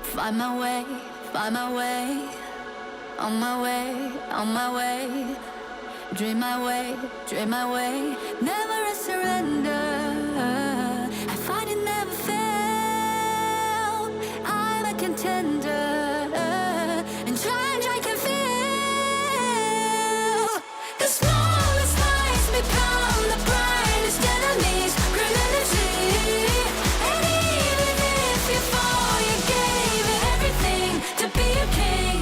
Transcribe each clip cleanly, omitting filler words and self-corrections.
Find my way, find my way. On my way, on my way. Dream my way, dream my way. Never a surrender. I find it never fail. I'm a contender. And try can feel. The smallest lies become the brightest enemies. Granility. And even if you fall, you gave it everything to be a king.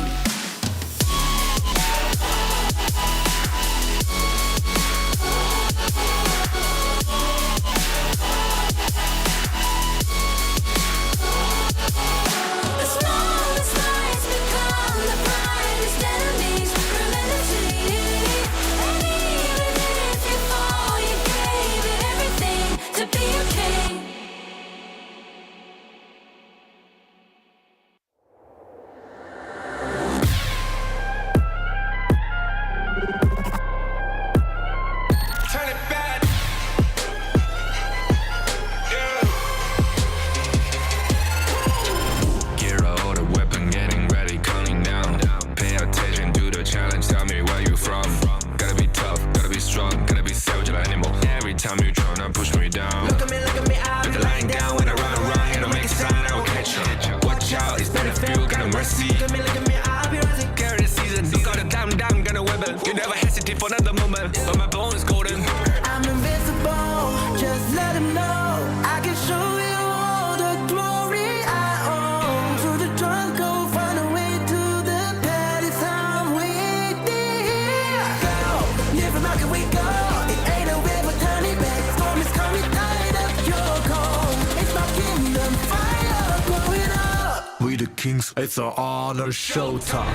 Kings, it's an honor showtime.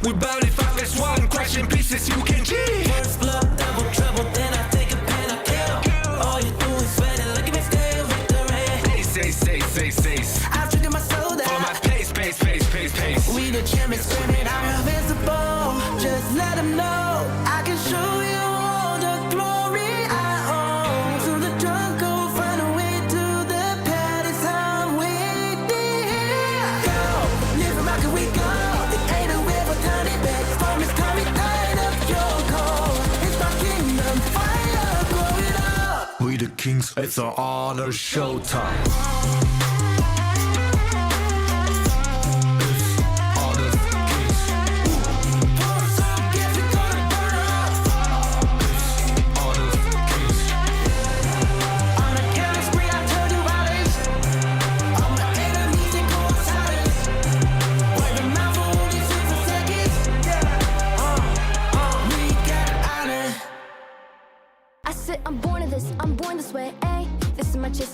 We burn it fast as one, crash in pieces, you can cheat. First blood, double trouble, then I take a pen, I kill. All you do is sweat and look at me still victory. Say. I've triggered my soul down. For my pace. We the champions, screaming, I'm invincible. Just let them know, I can show you all the glory I own. To the drunk, go find a way to the palace, I'm waiting. Go, live from how can we go? It ain't a river, turn it back. Storm is coming, tired of your cold. It's my kingdom, fire, blow it up. We the Kings, it's an honor showtime.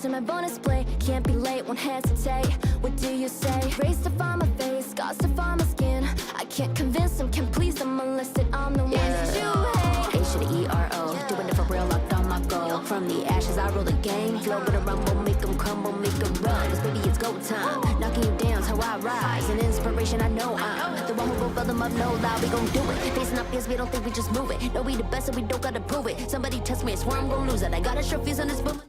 To my bonus play, can't be late, won't hesitate. What do you say? Race to find my face, scars to find my skin. I can't convince them, can't please them unless that I'm the one that you hate. H to the E-R-O, doing it for real, locked on my goal. From the ashes, I roll the game. Flow with a rumble, make them crumble, make them run. Cause baby, it's go time. Knocking you down's how I rise. An inspiration, I know I'm the one who gon' fill them up, no lie, we gon' do it. Facing up fears, we don't think we just move it. No, we the best, so we don't gotta prove it. Somebody test me, I swear I'm gon' lose it. I got a sure fuse on this boom.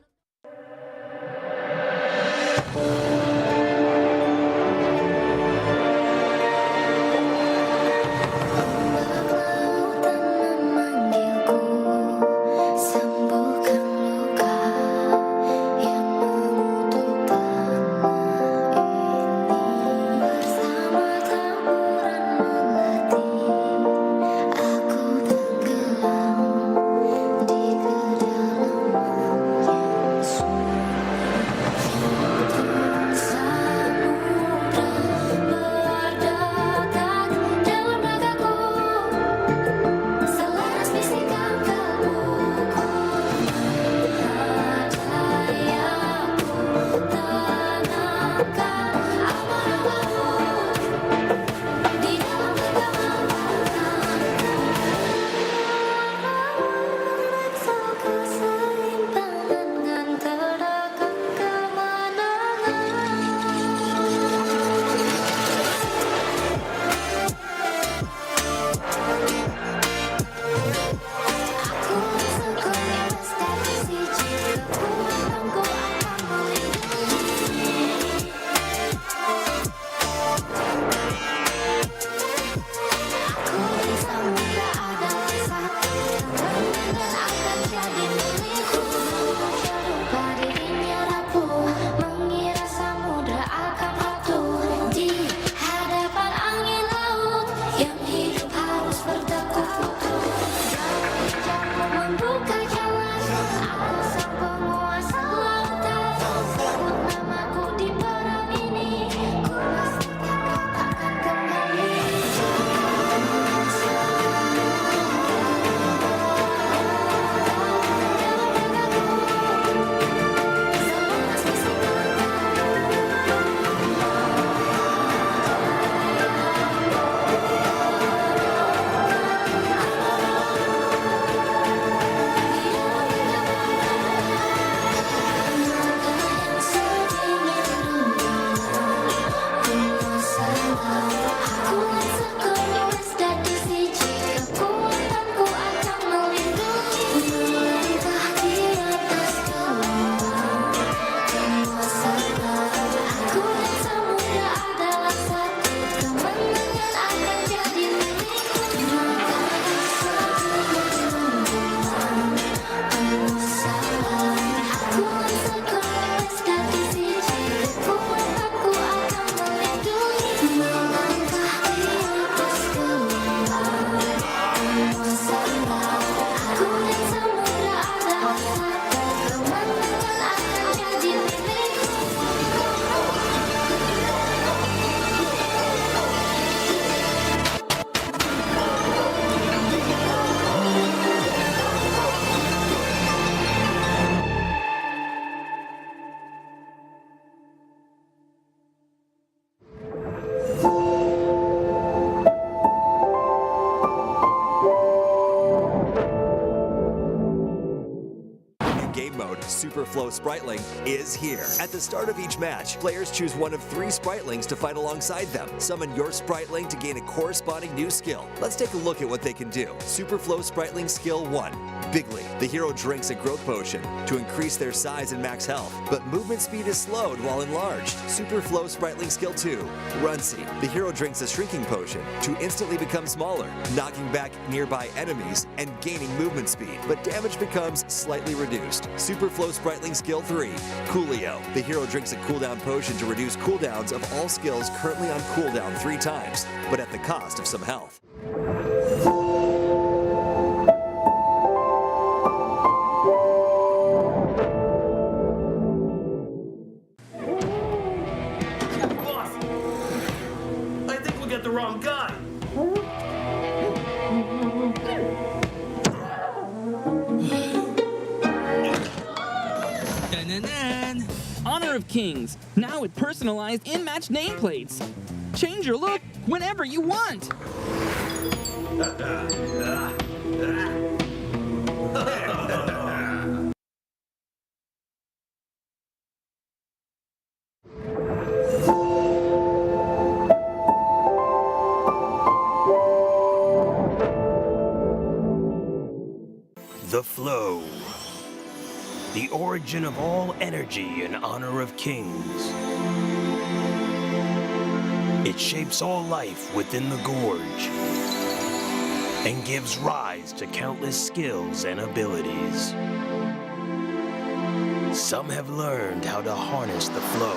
Flow Spriteling is here. At the start of each match, players choose one of 3 Spritelings to fight alongside them. Summon your Spriteling to gain a corresponding new skill. Let's take a look at what they can do. Super Flow Spriteling Skill 1. Bigly. The hero drinks a growth potion to increase their size and max health, but movement speed is slowed while enlarged. Super Flow Spriteling Skill 2. Runcy. The hero drinks a shrinking potion to instantly become smaller, knocking back nearby enemies and gaining movement speed, but damage becomes slightly reduced. Super Flow Spriteling Skill 3. Coolio. The hero drinks a cooldown potion to reduce cooldowns of all skills currently on cooldown 3 times, but at the cost of some health. I think we got the wrong guy. Honor of Kings, now with personalized in-match nameplates. Change your look whenever you want. The flow. The origin of all energy in honor of kings. It shapes all life within the gorge and gives rise to countless skills and abilities. Some have learned how to harness the flow,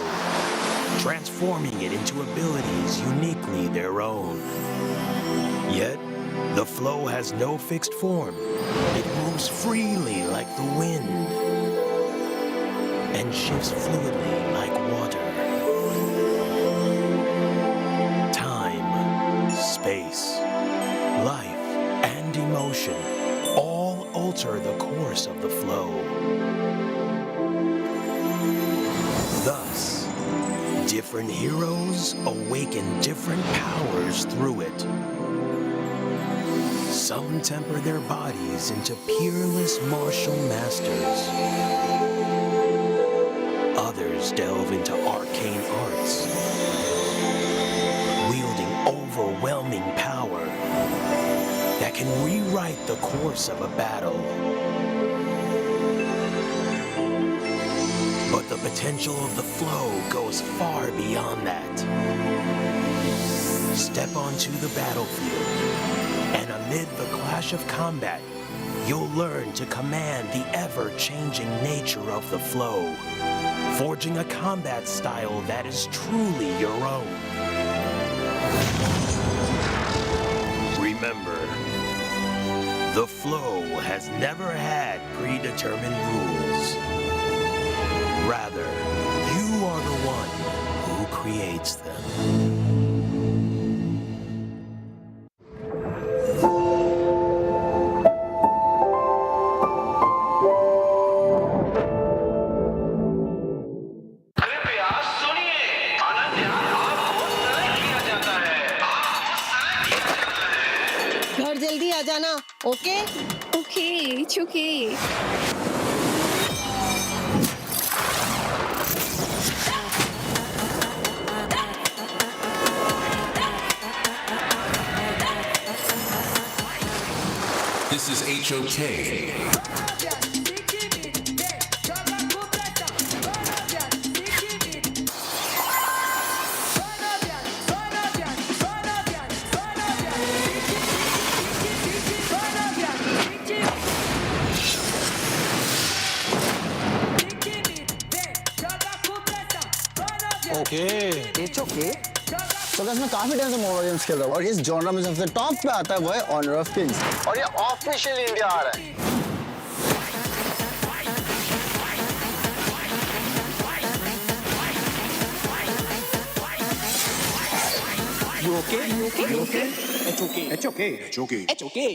transforming it into abilities uniquely their own. Yet, the flow has no fixed form. It moves freely like the wind and shifts fluidly like water. Time, space, life, and emotion all alter the course of the flow. Thus, different heroes awaken different powers through it. Some temper their bodies into peerless martial masters. Others delve into arcane arts, wielding overwhelming power that can rewrite the course of a battle. But the potential of the flow goes far beyond that. Step onto the battlefield, and amid the clash of combat, you'll learn to command the ever-changing nature of the flow, forging a combat style that is truly your own. Remember, the flow has never had predetermined rules. Rather, you are the one who creates them. घर जल्दी आ जाना, okay? Okay, it's okay. This is HOK. It's okay. तो इसमें काफी time से mobile games खेल रहा हूँ और इस जॉनर में सबसे टॉप पे आता है वो है ऑनर ऑफ किंग्स और ये ऑफिशियल इंडिया आ रहा है. You okay? You okay? You okay? It's okay. It's okay. It's okay. It's okay.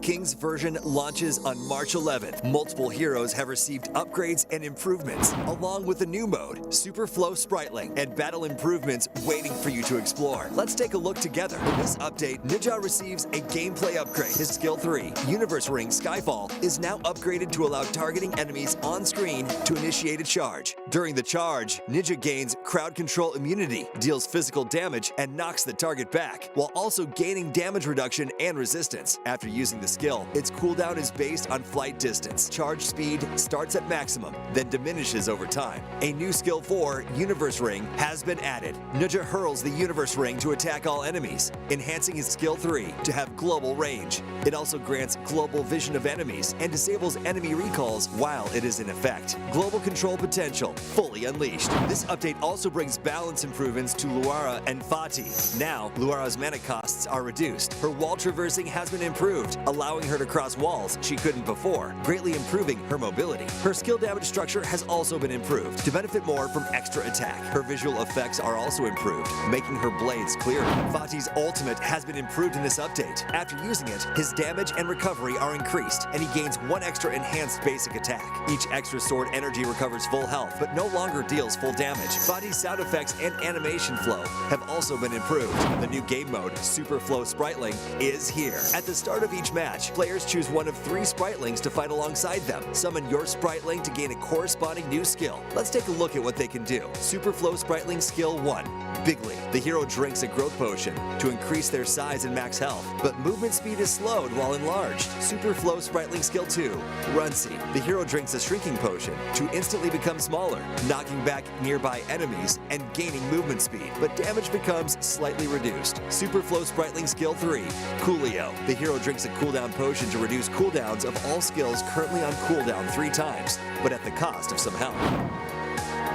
Kings version launches on March 11th. Multiple heroes have received upgrades and improvements, along with a new mode, Super Flow Spritling, and battle improvements waiting for you to explore. Let's take a look together. In this update, Ninja receives a gameplay upgrade. His skill 3, Universe Ring Skyfall, is now upgraded to allow targeting enemies on screen to initiate a charge. During the charge, Ninja gains crowd control immunity, deals physical damage, and knocks the target back, while also gaining damage reduction and resistance. After using the skill, its cooldown is based on flight distance. Charge speed starts at maximum, then diminishes over time. A new skill 4, Universe Ring, has been added. Ninja hurls the Universe Ring to attack all enemies, enhancing his skill 3 to have global range. It also grants global vision of enemies and disables enemy recalls while it is in effect. Global control potential fully unleashed. This update also brings balance improvements to Luara and Fatih. Now, Luara's mana costs are reduced. Her wall traversing has been improved, allowing her to cross walls she couldn't before, greatly improving her mobility. Her skill damage structure has also been improved to benefit more from extra attack. Her visual effects are also improved, making her blades clearer. Fatih's ultimate has been improved in this update. After using it, his damage and recovery are increased, and he gains 1 extra enhanced basic attack. Each extra sword energy recovers full health, but no longer deals full damage. Fatih's sound effects and animation flow have also been improved. The new game mode, Super Flow Spritling, is here. At the start of each match, players choose one of 3 Spritlings to fight alongside them. Summon your Spritling to gain a corresponding new skill. Let's take a look at what they can do. Super Flow Spritling Skill 1, Bigly. The hero drinks a growth potion to increase their size and max health, but movement speed is slowed while enlarged. Super Flow Spritling Skill 2, Runcy. The hero drinks a shrinking potion to instantly become smaller, knocking back nearby enemies and gaining movement speed, but damage becomes slightly reduced. Super Flow Spritling Skill 3, Coolio. The hero drinks a cooldown potion to reduce cooldowns of all skills currently on cooldown 3 times, but at the cost of some health.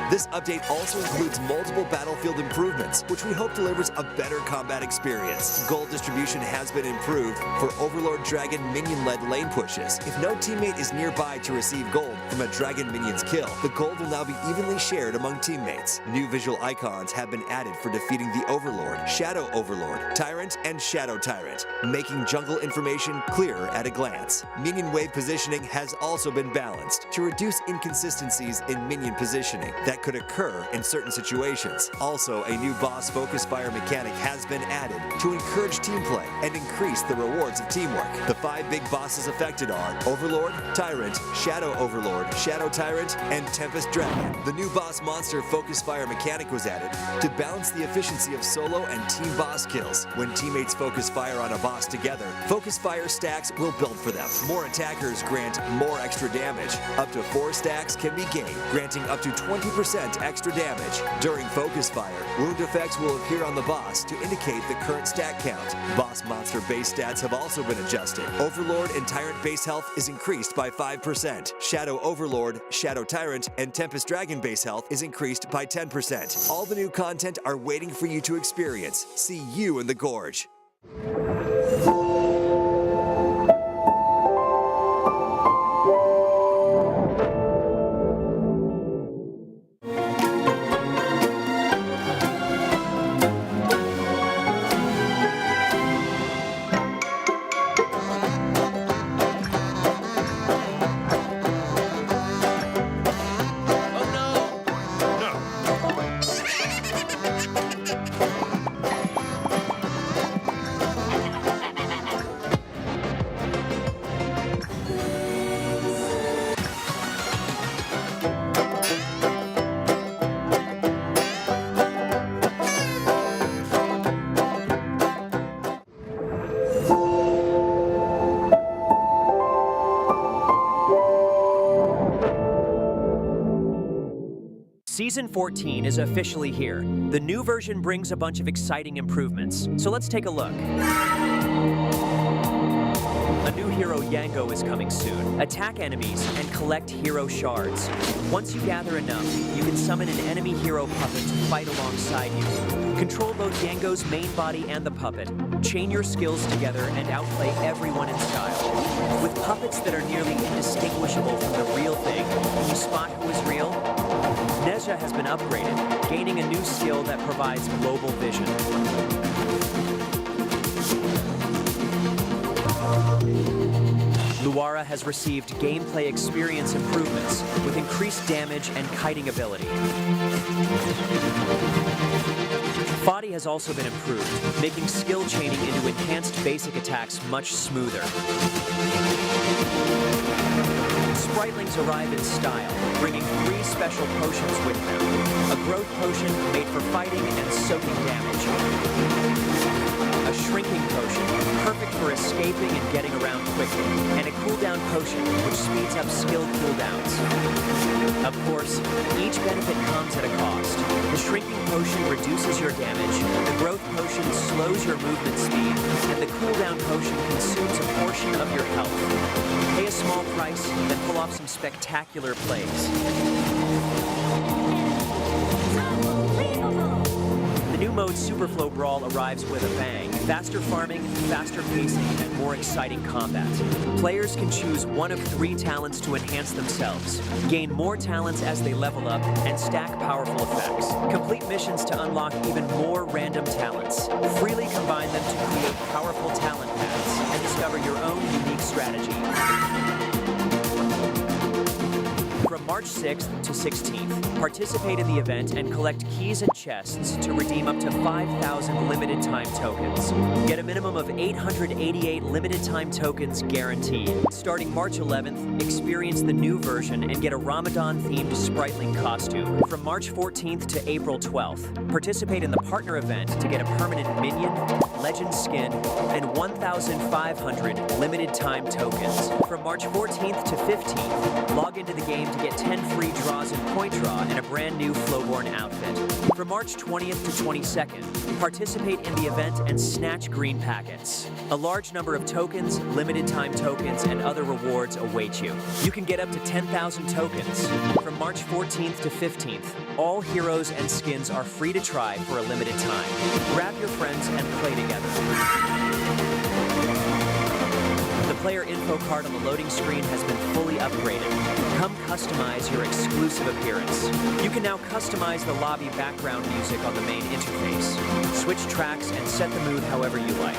This update also includes multiple battlefield improvements, which we hope delivers a better combat experience. Gold distribution has been improved for Overlord Dragon minion-led lane pushes. If no teammate is nearby to receive gold from a dragon minion's kill, the gold will now be evenly shared among teammates. New visual icons have been added for defeating the Overlord, Shadow Overlord, Tyrant, and Shadow Tyrant, making jungle information clearer at a glance. Minion wave positioning has also been balanced to reduce inconsistencies in minion positioning that could occur in certain situations. Also, a new boss focus fire mechanic has been added to encourage team play and increase the rewards of teamwork. The 5 big bosses affected are Overlord, Tyrant, Shadow Overlord, Shadow Tyrant, and Tempest Dragon. The new boss monster focus fire mechanic was added to balance the efficiency of solo and team boss kills. When teammates focus fire on a boss together, focus fire stacks will build for them. More attackers grant more extra damage. Up to 4 stacks can be gained, granting up to 20% extra damage. During focus fire, wound effects will appear on the boss to indicate the current stat count. Boss monster base stats have also been adjusted. Overlord and Tyrant base health is increased by 5%. Shadow Overlord, Shadow Tyrant, and Tempest Dragon base health is increased by 10%. All the new content are waiting for you to experience. See you in the Gorge. Season 14 is officially here. The new version brings a bunch of exciting improvements, so let's take a look. A new hero, Yango, is coming soon. Attack enemies and collect hero shards. Once you gather enough, you can summon an enemy hero puppet to fight alongside you. Control both Yango's main body and the puppet. Chain your skills together and outplay everyone in style. With puppets that are nearly indistinguishable from the real thing, can you spot who is real? Nezha has been upgraded, gaining a new skill that provides global vision. Fujiwara has received gameplay experience improvements with increased damage and kiting ability. Body has also been improved, making skill chaining into enhanced basic attacks much smoother. Spritlings arrive in style, bringing 3 special potions with them. A growth potion made for fighting and soaking damage. A shrinking potion, perfect for escaping and getting around quickly. And a cooldown potion, which speeds up skill cooldowns. Of course, each benefit comes at a cost. The shrinking potion reduces your damage, the growth potion slows your movement speed, and the cooldown potion consumes a portion of your health. Pay a small price, then pull off some spectacular plays. The new mode Superflow Brawl arrives with a bang. Faster farming, faster pacing, and more exciting combat. Players can choose one of 3 talents to enhance themselves, gain more talents as they level up, and stack powerful effects. Complete missions to unlock even more random talents. Freely combine them to create powerful talent paths and discover your own unique strategy. From March 6th to 16th, participate in the event and collect keys and chests to redeem up to 5,000 limited time tokens. Get a minimum of 888 limited time tokens guaranteed. Starting March 11th, experience the new version and get a Ramadan-themed Spritling costume. From March 14th to April 12th, participate in the partner event to get a permanent minion, legend skin, and 1,500 limited time tokens. From March 14th to 15th, log into the game to get 10 free draws in Point Draw and a brand new Flowborn outfit. From March 20th to 22nd, participate in the event and snatch green packets. A large number of tokens, limited time tokens, and other rewards await you. You can get up to 10,000 tokens. From March 14th to 15th, all heroes and skins are free to try for a limited time. Grab your friends and play together. The player info card on the loading screen has been fully upgraded. Come customize your exclusive appearance. You can now customize the lobby background music on the main interface. Switch tracks and set the mood however you like.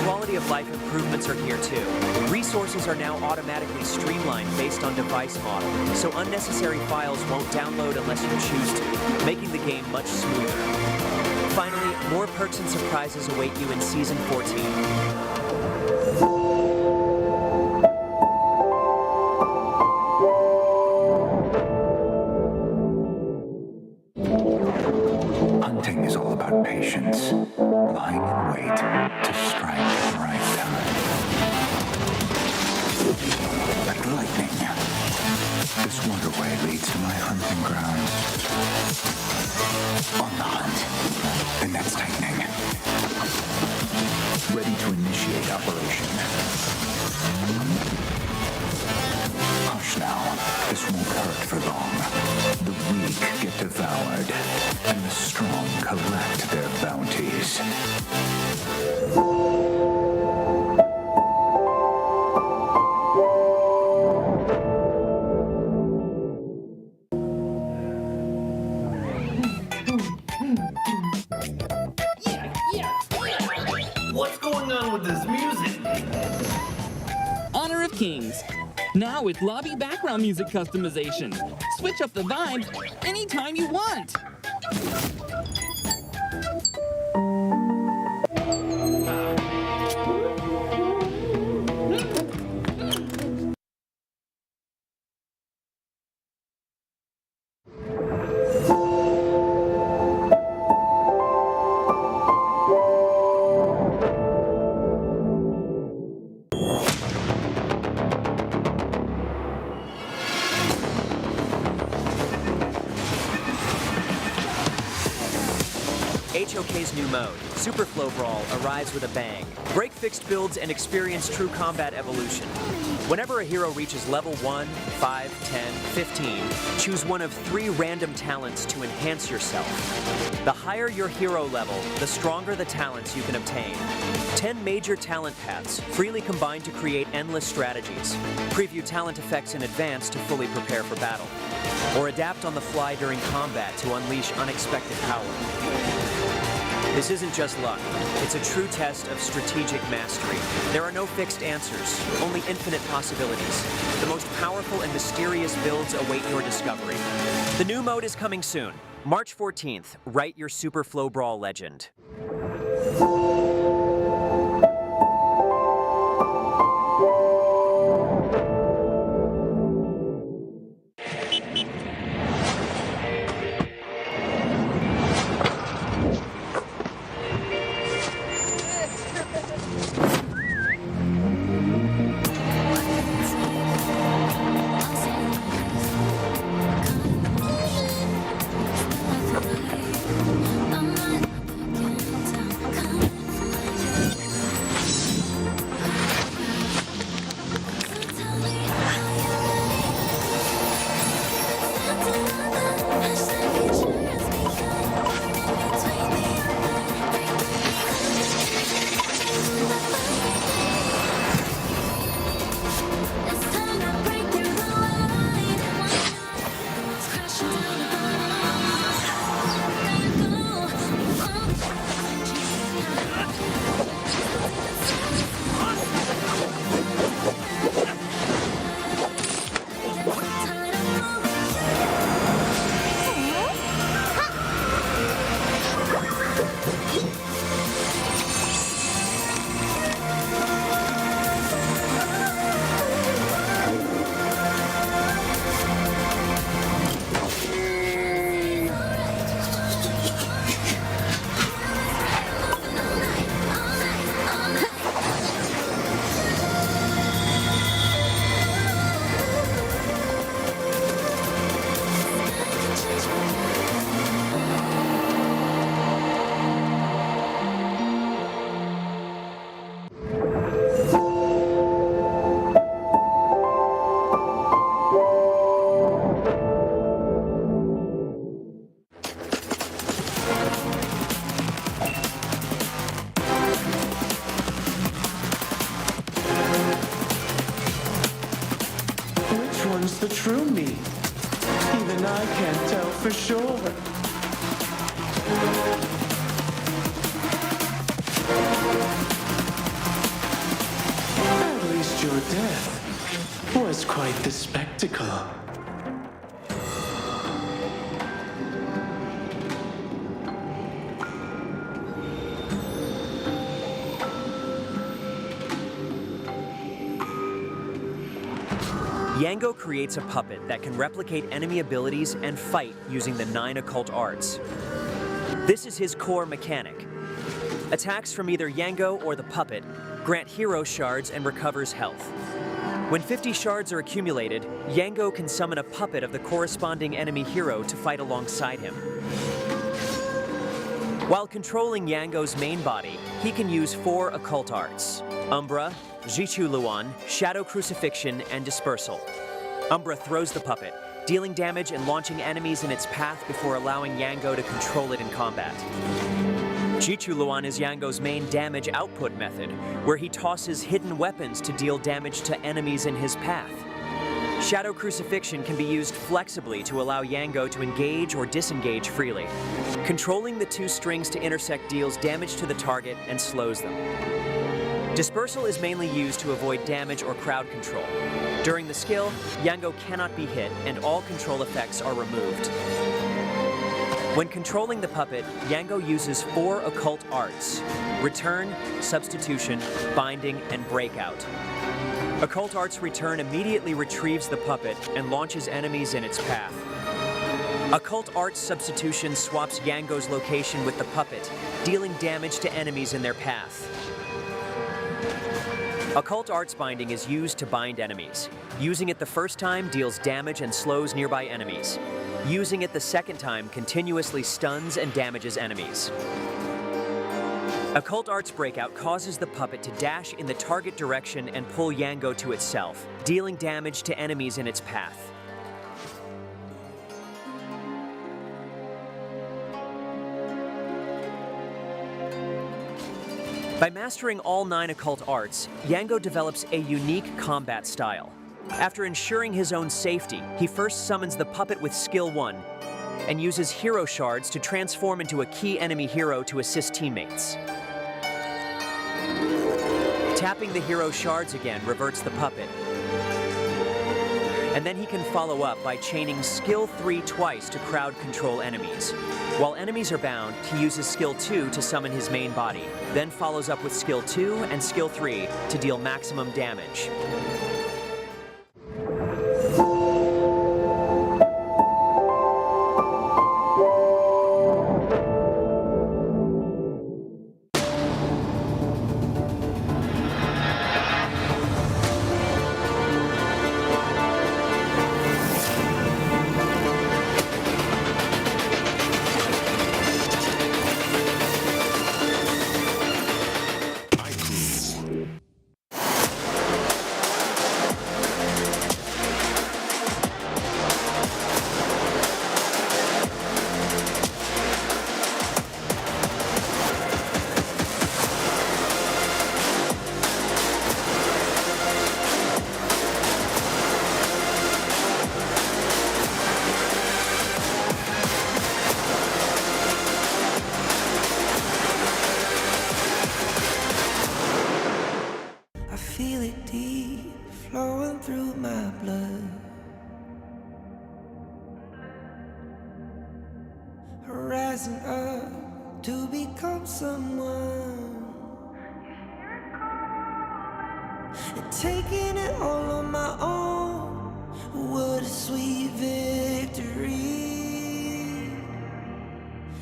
Quality of life improvements are here too. Resources are now automatically streamlined based on device model, so unnecessary files won't download unless you choose to, making the game much smoother. Finally, more perks and surprises await you in Season 14. Hunting is all about patience, lying in wait to strike at the right time. Like lightning, this waterway leads to my hunting grounds. On the hunt, the net's tightening. Ready to initiate operation. Hush now, this won't hurt for long. The weak get devoured, and the strong collect their bounties. What's going on with this music? Honor of Kings. Now with lobby background music customization. Switch up the vibes anytime you want. HOK's new mode, Superflow Brawl, arrives with a bang. Break fixed builds and experience true combat evolution. Whenever a hero reaches level 1, 5, 10, 15, choose one of 3 random talents to enhance yourself. The higher your hero level, the stronger the talents you can obtain. 10 major talent paths freely combine to create endless strategies. Preview talent effects in advance to fully prepare for battle. Or adapt on the fly during combat to unleash unexpected power. This isn't just luck. It's a true test of strategic mastery. There are no fixed answers, only infinite possibilities. The most powerful and mysterious builds await your discovery. The new mode is coming soon. March 14th, write your Super Flow Brawl legend. The true me. Even I can't tell for sure. At least your death was quite the spectacle. Yango creates a puppet that can replicate enemy abilities and fight using the 9 occult arts. This is his core mechanic. Attacks from either Yango or the puppet grant hero shards and recovers health. When 50 shards are accumulated, Yango can summon a puppet of the corresponding enemy hero to fight alongside him. While controlling Yango's main body, he can use 4 occult arts: Umbra, Jichu Luan, Shadow Crucifixion, and Dispersal. Umbra throws the puppet, dealing damage and launching enemies in its path before allowing Yango to control it in combat. Jichu Luan is Yango's main damage output method, where he tosses hidden weapons to deal damage to enemies in his path. Shadow Crucifixion can be used flexibly to allow Yango to engage or disengage freely. Controlling the 2 strings to intersect deals damage to the target and slows them. Dispersal is mainly used to avoid damage or crowd control. During the skill, Yango cannot be hit and all control effects are removed. When controlling the puppet, Yango uses 4 occult arts: Return, Substitution, Binding, and Breakout. Occult Arts Return immediately retrieves the puppet and launches enemies in its path. Occult Arts Substitution swaps Yango's location with the puppet, dealing damage to enemies in their path. Occult Arts Binding is used to bind enemies. Using it the first time deals damage and slows nearby enemies. Using it the second time continuously stuns and damages enemies. Occult Arts Breakout causes the puppet to dash in the target direction and pull Yango to itself, dealing damage to enemies in its path. By mastering all 9 occult arts, Yango develops a unique combat style. After ensuring his own safety, he first summons the puppet with Skill 1, and uses hero shards to transform into a key enemy hero to assist teammates. Tapping the hero shards again reverts the puppet. And then he can follow up by chaining skill 3 twice to crowd control enemies. While enemies are bound, he uses skill 2 to summon his main body, then follows up with skill 2 and skill 3 to deal maximum damage. Feel it deep flowing through my blood, rising up to become someone, and taking it all on my own. What a sweet victory,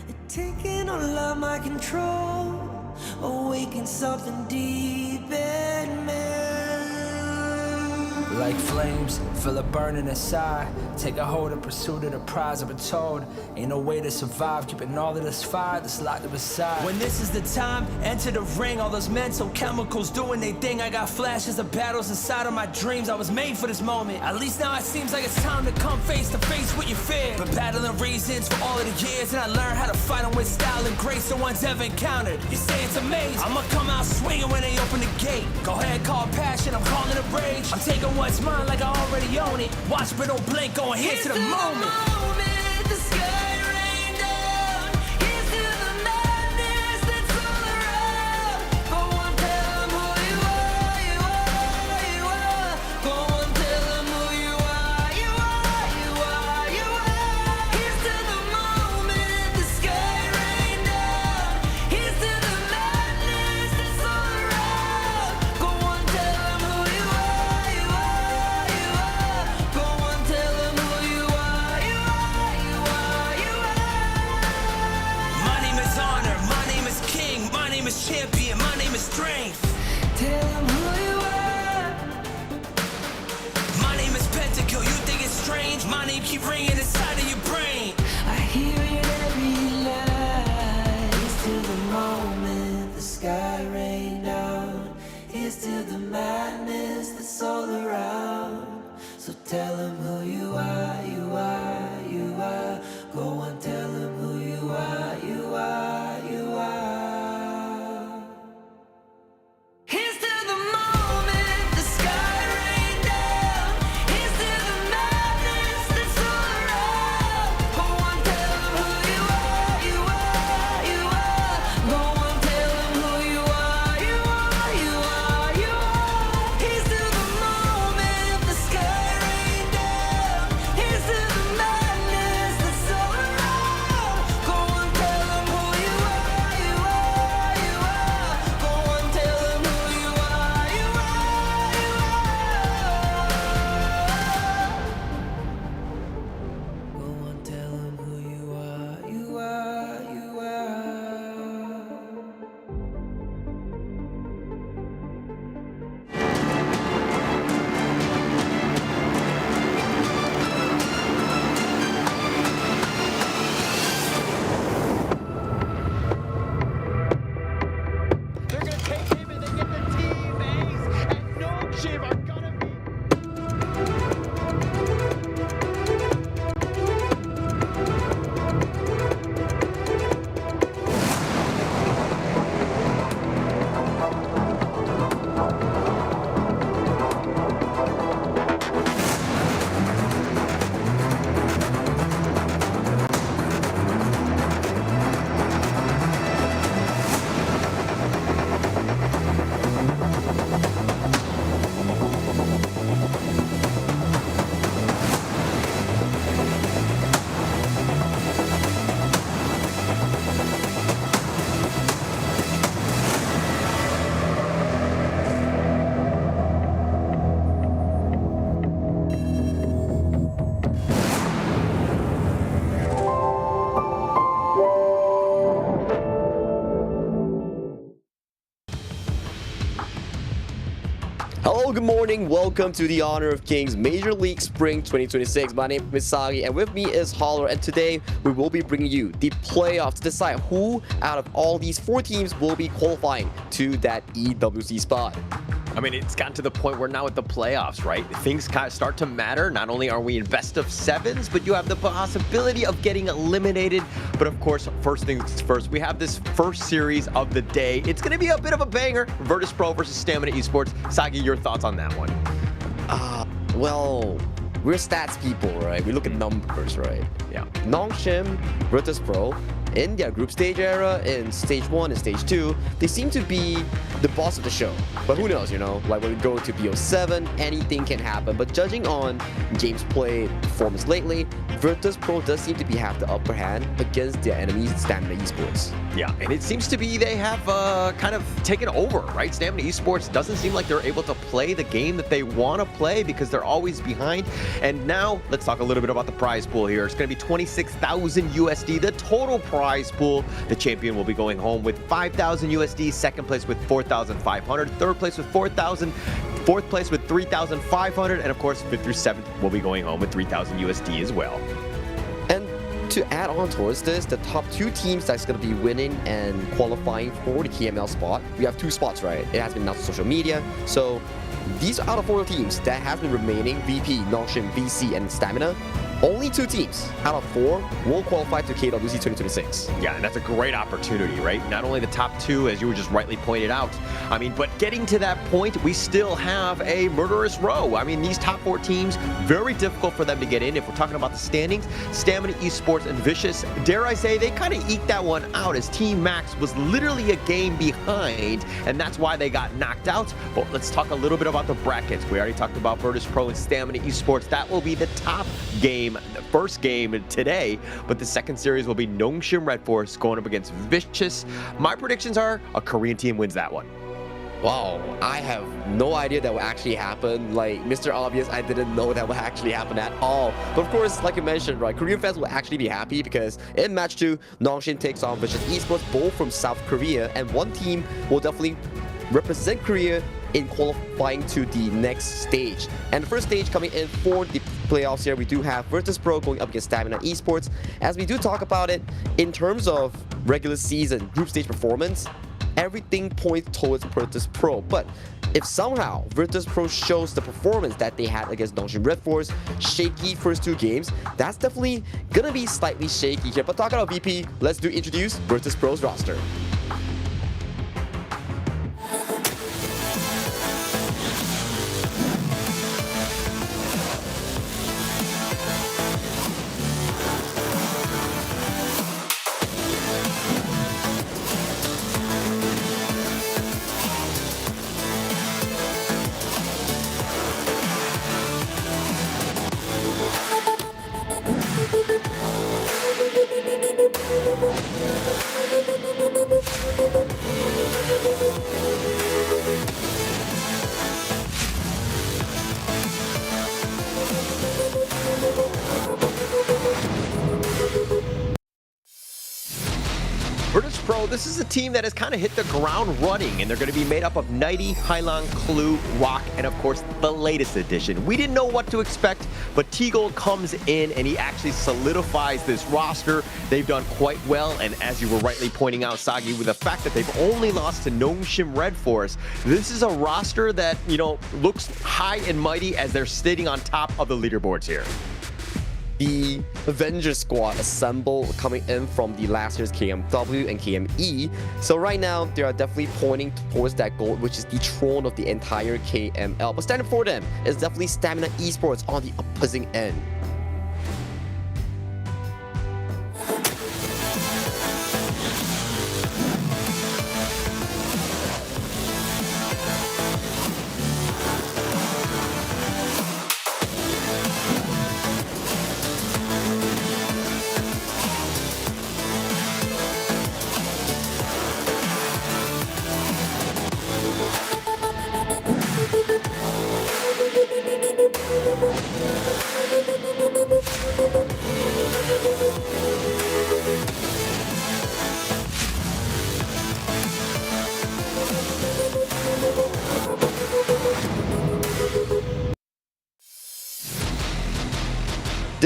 and taking all of my control, awaken something deep in me. Like flames, feel it burning inside. Take a hold of pursuit of the prize. I've been told ain't no way to survive, keeping all of this fire that's locked up inside. When this is the time, enter the ring. All those mental chemicals doing their thing. I got flashes of battles inside of my dreams. I was made for this moment. At least now it seems like it's time to come face to face with your fear. Been battling reasons for all of the years, and I learned how to fight them with style and grace no one's ever encountered. You say it's amazing, I'ma come out swinging when they open the gate. Go ahead, call passion, I'm calling it rage. I'm taking what's mine like I already own it. Watch but don't blink, going here to the moment. The sky rain down. Here's to the madness that's all around. Go on, tell them who you are, you are, you are. Go on, tell them who you are, you are, you are, you are. Here's to the moment, the sky rain down. Here's to the madness that's all around. Go on, tell them who you are, you are, you are. Go on, tell them who you are, you are, you are, you are. My name is honor, my name is king, my name is champion, my name is strength. Tell them who you are. My name is Pentakill, you think it's strange? My name keep ringing inside of your brain. I hear it every night. Here's to the moment the sky rain down. Here's to the madness that's all around. So tell them who you are, you are, you are. Go on, tell them who you are, you are, you are. Here's to the moment the sky rain down. Here's to the madness that's all around. Hello, good morning. Welcome to the Honor of Kings Major League Spring 2026. My name is Misagi, and with me is Holler. And today we will be bringing you the playoffs to decide who out of all these 4 teams will be qualifying to that EWC spot. I mean, it's gotten to the point where now with the playoffs, right? Things kind of start to matter. Not only are we in best of 7s, but you have the possibility of getting eliminated. But of course, first things first, we have this first series of the day. It's going to be a bit of a banger. Virtus Pro versus Stamina Esports. Sagi, your thoughts on that one? Well, we're stats people, right? We look at numbers, right? Yeah. Nongshim, Virtus Pro, in their group stage era, in stage 1 and stage 2, they seem to be the boss of the show. But who knows, you know, like when we go to BO7, anything can happen. But judging on James' play performance lately, Virtus Pro does seem to have the upper hand against their enemies, Stamina Esports. Yeah, and it seems to be they have kind of taken over, right? Stamina Esports doesn't seem like they're able to play the game that they want to play because they're always behind. And now, let's talk a little bit about the prize pool here. It's going to be 26,000 USD, the total prize pool. The champion will be going home with 5,000 USD, second place with 4,500, third place with 4,000, fourth place with 3,500, and of course, 5th through 7th will be going home with 3,000 USD as well. And to add on towards this, the top 2 teams that's going to be winning and qualifying for the KML spot, we have 2 spots, right? It has been announced on social media. So these are out of 4 teams that have been remaining, VP, Nongshim, VC, and Stamina. Only 2 teams out of 4 will qualify to KWC 2026. Yeah, and that's a great opportunity, right? Not only the top 2, as you were just rightly pointed out. I mean, but getting to that point, we still have a murderous row. I mean, these top 4 teams, very difficult for them to get in. If we're talking about the standings, Stamina Esports and Vicious, dare I say, they kind of eked that one out as Team Max was literally a game behind, and that's why they got knocked out. But let's talk a little bit about the brackets. We already talked about Virtus Pro and Stamina Esports. That will be the top game, the first game today, but the second series will be Nongshim Redforce going up against Vicious. My predictions are a Korean team wins that one. Wow, I have no idea that will actually happen. Like, Mr. Obvious, I didn't know that would actually happen at all. But of course, like you mentioned, right, Korean fans will actually be happy because in match 2, Nongshim takes on Vicious Esports, both from South Korea, and one team will definitely represent Korea in qualifying to the next stage. And the first stage coming in for the playoffs here, we do have Virtus Pro going up against Stamina Esports. As we do talk about it, in terms of regular season group stage performance, everything points towards Virtus Pro. But if somehow Virtus Pro shows the performance that they had against Nongshim Redforce, shaky first 2 games, that's definitely gonna be slightly shaky here. But talking about VP, let's introduce Virtus Pro's roster. Virtus Pro, this is a team that has kind of hit the ground running, and they're going to be made up of Nighty, Hylong, Clue, Rock, and of course, the latest addition. We didn't know what to expect, but T-Gold comes in and he actually solidifies this roster. They've done quite well, and as you were rightly pointing out, Sagi, with the fact that they've only lost to Nongshim Redforce, this is a roster that, you know, looks high and mighty as they're sitting on top of the leaderboards here. The Avengers squad assembled coming in from the last year's KMW and KME. So right now, they are definitely pointing towards that goal, which is the throne of the entire KML. But standing for them is definitely Stamina Esports on the opposing end.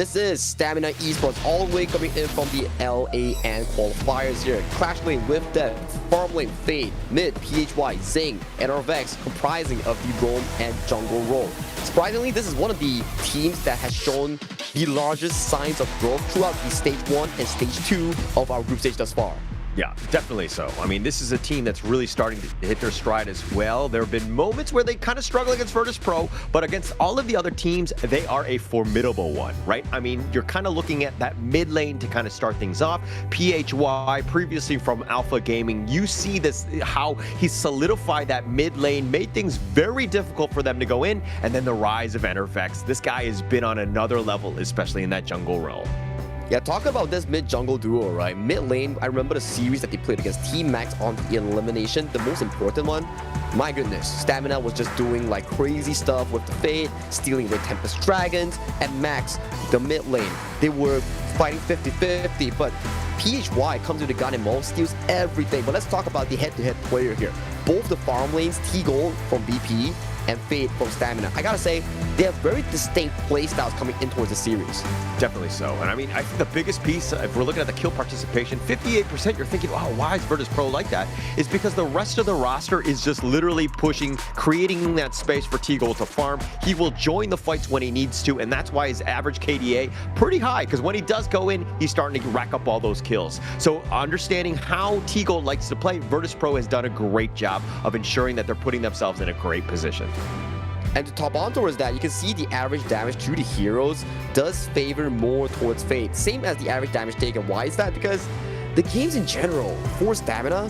This is Stamina Esports, all the way coming in from the LAN qualifiers here. Clash lane with Death, farm lane Fade, mid PHY, Zing, and RVX comprising of the roam and jungle role. Surprisingly, this is one of the teams that has shown the largest signs of growth throughout the stage 1 and stage 2 of our group stage thus far. Yeah, definitely so. I mean, this is a team that's really starting to hit their stride as well. There have been moments where they kind of struggle against Virtus Pro, but against all of the other teams, they are a formidable one, right? I mean, you're kind of looking at that mid lane to kind of start things off. PHY, previously from Alpha Gaming, you see this, how he solidified that mid lane, made things very difficult for them to go in, and then the rise of Enervex. This guy has been on another level, especially in that jungle role. Yeah, talk about this mid-jungle duo, right? Mid lane, I remember the series that they played against Team Max on the elimination, the most important one. My goodness, Stamina was just doing like crazy stuff with the Fade, stealing away Tempest Dragons, and Max, the mid lane, they were fighting 50-50, but PHY comes with the gun and Mo steals everything. But let's talk about the head-to-head player here. Both the farm lanes, T-Gold from BP, and Fade from Stamina. I gotta say, they have very distinct play styles coming in towards the series. Definitely so. And I mean, I think the biggest piece, if we're looking at the kill participation, 58%, you're thinking, oh, why is Virtus Pro like that? Is because the rest of the roster is just literally pushing, creating that space for T-Gold to farm. He will join the fights when he needs to, and that's why his average KDA pretty high, because when he does go in, he's starting to rack up all those kills. So understanding how T-Gold likes to play, Virtus Pro has done a great job of ensuring that they're putting themselves in a great position. And to top on towards that, you can see the average damage to the heroes does favor more towards Fade, same as the average damage taken. Why is that? Because the games in general for Stamina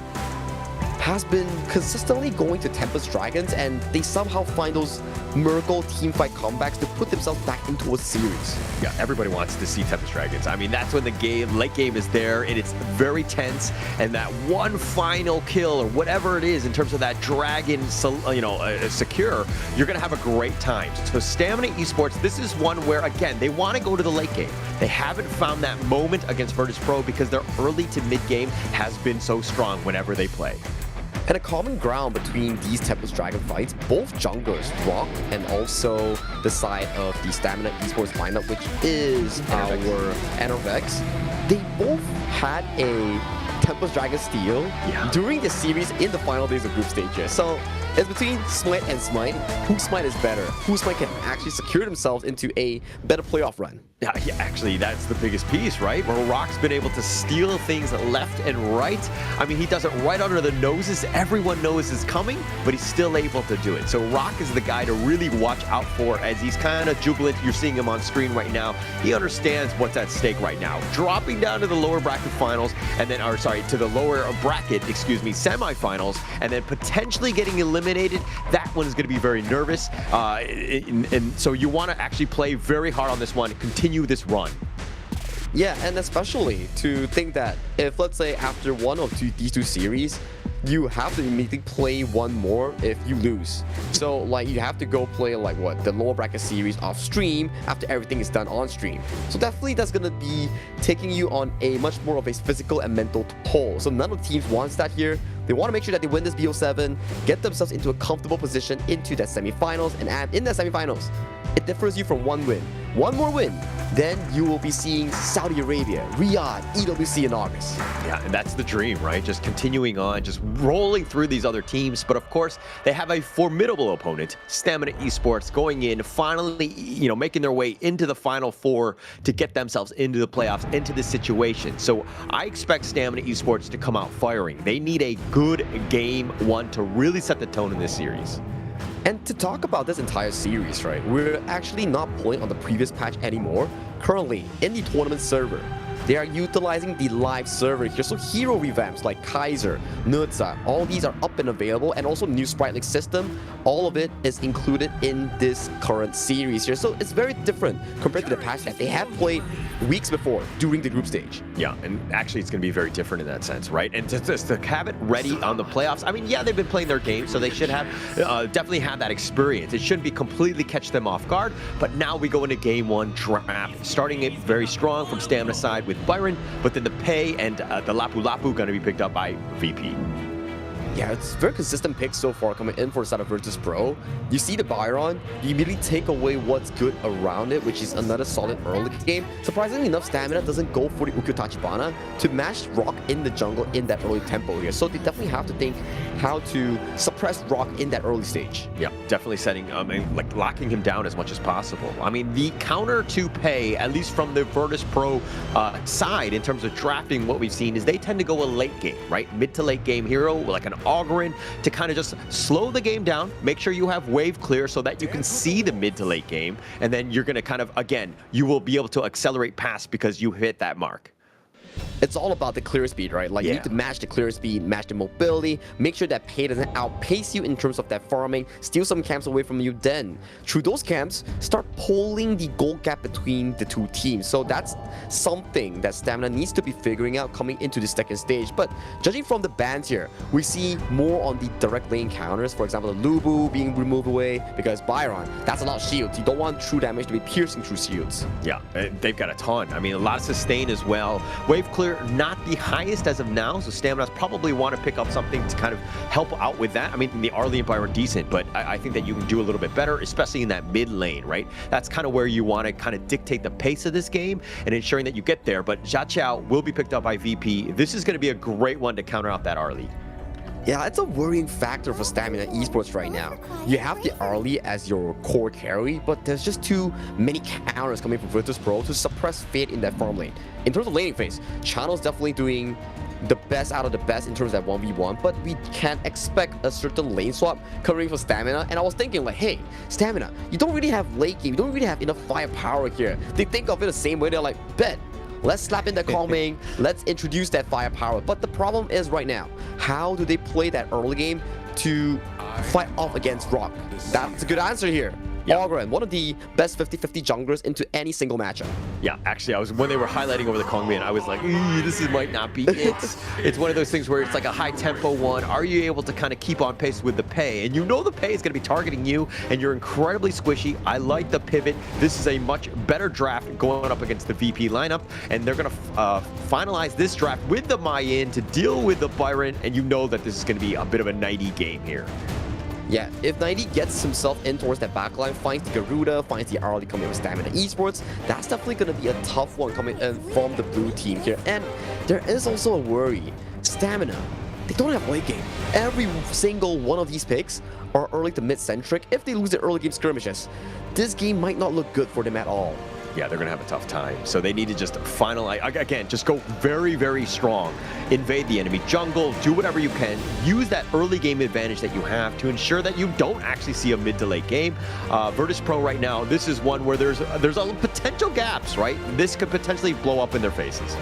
has been consistently going to Tempest Dragons, and they somehow find those miracle teamfight comebacks to put themselves back into a series. Yeah, everybody wants to see Tempest Dragons. I mean, that's when the late game is there, and it's very tense, and that one final kill, or whatever it is, in terms of that dragon, secure, you're going to have a great time. So Stamina Esports, this is one where, again, they want to go to the late game. They haven't found that moment against Virtus Pro because their early to mid game has been so strong whenever they play. And a common ground between these Tempest Dragon fights, both junglers, Rock, and also the side of the Stamina Esports lineup, which is our Enervex, they both had a Tempest Dragon steal during the series in the final days of group stages. So it's between Smite and Smite. Whose Smite is better? Whose Smite can actually secure themselves into a better playoff run? Yeah, actually, that's the biggest piece, right? Where Rock's been able to steal things left and right. I mean, he does it right under the noses. Everyone knows is coming, but he's still able to do it. So Rock is the guy to really watch out for as he's kind of jubilant. You're seeing him on screen right now. He understands what's at stake right now. Dropping down to the lower bracket finals, and then, to the lower bracket, semifinals, and then potentially getting eliminated. That one is going to be very nervous. And so you want to actually play very hard on this one, continue this run. Yeah, and especially to think that if, let's say, after one of these two series, you have to immediately play one more if you lose. So, like, you have to go play, like, the lower bracket series off stream after everything is done on stream. So definitely that's going to be taking you on a much more of a physical and mental toll. So none of the teams wants that here. They want to make sure that they win this BO7, get themselves into a comfortable position into that semifinals, and in that semifinals, it differs you from one win. One more win, then you will be seeing Saudi Arabia, Riyadh, EWC in August. Yeah, and that's the dream, right? Just continuing on, just rolling through these other teams. But of course, they have a formidable opponent, Stamina Esports, going in, finally, making their way into the Final Four to get themselves into the playoffs, into this situation. So I expect Stamina Esports to come out firing. They need a good game one to really set the tone in this series. And to talk about this entire series, right, we're actually not playing on the previous patch anymore. Currently, in the tournament server, they are utilizing the live server here. So hero revamps like Kaiser, Nutza, all these are up and available, and also new sprite link system. All of it is included in this current series here. So it's very different compared to the patch that they had played weeks before during the group stage. Yeah, and actually it's going to be very different in that sense, right? And to have it ready on the playoffs, I mean, yeah, they've been playing their game, so they should have definitely have that experience. It shouldn't be completely catch them off guard, but now we go into game one draft, starting it very strong from Stamina side with Byron, but then the Pei and the Lapu Lapu going to be picked up by VP. Yeah, it's very consistent picks so far coming in for the side of Virtus Pro. You see the Byron, you immediately take away what's good around it, which is another solid early game. Surprisingly enough, Stamina doesn't go for the Ukyo Tachibana to match Rock in the jungle in that early tempo here. So they definitely have to think how to suppress Rock in that early stage. Yeah, definitely setting, like locking him down as much as possible. I mean, the counter to Pei, at least from the Virtus Pro side, in terms of drafting, what we've seen is they tend to go a late game, right? Mid to late game hero, like an Augurin, to kind of just slow the game down, make sure you have wave clear so that you can see the mid to late game, and then you're going to kind of, again, you will be able to accelerate past because you hit that mark. It's all about the clear speed, right? Like, you need to match the clear speed, match the mobility, make sure that Pei doesn't outpace you in terms of that farming, steal some camps away from you, then through those camps, start pulling the gold gap between the two teams. So that's something that Stamina needs to be figuring out coming into the second stage. But judging from the bans here, we see more on the direct lane counters. For example, the Lubu being removed away because Byron, that's a lot of shields. You don't want true damage to be piercing through shields. Yeah, they've got a ton. I mean, a lot of sustain as well. Wave clear, not the highest as of now, so Stamina's probably want to pick up something to kind of help out with that. I mean, the Arlie and Byron are decent, but I think that you can do a little bit better, especially in that mid lane, right? That's kind of where you want to kind of dictate the pace of this game and ensuring that you get there. But Jia Qiao will be picked up by VP. This is going to be a great one to counter out that Arlie. Yeah, it's a worrying factor for Stamina Esports right now. You have the Arlie as your core carry, but there's just too many counters coming from Virtus Pro to suppress Fate in that farm lane. In terms of laning phase, Channel's definitely doing the best out of the best in terms of that 1v1, but we can't expect a certain lane swap covering for Stamina. And I was thinking like, hey, Stamina, you don't really have late game, you don't really have enough firepower here. They think of it the same way, they're like, bet. Let's slap in the Kongming, let's introduce that firepower. But the problem is right now, how do they play that early game to fight off against Rock? That's a good answer here. Augurin, one of the best 50-50 junglers into any single matchup. Yeah, actually, when they were highlighting over the Kongmin, I was like, this might not be it. It's one of those things where it's like a high tempo one. Are you able to kind of keep on pace with the Pei? And you know the Pei is going to be targeting you, and you're incredibly squishy. I like the pivot. This is a much better draft going up against the VP lineup, and they're going to finalize this draft with the Mayin to deal with the Byron, and you know that this is going to be a bit of a nighty game here. Yeah, if 90 gets himself in towards that backline, finds the Garuda, finds the Arlie coming in with Stamina Esports, that's definitely going to be a tough one coming in from the blue team here. And there is also a worry. Stamina, they don't have late game. Every single one of these picks are early to mid-centric. If they lose their early game skirmishes, this game might not look good for them at all. Yeah, they're going to have a tough time. So they need to just finalize, again, just go very, very strong. Invade the enemy jungle, do whatever you can. Use that early game advantage that you have to ensure that you don't actually see a mid to late game. Virtus Pro right now, this is one where there's a potential gaps, right? This could potentially blow up in their faces.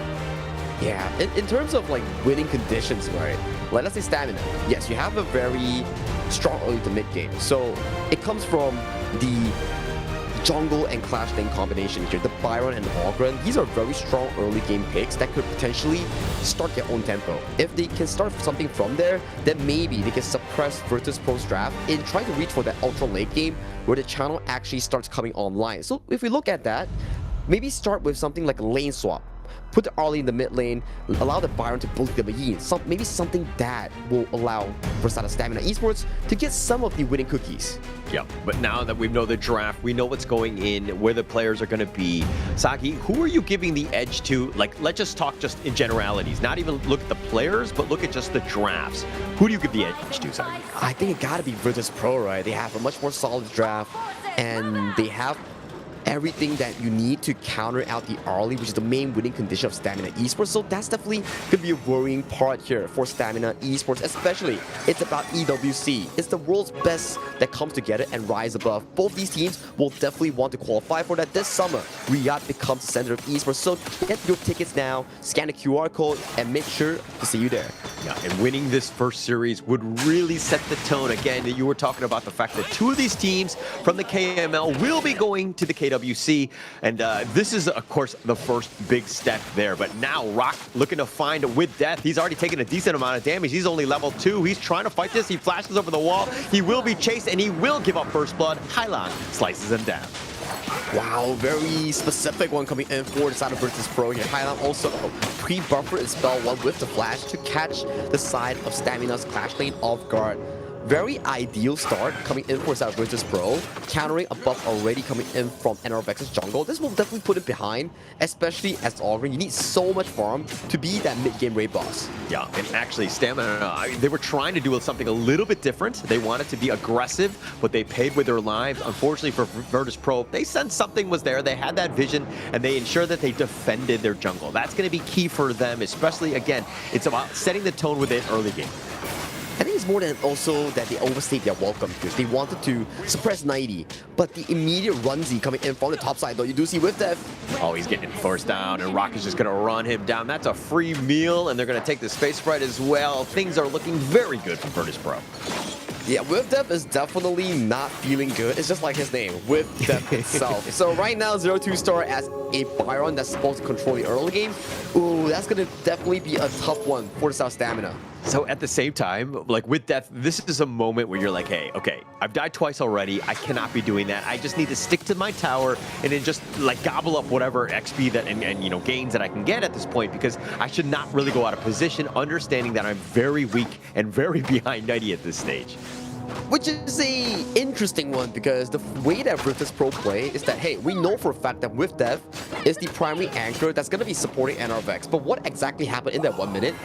Yeah, in terms of like winning conditions, right? Like let's say Stamina. Yes, you have a very strong early to mid game. So it comes from the jungle and clash lane combination here. The Byron and Augurin, these are very strong early game picks that could potentially start their own tempo. If they can start something from there, then maybe they can suppress Virtus Pro's draft in trying to reach for that ultra late game where the channel actually starts coming online. So if we look at that, maybe start with something like a lane swap. Put the Arlie in the mid lane, allow the Byron to bully the Mayin. Maybe something that will allow Versata Stamina Esports to get some of the winning cookies. Yeah, but now that we know the draft, we know what's going in, where the players are going to be. Saki, who are you giving the edge to? Like, let's just talk just in generalities. Not even look at the players, but look at just the drafts. Who do you give the edge to, Saki? I think it got to be Virtus Pro, right? They have a much more solid draft, and they have everything that you need to counter out the Arlie, which is the main winning condition of Stamina Esports. So that's definitely going to be a worrying part here for Stamina Esports, especially it's about EWC. It's the world's best that comes together and rise above. Both these teams will definitely want to qualify for that this summer. Riyadh becomes the center of esports. So get your tickets now, scan the QR code, and make sure to see you there. Yeah, and winning this first series would really set the tone. Again, you were talking about the fact that two of these teams from the KML will be going to the KWC, and this is, of course, the first big step there. But now Rock looking to find with death. He's already taken a decent amount of damage. He's only level 2. He's trying to fight this. He flashes over the wall. He will be chased, and he will give up first blood. Hailang slices him down. Wow, very specific one coming in for the side of Virtus Pro here. Highland also pre-buffered his spell one with the flash to catch the side of Stamina's Clash Lane off guard. Very ideal start coming in for side of Virtus Pro, countering a buff already coming in from NRVX's jungle. This will definitely put it behind, especially as Ogre. You need so much farm to be that mid-game raid boss. Yeah, and actually Stamina, they were trying to do something a little bit different. They wanted to be aggressive, but they paid with their lives. Unfortunately for Virtus Pro, they sensed something was there. They had that vision, and they ensured that they defended their jungle. That's going to be key for them, especially, again, it's about setting the tone within early game. I think it's more than also that they overstayed their welcome because they wanted to suppress 90, but the immediate runzy coming in from the top side, though, you do see with that. Oh, he's getting forced down, and Rock is just going to run him down. That's a free meal, and they're going to take the space sprite as well. Things are looking very good for Virtus Pro. Yeah, With Death is definitely not feeling good. It's just like his name, With Death itself. So right now, 0-2 star as a Byron that's supposed to control the early game. Ooh, that's going to definitely be a tough one for the South Stamina. So at the same time, like with Death, this is a moment where you're like, hey, okay, I've died twice already. I cannot be doing that. I just need to stick to my tower and then just like gobble up whatever XP that and you know gains that I can get at this point, because I should not really go out of position, understanding that I'm very weak and very behind 90 at this stage. Which is a interesting one because the way that Virtus Pro play is that, hey, we know for a fact that With Death is the primary anchor that's going to be supporting NRVX. But what exactly happened in that 1 minute?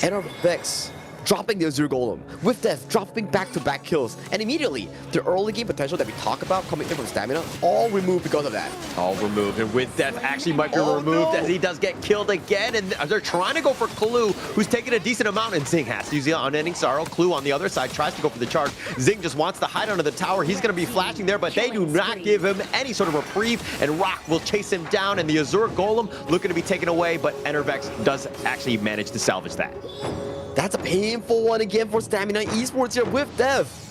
NRVX dropping the Azure Golem, With Death dropping back-to-back kills, and immediately the early game potential that we talk about coming in from Stamina, all removed because of that. All removed, and With Death actually might be removed as he does get killed again, and they're trying to go for Clue, who's taking a decent amount, and Zing has to use the Unending Sorrow. Clue on the other side tries to go for the charge. Zing just wants to hide under the tower. He's going to be flashing there, but they do not give him any sort of reprieve, and Rock will chase him down, and the Azure Golem looking to be taken away, but NRVX does actually manage to salvage that. That's a painful one again for Stamina Esports here with Death.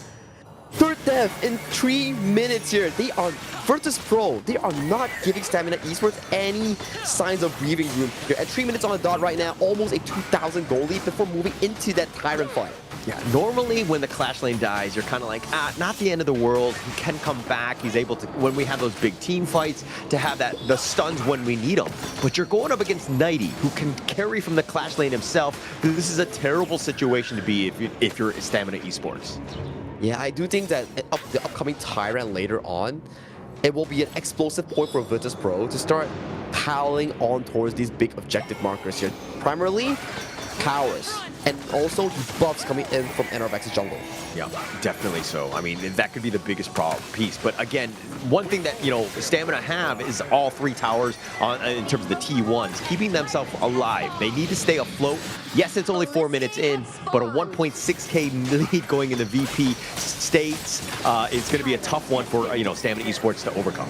Third death in 3 minutes here. They are Virtus Pro. They are not giving Stamina Esports any signs of breathing room here. At 3 minutes on the dot right now, almost a 2,000 goal lead before moving into that Tyrant fight. Yeah, normally when the Clash Lane dies, you're kind of like, not the end of the world. He can come back. He's able to, when we have those big team fights, to have the stuns when we need them. But you're going up against 90, who can carry from the Clash Lane himself. This is a terrible situation to be if you're Stamina Esports. Yeah, I do think that the upcoming Tyrant later on, it will be an explosive point for Virtus Pro to start piling on towards these big objective markers here. Primarily, powers, and also the buffs coming in from NRVX's jungle. Yeah, definitely so. I mean, that could be the biggest piece. But again, one thing that, you know, Stamina have is all 3 towers in terms of the T1s, keeping themselves alive. They need to stay afloat. Yes, it's only 4 minutes in, but a 1.6k lead going in the VP states is going to be a tough one for, you know, Stamina Esports to overcome.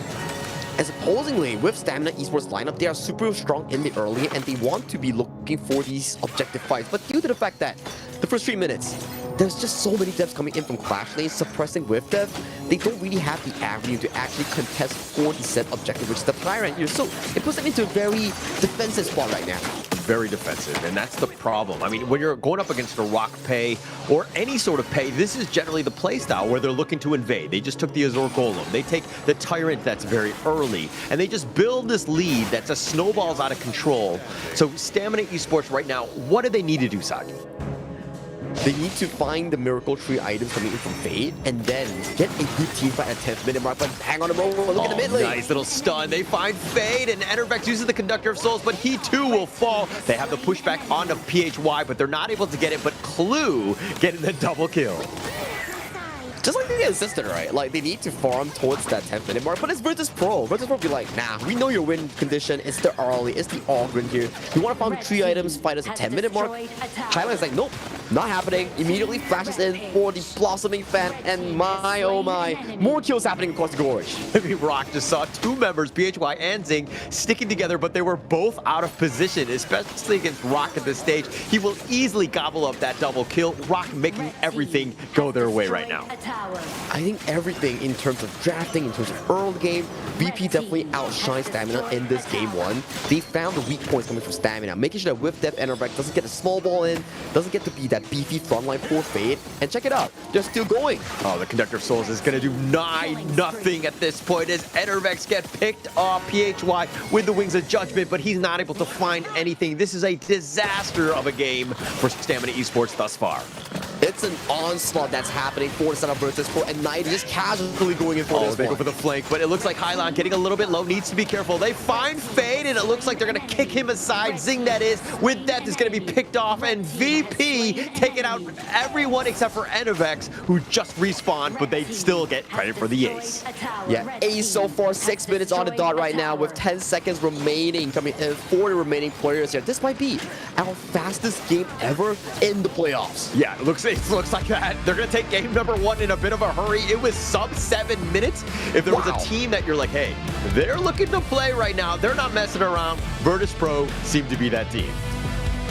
And supposedly, with Stamina Esports lineup, they are super strong in the early, and they want to be looking for these objective fights. But due to the fact that the first 3 minutes, there's just so many devs coming in from Clash Lane, suppressing with dev, they don't really have the avenue to actually contest for the set objective, which is the Tyrant here. So it puts them into a very defensive spot right now. Very defensive, and that's the problem. I mean, when you're going up against a Rock Pay or any sort of Pay, this is generally the playstyle where they're looking to invade. They just took the Azure Golem. They take the Tyrant that's very early, and they just build this lead that just snowballs out of control. So Stamina Esports right now, what do they need to do, Saki? They need to find the Miracle Tree items coming in from Fade, and then get a good team fight at 10th minute mark, but hang on a moment, look at the mid lane. Nice little stun. They find Fade, and NRVX uses the Conductor of Souls, but he too will fall. They have the pushback onto PHY, but they're not able to get it, but Clue getting the double kill. Just like they insisted, right? Like, they need to farm towards that 10th minute mark, but it's Virtus Pro. Virtus Pro be like, nah, we know your win condition. It's the early, it's the Ogren here. You want to farm 3 items, fight us at 10 minute mark? Highlight's like, nope, not happening. Immediately flashes in for the Blossoming Fan, and my, oh my, more kills happening across the gorge. I mean, Rock just saw 2 members, PHY and Zing, sticking together, but they were both out of position, especially against Rock at this stage. He will easily gobble up that double kill. Rock making everything go their way right now. I think everything in terms of drafting, in terms of early game, VP definitely outshines Stamina in this game 1. They found the weak points coming from Stamina, making sure that with Death NRVX doesn't get a small ball in, doesn't get to be that that beefy front line for Fade. And check it out, they're still going. Oh, the Conductor of Souls is going to do 9-0 at this point as Enervex get picked off PHY with the Wings of Judgment, but he's not able to find anything. This is a disaster of a game for Stamina Esports thus far. It's an onslaught that's happening for the setup versus Pro, and Knight is just casually going in for this they one. go for the flank, but it looks like Hylon getting a little bit low, needs to be careful. They find Fade, and it looks like they're going to kick him aside. Zing, that is, with Death is going to be picked off, and VP taking out everyone except for Enervex, who just respawned, but they still get credit for the ace. Yeah, ace so far, 6 minutes on the dot right now with 10 seconds remaining coming in for the remaining players here. This might be our fastest game ever in the playoffs. Yeah, it looks like that. They're going to take game number 1 in a bit of a hurry. It was sub 7 minutes. If there was a team that you're like, hey, they're looking to play right now, they're not messing around, Virtus Pro seemed to be that team.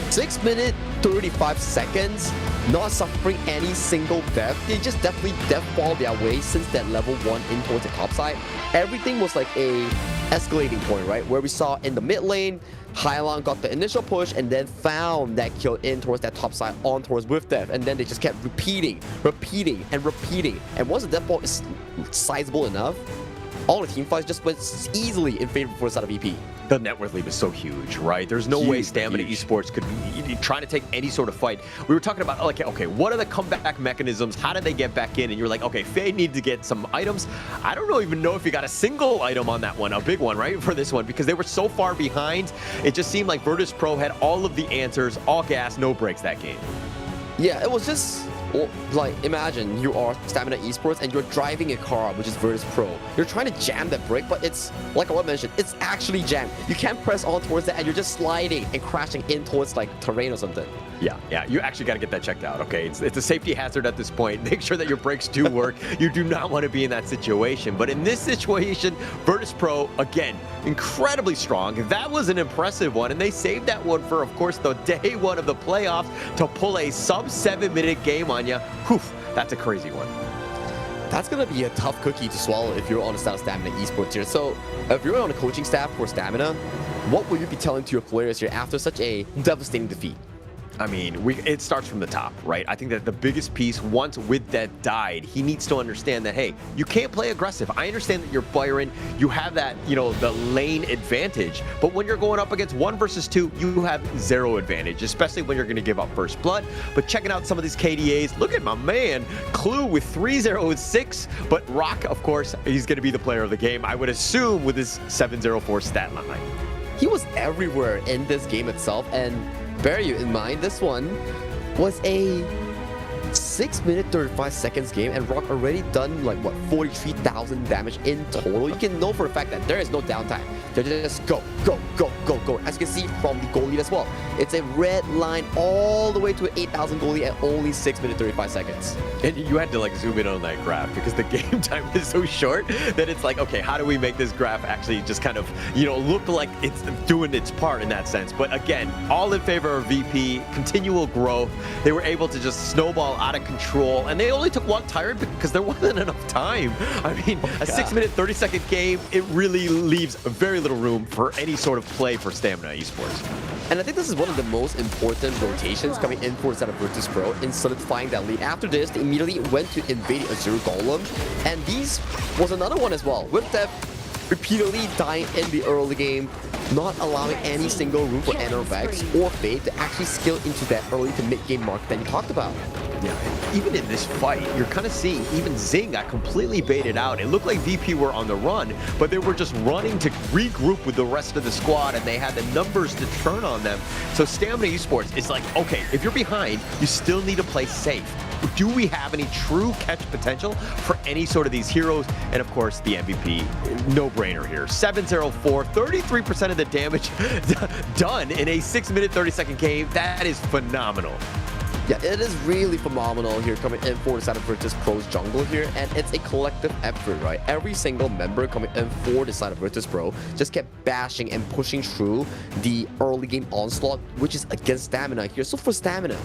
6 minutes, 35 seconds, not suffering any single death. They just definitely deathball their way since that level 1 in towards the top side. Everything was like a escalating point, right? Where we saw in the mid lane, Hylon got the initial push and then found that kill in towards that top side on towards with death, and then they just kept repeating. And once the death ball is sizable enough, all the team fights just went easily in favor for the side of VP. The net worth lead is so huge, right? There's no way Stamina Esports could be trying to take any sort of fight. We were talking about, like, okay, what are the comeback mechanisms? How did they get back in? And you're like, okay, Fade needs to get some items. I don't really even know if he got a single item on that one, a big one, right, for this one, because they were so far behind. It just seemed like Virtus Pro had all of the answers, all gas, no breaks that game. Yeah, it was just... Well, like, imagine you are Stamina Esports and you're driving a car, which is Virtus Pro. You're trying to jam that brake, but it's, like I mentioned, it's actually jammed. You can't press on towards that and you're just sliding and crashing in towards, like, terrain or something. Yeah, you actually got to get that checked out, okay? It's a safety hazard at this point. Make sure that your brakes do work. You do not want to be in that situation. But in this situation, Virtus Pro, again, incredibly strong. That was an impressive one, and they saved that one for, of course, the day 1 of the playoffs to pull a sub 7 minute game on you. Whew, that's a crazy one. That's going to be a tough cookie to swallow if you're on the side of Stamina Esports here. So, if you're on the coaching staff for Stamina, what will you be telling to your players here after such a devastating defeat? I mean, it starts from the top, right? I think that the biggest piece, once with that died, he needs to understand that, hey, you can't play aggressive. I understand that you're Byron, you have that, you know, the lane advantage, but when you're going up against 1 versus 2, you have 0 advantage, especially when you're going to give up first blood. But checking out some of these KDAs, look at my man, Clue with 3-0-6, but Rock, of course, he's going to be the player of the game, I would assume, with his 7-0-4 stat line. He was everywhere in this game itself, and bear you in mind, this one was a 6 minute 35 seconds game, and Rock already done like what, 43,000 damage in total. You can know for a fact that there is no downtime. They just go. As you can see from the goal lead as well, it's a red line all the way to an 8,000 goal lead at only 6 minutes 35 seconds. And you had to like zoom in on that graph because the game time is so short that it's like, okay, how do we make this graph actually just kind of, you know, look like it's doing its part in that sense? But again, all in favor of VP, continual growth. They were able to just snowball out of control, and they only took 1 tire because there wasn't enough time. I mean, a 6 minute 30-second game, it really leaves very little room for any sort of play for Stamina Esports. And I think this is one of the most important rotations coming in for the set of Virtus Pro in solidifying that lead. After this, they immediately went to invade Azure Golem, and these was another one as well, with that repeatedly dying in the early game, not allowing any single room for Enervex or Fade to actually skill into that early to mid-game mark that you talked about. Yeah, and even in this fight, you're kind of seeing even Zing got completely baited out. It looked like VP were on the run, but they were just running to regroup with the rest of the squad, and they had the numbers to turn on them. So Stamina Esports is like, okay, if you're behind, you still need to play safe. Do we have any true catch potential for any sort of these heroes? And of course, the MVP, no-brainer here. 7-0-4, 33% of the damage done in a 6 minute 30-second game. That is phenomenal. Yeah, it is really phenomenal here coming in for the side of Virtus Pro's jungle here, and it's a collective effort, right? Every single member coming in for the side of Virtus Pro just kept bashing and pushing through the early game onslaught, which is against Stamina here. So for Stamina,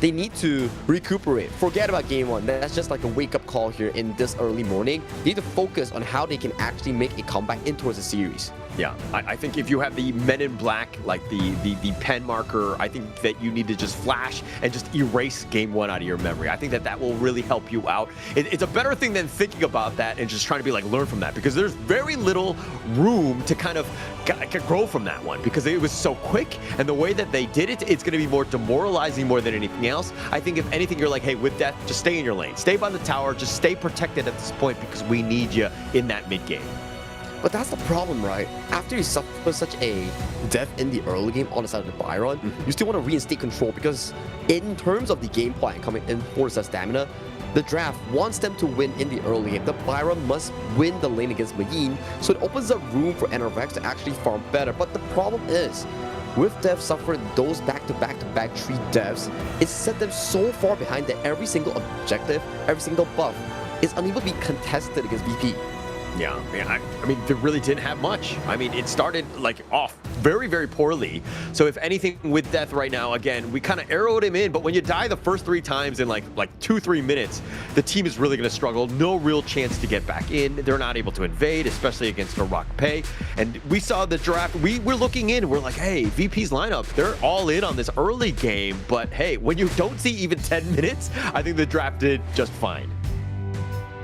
they need to recuperate. Forget about game 1. That's just like a wake-up call here in this early morning. They need to focus on how they can actually make a comeback in towards the series. Yeah, I think if you have the Men in Black, like the pen marker, I think that you need to just flash and just erase game 1 out of your memory. I think that will really help you out. It's a better thing than thinking about that and just trying to be like, learn from that, because there's very little room to kind of grow from that one, because it was so quick, and the way that they did it, it's going to be more demoralizing more than anything else. I think if anything, you're like, hey, with death, just stay in your lane. Stay by the tower, just stay protected at this point, because we need you in that mid game. But that's the problem, right? After you suffer such a death in the early game on the side of the Byron, you still want to reinstate control, because in terms of the game plan coming in for the stamina, the draft wants them to win in the early game. The Byron must win the lane against Mayin, so it opens up room for NRX to actually farm better. But the problem is, with Dev suffering those back-to-back-to-back 3 deaths, it set them so far behind that every single objective, every single buff is unable to be contested against VP. Yeah, I mean, they really didn't have much. I mean, it started like off very, very poorly. So if anything with Death right now, again, we kind of arrowed him in, but when you die the first 3 times in like 2-3 minutes, the team is really going to struggle. No real chance to get back in. They're not able to invade, especially against Rock Pay. And we saw the draft. We were looking in. We're like, hey, VP's lineup, they're all in on this early game. But hey, when you don't see even 10 minutes, I think the draft did just fine.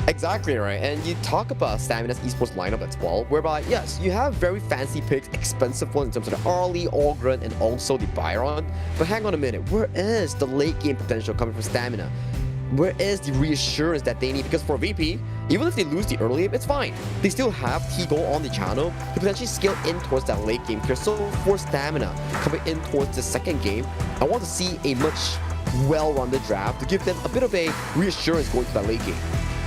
Exactly right, and you talk about Stamina's esports lineup as well, whereby yes, you have very fancy picks, expensive ones in terms of the Arlie, Ogren, and also the Byron. But hang on a minute, where is the late game potential coming from Stamina? Where is the reassurance that they need? Because for VP, even if they lose the early game, it's fine. They still have T-Go on the channel to potentially scale in towards that late game here. So for Stamina coming in towards the second game, I want to see a much well-rounded draft to give them a bit of a reassurance going to that late game.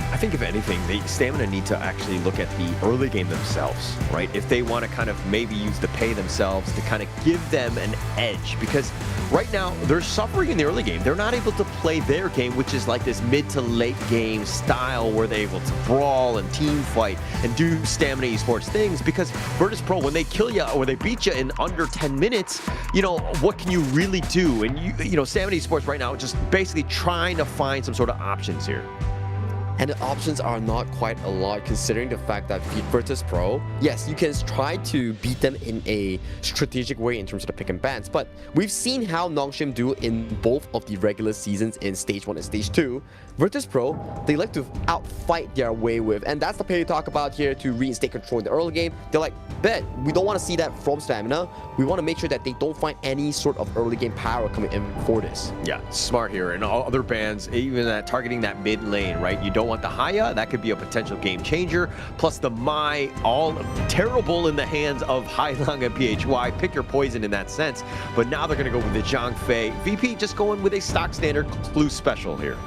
I think if anything, the Stamina need to actually look at the early game themselves, right? If they want to kind of maybe use the pay themselves to kind of give them an edge, because right now they're suffering in the early game. They're not able to play their game, which is like this mid to late game style where they're able to brawl and team fight and do Stamina esports things, because Virtus Pro, when they kill you or they beat you in under 10 minutes, you know, what can you really do? And you know, Stamina esports right now just basically trying to find some sort of options here. And the options are not quite a lot, considering the fact that Virtus Pro, yes, you can try to beat them in a strategic way in terms of the pick and bans, but we've seen how Nongshim do in both of the regular seasons in Stage 1 and Stage 2. Virtus Pro, they like to outfight their way with, and that's the play you talk about here to reinstate control in the early game. They're like, bet, we don't want to see that from Stamina. We want to make sure that they don't find any sort of early game power coming in for this. Yeah, smart here. And all other bans, even targeting that mid lane, right? You don't want the Haya, that could be a potential game changer. Plus the Mai, all terrible in the hands of Hailang and PHY. Pick your poison in that sense. But now they're going to go with the Zhang Fei. VP just going with a stock standard clue special here.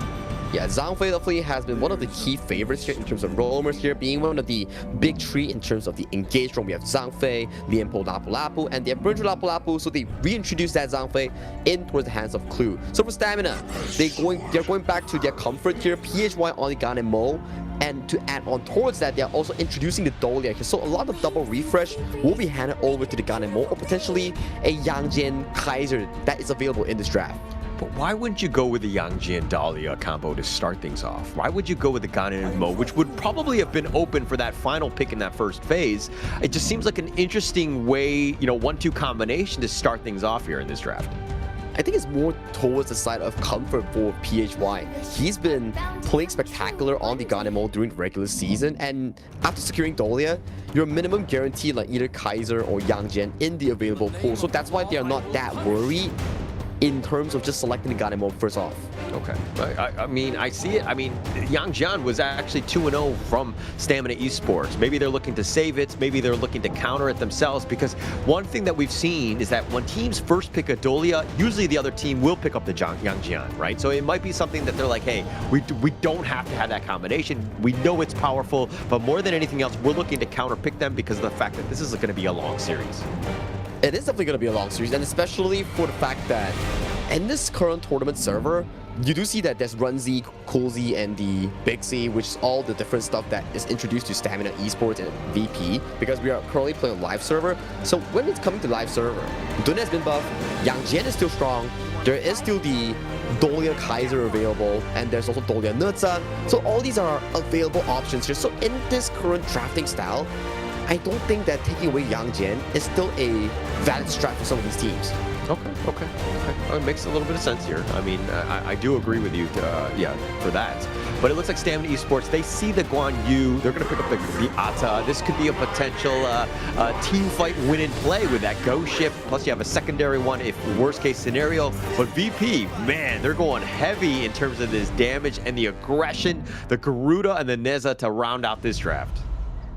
Yeah, Zhang Fei definitely has been one of the key favorites here in terms of roamers here, being one of the big 3 in terms of the engaged roam. We have Zhang Fei, Lianpo Lapu Lapu, and they have Burnju Lapu Lapu, so they reintroduced that Zhang Fei in towards the hands of Clue. So for Stamina, they're going back to their comfort here, PHY on the Gan Mo, and to add on towards that, they're also introducing the Dahlia here. So a lot of double refresh will be handed over to the Gan Mo, or potentially a Yang Jian Kaiser that is available in this draft. But why wouldn't you go with the Yang Jian Dahlia combo to start things off? Why would you go with the Ganon Mo, which would probably have been open for that final pick in that first phase? It just seems like an interesting way, you know, 1-2 combination to start things off here in this draft. I think it's more towards the side of comfort for PHY. He's been playing spectacular on the Ganon Mo during the regular season, and after securing Dahlia, your minimum guarantee like either Kaiser or Yang Jian in the available pool. So that's why they are not that worried in terms of just selecting the Ganon Mo first off. Okay, I mean, I see it. I mean, Yang Jian was actually 2-0 from Stamina Esports. Maybe they're looking to save it. Maybe they're looking to counter it themselves, because one thing that we've seen is that when teams first pick a Dahlia, usually the other team will pick up the Yang Jian, right? So it might be something that they're like, hey, we don't have to have that combination. We know it's powerful, but more than anything else, we're looking to counter pick them because of the fact that this is going to be a long series. It is definitely going to be a long series, and especially for the fact that in this current tournament server, you do see that there's Runzi, Coolzy, and the Big C, which is all the different stuff that is introduced to Stamina Esports and VP, because we are currently playing a live server. So when it's coming to live server, Dun has been buffed, Yang Jian is still strong, there is still the Dahlia Kaiser available, and there's also Dahlia Nuzan. So all these are available options here. So in this current drafting style, I don't think that taking away Yang Jian is still a valid strat for some of these teams. Okay. It makes a little bit of sense here. I mean, I do agree with you, yeah, for that. But it looks like Stamina Esports, they see the Guan Yu. They're going to pick up the Ata. This could be a potential team fight win and play with that Go shift. Plus, you have a secondary one if worst case scenario. But VP, man, they're going heavy in terms of this damage and the aggression, the Garuda and the Neza to round out this draft.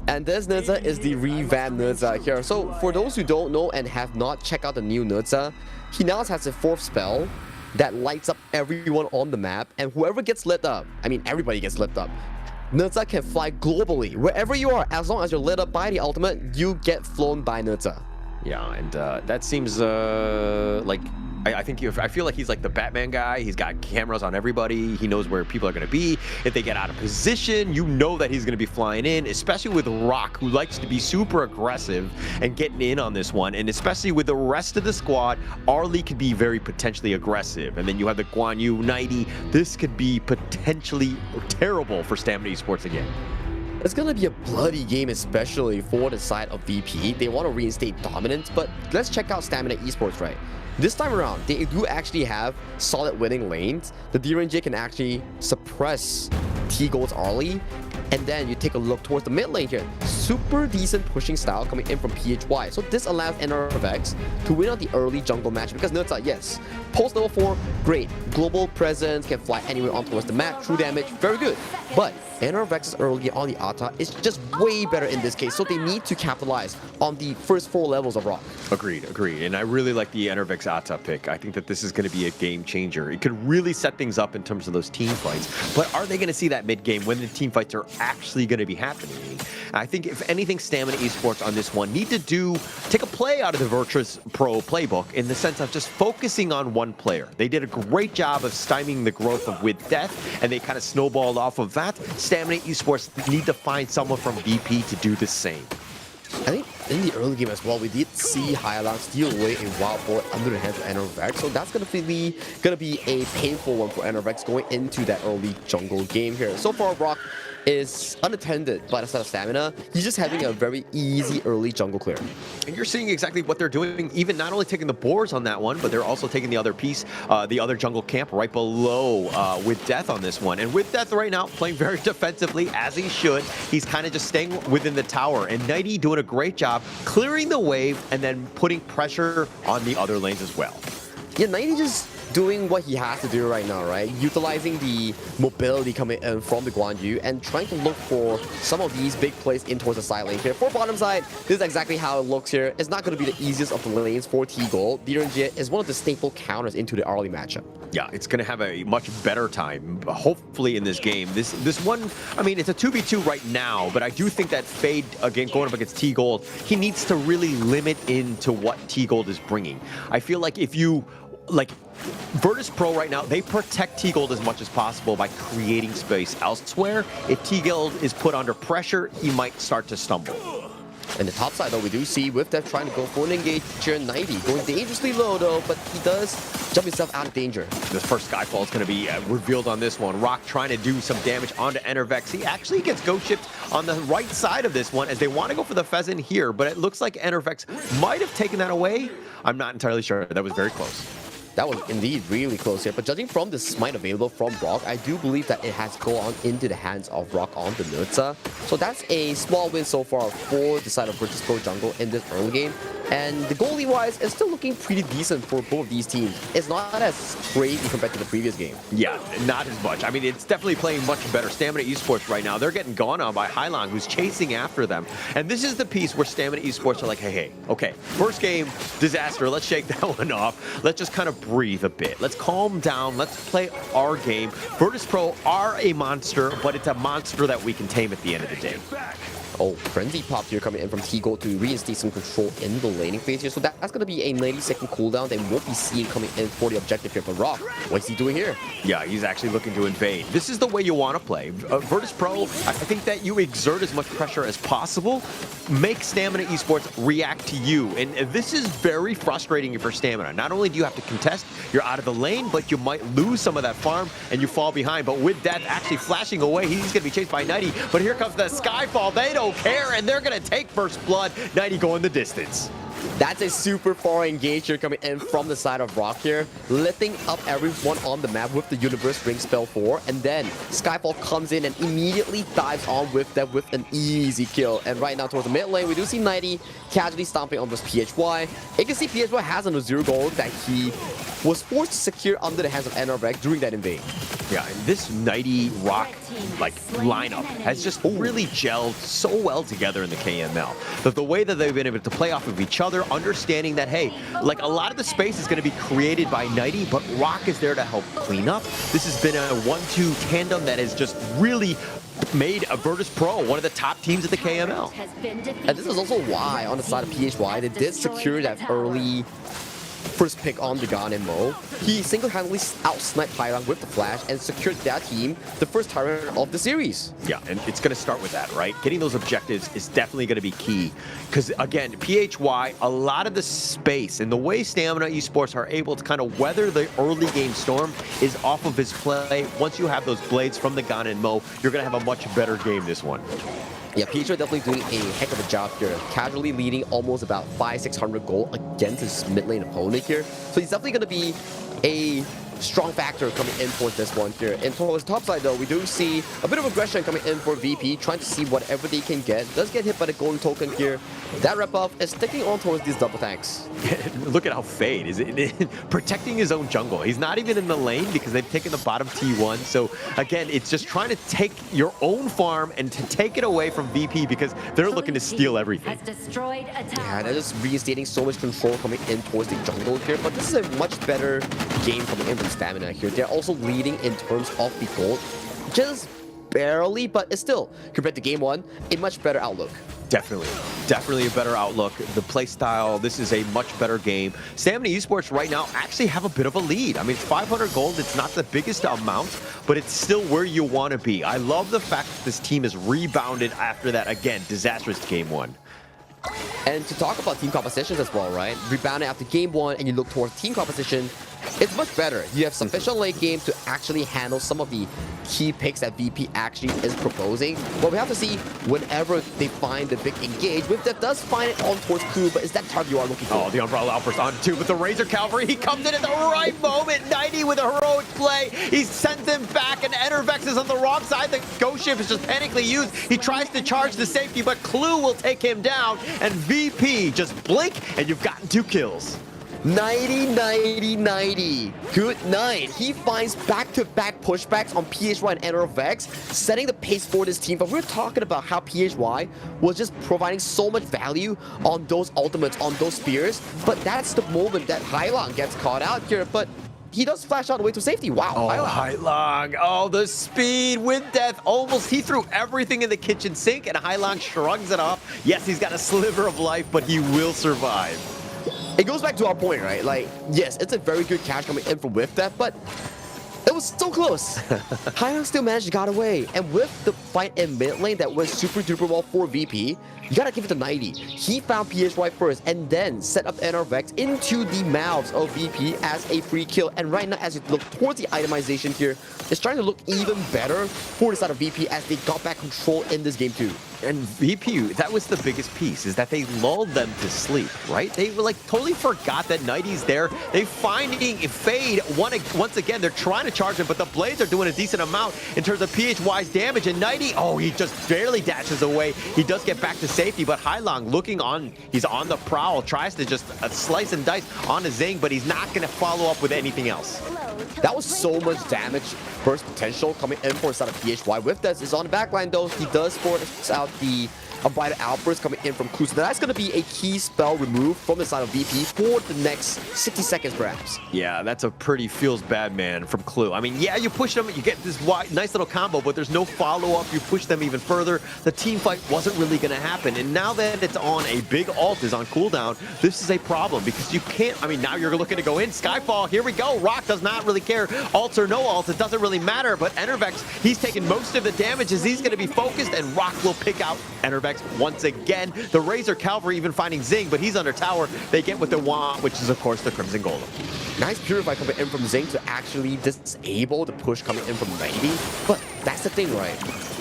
And this Neza is the revamped Neza here. So for those who don't know and have not checked out the new Neza, he now has a 4th spell that lights up everyone on the map, and whoever gets lit up, I mean everybody gets lit up, Neza can fly globally. Wherever you are, as long as you're lit up by the ultimate, you get flown by Neza. Yeah, and that seems like I feel like he's like the Batman guy. He's got cameras on everybody. He knows where people are going to be. If they get out of position, you know that he's going to be flying in, especially with Rock, who likes to be super aggressive and getting in on this one. And especially with the rest of the squad, Arlie could be very potentially aggressive. And then you have the Guan Yu 90. This could be potentially terrible for Stamina Esports again. It's gonna be a bloody game, especially for the side of VP. They want to reinstate dominance, but let's check out Stamina Esports, right? This time around, they do actually have solid winning lanes. The DRNJ can actually suppress T-Gold's Arlie. And then you take a look towards the mid lane here. Super decent pushing style coming in from PHY. So this allows NRVX to win on the early jungle match because Nurza, yes, post level 4, great. Global presence, can fly anywhere on towards the map, true damage, very good. But NRVX's early on the Ata is just way better in this case. So they need to capitalize on the first 4 levels of Rock. Agreed. And I really like the NRVX Ata pick. I think that this is going to be a game changer. It could really set things up in terms of those team fights. But are they going to see that mid game when the team fights are actually going to be happening? I think if anything, Stamina Esports on this one need to take a play out of the Virtus Pro playbook in the sense of just focusing on one player. They did a great job of stymieing the growth of With Death, and they kind of snowballed off of that. Stamina Esports need to find someone from VP to do the same. I think in the early game as well, we did see Hyalan steal away a wild boar under the hands of NRVX, so that's gonna be a painful one for NRVX going into that early jungle game here. So far, Rock is unattended by the side of Stamina. He's just having a very easy early jungle clear. And you're seeing exactly what they're doing, even not only taking the boars on that one, but they're also taking the other piece, the other jungle camp right below With Death on this one. And With Death right now playing very defensively, as he should. He's kind of just staying within the tower. And Nighty doing a great job clearing the wave and then putting pressure on the other lanes as well. Yeah, Nighty just doing what he has to do right now, right? Utilizing the mobility coming in from the Guan Yu and trying to look for some of these big plays in towards the side lane here. For bottom side, this is exactly how it looks here. It's not going to be the easiest of the lanes for T-Gold. DRNJ is one of the staple counters into the early matchup. Yeah, it's going to have a much better time, hopefully, in this game. This one, I mean, it's a 2v2 right now, but I do think that Fade, again, going up against T-Gold, he needs to really limit into what T-Gold is bringing. I feel like if you, like, Virtus Pro right now, they protect T-Gold as much as possible by creating space elsewhere. If T-Gold is put under pressure, he might start to stumble. And the top side, though, we do see With Death trying to go for an engage here, 90. Going dangerously low, though, but he does jump himself out of danger. This first Skyfall is going to be revealed on this one. Rock trying to do some damage onto NRVX. He actually gets Ghost Shipped on the right side of this one as they want to go for the Pheasant here, but it looks like NRVX might have taken that away. I'm not entirely sure. That was very close. That was indeed really close here, but judging from the smite available from Rock, I do believe that it has gone into the hands of Rock on the Nurza. So that's a small win so far for the side of Virtus Pro Jungle in this early game. And the goalie-wise, it's still looking pretty decent for both of these teams. It's not as crazy compared to the previous game. Yeah, not as much. I mean, it's definitely playing much better. Stamina Esports right now, they're getting gone on by Hailang, who's chasing after them. And this is the piece where Stamina Esports are like, hey, okay, first game, disaster. Let's shake that one off. Let's just kind of breathe a bit. Let's calm down. Let's play our game. Virtus Pro are a monster, but it's a monster that we can tame at the end of the day. Oh, Frenzy popped here coming in from T-Gold to reinstate some control in the laning phase here. So that's going to be a 90-second cooldown that won't be seen coming in for the objective here. But Rock, what's he doing here? Yeah, he's actually looking to invade. This is the way you want to play. Virtus Pro, I think that you exert as much pressure as possible. Make Stamina Esports react to you. And this is very frustrating for Stamina. Not only do you have to contest, you're out of the lane, but you might lose some of that farm and you fall behind. But with that actually flashing away, he's going to be chased by 90. But here comes the Skyfall. They don't don't care, and they're going to take first blood. 90 going the distance. That's a super far engager coming in from the side of Rock here, lifting up everyone on the map with the Universe Ring spell 4, and then Skyfall comes in and immediately dives on with that with an easy kill. And right now towards the mid lane, we do see 90 casually stomping on this PHY. You can see PHY has an 0 gold that he was forced to secure under the hands of NRVEC during that invade. Yeah, and this 90 Rock lineup has just really gelled so well together in the KML. That the way that they've been able to play off of each other, understanding that, hey, like a lot of the space is going to be created by 90, but Rock is there to help clean up. This has been a 1-2 tandem that has just really made a Virtus Pro one of the top teams at the KML. And this is also why, on the side of PHY, they did secure that early first pick on the Gan and Mo. He single-handedly out-sniped Hailang with the flash and secured that team the first Tyrant of the series. Yeah, and it's going to start with that, right? Getting those objectives is definitely going to be key. Because, again, PHY, a lot of the space and the way Stamina Esports are able to kind of weather the early game storm is off of his play. Once you have those blades from the Gan and Mo, you're going to have a much better game this one. Yeah, PHY definitely doing a heck of a job here, casually leading almost about 500-600 gold against his mid lane opponent here. So he's definitely going to be a strong factor coming in for this one here. And towards the top side though, we do see a bit of aggression coming in for VP, trying to see whatever they can get. Does get hit by the golden token here. That rep buff is sticking on towards these double tanks. Look at how Fade is protecting his own jungle. He's not even in the lane because they've taken the bottom T1. So again, it's just trying to take your own farm and to take it away from VP because they're looking to steal everything. Yeah, they're just reinstating so much control coming in towards the jungle here. But this is a much better game coming in from Stamina here. They're also leading in terms of the gold. Just barely, but it's still, compared to game 1, a much better outlook. Definitely a better outlook. The play style, this is a much better game. Stamina Esports right now actually have a bit of a lead. I mean, it's 500 gold. It's not the biggest amount, but it's still where you want to be. I love the fact that this team has rebounded after that, again, disastrous game 1. And to talk about team compositions as well, right? Rebounding after game 1 and you look towards team composition, it's much better. You have sufficient late game to actually handle some of the key picks that VP actually is proposing. But we have to see whenever they find the big engage. With that does find it on towards Clue, but is that target you are looking for? Oh, the Umbrella Outburst on 2 with the Razor Cavalry. He comes in at the right moment. 90 with a heroic play. He sends him back, and Enervex is on the wrong side. The Ghost Shift is just panically used. He tries to charge the safety, but Clue will take him down, and VP just blink, and you've gotten 2 kills. 90. Good night. He finds back-to-back pushbacks on PHY and NRVEX, setting the pace for this team. But we're talking about how PHY was just providing so much value on those ultimates, on those spears. But that's the moment that Hailang gets caught out here. But he does flash out the way to safety. Wow, oh, Hailang. Oh, the speed with death. Almost, he threw everything in the kitchen sink, and Hailang shrugs it off. Yes, he's got a sliver of life, but he will survive. It goes back to our point, right? Like, yes, it's a very good catch coming in from Whiff Death, but it was so close. Hailang still managed to get away. And with the fight in mid lane that went super duper well for VP, you gotta give it to 90. He found PHY first and then set up NRVEX into the mouths of VP as a free kill. And right now, as you look towards the itemization here, it's starting to look even better for the side of VP as they got back control in this game too. And VP, that was the biggest piece, is that they lulled them to sleep, right? They were like totally forgot that 90's there. They finding Fade once again. They're trying to charge him, but the blades are doing a decent amount in terms of PHY's damage. And 90, oh, he just barely dashes away. He does get back to safety, but Hailang looking on, he's on the prowl, tries to just slice and dice on a Zing, but he's not going to follow up with anything else. That was so much damage, burst potential coming in for the side of PHY. With this is on the backline though, he does force out the Unbridled Outburst coming in from Clue. So that's going to be a key spell removed from the side of VP for the next 60 seconds perhaps. Yeah, that's a pretty feels bad man from Clue. I mean, yeah, you push them, you get this nice little combo, but there's no follow-up. You push them even further. The team fight wasn't really going to happen. And now that it's on, a big ult is on cooldown, this is a problem because you can't, I mean, now you're looking to go in. Skyfall, here we go. Rock does not really care. Ults or no ults, it doesn't really matter. But Enervex, he's taking most of the damage as he's going to be focused, and Rock will pick out Enervex once again. The Razor Cavalry even finding Zing, but he's under tower. They get what they want, which is, of course, the Crimson Golem. Nice Purify coming in from Zing to actually disable the push coming in from 90. But that's the thing, right?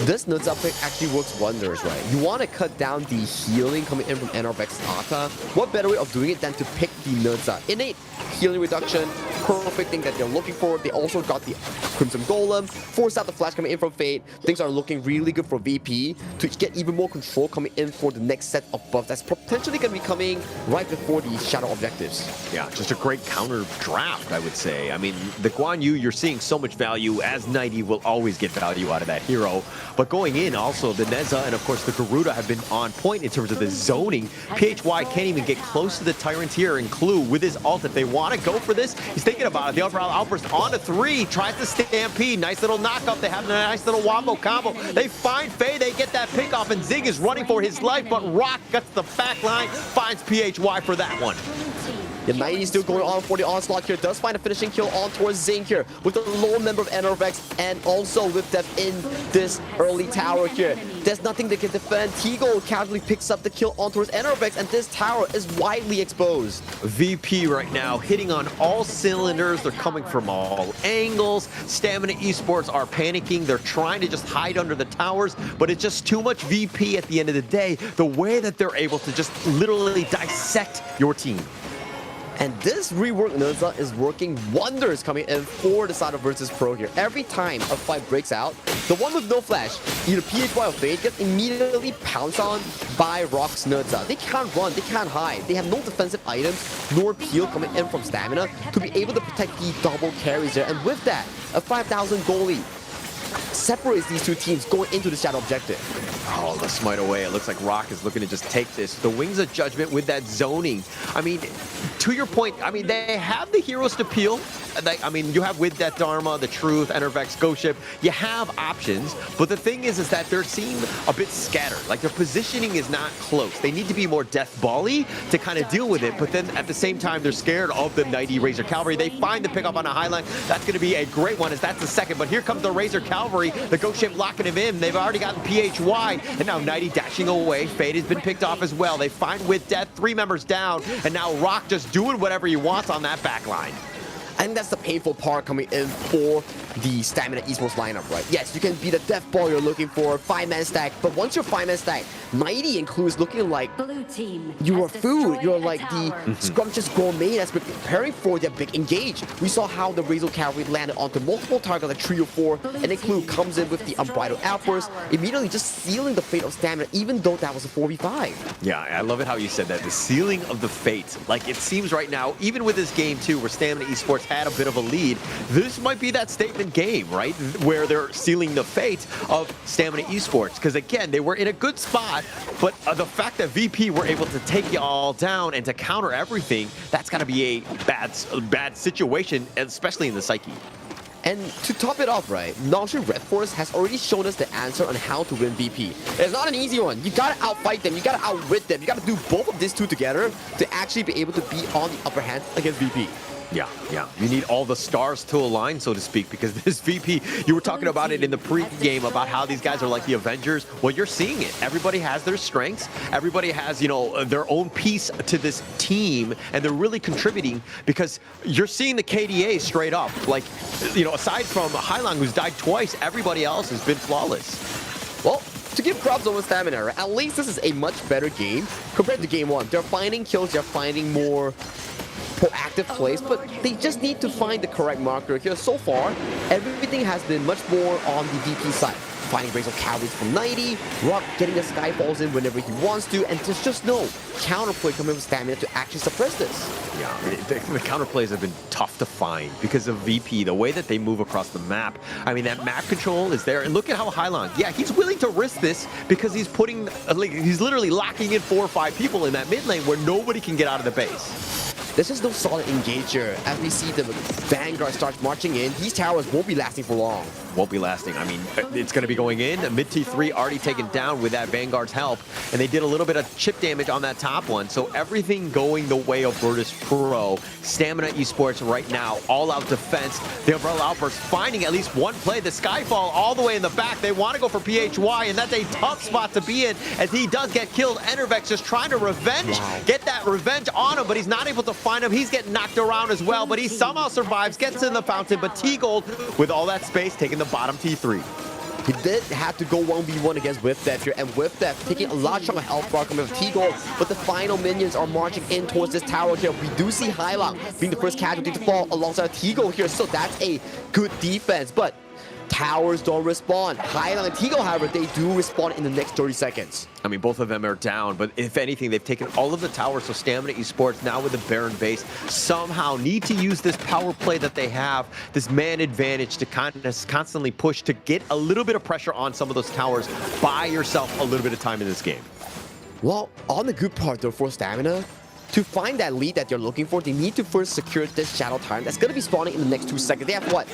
This Nudza pick actually works wonders, right? You want to cut down the healing coming in from NRVX Aka. What better way of doing it than to pick the Nudza? Innate healing reduction, perfect thing that they're looking for. They also got the Crimson Golem, force out the flash coming in from Fate. Things are looking really good for VP to get even more control coming in for the next set of buffs that's potentially going to be coming right before the Shadow objectives. Yeah, just a great counter draft, I would say. I mean, the Guan Yu, you're seeing so much value, as Nighty will always get value out of that hero. But going in, also, the Neza and, of course, the Garuda have been on point in terms of the zoning. PHY can't even get close to the Tyrant here, and Clue, with his ult, if they want to go for this, he's thinking about it. The overall outburst on to 3, tries to stampede. Nice little knockup. They have a nice little wombo combo. They find Faye, they get that pick off, and Zig is running for his life, but Rock gets the back line, finds PHY for that one. The 90 still going on for the onslaught here. Does find a finishing kill on towards Zing here with the low member of NRVX and also with depth in this early tower here. There's nothing they can defend. Teagle casually picks up the kill on towards NRVX, and this tower is widely exposed. VP right now hitting on all cylinders. They're coming from all angles. Stamina Esports are panicking. They're trying to just hide under the towers, but it's just too much VP at the end of the day. The way that they're able to just literally dissect your team. And this reworked Nudza is working wonders coming in for the side of Versus Pro here. Every time a fight breaks out, the one with no flash, either PHY or Fade, gets immediately pounced on by Rock's Nudza. They can't run, they can't hide. They have no defensive items, nor peel coming in from stamina to be able to protect the double carries there. And with that, a 5,000 goalie separates these two teams going into the Shadow objective. Oh, the smite away. It looks like Rock is looking to just take this. The Wings of Judgment with that zoning. I mean, to your point, I mean, they have the heroes to peel. I mean, you have with that Dharma, the Truth, NRVX, Ghost Ship. You have options, but the thing is that they seem a bit scattered. Like, their positioning is not close. They need to be more death ball-y to kind of deal with it, but then at the same time, they're scared of the Nighty Razor Cavalry. They find the pickup on a high line. That's going to be a great one, as that's the second, but here comes the Razor Cavalry. The Ghost Ship locking him in. They've already gotten PHY, and now Nighty dashing away. Fade has been picked off as well. They find with death, 3 members down, and now Rock just doing whatever he wants on that back line. I think that's the painful part coming in for the Stamina Esports lineup, right? Yes, you can be the death ball you're looking for, 5-man stack, but once you're 5-man stack, Mighty and Clue is looking like you are food. You're like the scrumptious gourmet that's preparing for their big engage. We saw how the Razor Cavalry landed onto multiple targets like 3 or 4, and then Clue comes in with the Unbridled Outburst, immediately just sealing the fate of Stamina, even though that was a 4v5. Yeah, I love it how you said that. The sealing of the fate. Like, it seems right now, even with this game too, where Stamina Esports had a bit of a lead, this might be that statement game, right? Where they're sealing the fate of Stamina Esports. Because again, they were in a good spot, but the fact that VP were able to take you all down and to counter everything, that's got to be a bad situation, especially in the psyche. And to top it off, right, Nongshim Redforce has already shown us the answer on how to win VP. It's not an easy one. You gotta outfight them, you gotta outwit them, you gotta do both of these two together to actually be able to be on the upper hand against VP. Yeah. You need all the stars to align, so to speak, because this VP, you were talking about it in the pre-game about how these guys are like the Avengers. Well, you're seeing it. Everybody has their strengths. Everybody has, you know, their own piece to this team, and they're really contributing because you're seeing the KDA straight up. Like, you know, aside from Hailang, who's died twice, everybody else has been flawless. Well, to give props over Stamina, right, at least this is a much better game compared to game 1. They're finding kills, they're finding more proactive plays, but they just need to find the correct marker here. So far, everything has been much more on the VP side. Finding Razor Cavalries from 90, Rock getting the Skyfalls in whenever he wants to, and there's just no counterplay coming with Stamina to actually suppress this. Yeah, the counterplays have been tough to find because of VP, the way that they move across the map. I mean, that map control is there, and look at how Hailang, yeah, he's willing to risk this because he's putting, like, he's literally locking in 4 or 5 people in that mid lane where nobody can get out of the base. There's just no solid engager. As we see the Vanguard starts marching in, these towers won't be lasting for long. Won't be lasting. I mean, it's going to be going in. Mid T3 already taken down with that Vanguard's help, and they did a little bit of chip damage on that top one. So everything going the way of Virtus Pro. Stamina Esports right now, all-out defense. The Umbrella Outburst finding at least one play. The Skyfall all the way in the back. They want to go for PHY, and that's a tough spot to be in as he does get killed. Enervex just trying to get that revenge on him, but he's not able to find him. He's getting knocked around as well, but he somehow survives, gets in the fountain, but T-Gold with all that space taking the bottom T3. He did have to go 1v1 against With Death here, and With Death taking a large chunk of health bar coming with T-Gold, but the final minions are marching in towards this tower here. We do see Hylang being the first casualty to fall alongside T-Gold here, so that's a good defense, but towers don't respond. Hylang and T-Gold, however, they do respond in the next 30 seconds. I mean, both of them are down, but if anything, they've taken all of the towers, so Stamina Esports, now with the Baron base, somehow need to use this power play that they have, this man advantage to constantly push to get a little bit of pressure on some of those towers. Buy yourself a little bit of time in this game. Well, on the good part, though, for Stamina, to find that lead that they're looking for, they need to first secure this Shadow Tyrant that's going to be spawning in the next 2 seconds. They have, what,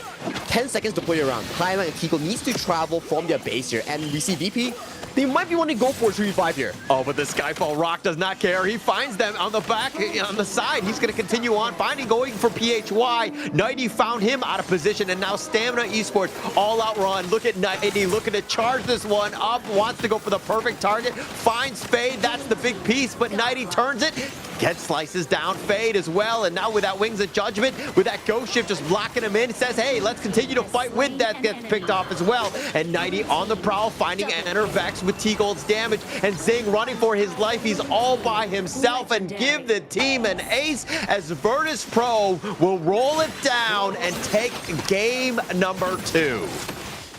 10 seconds to play around. Hylang and T-Gold needs to travel from their base here, and we see VP, they might be wanting to go for a 3v5 here. Oh, but the Skyfall Rock does not care. He finds them on the back, on the side. He's going to continue on, going for PHY. Nighty found him out of position, and now Stamina Esports all out run. Look at Nighty looking to charge this one up, wants to go for the perfect target, finds Fade. That's the big piece, but Nighty turns it, gets slices down Fade as well, and now with that Wings of Judgment, with that Ghost Shift just blocking him in, says, hey, let's continue to fight. With that gets picked off as well, and Nighty on the prowl, finding Enter Vex with T-Gold's damage, and Zing running for his life. He's all by himself, and give the team an ace as Virtus Pro will roll it down and take game number 2.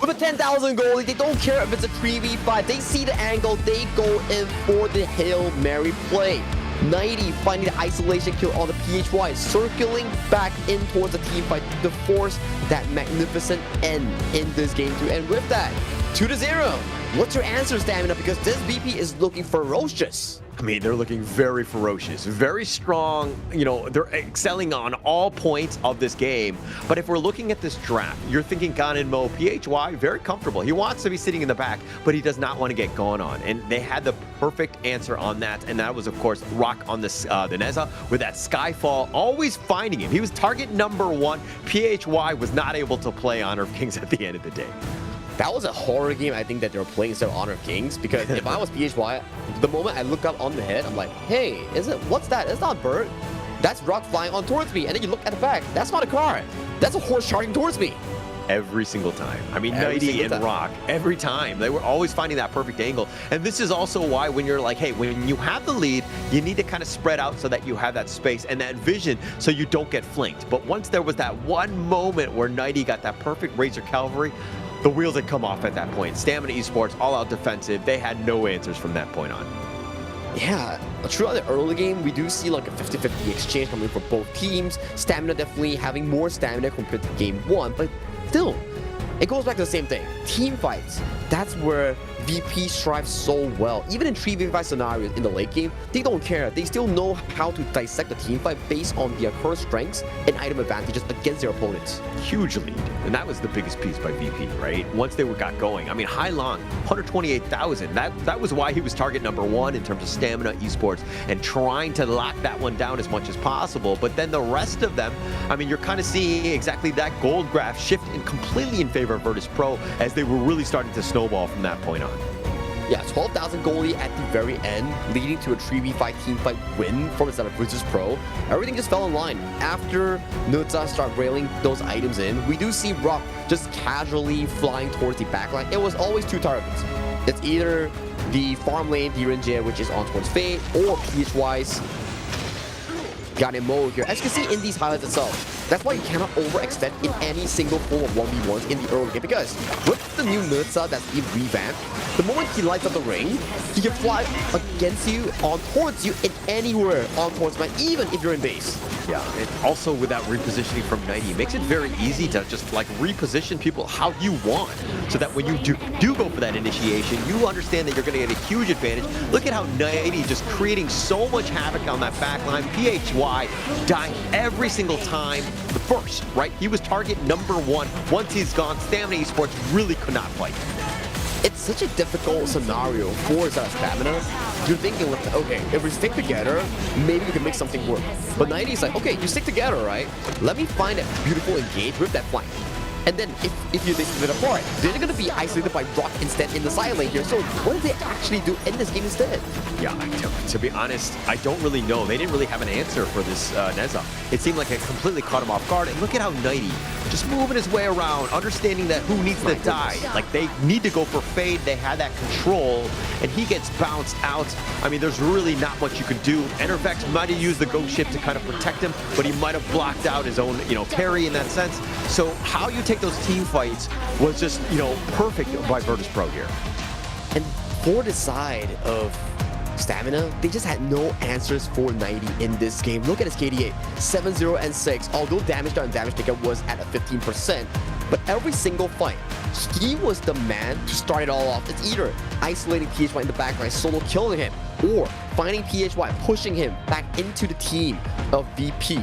With a 10,000 goalie, they don't care if it's a 3v5. They see the angle, they go in for the Hail Mary play. 90 finding the isolation kill on the PHY, circling back in towards the team fight to force that magnificent end in this game 2. And with that, 2-0. What's your answer, Stamina? Because this VP is looking ferocious. I mean, they're looking very ferocious, very strong. You know, they're excelling on all points of this game. But if we're looking at this draft, you're thinking Ganon Mo, PHY, very comfortable. He wants to be sitting in the back, but he does not want to get gone on. And they had the perfect answer on that. And that was, of course, Rock on the Neza with that Skyfall, always finding him. He was target number 1. PHY was not able to play Honor of Kings at the end of the day. That was a horror game, I think, that they were playing instead of Honor of Kings, because if I was PHY, the moment I look up on the head, I'm like, hey, what's that? It's not a bird. That's Rock flying on towards me. And then you look at the back, that's not a car. That's a horse charging towards me. Every single time. I mean, Nighty and Rock, every time. They were always finding that perfect angle. And this is also why when you're like, hey, when you have the lead, you need to kind of spread out so that you have that space and that vision so you don't get flanked. But once there was that one moment where Nighty got that perfect Razor Cavalry, the wheels had come off at that point. Stamina Esports, all out defensive. They had no answers from that point on. Yeah, throughout the early game, we do see like a 50-50 exchange coming for both teams. Stamina definitely having more stamina compared to game 1, but still, it goes back to the same thing. Team fights, that's where VP strives so well. Even in 3v5 scenarios in the late game, they don't care. They still know how to dissect the team fight based on their current strengths and item advantages against their opponents. Huge lead, and that was the biggest piece by VP, right? Once they got going. I mean, Hylang, 128,000. That was why he was target number 1 in terms of Stamina Esports and trying to lock that one down as much as possible. But then the rest of them, I mean, you're kind of seeing exactly that gold graph shift completely in favor of Virtus Pro as they were really starting to snowball from that point on. Yeah, 12,000 goalie at the very end, leading to a 3v5 team fight win from instead of Virtus Pro. Everything just fell in line. After Nutza start railing those items in, we do see Rock just casually flying towards the backline. It was always 2 targets. It's either the farm lane, Direnjia, which is on towards Fade, or PHY's Ganon Mo here. As you can see in these highlights itself, that's why you cannot overextend in any single form of 1v1s in the early game, because with the new Nutza that's been revamped, the moment he lights up the ring, he can fly against you, on towards you, and anywhere on towards man, even if you're in base. Yeah, and also with that repositioning from 90, it makes it very easy to just like reposition people how you want, so that when you do go for that initiation, you understand that you're going to get a huge advantage. Look at how 90 just creating so much havoc on that back line. PHY dying every single time. The first, right? He was target number 1. Once he's gone, Stamina Esports really could not fight. It's such a difficult scenario for Stamina. You're thinking, like, okay, if we stick together, maybe we can make something work. But 90 is like, okay, you stick together, right? Let me find that beautiful engage with that flank. And then if you split apart, they're going to be isolated by Rock instead in the side lane here. So what did they actually do in this game instead? Yeah, to be honest, I don't really know. They didn't really have an answer for this Neza. It seemed like it completely caught him off guard. And look at how 90 just moving his way around, understanding that who needs to die. Like, they need to go for fade. They had that control, and he gets bounced out. I mean, there's really not much you could do. Enervex might have used the ghost ship to kind of protect him, but he might have blocked out his own, carry in that sense. So how you take those team fights was just, perfect by Virtus.pro here. And for the side of Stamina, they just had no answers for 90 in this game. Look at his KDA, 7-0 and 6. Although damage done and damage taken was at a 15%, but every single fight, he was the man to start it all off. It's either isolating PHY in the backline, solo killing him, or finding PHY, pushing him back into the team of VP,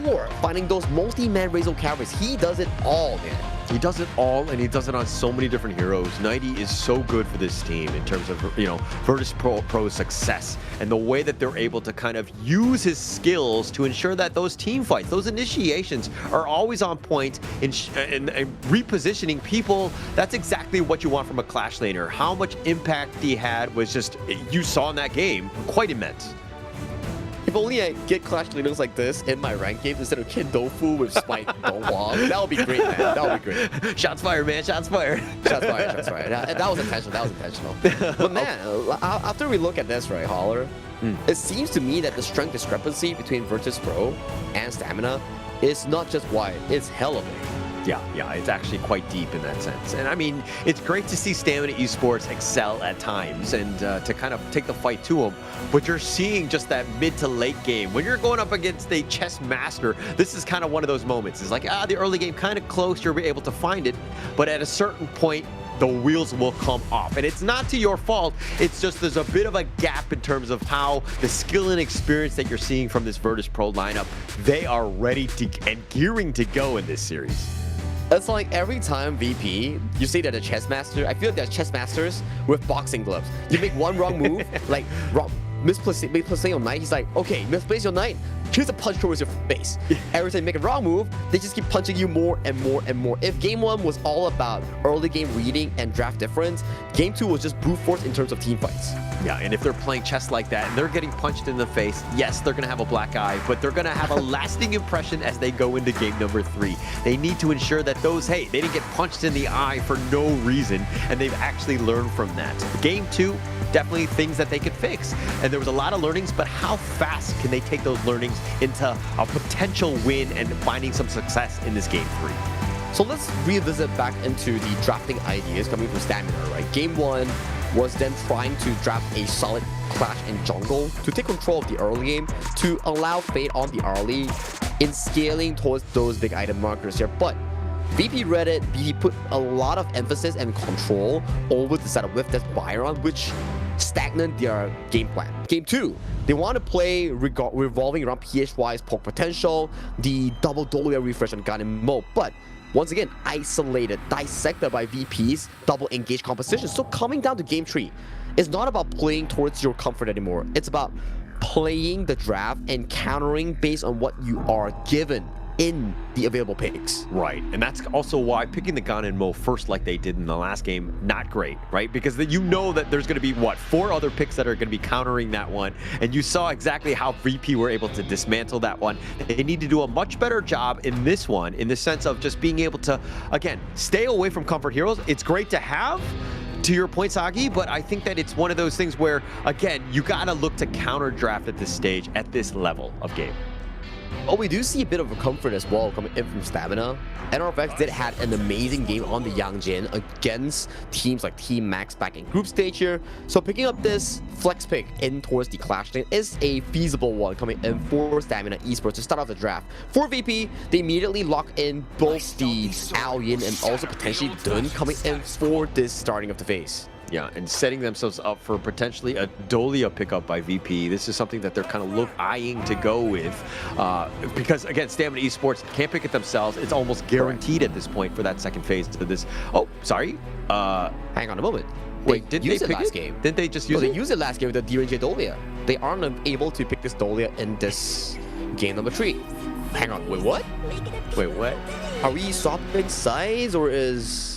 or finding those multi-man Razor carries. He does it all, man. He does it all, and he does it on so many different heroes. 90 is so good for this team in terms of, Virtus.pro's success and the way that they're able to kind of use his skills to ensure that those team fights, those initiations are always on point and repositioning people. That's exactly what you want from a Clash laner. How much impact he had was just, you saw in that game, quite immense. If only I get Clash laners like this in my rank games instead of Kid Dofu with Spike Dongwang. That would be great, man. That would be great. Shots fired, man. Shots fired. Shots fired. Shots fired. That was intentional. That was intentional. But man, after we look at this, right, Holler, it seems to me that the strength discrepancy between Virtus.pro and Stamina is not just wide, it's hella big. Yeah, it's actually quite deep in that sense. And I mean, it's great to see Stamina Esports excel at times and to kind of take the fight to them. But you're seeing just that mid to late game. When you're going up against a chess master, this is kind of one of those moments. It's like, the early game kind of close, you're able to find it. But at a certain point, the wheels will come off. And it's not to your fault. It's just there's a bit of a gap in terms of how the skill and experience that you're seeing from this Virtus.pro lineup, they are ready to and gearing to go in this series. It's like every time VP, you say that a chess master, I feel like there's chess masters with boxing gloves. You make one wrong move, like misplacing your knight, he's like, okay, misplace your knight, here's a punch towards your face. Every time you make a wrong move, they just keep punching you more and more and more. If game 1 was all about early game reading and draft difference, game 2 was just brute force in terms of team fights. Yeah, and if they're playing chess like that and they're getting punched in the face, yes, they're going to have a black eye, but they're going to have a lasting impression as they go into game number 3. They need to ensure that they didn't get punched in the eye for no reason, and they've actually learned from that. Game 2, definitely things that they could fix. And there was a lot of learnings, but how fast can they take those learnings into a potential win and finding some success in this game 3? So let's revisit back into the drafting ideas coming from Stamina, right? Game 1 was then trying to draft a solid Clash and jungle to take control of the early game, to allow Fade on the early in scaling towards those big item markers here. But VP read it, VP put a lot of emphasis and control over the setup with that Byron, which stagnant their game plan. Game 2, they want to play revolving around PHY's poke potential, the double Dolia refresh on gun and Mo, but once again, isolated, dissected by VP's double engage composition. So coming down to game 3, it's not about playing towards your comfort anymore. It's about playing the draft and countering based on what you are given in the available picks. Right, and that's also why picking the Gun and Mo first like they did in the last game, not great, right? Because you know that there's going to be, 4 other picks that are going to be countering that one, and you saw exactly how VP were able to dismantle that one. They need to do a much better job in this one, in the sense of just being able to, again, stay away from comfort heroes. It's great to have, to your point, Sagi, but I think that it's one of those things where, again, you got to look to counter draft at this stage, at this level of game. Oh, we do see a bit of a comfort as well coming in from Stamina. NRFX did have an amazing game on the Yangjin against teams like Team Max back in group stage here. So picking up this flex pick in towards the Clash lane is a feasible one coming in for Stamina Esports to start off the draft. For VP, they immediately lock in both the Ao Yin and also potentially Dun coming in for this starting of the phase. Yeah, and setting themselves up for potentially a Dolia pickup by VP. This is something that they're kind of eyeing to go with. Because, again, Stamina Esports can't pick it themselves. It's almost guaranteed at this point for that second phase to this. Oh, sorry. Hang on a moment. Wait, didn't they pick last it? Game? Didn't they just use it? They used it last game with the DRNJ Dolia. They aren't able to pick this Dolia in this game number 3. Hang on, wait, what? Wait, what? Are we swapping sides or is...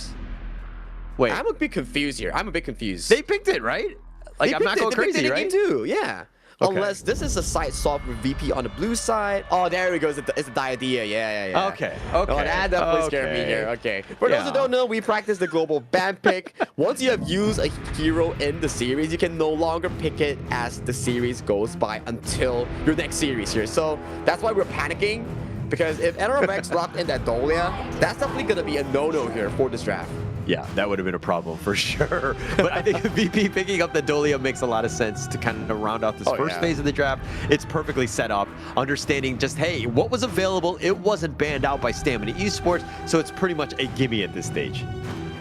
Wait. I'm a bit confused here. I'm a bit confused. They picked it, right? Like, I'm not going crazy, right? Game 2, yeah. Okay. Unless this is a side swap with VP on the blue side. Oh, there we go. It's a Diadea. Yeah. Okay. Oh, that definitely scared me here. Okay. For those who don't know, we practice the global ban pick. Once you have used a hero in the series, you can no longer pick it as the series goes by until your next series here. So that's why we're panicking. Because if NRFX locked in that Dolia, that's definitely going to be a no-no here for this draft. Yeah, that would have been a problem for sure. But I think VP picking up the Dolia makes a lot of sense to kind of round off this first phase of the draft. It's perfectly set up, understanding just, hey, what was available, it wasn't banned out by Stamina Esports, so it's pretty much a gimme at this stage.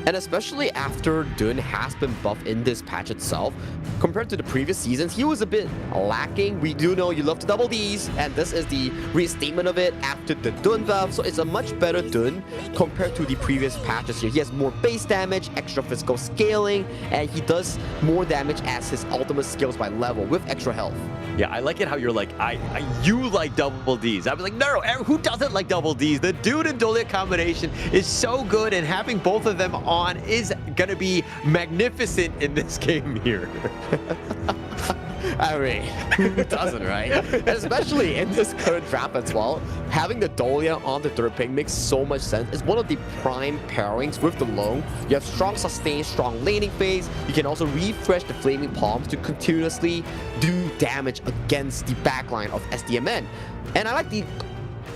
And especially after Dun has been buffed in this patch itself, compared to the previous seasons, he was a bit lacking. We do know you love the double Ds, and this is the restatement of it after the Dun buff, so it's a much better Dun compared to the previous patches here. He has more base damage, extra physical scaling, and he does more damage as his ultimate scales by level with extra health. Yeah, I like it how you're like, you like double Ds. I was like, no, who doesn't like double Ds? The Dude and Dolia combination is so good, and having both of them on is going to be magnificent in this game here. I mean, who doesn't, right? Especially in this current draft as well. Having the Dolia on the third pick makes so much sense. It's one of the prime pairings with the Long. You have strong sustain, strong laning phase. You can also refresh the Flaming Palms to continuously do damage against the backline of SDMN. And I like the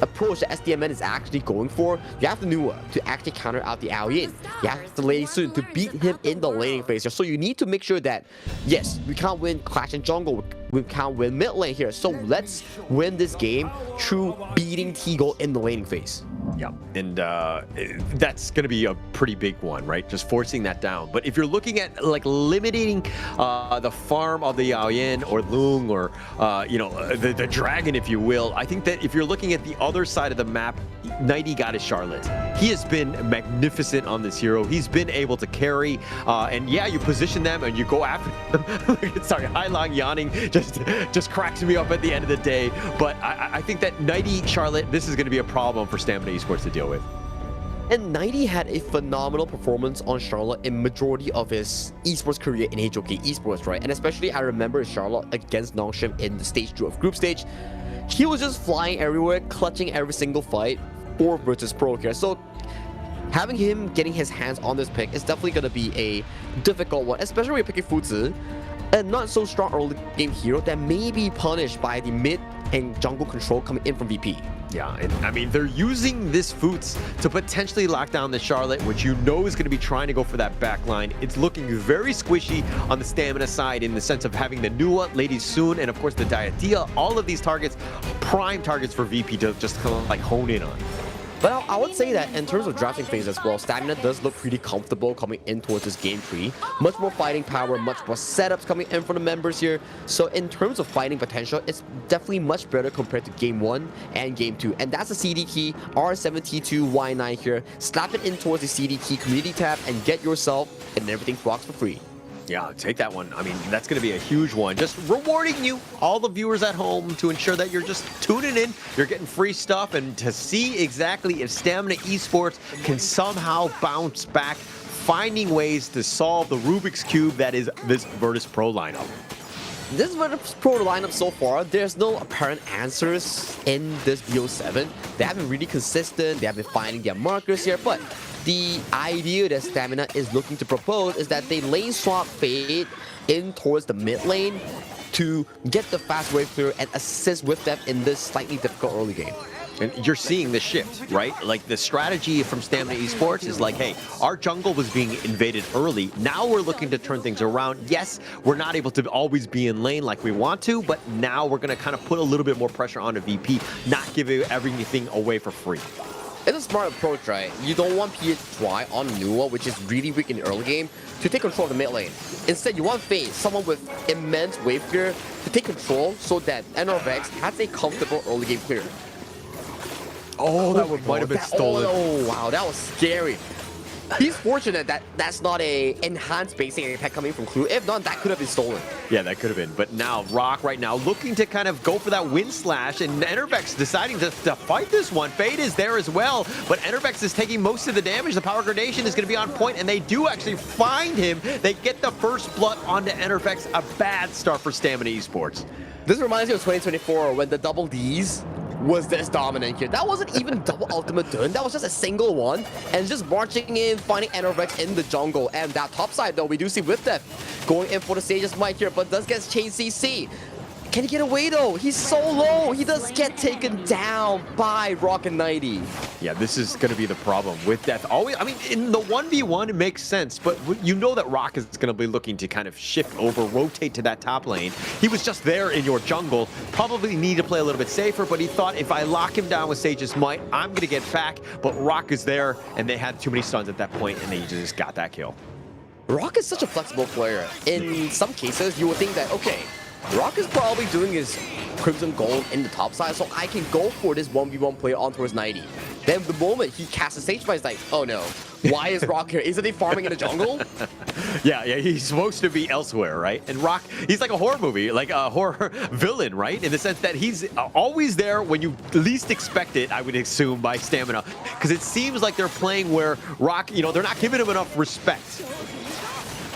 approach that SDMN is actually going for. You have the Nua to actually counter out the Aoyin. You have the Lady Sun to beat him in the laning phase. So you need to make sure that, yes, we can't win Clash in Jungle, we can't win mid lane here. So let's win this game through beating Teagle in the laning phase. Yeah, and that's going to be a pretty big one, right? Just forcing that down. But if you're looking at like limiting the farm of the Yaoyin or Lung or the dragon, if you will, I think that if you're looking at the other side of the map, Nighty got his Charlotte. He has been magnificent on this hero. He's been able to carry, and yeah, you position them and you go after them. Sorry, Hailong yawning just cracks me up at the end of the day. But I think that Nighty Charlotte, this is going to be a problem for Stamina Esports to deal with. And Nighty had a phenomenal performance on Charlotte in majority of his esports career in HOK Esports, right? And especially I remember Charlotte against Nongshim in the stage 2 of group stage. He was just flying everywhere, clutching every single fight for Virtus Pro here. So having him getting his hands on this pick is definitely going to be a difficult one, especially when you're picking Fuzi, a not so strong early game hero that may be punished by the mid and jungle control coming in from VP. Yeah, and I mean, they're using this Foots to potentially lock down the Charlotte, which you know is going to be trying to go for that back line. It's looking very squishy on the stamina side in the sense of having the Nua, Lady Soon, and of course the Diadea. All of these targets, prime targets for VP to just kind of like hone in on. But I would say that in terms of drafting phase as well, Stamina does look pretty comfortable coming in towards this game tree. Much more fighting power, much more setups coming in from the members here. So in terms of fighting potential, it's definitely much better compared to game 1 and game 2. And that's the CD key, R7T2Y9 here. Slap it in towards the CD key community tab and get yourself and everything rocks for free. Yeah, take that one. I mean, that's going to be a huge one. Just rewarding you, all the viewers at home, to ensure that you're just tuning in, you're getting free stuff, and to see exactly if Stamina Esports can somehow bounce back, finding ways to solve the Rubik's Cube that is this Virtus Pro lineup. This Virtus Pro lineup so far, there's no apparent answers in this BO7. They have been really consistent, they have been finding their markers here, but the idea that Stamina is looking to propose is that they lane swap Fade in towards the mid lane to get the fast wave clear and assist with them in this slightly difficult early game. And you're seeing the shift, right? Like the strategy from Stamina Esports is like, hey, our jungle was being invaded early. Now we're looking to turn things around. Yes, we're not able to always be in lane like we want to, but now we're going to kind of put a little bit more pressure on the VP, not giving everything away for free. It's a smart approach, right? You don't want PHY on Nua, which is really weak in the early game, to take control of the mid lane. Instead, you want Fade, someone with immense wave clear, to take control so that NRVX has a comfortable early game clear. Oh, that one might have been stolen. Oh, wow, that was scary. He's fortunate that that's not a enhanced basing attack coming from Clue. If not, that could have been stolen. Yeah, that could have been. But now, Rock right now looking to kind of go for that wind slash, and Enervex deciding to fight this one. Fade is there as well, but Enervex is taking most of the damage. The power gradation is going to be on point, and they do actually find him. They get the first blood onto Enervex. A bad start for Stamina Esports. This reminds me of 2024 when the double Ds was this dominant here. That wasn't even double ultimate done. That was just a single one. And just marching in, finding Enervex in the jungle. And that top side though, we do see With Death going in for the Sage's Might here, but does get chased CC. Can he get away though? He's so low. He does get taken down by Rocket 90. Yeah, this is going to be the problem with Death. Always, I mean, in the 1v1, it makes sense, but you know that Rock is going to be looking to kind of shift over, rotate to that top lane. He was just there in your jungle. Probably need to play a little bit safer, but he thought if I lock him down with Sage's Might, I'm going to get back. But Rock is there, and they had too many stuns at that point, and they just got that kill. Rock is such a flexible player. In some cases, you would think that, okay, Rock is probably doing his Crimson Gold in the top side, so I can go for this 1v1 player on towards 90. Then the moment he casts a Sage Might, it's like, oh no, why is Rock here? Isn't he farming in the jungle? Yeah, he's supposed to be elsewhere, right? And Rock, he's like a horror movie, like a horror villain, right? In the sense that he's always there when you least expect it, I would assume, by Stamina. Because it seems like they're playing where Rock, you know, they're not giving him enough respect.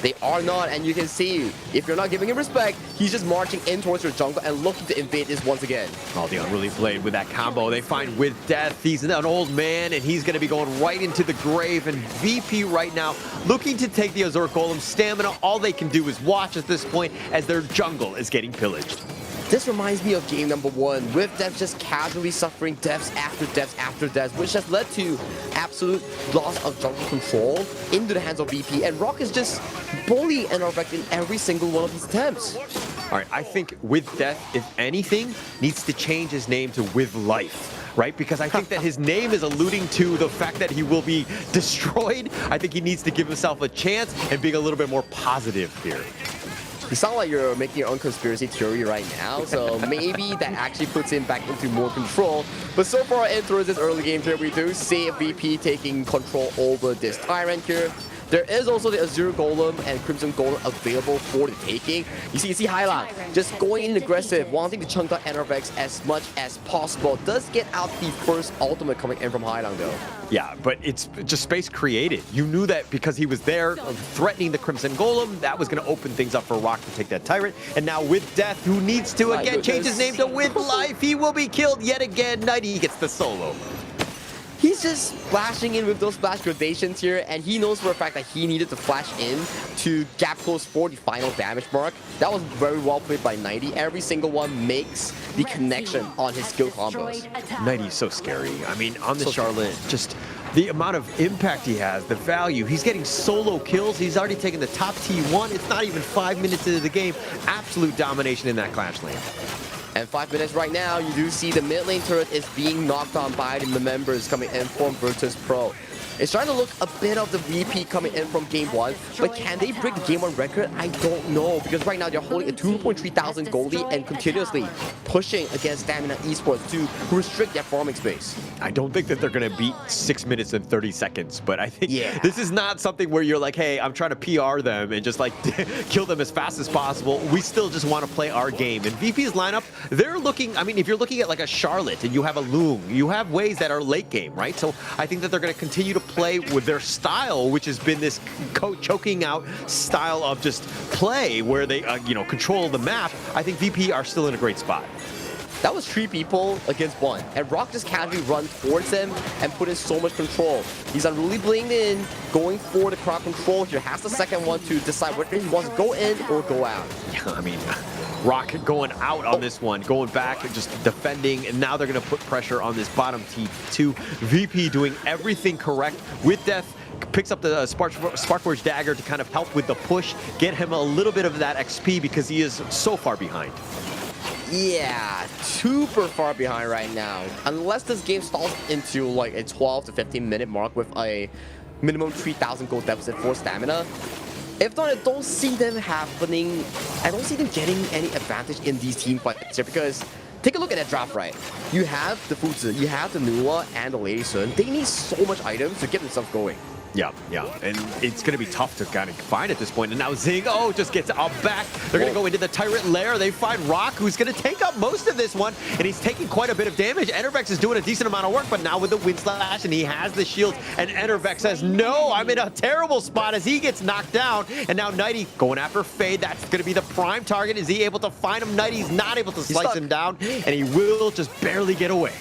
They are not, and you can see, if you're not giving him respect, he's just marching in towards your jungle and looking to invade this once again. Oh, the unruly played with that combo. They find With Death. He's an old man, and he's going to be going right into the grave. And VP right now looking to take the Azure Golem. Stamina, all they can do is watch at this point as their jungle is getting pillaged. This reminds me of game number 1, with Death just casually suffering deaths after deaths after deaths, which has led to absolute loss of jungle control into the hands of VP, and Rock is just bullying Enervex in every single one of his attempts. All right, I think With Death, if anything, needs to change his name to With Life, right? Because I think that his name is alluding to the fact that he will be destroyed. I think he needs to give himself a chance and being a little bit more positive here. You sound like you're making your own conspiracy theory right now, so maybe that actually puts him back into more control. But so far in through this early game here, we do see VP taking control over this Tyrant here. There is also the Azure Golem and Crimson Golem available for the taking. You see Hylang just going in aggressive, wanting to chunk out Enervex as much as possible. Does get out the first ultimate coming in from Hylang though. Yeah, but it's just space created. You knew that because he was there threatening the Crimson Golem, that was going to open things up for Rock to take that Tyrant. And now With Death, who needs to again change his name to With Life, he will be killed yet again. 90 gets the solo. He's just flashing in with those flash gradations here, and he knows for a fact that he needed to flash in to gap close for the final damage mark. That was very well played by 90. Every single one makes the connection on his skill combos. 90 is so scary. I mean, on the Charlotte, just the amount of impact he has, the value. He's getting solo kills. He's already taken the top T1. It's not even 5 minutes into the game. Absolute domination in that Clash lane. And 5 minutes right now, you do see the mid lane turret is being knocked on by the members coming in from Virtus Pro. It's trying to look a bit of the VP coming in from Game 1, but can they break the Game 1 record? I don't know, because right now they're holding a 2.3 thousand gold lead and continuously pushing against Stamina Esports to restrict their farming space. I don't think that they're going to beat 6 minutes and 30 seconds, but I think this is not something where you're like, hey, I'm trying to PR them and just like kill them as fast as possible. We still just want to play our game. And VP's lineup, they're looking, I mean, if you're looking at like a Charlotte and you have a Loom, you have ways that are late game, right? So I think that they're going to continue to play with their style, which has been this choking out style of just play where they, you know, control the map. I think VP are still in a great spot. That was 3 people against 1, and Rock just casually run towards him and put in so much control. He's unruly blinged in, going for the crowd control here. Has the second one to decide whether he wants to go in or go out. Yeah, I mean, Rock going out on this one, going back and just defending, and now they're going to put pressure on this bottom T2. VP doing everything correct. With Death, picks up the Sparkforge Dagger to kind of help with the push, get him a little bit of that XP because he is so far behind. Yeah, super far behind right now. Unless this game stalls into like a 12 to 15 minute mark with a minimum 3,000 gold deficit for Stamina. If not, I don't see them happening. I don't see them getting any advantage in these team fights here, because take a look at that draft, right? You have the Fuzi, you have the Nuwa and the Lady Sun. They need so much items to get themselves going. Yeah, and it's going to be tough to kind of find at this point. And now Zing, just gets up back. They're going to go into the Tyrant lair. They find Rock, who's going to take up most of this one, and he's taking quite a bit of damage. Enervex is doing a decent amount of work, but now with the Wind Slash, and he has the shield, and Enervex says, no, I'm in a terrible spot as he gets knocked down. And now Nighty going after Fade. That's going to be the prime target. Is he able to find him? Nighty's not able to slice him down, and he will just barely get away.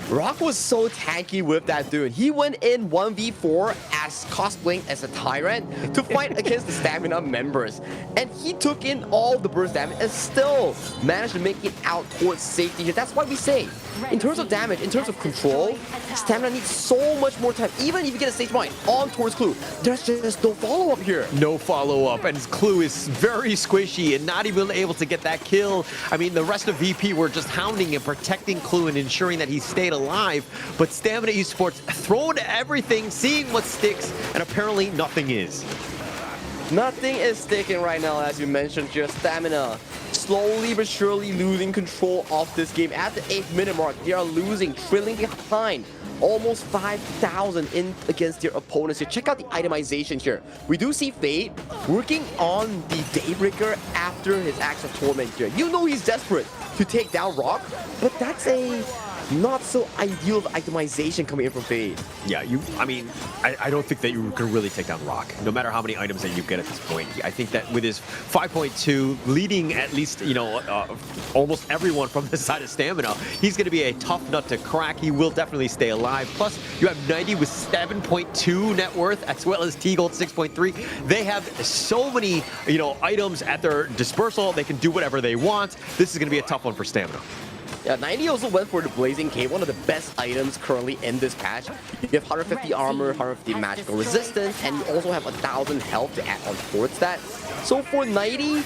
Rock was so tanky with that dude. He went in 1v4 as cosplaying as a Tyrant to fight against the Stamina members. And he took in all the burst damage and still managed to make it out towards safety here. That's why we say, in terms of damage, in terms of control, Stamina needs so much more time. Even if you get a stage mine on towards Clue, there's just no follow-up here. No follow-up, and Clue is very squishy and not even able to get that kill. I mean, the rest of VP were just hounding and protecting Clue and ensuring that he stayed alive, but Stamina Esports throwing everything, seeing what sticks, and apparently nothing is. Nothing is sticking right now, as you mentioned here. Stamina slowly but surely losing control of this game. At the 8-minute mark, they are losing, trailing behind almost 5,000 in against their opponents here. Check out the itemization here. We do see Fade working on the Daybreaker after his Axe of Torment here. You know he's desperate to take down Rock, but that's a not so ideal itemization coming in from Fade. Yeah, I don't think that you can really take down Rock, no matter how many items that you get at this point. I think that with his 5.2 leading at least, almost everyone from the side of Stamina, he's going to be a tough nut to crack. He will definitely stay alive. Plus, you have 90 with 7.2 net worth, as well as T-Gold 6.3. They have so many, items at their dispersal. They can do whatever they want. This is going to be a tough one for Stamina. Yeah, 90 also went for the Blazing Cape, one of the best items currently in this patch. You have 150 armor, 150 magical resistance, and you also have 1,000 health to add on towards that. So for 90,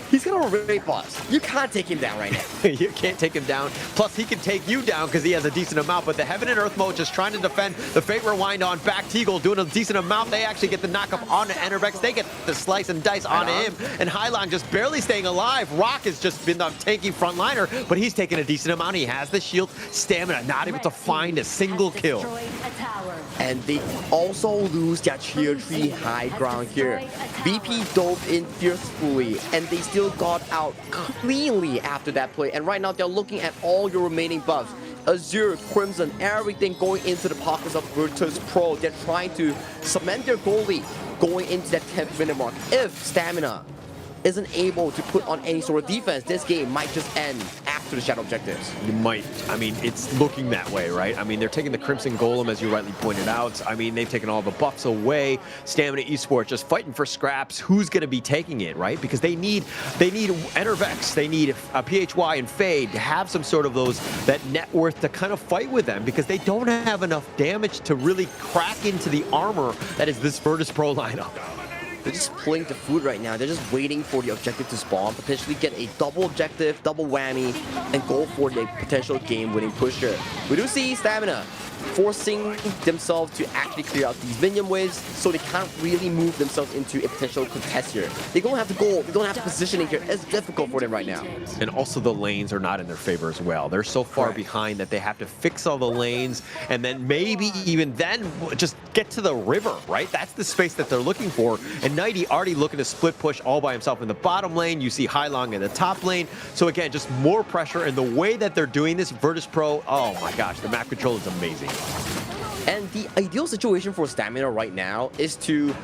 he's got a rate plus. You can't take him down right now. You can't take him down. Plus, he can take you down because he has a decent amount. But the Heaven and Earth mode just trying to defend. The Fate Rewind on back. T-Gold doing a decent amount. They actually get the knockup onto Enervex. They get the slice and dice onto him. And Hylong just barely staying alive. Rock has just been the tanky frontliner, but he's taking a decent amount. He has the shield. Stamina not able to find a single kill. And they also lose their tier 3 high ground here. BP dove in fiercely, and they still got out cleanly after that play. And right now they're looking at all your remaining buffs. Azure, Crimson, everything going into the pockets of Virtus Pro. They're trying to cement their goalie going into that 10th minute mark. If Stamina isn't able to put on any sort of defense, this game might just end after the shadow objectives. You might. I mean, it's looking that way, right? I mean, they're taking the Crimson Golem, as you rightly pointed out. I mean, they've taken all the buffs away. Stamina Esports just fighting for scraps. Who's going to be taking it, right? Because they need Enervex, they need PHY and Fade to have some sort of that net worth to kind of fight with them, because they don't have enough damage to really crack into the armor that is this Virtus Pro lineup. They're just pulling the food right now. They're just waiting for the objective to spawn, potentially get a double objective, double whammy, and go for the potential game-winning pusher. We do see Stamina forcing themselves to actually clear out these minion waves, so they can't really move themselves into a potential contest here. They don't have the goal, they don't have the positioning here. It's difficult for them right now. And also the lanes are not in their favor as well. They're so far behind that they have to fix all the lanes, and then maybe even then just get to the river, right? That's the space that they're looking for. And Nighty already looking to split push all by himself in the bottom lane. You see Hylong in the top lane. So again, just more pressure, and the way that they're doing this, Virtus Pro, oh my gosh, the map control is amazing. And the ideal situation for Stamina right now is to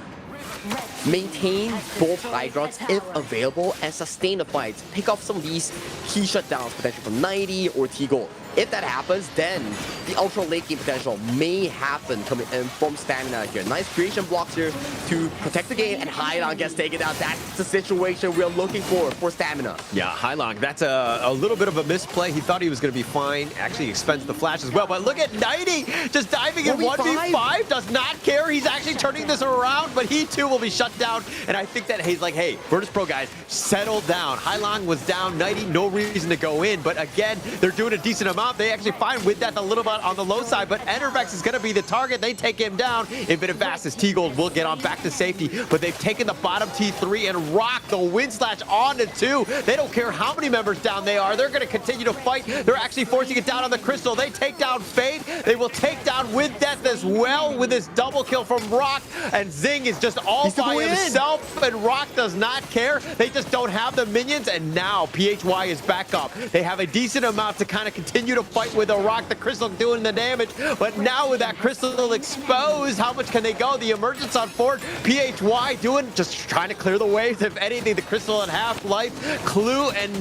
maintain both high grounds if available and sustain the fights. Pick off some of these key shutdowns, potentially from 90 or T-Gold. If that happens, then the ultra late game potential may happen coming in from Stamina here. Nice creation blocks here to protect the game, and Hylong gets taken out. That's the situation we're looking for Stamina. Yeah, Hylong, that's a little bit of a misplay. He thought he was going to be fine. Actually expends the flash as well. But look at 90 just diving in 1v5. Does not care. He's actually turning this around, but he too will be shut down. And I think that he's like, hey, Virtus Pro guys, settle down. Hylong was down. 90, no reason to go in. But again, they're doing a decent amount. amount. They actually find with that a little bit on the low side, but Enervex is going to be the target. They take him down. Infinite Fastest T-Gold will get on back to safety, but they've taken the bottom T3 and rock the wind slash on to 2. They don't care how many members down they are. They're going to continue to fight. They're actually forcing it down on the Crystal. They take down Fade. They will take down With Death as well with this double kill from Rock, and Zing is just all by himself, and Rock does not care. They just don't have the minions, and now PHY is back up. They have a decent amount to kind of continue to fight with the Rock. The Crystal doing the damage, but now with that Crystal exposed, how much can they go? The emergence on Ford. PHY just trying to clear the waves. If anything, the Crystal at half-life. Clue and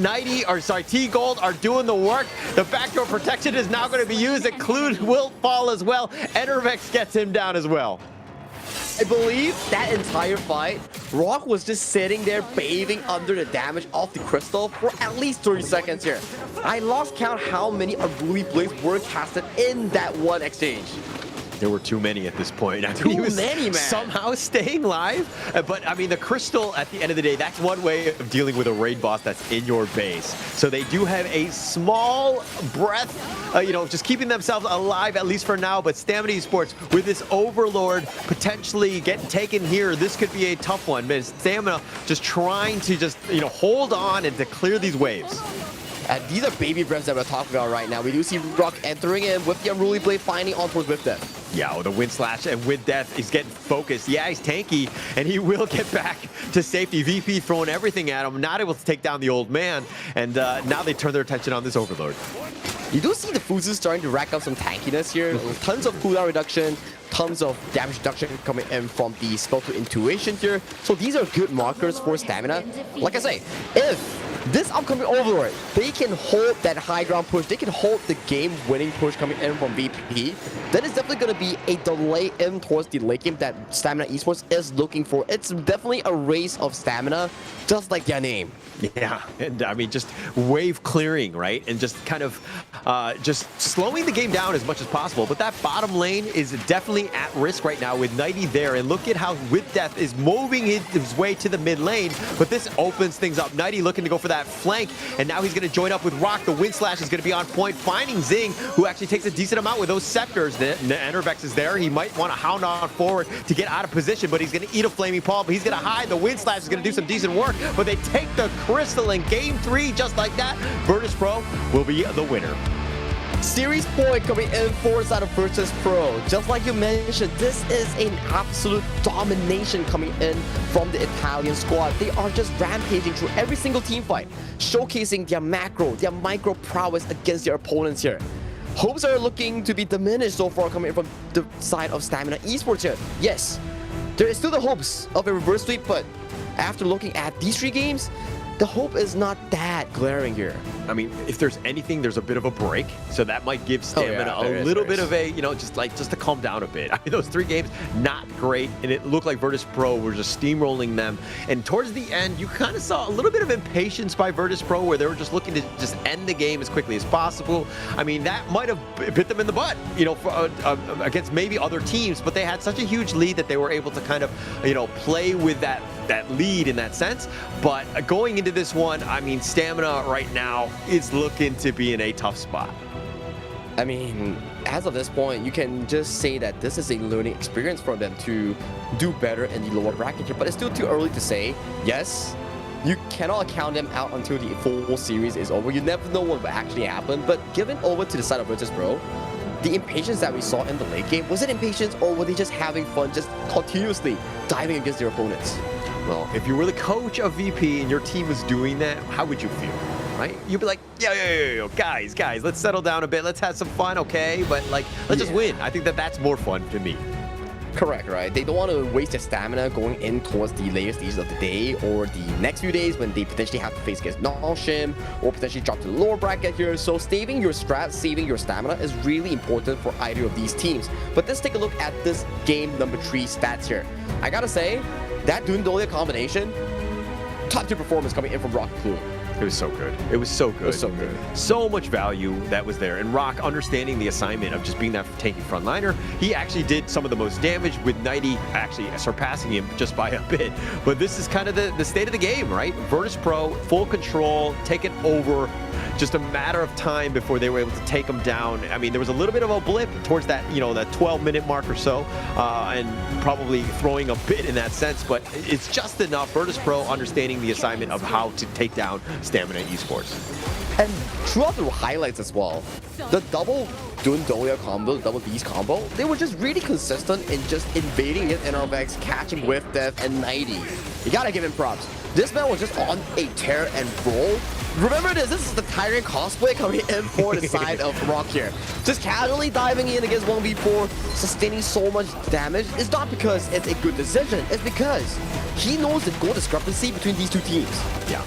T-Gold are doing the work. The backdoor protection is now going to be used, and Clue will fall as well. Enervex gets him down as well. I believe that entire fight, Rock was just sitting there bathing under the damage of the Crystal for at least 30 seconds here. I lost count how many Unruly Blades were casted in that one exchange. There were too many at this point. I mean, Too he was many, man. somehow staying live. But I mean, the Crystal, at the end of the day, that's one way of dealing with a raid boss that's in your base. So they do have a small breath, just keeping themselves alive, at least for now. But Stamina Esports, with this Overlord potentially getting taken here, this could be a tough one. Man, Stamina just trying to hold on and to clear these waves. And these are baby breaths that we're talking about right now. We do see Rock entering in with the Unruly Blade, finding on towards With Death. Yeah, the Wind Slash and With Death is getting focused. Yeah, he's tanky, and he will get back to safety. VP throwing everything at him, not able to take down the old man, and now they turn their attention on this Overlord. You do see the Fuzu starting to rack up some tankiness here. Tons of cooldown reduction, tons of damage reduction coming in from the spell to intuition here. So these are good markers for Stamina. Like I say, if this upcoming Overlord, they can hold that high ground push, they can hold the game-winning push coming in from VP, then it's definitely going to be a delay in towards the late game that Stamina Esports is looking for. It's definitely a race of stamina, just like their name. Yeah, and I mean, just wave clearing, right? And just kind of just slowing the game down as much as possible. But that bottom lane is definitely at risk right now with Nighty there. And look at how With Death is moving his way to the mid lane. But this opens things up. Nighty looking to go for that flank. And now he's going to join up with Rock. The Wind Slash is going to be on point, finding Zing, who actually takes a decent amount with those scepters. The Enervex is there. He might want to hound on forward to get out of position, but he's going to eat a Flaming Paw. But he's going to hide. The Wind Slash is going to do some decent work. But they take the Crystal in game 3 just like that. Virtus Pro will be the winner. Series point coming in for side of Virtus Pro. Just like you mentioned, this is an absolute domination coming in from the Italian squad. They are just rampaging through every single team fight, showcasing their macro, their micro prowess against their opponents here. Hopes are looking to be diminished so far coming in from the side of Stamina Esports here. Yes, there is still the hopes of a reverse sweep, but after looking at these 3 games, the hope is not that glaring here. I mean, if there's anything, there's a bit of a break, so that might give Stamina a little bit of a, just to calm down a bit. I mean, those 3 games, not great, and it looked like Virtus Pro were just steamrolling them. And towards the end, you kind of saw a little bit of impatience by Virtus Pro, where they were just looking to just end the game as quickly as possible. I mean, that might have bit them in the butt, against maybe other teams, but they had such a huge lead that they were able to kind of, play with that lead in that sense. But going into this one, I mean, Stamina right now is looking to be in a tough spot. I mean, as of this point, you can just say that this is a learning experience for them to do better in the lower bracket here, but it's still too early to say. Yes, you cannot count them out until the full series is over. You never know what will actually happen, but given over to the side of Virtus Pro, the impatience that we saw in the late game, was it impatience or were they just having fun, just continuously diving against their opponents? Well, if you were the coach of VP and your team was doing that, how would you feel, right? You'd be like, yo, guys, let's settle down a bit. Let's have some fun, okay? But, let's just win. I think that's more fun to me. Correct, right? They don't want to waste their stamina going in towards the later stages of the day or the next few days when they potentially have to face against Nongshim or potentially drop to the lower bracket here. So saving your strat, saving your stamina is really important for either of these teams. But let's take a look at this game number 3 stats here. I gotta say, that Dundolia combination, top 2 performance coming in from Rock Clue. It was so good. It was so good. It was so good. So much value that was there. And Rock, understanding the assignment of just being that tanky frontliner, he actually did some of the most damage with 90 actually surpassing him just by a bit. But this is kind of the state of the game, right? Virtus Pro, full control, taking over. Just a matter of time before they were able to take him down. I mean, there was a little bit of a blip towards that, that 12-minute mark or so, and probably throwing a bit in that sense, but it's just enough. Virtus Pro understanding the assignment of how to take down Stamina Esports. And throughout the highlights as well, the double Dundoya combo, the double D's combo, they were just really consistent in just invading his NRVX, catching with death and 90. You gotta give him props. This man was just on a tear and roll. Remember this is the Tyrant cosplay coming in for the side of Rock here. Just casually diving in against 1v4, sustaining so much damage. It's not because it's a good decision, it's because he knows the goal discrepancy between these two teams. Yeah.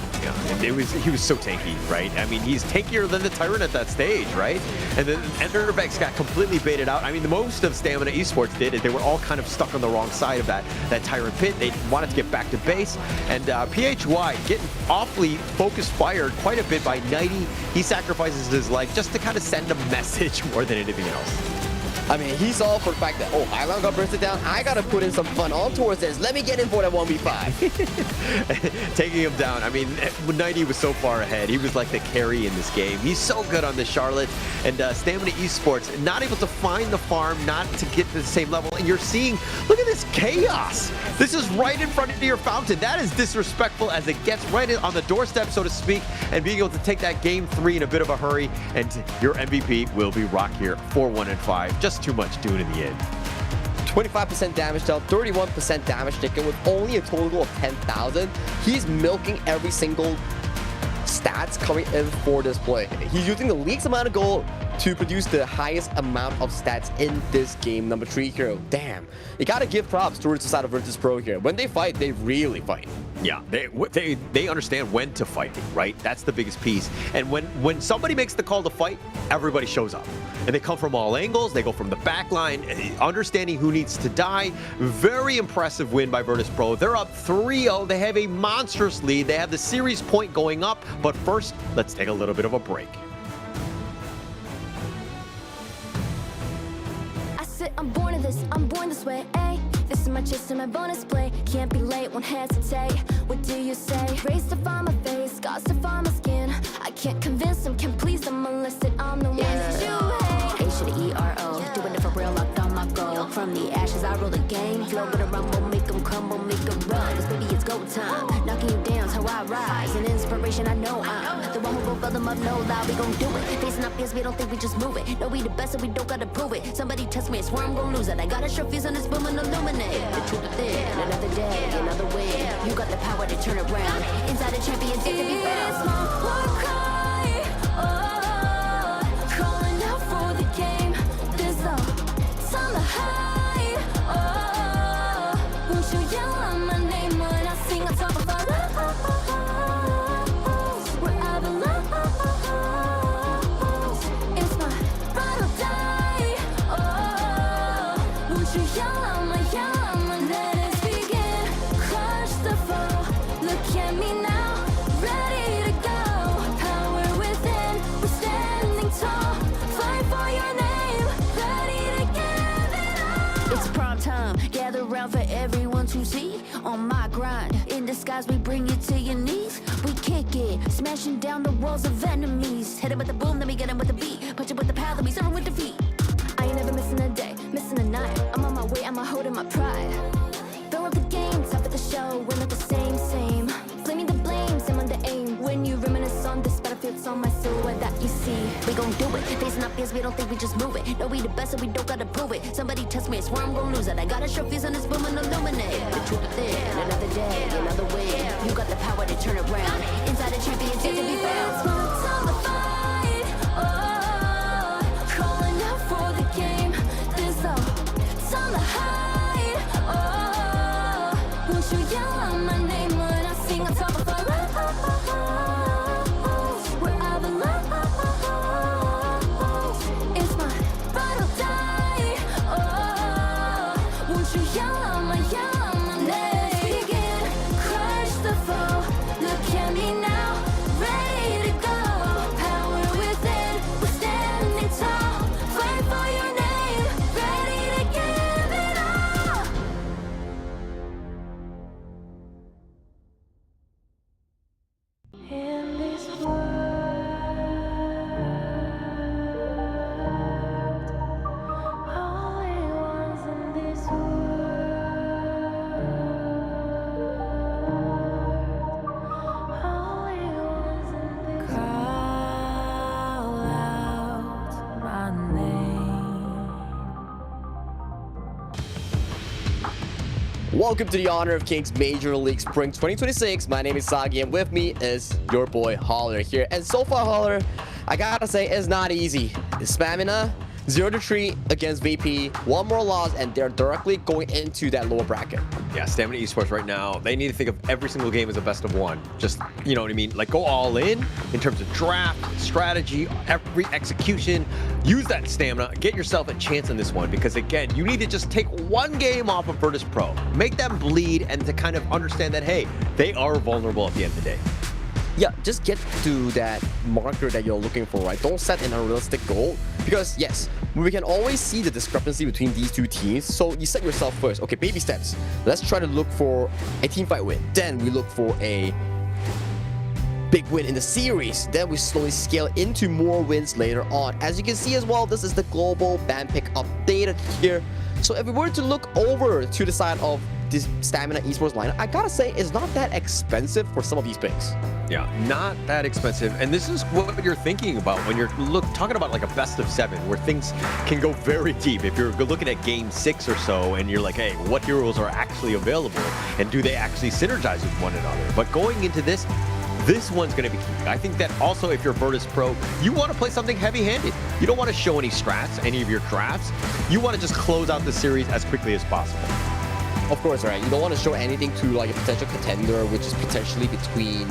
And he was so tanky, right? I mean, he's tankier than the Tyrant at that stage, right? And then NRVX got completely baited out. I mean, the most of Stamina Esports did is they were all kind of stuck on the wrong side of that Tyrant pit. They wanted to get back to base, and PHY getting awfully focused fired quite a bit by 90. He sacrifices his life just to kind of send a message more than anything else. I mean, he saw for the fact that, oh, Highland got bursted down, I gotta put in some fun on towards this. Let me get in for that 1v5. Taking him down. I mean, when 90 was so far ahead, he was like the carry in this game. He's so good on this Charlotte, and Stamina Esports not able to find the farm, not to get to the same level. And you're seeing, look at this chaos. This is right in front of your fountain. That is disrespectful as it gets right on the doorstep, so to speak, and being able to take that game 3 in a bit of a hurry. And your MVP will be Rock here, 4-1-5. Just too much doing in the end. 25% damage dealt, 31% damage taken with only a total of 10,000. He's milking every single stats coming in for this play. He's using the least amount of gold to produce the highest amount of stats in this game. Number 3 hero. Damn. You gotta give props towards the side of Virtus Pro here. When they fight, they really fight. Yeah, they understand when to fight, right? That's the biggest piece. And when somebody makes the call to fight, everybody shows up. And they come from all angles. They go from the back line, understanding who needs to die. Very impressive win by Virtus Pro. They're up 3-0. They have a monstrous lead. They have the series point going up. But first, let's take a little bit of a break. I said I'm born of this, I'm born this way, ayy. This is my chest and my bonus play. Can't be late, won't hesitate. What do you say? Race to find my face, scars to find my skin. I can't convince them, can't please them unless that I'm the one that you hate. A to the E-R-O, doing it for real, locked on my goal. From the ashes, I roll the game. Flow with a rumble, make them crumble, make them run. Cause baby, it's go time. Knocking you down's how I rise. An inspiration, I know I'm the one who will fill them up, no lie, we gon' do it. Facing up fears, we don't think we just move it. No, we the best, and we don't gotta prove it. Somebody test me, I swear I'm gon' lose it. I got a sure fuse on this boom and illuminate. The truth within, another day, another win. You got the power to turn around. Inside a champion, to be found. It's my war cry, oh, calling out for the game. There's no time to hide, oh, won't you yell out my name when I sing on top of our lungs, wherever lost. It's my ride or die, oh, won't you yell out my let us begin. Crush the foe, look at me now, ready to go. Power within, we're standing tall. Fight for your name, ready to give it all. It's prime time, gather round for everyone to see. On my grind, in disguise we bring you to your knees. We kick it, smashing down the walls of enemies. Hit it with the boom, then we get him with the beat. Punch it with the power, then we serve him with defeat. I ain't never missing a day, missing a night. I'm on my way, I'm holding my pride. Throw up the game, top of the show, we're not the same. Flaming the blame, same on the aim. When you reminisce on this battlefield, it's on my silhouette that you see. We gon' do it, facing up fears, we don't think we just move it. No, we the best, and we don't gotta prove it. Somebody test me, I swear I'm gon' lose it. I got a sure fuse on this boom and illuminate. The truth within, another day, another win. You got the power to turn around. Inside a champion, to be found. It's my time to fight, oh, calling out for the game. There's no time to hide, oh, won't you yell out my name when I sing on top of our lungs, wherever lost. It's my ride or die, oh, won't you yell out my let us begin. Crush the foe, look at me now, ready Welcome to the Honor of Kings Major League Spring 2026. My name is Sagi, and with me is your boy Holler here. And so far, Holler, I gotta say, it's not easy. It's Stamina 0-3 against VP, one more loss, and they're directly going into that lower bracket. Yeah, Stamina Esports right now, they need to think of every single game as a best of one. Just, you know what I mean? Like, go all in terms of draft, strategy, every execution. Use that stamina. Get yourself a chance in this one because, again, you need to just take one game off of Virtus Pro. Make them bleed and to kind of understand that, hey, they are vulnerable at the end of the day. Yeah, just get to that marker that you're looking for, right? Don't set an unrealistic goal because, yes, we can always see the discrepancy between these two teams. So you set yourself first. Okay, baby steps. Let's try to look for a team fight win. Then we look for a big win in the series. Then we slowly scale into more wins later on. As you can see as well, this is the global ban pick updated here. So if we were to look over to the side of this Stamina Esports lineup, I gotta say it's not that expensive for some of these picks. Yeah, not that expensive. And this is what you're thinking about when you're talking about like a best of 7 where things can go very deep. If you're looking at game 6 or so and you're like, hey, what heroes are actually available and do they actually synergize with one another? But going into this one's going to be key. I think that also if you're Virtus Pro, you want to play something heavy-handed. You don't want to show any strats, any of your drafts. You want to just close out the series as quickly as possible. Of course, right? You don't want to show anything to like a potential contender, which is potentially between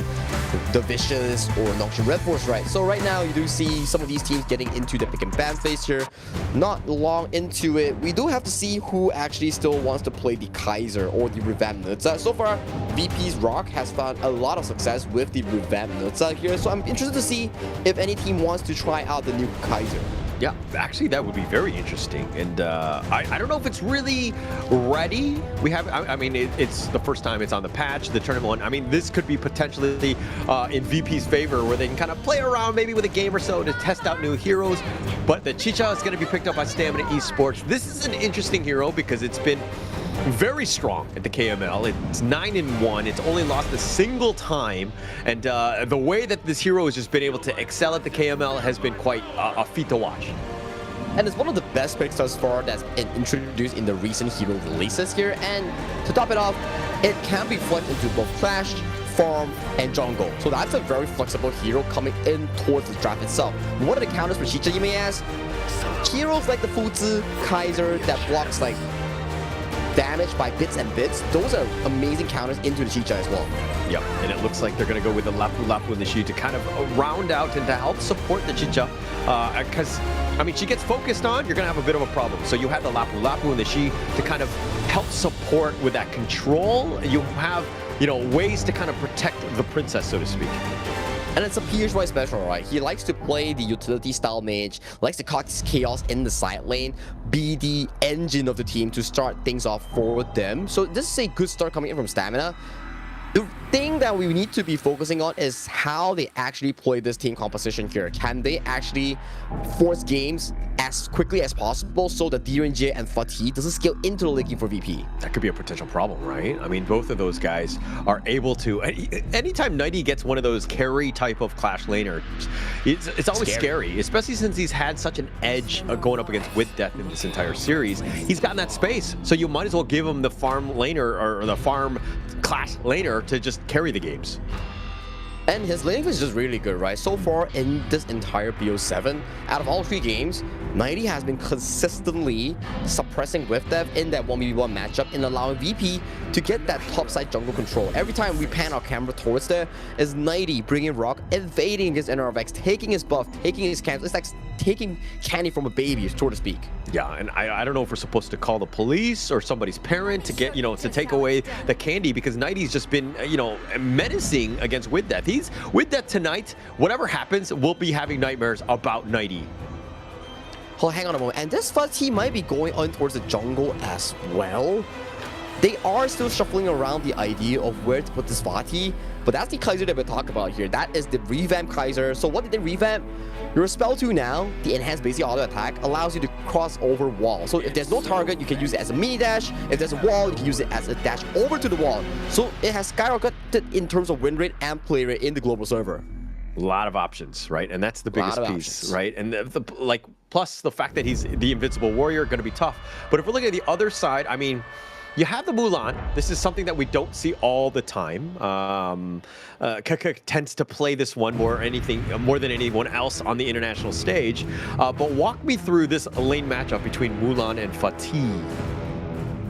the Vicious or Nongshim Redforce, right? So right now, you do see some of these teams getting into the pick and ban phase here. Not long into it, we do have to see who actually still wants to play the Kaiser or the Revamp Nutsa. So far, VP's Rock has found a lot of success with the Revamp Nutsa here. So I'm interested to see if any team wants to try out the new Kaiser. Yeah, actually, that would be very interesting. And I don't know if it's really ready. I mean, it's the first time it's on the patch, the tournament one. I mean, this could be potentially in VP's favor where they can kind of play around maybe with a game or so to test out new heroes. But the Chicha is going to be picked up by Stamina Esports. This is an interesting hero because it's been very strong at the KML. It's 9-1. It's only lost a single time, and the way that this hero has just been able to excel at the KML has been quite a feat to watch. And it's one of the best picks thus far that's been introduced in the recent hero releases here. And to top it off, it can be flexed into both Clash, Farm, and Jungle. So that's a very flexible hero coming in towards the draft itself. What are the counters for Chicha, you may ask? Heroes like the Fuzi, Kaiser that blocks like damage by bits and bits, those are amazing counters into the Chicha as well. Yep, and it looks like they're going to go with the Lapu Lapu and the Shi to kind of round out and to help support the Chicha. Because, I mean, she gets focused on, you're going to have a bit of a problem. So you have the Lapu Lapu and the Shi to kind of help support with that control. You have, you know, ways to kind of protect the princess, so to speak. And it's a PHY special, right? He likes to play the utility style mage, likes to cause chaos in the side lane, be the engine of the team to start things off for them. So this is a good start coming in from Stamina. The thing that we need to be focusing on is how they actually play this team composition here. Can they actually force games as quickly as possible so that DRNJ and Fatih doesn't scale into the leaking for VP? That could be a potential problem, right? I mean, both of those guys are able to... Anytime Nighty gets one of those carry type of Clash laners, it's always scary, especially since he's had such an edge going up against With Death in this entire series. He's gotten that space, so you might as well give him the farm laner or the farm Clash laner to just carry the games. And his laning is just really good, right? So far in this entire BO7, out of all 3 games, Nighty has been consistently suppressing With Death in that 1v1 matchup and allowing VP to get that topside jungle control. Every time we pan our camera towards there, is Nighty bringing Rock, invading his NRFX, taking his buff, taking his camps. It's like taking candy from a baby, so to speak. Yeah, and I don't know if we're supposed to call the police or somebody's parent to get, you know, to take away the candy because Nighty's just been, you know, menacing against With Death. He's With Death tonight. Whatever happens, we'll be having nightmares about Nighty. Oh, hang on a moment. And this Fatih might be going on towards the jungle as well. They are still shuffling around the idea of where to put this Fatih, but that's the Kaiser that we're talking about here. That is the revamp Kaiser. So what did they revamp? Your spell 2 now, the enhanced basic auto attack, allows you to cross over wall. So if there's no target, you can use it as a mini dash. If there's a wall, you can use it as a dash over to the wall. So it has skyrocketed in terms of win rate and play rate in the global server. A lot of options, right? And that's the biggest piece, right? And like plus the fact that he's the invincible warrior, going to be tough. But if we're looking at the other side, I mean, you have the Mulan. This is something that we don't see all the time. KK tends to play this one more than anyone else on the international stage. But walk me through this lane matchup between Mulan and Fatih.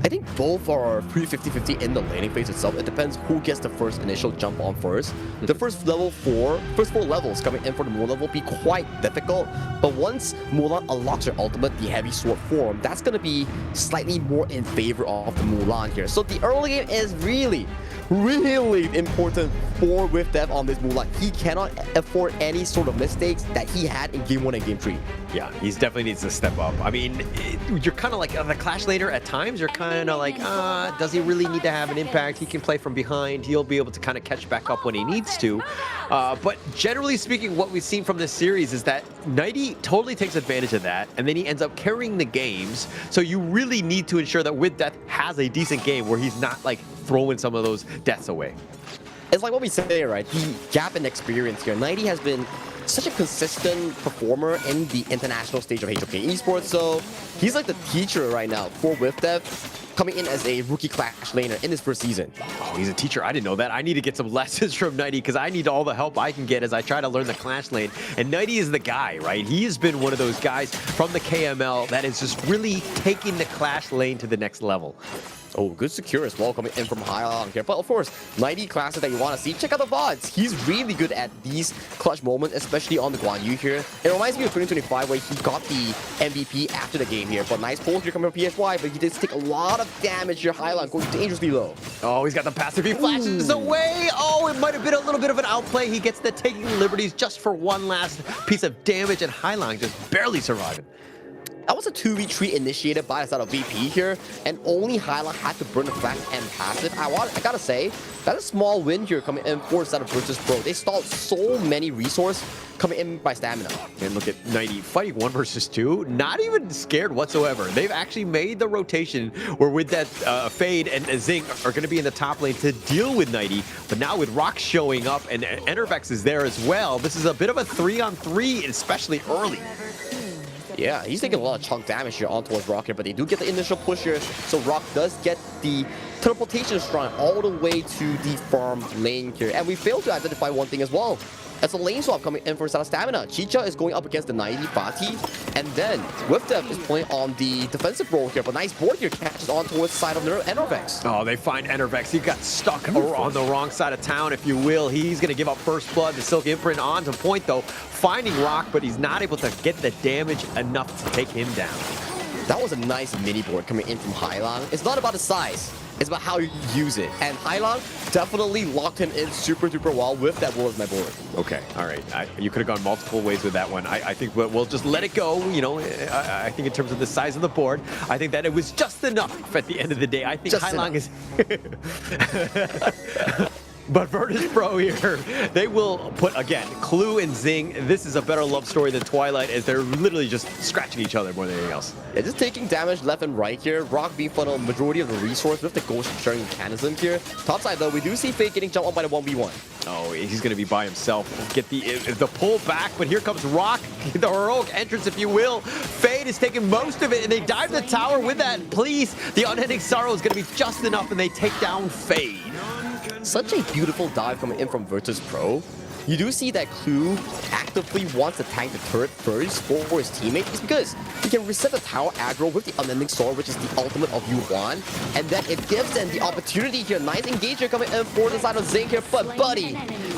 I think both are pretty 50-50 in the laning phase itself. It depends who gets the first initial jump on first. The first four levels coming in for the Mulan will be quite difficult, but once Mulan unlocks her ultimate, the heavy sword form, that's going to be slightly more in favor of the Mulan here. So the early game is really important for WithDev on this Mulan. He cannot afford any sort of mistakes that he had in Game 1 and Game 3. Yeah, he definitely needs to step up. I mean, you're kind of like the Clash laner at times. You're kind of like, does he really need to have an impact? He can play from behind. He'll be able to kind of catch back up when he needs to. But generally speaking, what we've seen from this series is that Nighty totally takes advantage of that, and then he ends up carrying the games. So you really need to ensure that WithDev has a decent game where he's not like throwing some of those deaths away. It's like what we say, right? The gap in experience here. Nighty has been such a consistent performer in the international stage of HOK Esports, so he's like the teacher right now for WithDev, coming in as a rookie Clash laner in his first season. Oh, he's a teacher. I didn't know that. I need to get some lessons from Nighty because I need all the help I can get as I try to learn the Clash lane. And Nighty is the guy, right? He has been one of those guys from the KML that is just really taking the Clash lane to the next level. Oh, good secure as well coming in from Hylong here. But of course, 90 classes that you want to see, check out the VODs. He's really good at these clutch moments, especially on the Guan Yu here. It reminds me of 2025 where he got the MVP after the game here. But nice pull here coming from PSY, but he did take a lot of damage here. Hylong going dangerously low. Oh, he's got the passive. He flashes away. Oh, it might have been a little bit of an outplay. He gets the taking liberties just for one last piece of damage, and Hylong just barely surviving. That was a 2v3 initiated by the side of VP here, and only Hylong had to burn the flash and passive. I gotta say, that's a small win here coming in for the side of Virtus Pro. They stalled so many resources coming in by stamina. And look at Nighty fighting 1 versus 2, not even scared whatsoever. They've actually made the rotation where with that Fade and Zing are going to be in the top lane to deal with Nighty, but now with Rock showing up and Enervex is there as well, this is a bit of a 3-on-3, especially early. Yeah, he's taking a lot of chunk damage here on towards Rock here, but they do get the initial push here, so Rock does get the teleportation strike all the way to the farm lane here. And we failed to identify one thing as well. As a lane swap coming in for Sada Stamina, Chicha is going up against the 90 Fatih, and then WithDev is playing on the defensive role here, but nice board here catches on towards the side of Enervex. Oh, they find Enervex. He got stuck on the wrong side of town, if you will. He's going to give up first blood. The Silk Imprint on to point, though, finding Rock, but he's not able to get the damage enough to take him down. That was a nice mini board coming in from Hylong. It's not about the size. It's about how you use it. And Hylong definitely locked him in super duper well with that board as my board. Okay, all right. You could have gone multiple ways with that one. I think we'll just let it go. You know, I think in terms of the size of the board, I think that it was just enough at the end of the day. I think Hylong is... But Virtus Pro here, they will put, again, Clue and Zing. This is a better love story than Twilight, as they're literally just scratching each other more than anything else. Yeah, just taking damage left and right here. Rock being funneled majority of the resource with the ghost sharing mechanism here. Top side, though, we do see Fade getting jumped on by the 1v1. Oh, he's going to be by himself. Get the pull back, but here comes Rock, the heroic entrance, if you will. Fade is taking most of it, and they dive the tower with that. Please, the Unending Sorrow is going to be just enough, and they take down Fade. Such a beautiful dive coming in from Virtus Pro. You do see that Clue actively wants to tank the turret first for his teammate. It's because he can reset the tower aggro with the Unending Sword, which is the ultimate of Yuan. And then it gives them the opportunity here. Nice engager coming in for the side of Zing here. But buddy,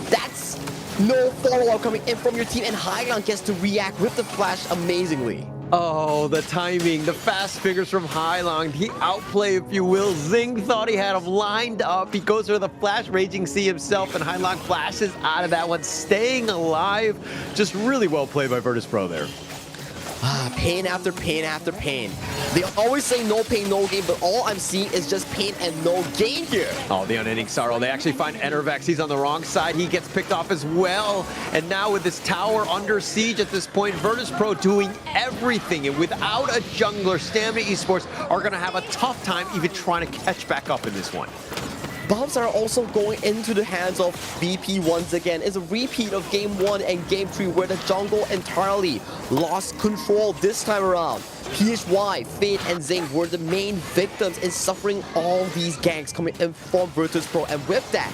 that's no follow-up coming in from your team. And Hylong gets to react with the flash amazingly. Oh, the timing, the fast fingers from Hylong, the outplay, if you will. Zing thought he had him lined up. He goes for the flash raging sea himself, and Hylong flashes out of that one, staying alive. Just really well played by Virtus Pro there. Pain after pain after pain. They always say no pain, no gain, but all I'm seeing is just pain and no gain here. Oh, the Unending Sorrow. They actually find Enervex. He's on the wrong side. He gets picked off as well. And now with this tower under siege at this point, Virtus Pro doing everything. And without a jungler, Stamina Esports are going to have a tough time even trying to catch back up in this one. buffs are also going into the hands of VP once again. It's a repeat of Game 1 and Game 3 where the jungle entirely lost control this time around. PHY, Fade, and Zing were the main victims in suffering all these ganks coming in from Virtus Pro, and with that,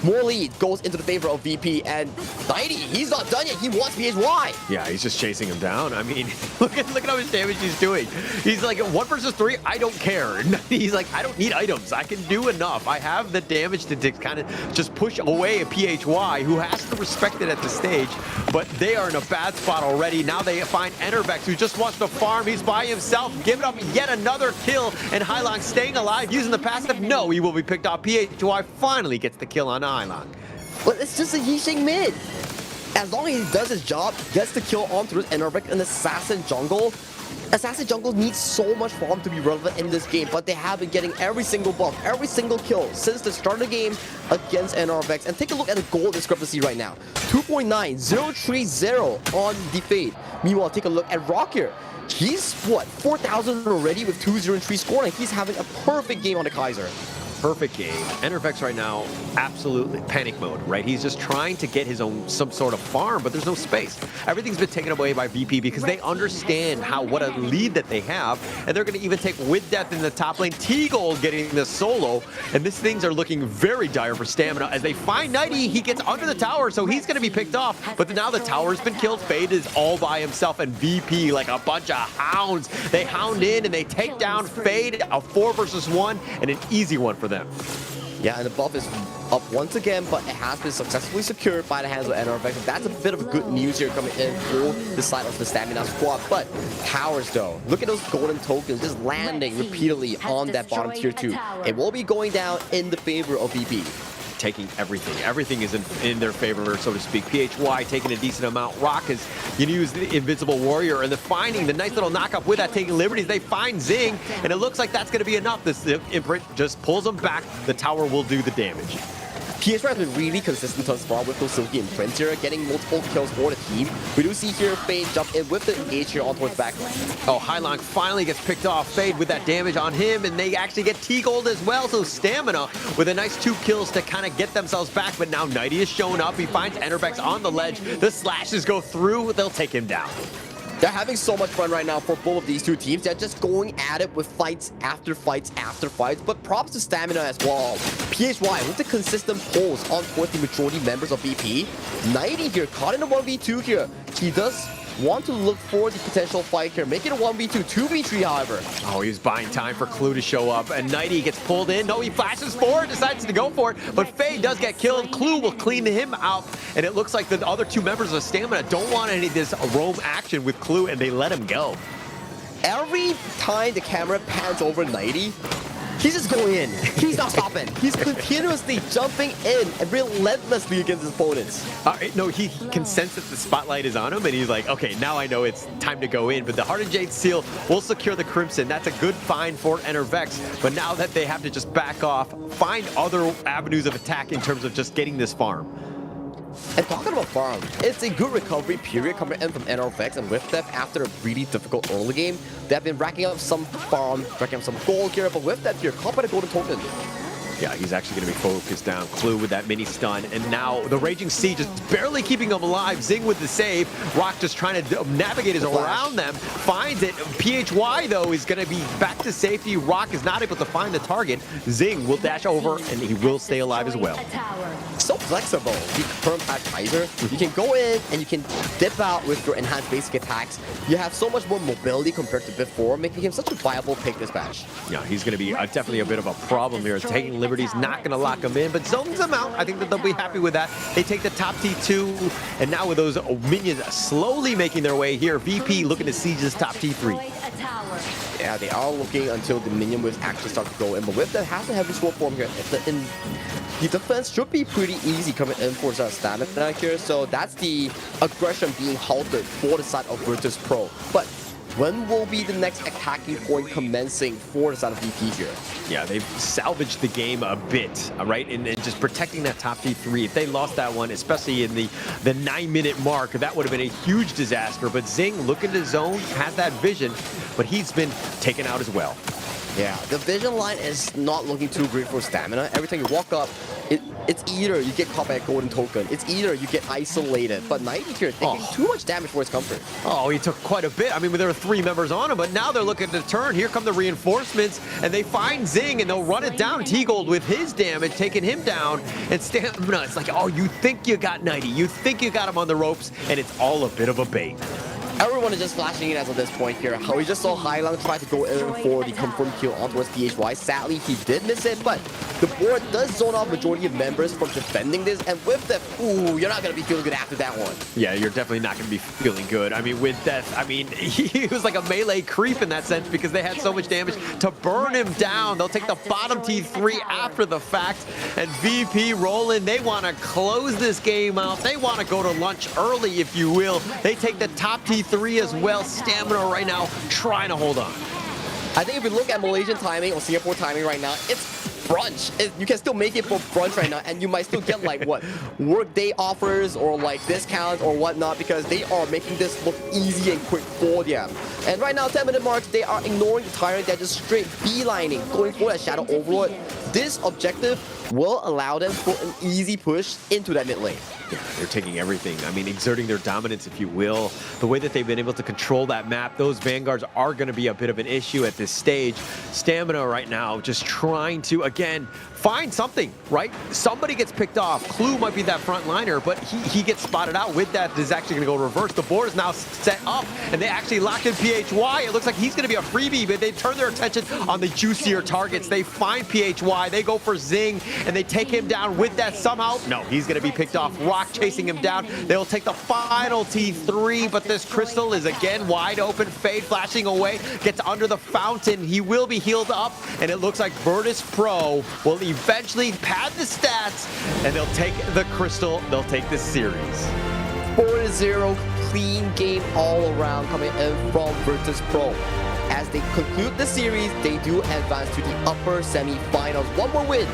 more lead goes into the favor of VP, and 90, he's not done yet. He wants PHY. Yeah, he's just chasing him down. I mean, look at how much damage he's doing. He's like, 1 versus 3, I don't care. He's like, I don't need items. I can do enough. I have the damage to kind of just push away a PHY who has to respect it at the stage, but they are in a bad spot already. Now they find Enervex, who just wants to farm. He's by himself, giving up yet another kill, and Hailong staying alive, using the passive. No, he will be picked off. PHY finally gets the kill on Hailong. But it's just a Yixing mid. As long as he does his job, gets the kill on through Enervex and Assassin jungle. Assassin jungle needs so much farm to be relevant in this game, but they have been getting every single buff, every single kill since the start of the game against Enervex. And take a look at the goal discrepancy right now. 2.9, 0.30 on the Fade. Meanwhile, take a look at Rock here. He's, what, 4,000 already with 2-0-3 scoring. He's having a perfect game on the Kaiser. Perfect game. Enervex right now, absolutely panic mode, right? He's just trying to get his own some sort of farm, but there's no space. Everything's been taken away by VP because they understand what a lead that they have, and they're going to even take with death in the top lane. T-Gold getting the solo, and these things are looking very dire for Stamina as they find 90. He gets under the tower, so he's going to be picked off, but now the tower's been killed. Fade is all by himself, and VP, like a bunch of hounds, they hound in and they take down Fade. A 4 versus 1 and an easy one for them. Yeah, and the buff is up once again, but it has been successfully secured by the hands of Enervex. That's a bit of good news here coming in for the side of the Stamina squad. But towers, though, look at those golden tokens just landing repeatedly on that bottom tier 2. It will be going down in the favor of VP. Taking everything. Everything is in their favor, so to speak. PHY taking a decent amount. Rock is going to use the Invincible Warrior, and they're finding the nice little knockup with that, taking liberties. They find Zing, and it looks like that's going to be enough. This imprint just pulls them back. The tower will do the damage. PHY has been really consistent thus far with those Silky imprints here, getting multiple kills for the team. We do see here Fade jump in with the H here on towards back. Oh, Hailong finally gets picked off. Fade with that damage on him, and they actually get T-Gold as well, so Stamina with a nice 2 kills to kind of get themselves back, but now 90 is showing up. He finds Enervex on the ledge. The slashes go through. They'll take him down. They're having so much fun right now for both of these two teams. They're just going at it with fights after fights after fights, but props to Stamina as well. PHY with the consistent pulls on towards the majority members of VP. 90 here, caught in a 1v2 here. He does want to look for the potential fight here. Make it a 1v2, 2v3 however. Oh, he's buying time for Clue to show up, and 90 gets pulled in. No, he flashes forward, decides to go for it, but Faye does get killed. Clue will clean him out, and it looks like the other 2 members of Stamina don't want any of this roam action with Clue, and they let him go. Every time the camera pans over 90, he's just going in. He's not stopping. He's continuously jumping in and relentlessly against his opponents. No, he can sense that the spotlight is on him, and he's like, okay, now I know it's time to go in. But the Heart and Jade Seal will secure the Crimson. That's a good find for Enervex. But now that they have to just back off, find other avenues of attack in terms of just getting this farm. And talking about farm, it's a good recovery period coming in from Enervex, and with that, after a really difficult early game, they've been racking up some farm, racking up some gold here, but with that here, caught by the golden token. Yeah, he's actually going to be focused down. Clue with that mini stun, and now the Raging Sea just barely keeping him alive. Zing with the save. Rock just trying to navigate his around them. Finds it. PHY, though, is going to be back to safety. Rock is not able to find the target. Zing will dash over, and he will stay alive as well. So flexible. The current pack Kaiser, you can go in and you can dip out with your enhanced basic attacks. You have so much more mobility compared to before, making him such a viable pick this match. Yeah, he's going to be definitely a bit of a problem here. Taking liberties, not going to lock him in, but zones them out. I think that they'll be happy with that. They take the top T2, and now with those minions slowly making their way here, VP looking to siege this top T3. Yeah, they are looking until the minion waves actually start to go in, but with that has a heavy sword form here. The defense should be pretty easy coming in for Stamina here, so that's the aggression being halted for the side of Virtus Pro. But when will be the next attacking point commencing for the side of VP here? Yeah, they've salvaged the game a bit, right? And just protecting that top T3. If they lost that one, especially in the 9-minute mark, that would have been a huge disaster. But Zing looking to zone, has that vision, but he's been taken out as well. Yeah, the vision line is not looking too great for Stamina. Every time you walk up, it's either you get caught by a golden token, it's either you get isolated. But 90 here taking too much damage for his comfort. Oh, he took quite a bit. I mean, there were 3 members on him, but now they're looking to turn. Here come the reinforcements, and they find Zing, and they'll run it down. T-Gold with his damage, taking him down. And Stamina, it's like, oh, you think you got 90. You think you got him on the ropes, and it's all a bit of a bait. Everyone is just flashing in as of this point here. We just saw Hailang try to go in for the confirmed kill on towards PHY. Sadly, he did miss it, but the board does zone out majority of members from defending this, and with Death, ooh, you're not going to be feeling good after that one. Yeah, you're definitely not going to be feeling good. I mean, with Death, I mean, he was like a melee creep in that sense because they had so much damage to burn him down. They'll take the bottom T3 after the fact, and VP Roland, they want to close this game out. They want to go to lunch early, if you will. They take the top T3 as well. Stamina right now trying to hold on. I think if you look at Malaysian timing or Singapore timing right now, it's brunch. You can still make it for brunch right now, and you might still get like what, workday offers or like discounts or whatnot, because they are making this look easy and quick for them. And right now, 10-minute marks, they are ignoring the Tyrant. They're just straight beelining, going for that Shadow Overlord. This objective will allow them for an easy push into that mid lane. Yeah, they're taking everything. I mean, exerting their dominance, if you will. The way that they've been able to control that map, those Vanguards are going to be a bit of an issue at this stage. Stamina right now just trying to, again, find something, right? Somebody gets picked off. Clue might be that front liner, but he gets spotted out. With that, this is actually going to go reverse. The board is now set up, and they actually locked in PHY. It looks like he's going to be a freebie, but they turn their attention on the juicier targets. They find PHY, they go for Zing, and they take him down. With that, somehow, no, he's going to be picked off. Rock chasing him down. They'll take the final T3, but this Crystal is again wide open. Fade flashing away, gets under the fountain. He will be healed up, and it looks like Virtus Pro will eventually pad the stats, and they'll take the Crystal. They'll take this series. 4-0, clean game all around coming in from Virtus Pro. As they conclude the series, they do advance to the upper semi-finals. One more win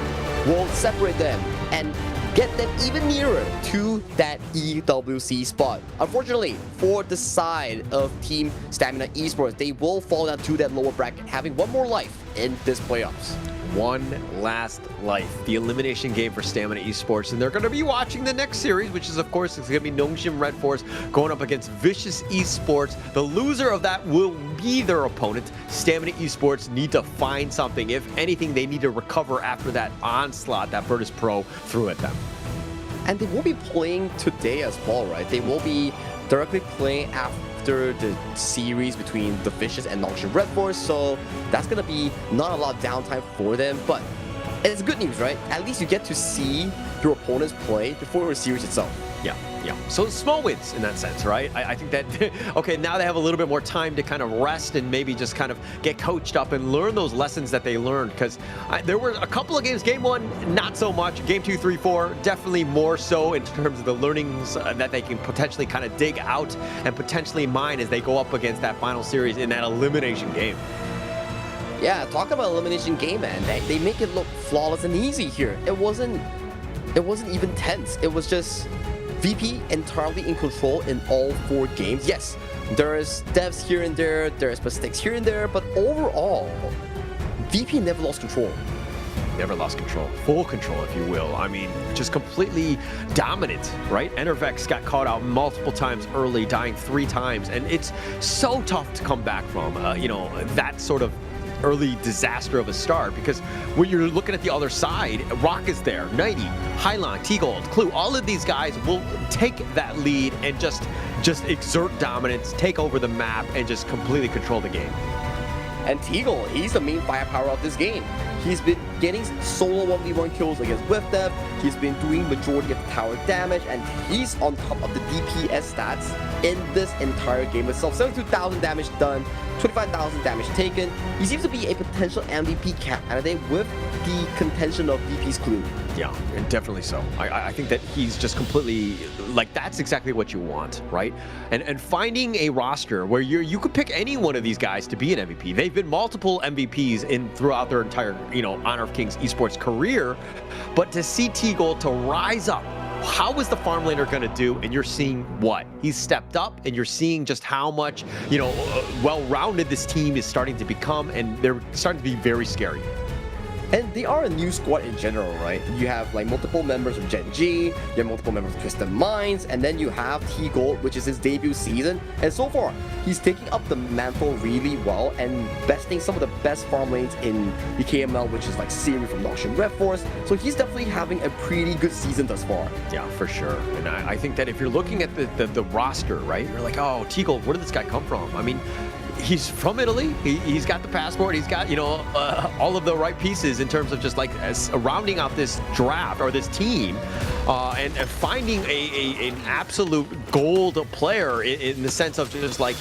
will separate them and get them even nearer to that EWC spot. Unfortunately, for the side of Team Stamina Esports, they will fall down to that lower bracket, having one more life in this playoffs. One last life, the elimination game for Stamina Esports, and they're going to be watching the next series, which is, of course, it's going to be Nongshim Redforce going up against Vicious Esports. The loser of that will be their opponent. Stamina Esports need to find something. If anything, they need to recover after that onslaught that Virtus Pro threw at them. And they will be playing today as well, right? They will be directly playing after the series between the Vicious and Nongshim Redforce, so that's gonna be not a lot of downtime for them, but it's good news, right? At least you get to see your opponents play before the series itself. Yeah. So small wins in that sense, right? I think that, okay, now they have a little bit more time to kind of rest and maybe just kind of get coached up and learn those lessons that they learned, because there were a couple of games. Game 1, not so much. Game 2, 3, 4, definitely more so in terms of the learnings that they can potentially kind of dig out and potentially mine as they go up against that final series in that elimination game. Yeah, talk about elimination game, man. They make it look flawless and easy here. It wasn't even tense. It was just VP entirely in control in all 4 games. Yes, there's devs here and there's mistakes here and there, but overall, VP never lost control. Never lost control. Full control, if you will. I mean, just completely dominant, right? Enervex got caught out multiple times early, dying 3 times, and it's so tough to come back from, that sort of early disaster of a start, because when you're looking at the other side, Rock is there, 90, Hailang, T-Gold, Clue, all of these guys will take that lead and just exert dominance, take over the map, and just completely control the game. And T-Gold, he's the main firepower of this game. He's been getting solo 1v1 kills against Whiff. He's been doing majority of the tower damage, and he's on top of the DPS stats in this entire game itself. 72,000 damage done, 25,000 damage taken. He seems to be a potential MVP candidate with the contention of VP's Clue. Yeah, definitely so. I think that he's just completely, like, that's exactly what you want, right? And finding a roster where you could pick any one of these guys to be an MVP. They've been multiple MVPs throughout their entire, Honor of Kings esports career, but to see T-Gold to rise up how is the farm laner going to do? And you're seeing what? He's stepped up, and you're seeing just how much, well-rounded this team is starting to become, and they're starting to be very scary. And they are a new squad in general, right? You have like multiple members of Gen G, you have multiple members of Twisted Minds, and then you have T-Gold, which is his debut season. And so far, he's taking up the mantle really well and besting some of the best farm lanes in the KML, which is like Siri from Nongshim Redforce. So he's definitely having a pretty good season thus far. Yeah, for sure. And I think that if you're looking at the roster, right, you're like, oh, T-Gold, where did this guy come from? I mean, he's from Italy. He's got the passport. He's got, all of the right pieces in terms of just like rounding out this draft or this team and finding an absolute gold player in the sense of just like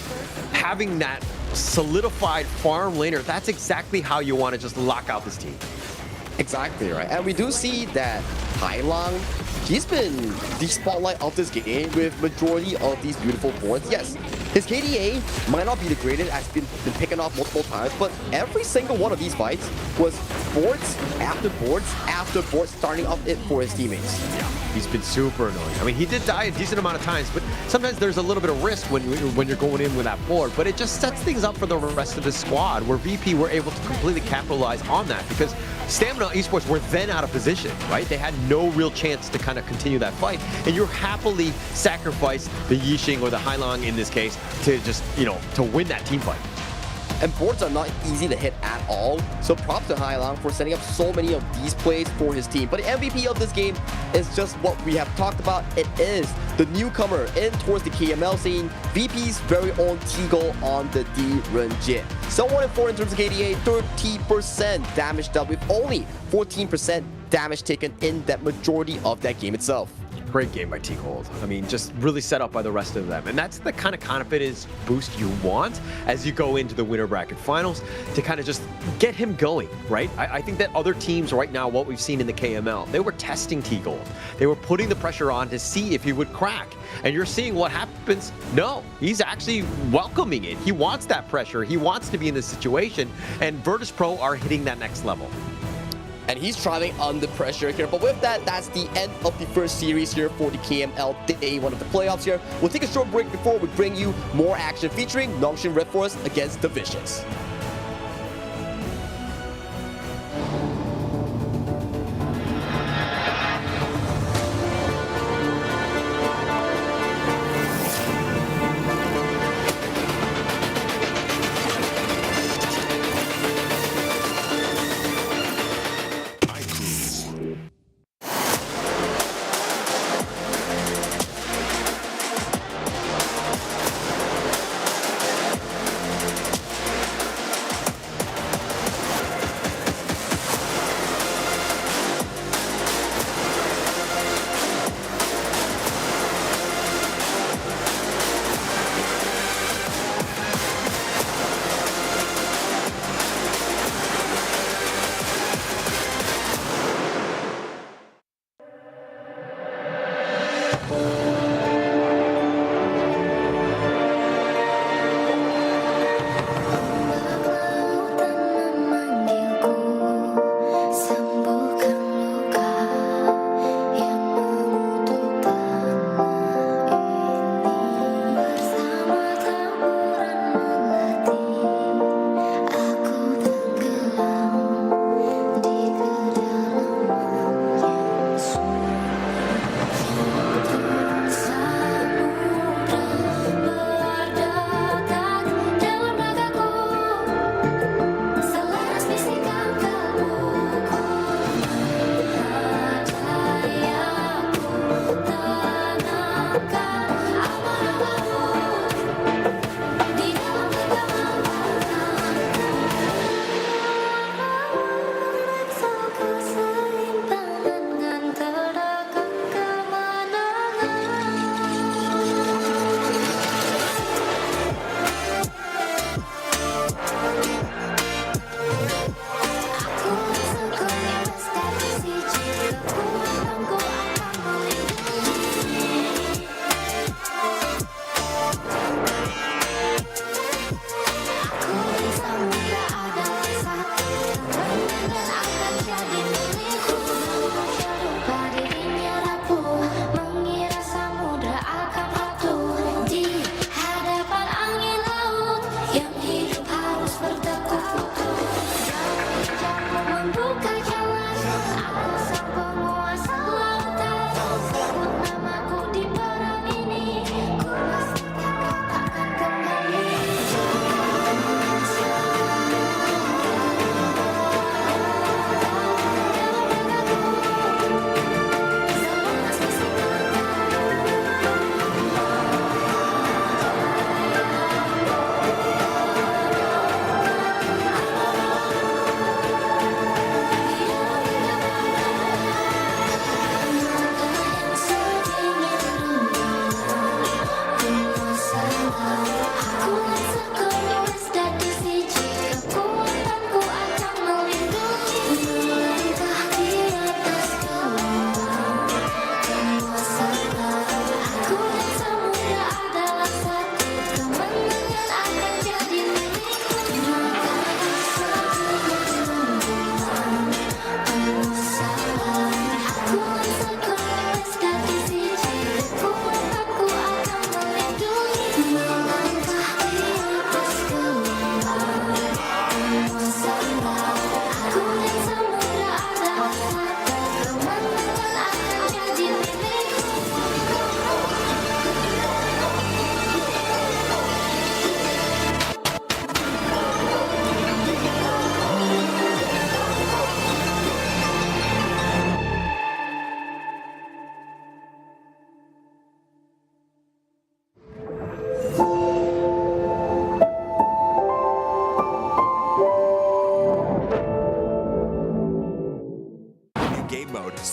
having that solidified farm laner. That's exactly how you want to just lock out this team. Exactly, right. And we do see that Hailang, he's been the spotlight of this game with majority of these beautiful boards. Yes, his KDA might not be the greatest, has been picking off multiple times, but every single one of these fights was boards after boards after boards starting off it for his teammates. Yeah, he's been super annoying. I mean, he did die a decent amount of times, but sometimes there's a little bit of risk when you're going in with that board, but it just sets things up for the rest of the squad where VP were able to completely capitalize on that because Stamina Esports were then out of position, right? They had no real chance to kind of continue that fight, and you happily sacrifice the Yixing or the Hailang in this case to just, to win that team fight. And boards are not easy to hit at all, so props to Hailang for setting up so many of these plays for his team. But the MVP of this game is just what we have talked about. It is the newcomer in towards the KML scene, VP's very own T-Gold on the D-Renjit. So 1-4 in terms of KDA, 30% damage dealt with only 14% damage taken in that majority of that game itself. Great game by T-Gold. I mean, just really set up by the rest of them. And that's the kind of confidence boost you want as you go into the winner bracket finals to kind of just get him going, right? I think that other teams right now, what we've seen in the KML, they were testing T-Gold. They were putting the pressure on to see if he would crack. And you're seeing what happens. No, he's actually welcoming it. He wants that pressure. He wants to be in this situation. And Virtus Pro are hitting that next level. And he's thriving under pressure here. But with that, that's the end of the first series here for the KML Day 1 of the playoffs here. We'll take a short break before we bring you more action featuring Nongshim Redforce against the Vicious.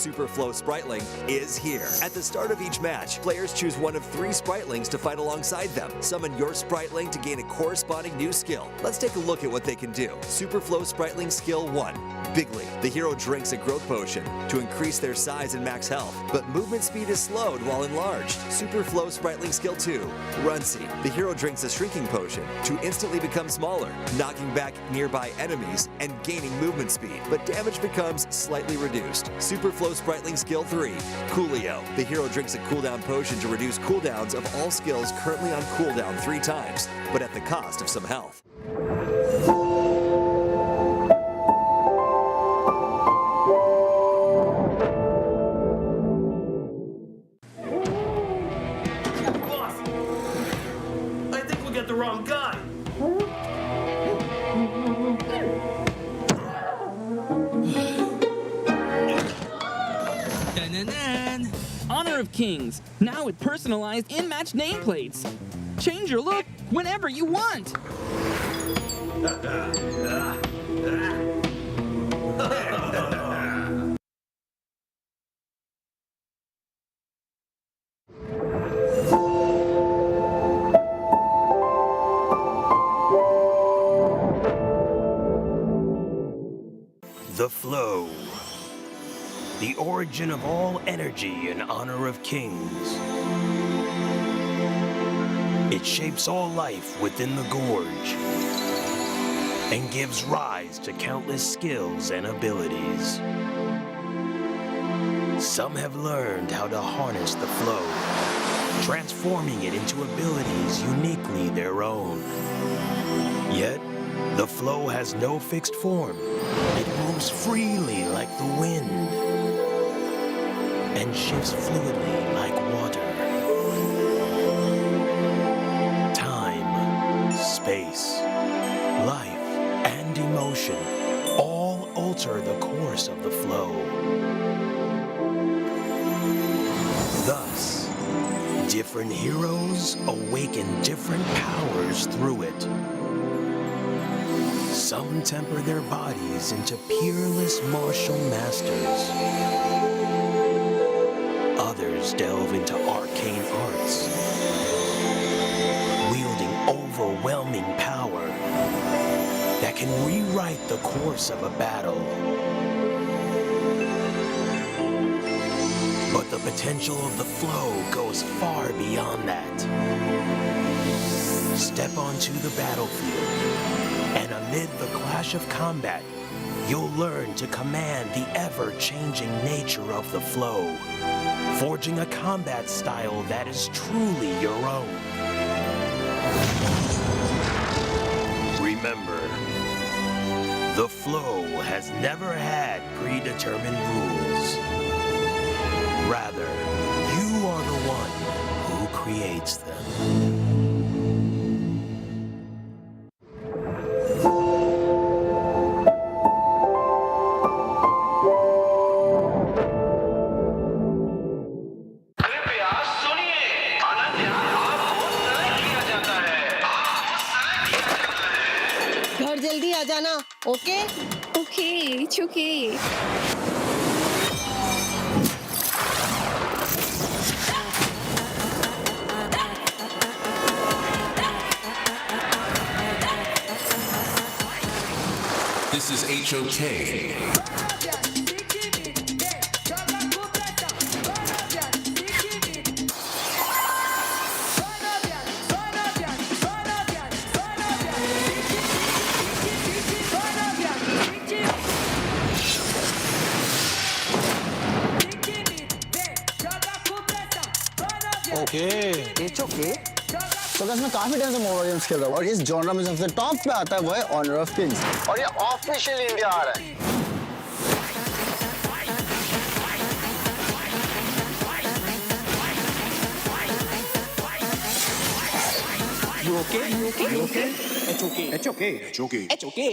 Superflow Spriteling is here. At the start of each match, players choose one of 3 Spritelings to fight alongside them. Summon your Spriteling to gain a corresponding new skill. Let's take a look at what they can do. Superflow Spriteling Skill 1. Bigly. The hero drinks a growth potion to increase their size and max health, but movement speed is slowed while enlarged. Superflow Spriteling Skill 2. Runcy. The hero drinks a shrinking potion to instantly become smaller, knocking back nearby enemies and gaining movement speed, but damage becomes slightly reduced. Superflow Spriteling Skill 3. Coolio. The hero drinks a cooldown potion to reduce cooldowns of all skills currently on cooldown 3 times, but at the cost of some health. I think we got the wrong guy. Honor of Kings, now with personalized in-match nameplates. Change your look whenever you want. The flow. The origin of all energy in honor of kings. It shapes all life within the gorge and gives rise to countless skills and abilities. Some have learned how to harness the flow, transforming it into abilities uniquely their own. Yet, the flow has no fixed form. It moves freely like the wind and shifts fluidly like water. Time, space, life, and emotion all alter the course of the flow. Thus, different heroes awaken different powers through it. Some temper their bodies into peerless martial masters. Others delve into arcane arts, wielding overwhelming power that can rewrite the course of a battle. But the potential of the flow goes far beyond that. Step onto the battlefield, and amid the clash of combat, you'll learn to command the ever-changing nature of the flow, forging a combat style that is truly your own. Remember, the flow has never had predetermined rules. Rather, you are the one who creates them. घर जल्दी आ जाना, okay? Okay, it's okay. This is HOK. Okay. It's okay. तो मैं काफी time से mobile games खेल रहा हूँ और इस जॉनरा में सबसे टॉप पे आता है वो है ऑनर ऑफ किंग्स और ये ऑफिशियल इंडिया आ रहा है. You okay? You okay? You okay? It's okay. It's okay. It's okay. It's okay.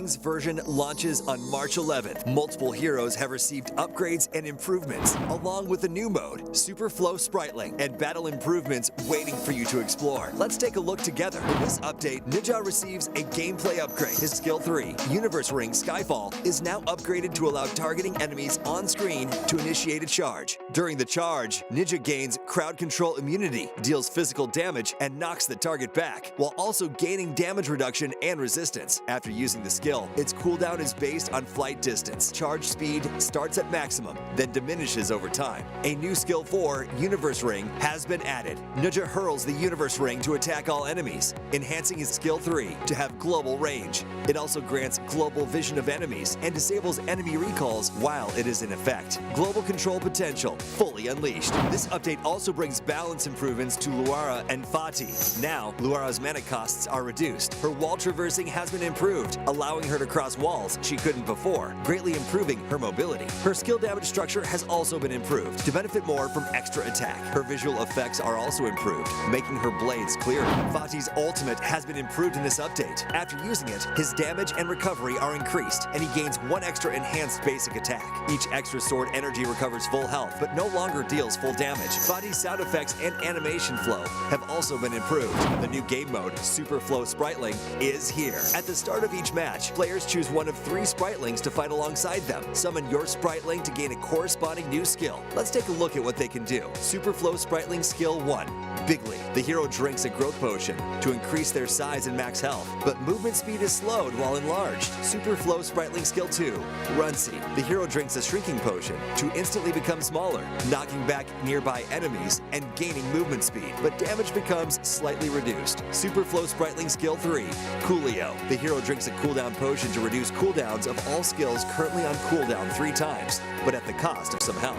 Spring's version launches on March 11th. Multiple heroes have received upgrades and improvements, along with a new mode, Super Flow Spritling, and battle improvements waiting for you to explore. Let's take a look together. In this update, Ninja receives a gameplay upgrade. His skill 3, Universe Ring Skyfall, is now upgraded to allow targeting enemies on screen to initiate a charge. During the charge, Ninja gains crowd control immunity, deals physical damage, and knocks the target back, while also gaining damage reduction and resistance. After using the skill, its cooldown is based on flight distance. Charge speed starts at maximum, then diminishes over time. A new skill 4, Universe Ring, has been added. Ninja hurls the Universe Ring to attack all enemies, enhancing his skill 3 to have global range. It also grants global vision of enemies and disables enemy recalls while it is in effect. Global control potential fully unleashed. This update also brings balance improvements to Luara and Fatih. Now, Luara's mana costs are reduced. Her wall traversing has been improved, allowing her to cross walls she couldn't before, greatly improving her mobility. Her skill damage structure has also been improved to benefit more from extra attack. Her visual effects are also improved, making her blades clearer. Fatih's ultimate has been improved in this update. After using it, his damage and recovery are increased, and he gains 1 extra enhanced basic attack. Each extra sword energy recovers full health, but no longer deals full damage. Fatih's sound effects and animation flow have also been improved. The new game mode, Super Flow Spritling, is here. At the start of each match, players choose one of 3 Spritlings to fight alongside them. Summon your Spritling to gain a corresponding new skill. Let's take a look at what they can do. Super Flow Spritling Skill 1, Bigly. The hero drinks a growth potion to increase their size and max health, but movement speed is slowed while enlarged. Super Flow Spritling Skill 2, Runcy. The hero drinks a shrinking potion to instantly become smaller, knocking back nearby enemies and gaining movement speed, but damage becomes slightly reduced. Super Flow Spritling Skill 3, Coolio. The hero drinks a cooldown potion to reduce cooldowns of all skills currently on cooldown 3 times, but at the cost of some health.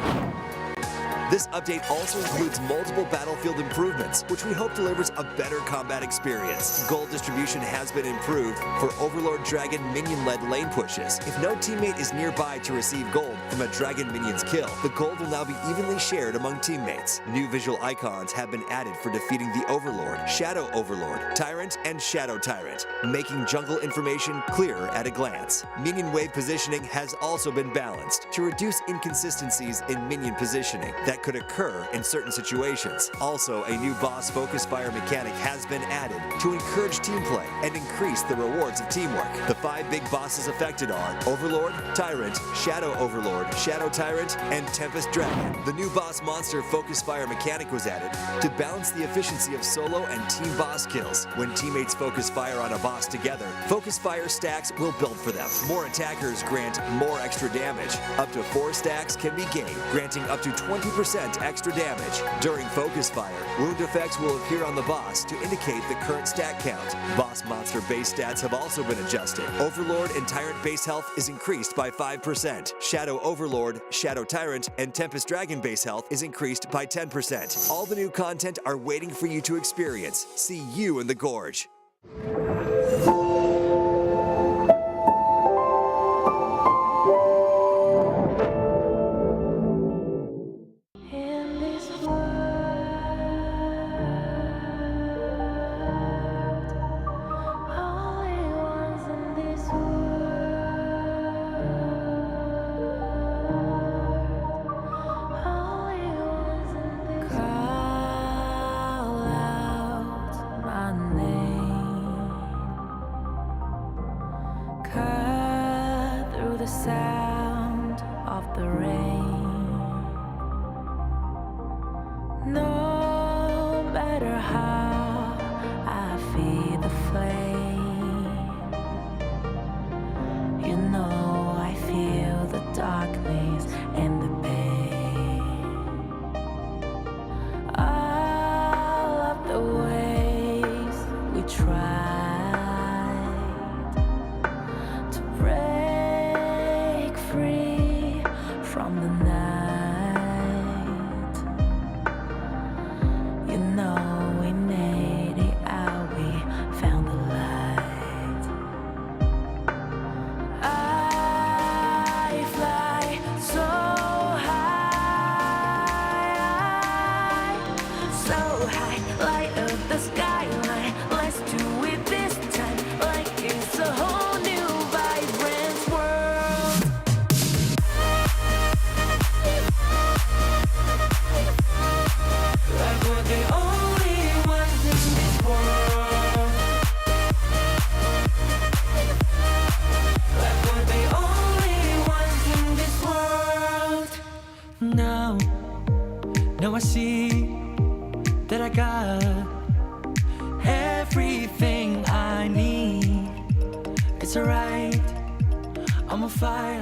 This update also includes multiple battlefield improvements, which we hope delivers a better combat experience. Gold distribution has been improved for Overlord Dragon minion-led lane pushes. If no teammate is nearby to receive gold from a Dragon minion's kill, the gold will now be evenly shared among teammates. New visual icons have been added for defeating the Overlord, Shadow Overlord, Tyrant, and Shadow Tyrant, making jungle information clearer at a glance. Minion wave positioning has also been balanced to reduce inconsistencies in minion positioning that could occur in certain situations. Also, a new boss focus fire mechanic has been added to encourage team play and increase the rewards of teamwork. The 5 big bosses affected are Overlord, Tyrant, Shadow Overlord, Shadow Tyrant, and Tempest Dragon. The new boss monster focus fire mechanic was added to balance the efficiency of solo and team boss kills. When teammates focus fire on a boss together, focus fire stacks will build for them. More attackers grant more extra damage. Up to 4 stacks can be gained, granting up to 20% extra damage. During focus fire, wound effects will appear on the boss to indicate the current stat count. Boss monster base stats have also been adjusted. Overlord and Tyrant base health is increased by 5%. Shadow Overlord, Shadow Tyrant, and Tempest Dragon base health is increased by 10%. All the new content are waiting for you to experience. See you in the Gorge. The sound of the rain. No matter how I feed the flame, you know I feel the darkness and the pain. All of the ways we tried to break free from the night, you know we made it out, we found the light. I fly so high, light up the skyline. Let's do it this time, like it's a whole new vibe. Now I see that I got everything I need. It's alright, I'm on fire,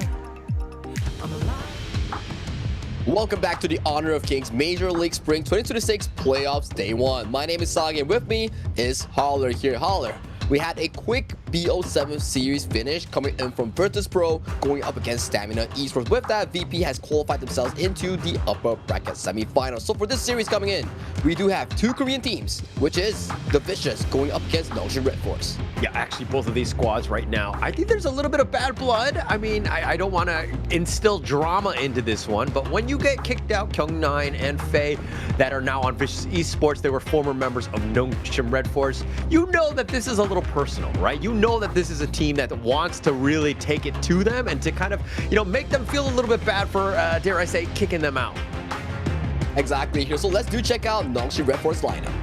I'm alive. Welcome back to the Honor of Kings Major League Spring 2026 Playoffs Day 1. My name is Sagi and with me is Holler here. Holler, we had a quick BO7 series finish coming in from Virtus Pro going up against Stamina Esports. With that, VP has qualified themselves into the upper bracket semifinals. So for this series coming in, we do have two Korean teams, which is the Vicious going up against Nongshim Redforce. Yeah, actually, both of these squads right now, I think there's a little bit of bad blood. I mean, I don't want to instill drama into this one, but when you get kicked out, Kyung9 and Faye that are now on Vicious Esports, they were former members of Nongshim Redforce. You know that this is a little personal, right? You know that this is a team that wants to really take it to them and to kind of, you know, make them feel a little bit bad for, dare I say, kicking them out. Exactly here. So let's check out Nongshim Redforce lineup.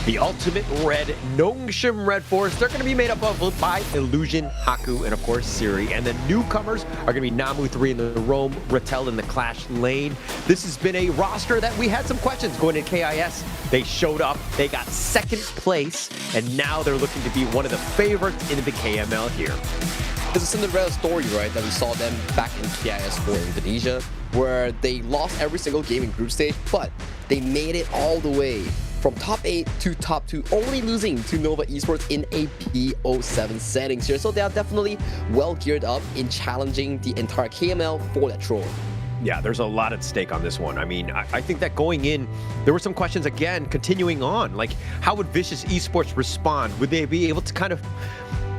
The ultimate red Nongshim Redforce, they're going to be made up of by Illusion, Haku, and of course Siri. And the newcomers are going to be Namu3 in the Roam, Rattel in the Clash lane. This has been a roster that we had some questions going into KIS. They showed up, they got second place, and now they're looking to be one of the favorites into the KML here. It's a Cinderella story, right, that we saw them back in KIS for Indonesia, where they lost every single game in group stage, but they made it all the way from top 8 to top 2, only losing to Nova Esports in a PO7 settings here. So they are definitely well geared up in challenging the entire KML for that trophy. Yeah, there's a lot at stake on this one. I mean, I think that going in, there were some questions again, continuing on, like how would Vicious Esports respond? Would they be able to kind of,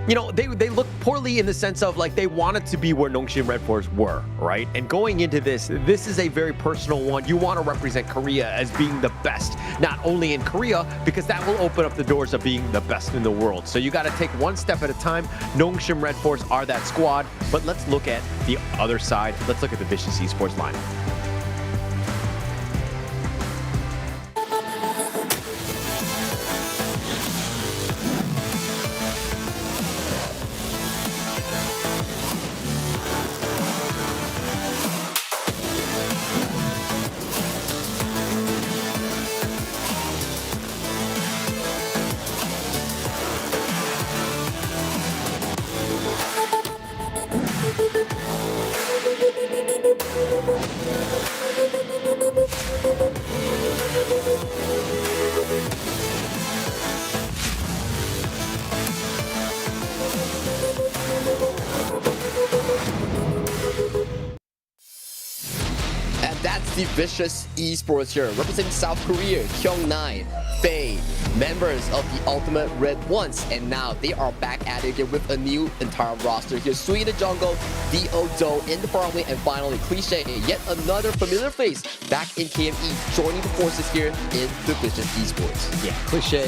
you know, they look poorly in the sense of like they wanted to be where Nongshim Redforce were, right? And going into this is a very personal one. You want to represent Korea as being the best, not only in Korea, because that will open up the doors of being the best in the world. So you got to take one step at a time. Nongshim Redforce are that squad, but let's look at the other side. Let's look at the Vicious Esports lineup. That's the Vicious Esports here, representing South Korea, Kyung9, Faye, members of the Ultimate Red once, and now they are back at it again with a new entire roster here. Sui in the jungle, Do in the far away, and finally Cliche, yet another familiar face back in KME, joining the forces here in the Vicious Esports. Yeah, Cliche,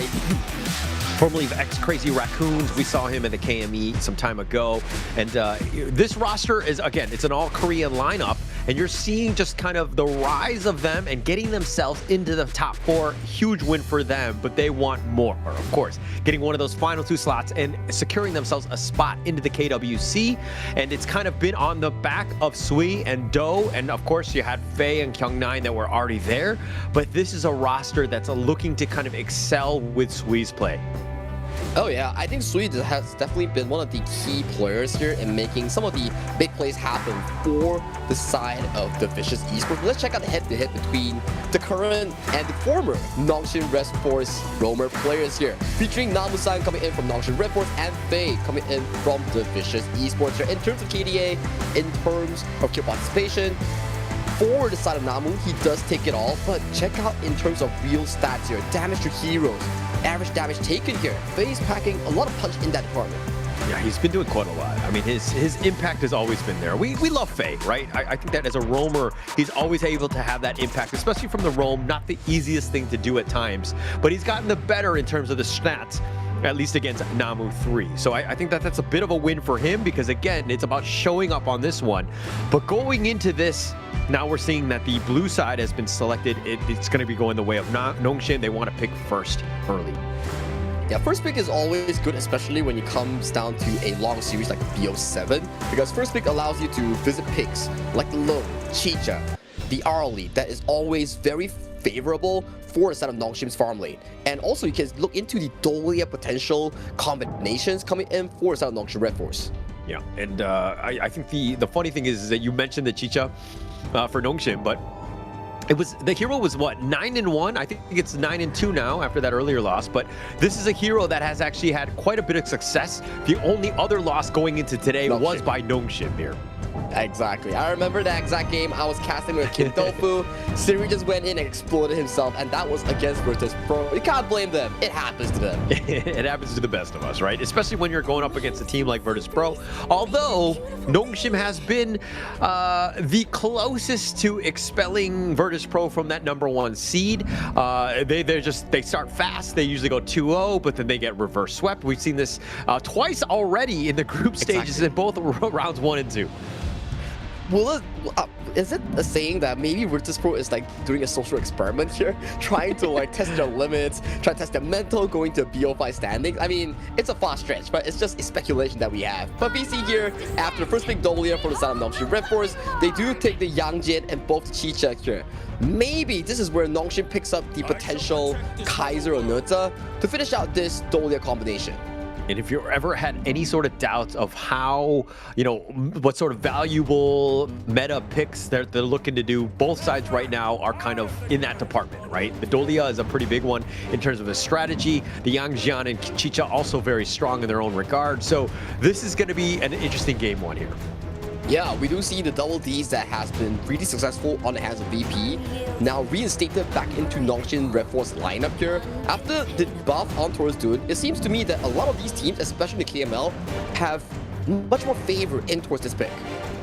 formerly of X-Crazy Raccoons. We saw him in the KME some time ago. And this roster is, again, it's an all-Korean lineup. And you're seeing just kind of the rise of them and getting themselves into the top 4. Huge win for them, but they want more, of course. Getting one of those final 2 slots and securing themselves a spot into the KWC. And it's kind of been on the back of Sui and Do. And of course, you had Faye and Kyung9 that were already there. But this is a roster that's looking to kind of excel with Sui's play. Oh yeah, I think Sui has definitely been one of the key players here in making some of the big plays happen for the side of the Vicious Esports. Let's check out the head-to-head between the current and the former Nongshim Redforce roamer players here, featuring Namu-san coming in from Nongshim Redforce and Faye coming in from the Vicious Esports here. In terms of KDA, in terms of kill participation, For the side of Namu, he does take it all, but check out in terms of real stats here. Damage to heroes, average damage taken here. Faye's packing a lot of punch in that department. Yeah, he's been doing quite a lot. I mean, his impact has always been there. We love Faye, right? I think that as a roamer, he's always able to have that impact, especially from the roam. Not the easiest thing to do at times, but he's gotten the better in terms of the stats, at least against Namu 3. So I think that that's a bit of a win for him because, again, it's about showing up on this one. But going into this, now we're seeing that the blue side has been selected. It's going to be going the way of Nongshim. They want to pick first early. Yeah, first pick is always good, especially when it comes down to a long series like BO7, because first pick allows you to visit picks like the Lone, Chicha, the Arlie. That is always very favorable for the side of Nongshim's farm lane. And also you can look into the Dolia potential combinations coming in for the side of Nongshim Redforce. Yeah, and I think the funny thing is that you mentioned the Chicha for Nongshim, but the hero was what, 9-1? I think it's 9-2 now after that earlier loss, but this is a hero that has actually had quite a bit of success. The only other loss going into today was by Nongshim here. Exactly. I remember that exact game. I was casting with Kim Tofu. Siri just went in and exploded himself, and that was against Virtus Pro. You can't blame them. It happens to them. It happens to the best of us, right? Especially when you're going up against a team like Virtus Pro. Although Nongshim has been the closest to expelling Virtus Pro from that #1 seed. They start fast. They usually go 2-0, but then they get reverse swept. We've seen this twice already in the group stages in both rounds 1 and 2. Well, is it a saying that maybe Virtus Pro is like doing a social experiment here, trying to like test their limits, try to test their mental going to BO5 standings? I mean, it's a far stretch, but it's just a speculation that we have. But VC here, after the first pick Dolia for the side of Nongshim Redforce, they do take the Yangjin and both Chicha here. Maybe this is where Nongshim picks up the potential Kaiser or Nurta to finish out this Dolia combination. And if you ever had any sort of doubts of how, what sort of valuable meta picks they're looking to do, both sides right now are kind of in that department, right? The Dolia is a pretty big one in terms of the strategy. The Yangjian and Chicha also very strong in their own regard. So this is going to be an interesting game 1 here. Yeah, we do see the double Ds that has been really successful on the hands of VP, now reinstated back into Nongshim Redforce lineup here. After the buff on towards Dune, it seems to me that a lot of these teams, especially the KML, have much more favor in towards this pick.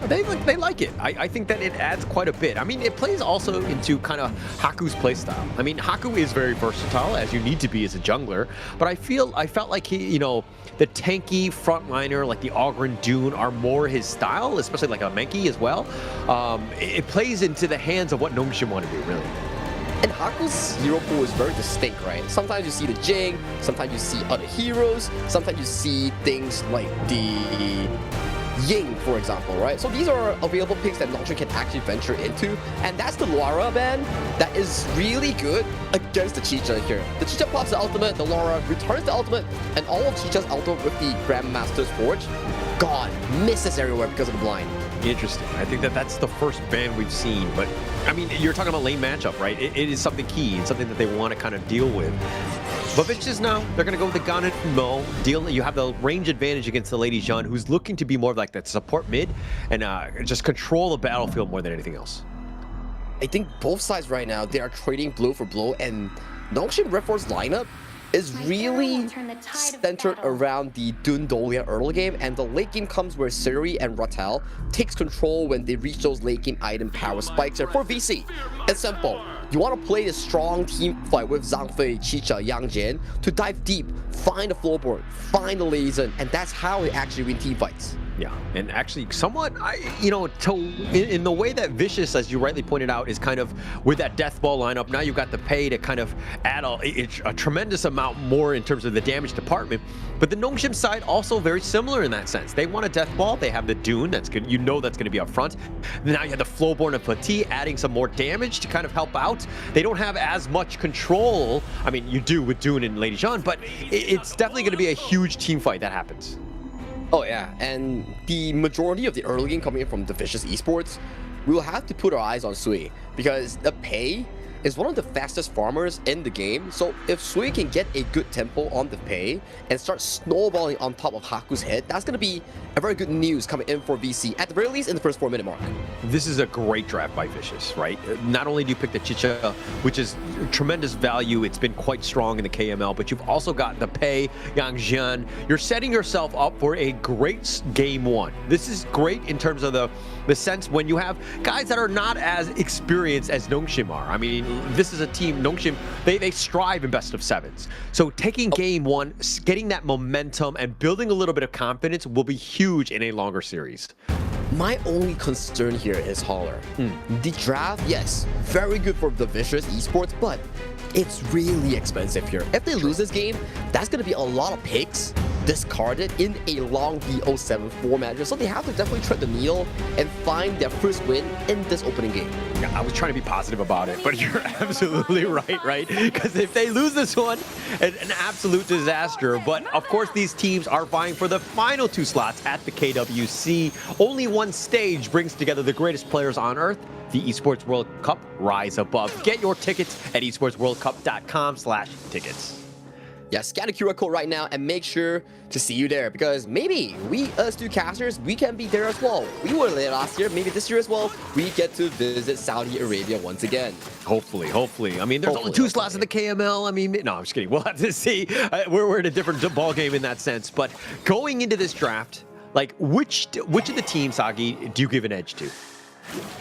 They like it. I think that it adds quite a bit. I mean, it plays also into kind of Haku's playstyle. I mean, Haku is very versatile, as you need to be as a jungler, but I felt like he, the tanky frontliner like the Ogren Dune are more his style, especially like a Menki as well. It plays into the hands of what Nongshim want to do, really. And Haku's hero pool is very distinct, right? Sometimes you see the Jing, sometimes you see other heroes, sometimes you see things like the Ying, for example, right? So these are available picks that Nongshim can actually venture into, and that's the Laura ban that is really good against the Chicha here. The Chicha pops the ultimate, the Laura returns the ultimate, and all of Chicha's ultimate with the Grandmaster's Forge, gone, misses everywhere because of the blind. Interesting. I think that that's the first ban we've seen, but I mean, you're talking about lane matchup, right? It is something key and something that they want to kind of deal with. But bitches now, they're going to go with the Ganet Mo deal. You have the range advantage against the Lady Jeanne, who's looking to be more of like that support mid and just control the battlefield more than anything else. I think both sides right now, they are trading blow for blow, and Nongshim Redforce lineup is really centered around the Dune Dolia early game, and the late game comes where Siri and Ratel takes control when they reach those late game item power spikes there for VC. It's simple. You want to play a strong team fight with Zhang Fei, Chicha, Yang Jian to dive deep, find the floorboard, find the laser, and that's how they actually win team fights. Yeah, and actually somewhat, in the way that Vicious, as you rightly pointed out, is kind of with that Death Ball lineup, now you've got the pay to kind of add a tremendous amount more in terms of the damage department. But the Nongshim side also very similar in that sense. They want a Death Ball, they have the Dune, that's good, that's going to be up front. Now you have the Flowborn and Petit adding some more damage to kind of help out. They don't have as much control, I mean, you do with Dune and Lady Jeanne, but it's definitely going to be a huge team fight that happens. Oh yeah, and the majority of the early game coming in from the Vicious Esports, we'll have to put our eyes on Sui, because the pay is one of the fastest farmers in the game, so if Sui can get a good tempo on the pay and start snowballing on top of Haku's head, that's going to be a very good news coming in for VC, at the very least in the first 4-minute mark. This is a great draft by Vicious, right? Not only do you pick the Chicha, which is tremendous value, it's been quite strong in the KML, but you've also got the Pei, Yang Jian. You're setting yourself up for a great game one. This is great in terms of the sense when you have guys that are not as experienced as Nongshim are. I mean, this is a team, Nongshim, they strive in best of sevens. So taking game one, getting that momentum and building a little bit of confidence will be huge in a longer series. My only concern here is Holler. The draft, yes, very good for the Vicious Esports, but it's really expensive here. If they lose this game, that's going to be a lot of picks discarded in a long BO7 format. So they have to definitely tread the needle and find their first win in this opening game. Yeah, I was trying to be positive about it, but you're absolutely right? Because if they lose this one, an absolute disaster. But of course, these teams are vying for the final 2 slots at the KWC. Only one stage brings together the greatest players on Earth. The Esports World Cup, rise above. Get your tickets at esportsworldcup.com/tickets. Yeah, scan the QR code right now and make sure to see you there, because maybe we, us two casters, we can be there as well. We were there last year, maybe this year as well, we get to visit Saudi Arabia once again. Hopefully. I mean, there's only 2 slots in the KML. I mean, no, I'm just kidding. We'll have to see. We're in a different ball game in that sense. But going into this draft, like, which of the teams, Sagi, do you give an edge to?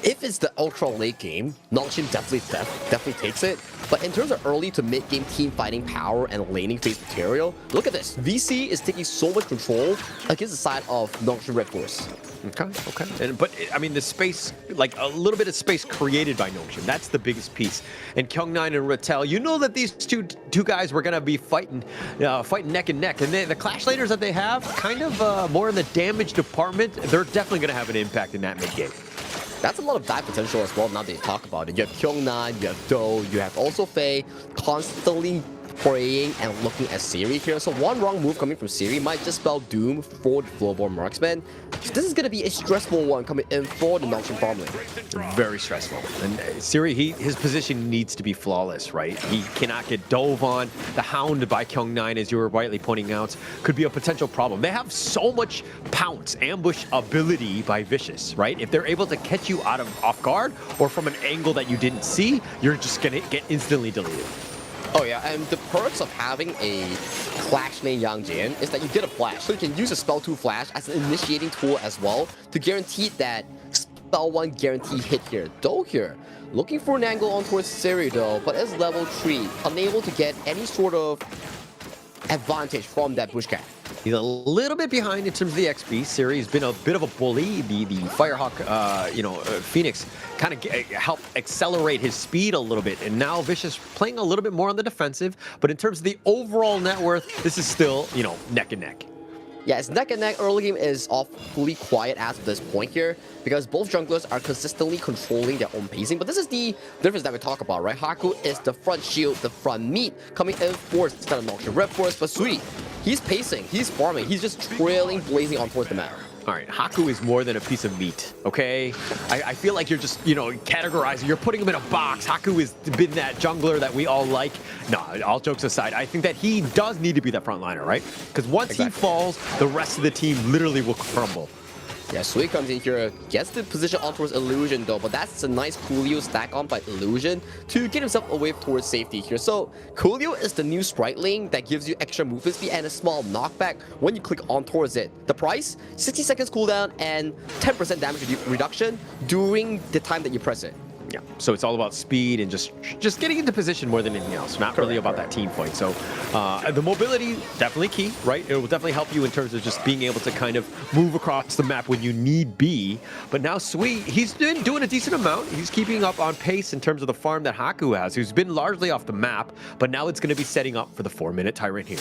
If it's the ultra late game, Nongshim definitely takes it. But in terms of early to mid game team fighting power and laning phase material, look at this. VC is taking so much control against the side of Nongshim Redforce. Okay. But I mean, the space, like a little bit of space created by Nongshim, that's the biggest piece. And Kyung9 and Rattel, you know that these two guys were gonna be fighting neck and neck. And the clash laners that they have, kind of more in the damage department, they're definitely gonna have an impact in that mid game. That's a lot of dive potential as well, now that you talk about it. You have Kyung9, you have Do, you have also Faye constantly praying and looking at Siri here. So one wrong move coming from Siri might just spell doom for the Flowborn Marksman. This is going to be a stressful one coming in for the Nongshim farm lane. Very stressful. And Siri, his position needs to be flawless, right? He cannot get dove on. The hound by Kyung9, as you were rightly pointing out, could be a potential problem. They have so much pounce, ambush ability by Vicious, right? If they're able to catch you off guard or from an angle that you didn't see, you're just going to get instantly deleted. Oh yeah, and the perks of having a Clash lane Yang Jian is that you get a flash. So you can use a spell 2 flash as an initiating tool as well to guarantee that spell 1 guarantee hit here. Do here, looking for an angle on towards Siri though, but as level 3, unable to get any sort of advantage from that bush cat. He's a little bit behind in terms of the XP. Siri's been a bit of a bully. The Firehawk, Phoenix kind of helped accelerate his speed a little bit. And now Vicious playing a little bit more on the defensive. But in terms of the overall net worth, this is still, neck and neck. Yeah, it's neck and neck. Early game is awfully quiet as of this point here, because both junglers are consistently controlling their own pacing. But this is the difference that we talk about, right? Haku is the front shield, the front meat, coming in force instead of Nongshim Redforce. But Sui, he's pacing, he's farming, he's just trailing, blazing on towards the map. All right, Haku is more than a piece of meat, okay? I feel like you're just, categorizing. You're putting him in a box. Haku has been that jungler that we all like. No, all jokes aside, I think that he does need to be that frontliner, right? Because once he falls, the rest of the team literally will crumble. Yeah, Sui comes in here, gets the position on towards Illusion though, but that's a nice Coolio stack on by Illusion to get himself away towards safety here. So Coolio is the new sprite lane that gives you extra movement speed and a small knockback when you click on towards it. The price, 60 seconds cooldown and 10% damage reduction during the time that you press it. Yeah, so it's all about speed and just getting into position more than anything else. Not really about that team fight. So the mobility, definitely key, right? It will definitely help you in terms of just being able to kind of move across the map when you need be. But now Sui, he's been doing a decent amount. He's keeping up on pace in terms of the farm that Haku has, who's been largely off the map. But now it's going to be setting up for the 4-minute Tyrant here.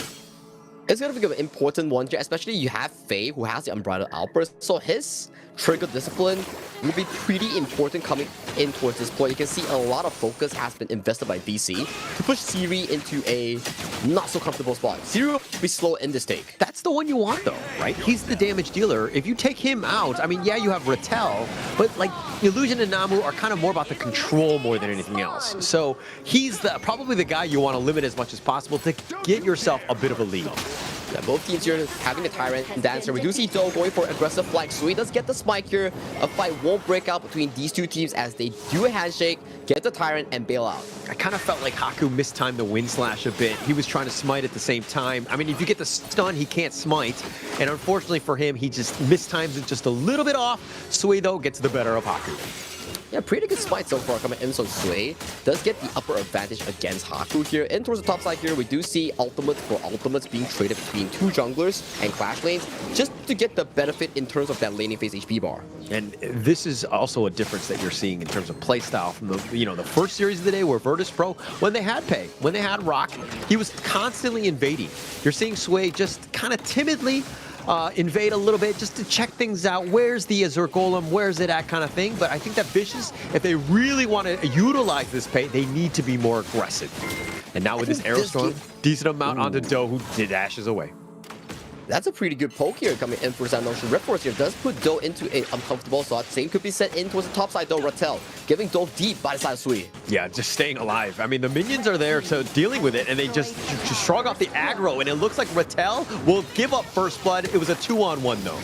It's going to be an important one here, especially you have Faye, who has the Umbrella Outburst, so his trigger discipline will be pretty important coming in towards this point. You can see a lot of focus has been invested by DC to push Siri into a not so comfortable spot. Siri will be slow in this take. That's the one you want though, right? He's the damage dealer. If you take him out, I mean, yeah, you have Rattel, but like Illusion and Namu are kind of more about the control more than anything else. So he's probably the guy you want to limit as much as possible to get yourself a bit of a lead. Yeah, both teams here having the Tyrant and Dancer. We do see Do going for aggressive flank, so he does get the spike here. A fight won't break out between these two teams as they do a handshake, get the Tyrant, and bail out. I kind of felt like Haku mistimed the Wind Slash a bit. He was trying to smite at the same time. I mean, if you get the stun, he can't smite. And unfortunately for him, he just mistimes it just a little bit off. Sui, though, gets the better of Haku. Yeah, pretty good smite so far coming in, so Sui does get the upper advantage against Haku here. In towards the top side here, we do see ultimates for ultimates being traded between two junglers and clash lanes just to get the benefit in terms of that laning phase HP bar. And this is also a difference that you're seeing in terms of playstyle from the, the first series of the day where Virtus Pro, when they had Pei, when they had Rock, he was constantly invading. You're seeing Sui just kind of timidly invade a little bit just to check things out. Where's the Azure Golem? Where's it at kind of thing? But I think that Vicious, if they really want to utilize this Pei, they need to be more aggressive. And now with this Aerostorm, decent amount onto Do, who dashes away. That's a pretty good poke here coming in for Nongshim. Redforce here does put Do into an uncomfortable spot. Same could be set in towards the top side though. Rattel giving Do deep by the side of Sui. Yeah, just staying alive. I mean, the minions are there, so dealing with it, and they just shrug off the aggro, and it looks like Rattel will give up first blood. It was a 2-on-1 though.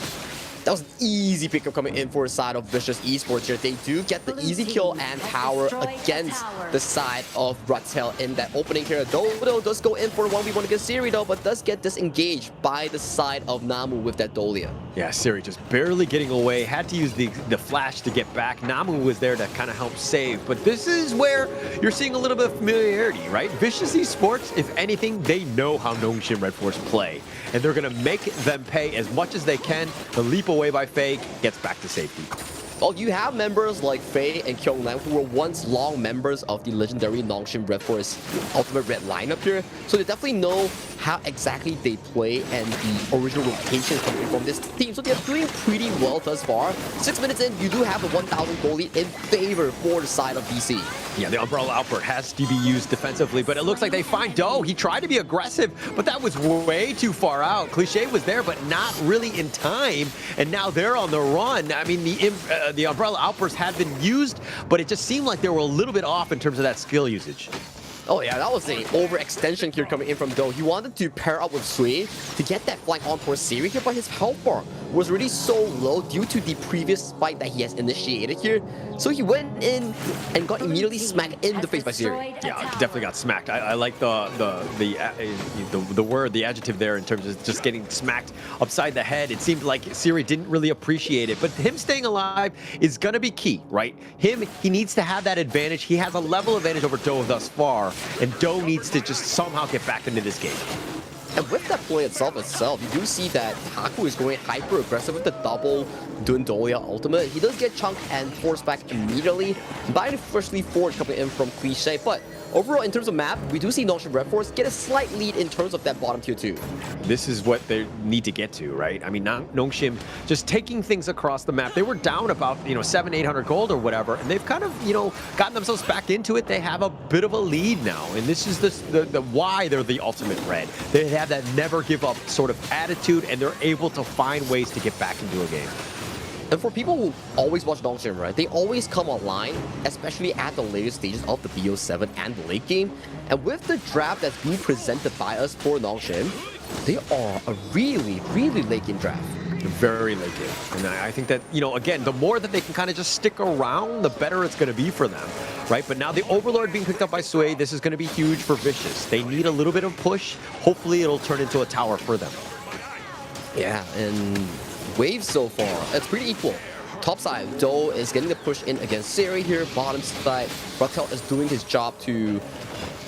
That was an easy pickup coming in for the side of Vicious Esports here. They do get the easy kill and power against the side of Rattel in that opening here. Dodo does go in for 1v1 against Siri though, but does get disengaged by the side of Namu with that Dolia. Yeah, Siri just barely getting away. Had to use the flash to get back. Namu was there to kind of help save. But this is where you're seeing a little bit of familiarity, right? Vicious Esports, if anything, they know how Nongshim Redforce play. And they're going to make them pay as much as they can. The leap away by Faye gets back to safety. Well, you have members like Faye and Kyunglam who were once long members of the legendary Nongshim Redforce Ultimate Red lineup here. So they definitely know how exactly they play and the original rotations coming from this team. So they're doing pretty well thus far. 6 minutes in, you do have a 1,000 goal lead in favor for the side of DC. Yeah, the Umbrella Outburst has to be used defensively, but it looks like they find Do. He tried to be aggressive, but that was way too far out. Cliché was there, but not really in time, and now they're on the run. I mean, the Umbrella Outburst had been used, but it just seemed like they were a little bit off in terms of that skill usage. Oh yeah, that was an overextension here coming in from Do. He wanted to pair up with Sui to get that flank on towards Siri here, but his health bar was really so low due to the previous fight that he has initiated here. So he went in and got immediately smacked in the face by Siri. Yeah, definitely got smacked. I like the word, the adjective there in terms of just getting smacked upside the head. It seemed like Siri didn't really appreciate it, but him staying alive is gonna be key, right? He needs to have that advantage. He has a level advantage over Do thus far, and Do needs to just somehow get back into this game. And with that play itself, you do see that Haku is going hyper aggressive with the double Dundolia ultimate. He does get chunked and forced back immediately by the freshly forged coming in from Cliché, but overall, in terms of map, we do see Nongshim Redforce get a slight lead in terms of that bottom tier 2. This is what they need to get to, right? I mean, Nongshim just taking things across the map. They were down about, 700-800 gold or whatever, and they've kind of, gotten themselves back into it. They have a bit of a lead now, and this is the why they're the ultimate red. They have that never give up sort of attitude, and they're able to find ways to get back into a game. And for people who always watch Nongshim, right, they always come online, especially at the later stages of the BO7 and the late game. And with the draft that's being presented by us for Nongshim, they are a really, really late game draft. Very late game. And I think that, again, the more that they can kind of just stick around, the better it's going to be for them, right? But now the Overlord being picked up by Sui, this is going to be huge for Vicious. They need a little bit of push. Hopefully it'll turn into a tower for them. Yeah, and waves so far, it's pretty equal. Top side, Do is getting the push in against Siri here. Bottom side, Rattel is doing his job to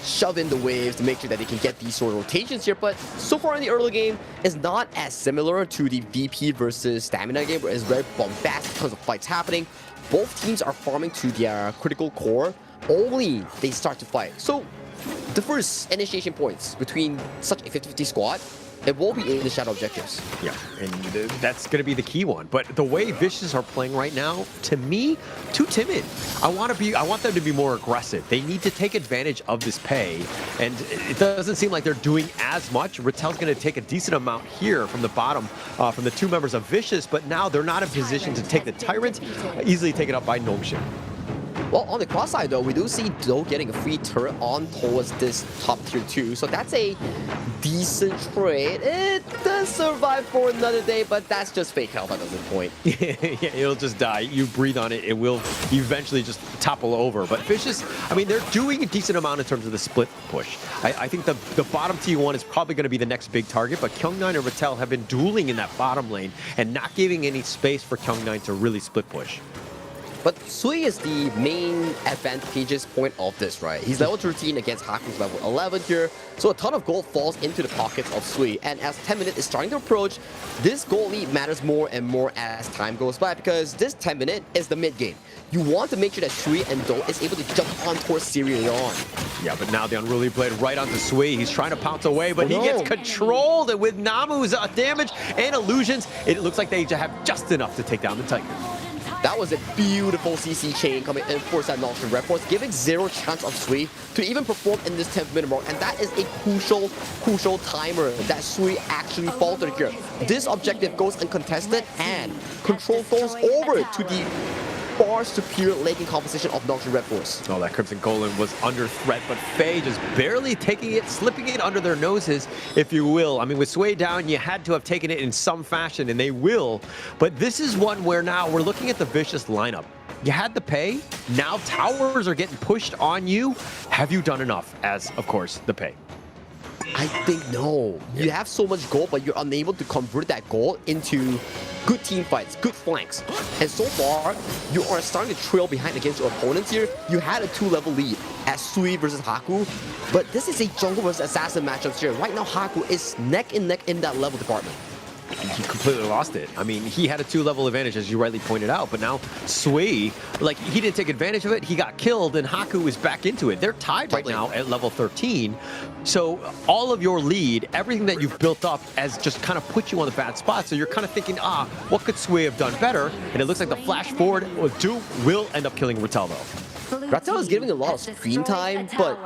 shove in the waves to make sure that they can get these sort of rotations here. But so far in the early game, it's not as similar to the VP versus Stamina game, where it's very bombastic, tons of fights happening. Both teams are farming to their critical core, only they start to fight. So the first initiation points between such a 50-50 squad it will be in the shadow objectives. Yeah, and that's going to be the key one. But the way Vicious are playing right now, to me, too timid. I want them to be more aggressive. They need to take advantage of this pay, and it doesn't seem like they're doing as much. Rattel's going to take a decent amount here from the bottom, from the two members of Vicious, but now they're not in position to take the Tyrant, easily taken up by Nongshim. Well, on the cross side, though, we do see Do getting a free turret on towards this top tier 2. So that's a decent trade. It does survive for another day, but that's just fake health at this point. Yeah, it'll just die. You breathe on it, it will eventually just topple over. But Vicious, I mean, they're doing a decent amount in terms of the split push. I think the bottom T1 is probably going to be the next big target, but Kyung9 and Rattel have been dueling in that bottom lane and not giving any space for Kyung9 to really split push. But Sui is the main advantageous point of this, right? He's level 13 against Haku's level 11 here, so a ton of gold falls into the pockets of Sui. And as 10 minutes is starting to approach, this gold lead matters more and more as time goes by, because this 10 minute is the mid game. You want to make sure that Sui and Do is able to jump on towards Siri on. Yeah, but now the Unruly Blade right onto Sui. He's trying to pounce away, but he gets controlled, and with Namu's damage and illusions, it looks like they have just enough to take down the Titan. That was a beautiful CC chain coming in for that Nongshim Redforce, giving zero chance of Sui to even perform in this 10th minute mark. And that is a crucial timer that Sui actually faltered here. This objective goes uncontested, and control falls over to the far superior laning composition of Nongshim Redforce. Oh, that Crimson Golem was under threat, but Faye just barely taking it, slipping it under their noses, if you will. I mean, with Sway down, you had to have taken it in some fashion, and they will. But this is one where now we're looking at the Vicious lineup. You had the pay, now towers are getting pushed on you. Have you done enough as, of course, the pay? I think no. You have so much gold, but you're unable to convert that gold into good team fights, good flanks. And so far, you are starting to trail behind against your opponents here. You had a 2-level lead as Sui versus Haku, but this is a jungle versus assassin matchup here. Right now, Haku is neck and neck in that level department. He completely lost it. I mean, he had a 2-level advantage, as you rightly pointed out, but now Sui, like, he didn't take advantage of it. He got killed, and Haku is back into it. They're tied right now at level 13. So all of your lead, everything that you've built up, has just kind of put you on the bad spot. So you're kind of thinking, what could Sui have done better? And it looks like the flash forward will end up killing Rattel, though. Rattel is giving a lot of screen time, but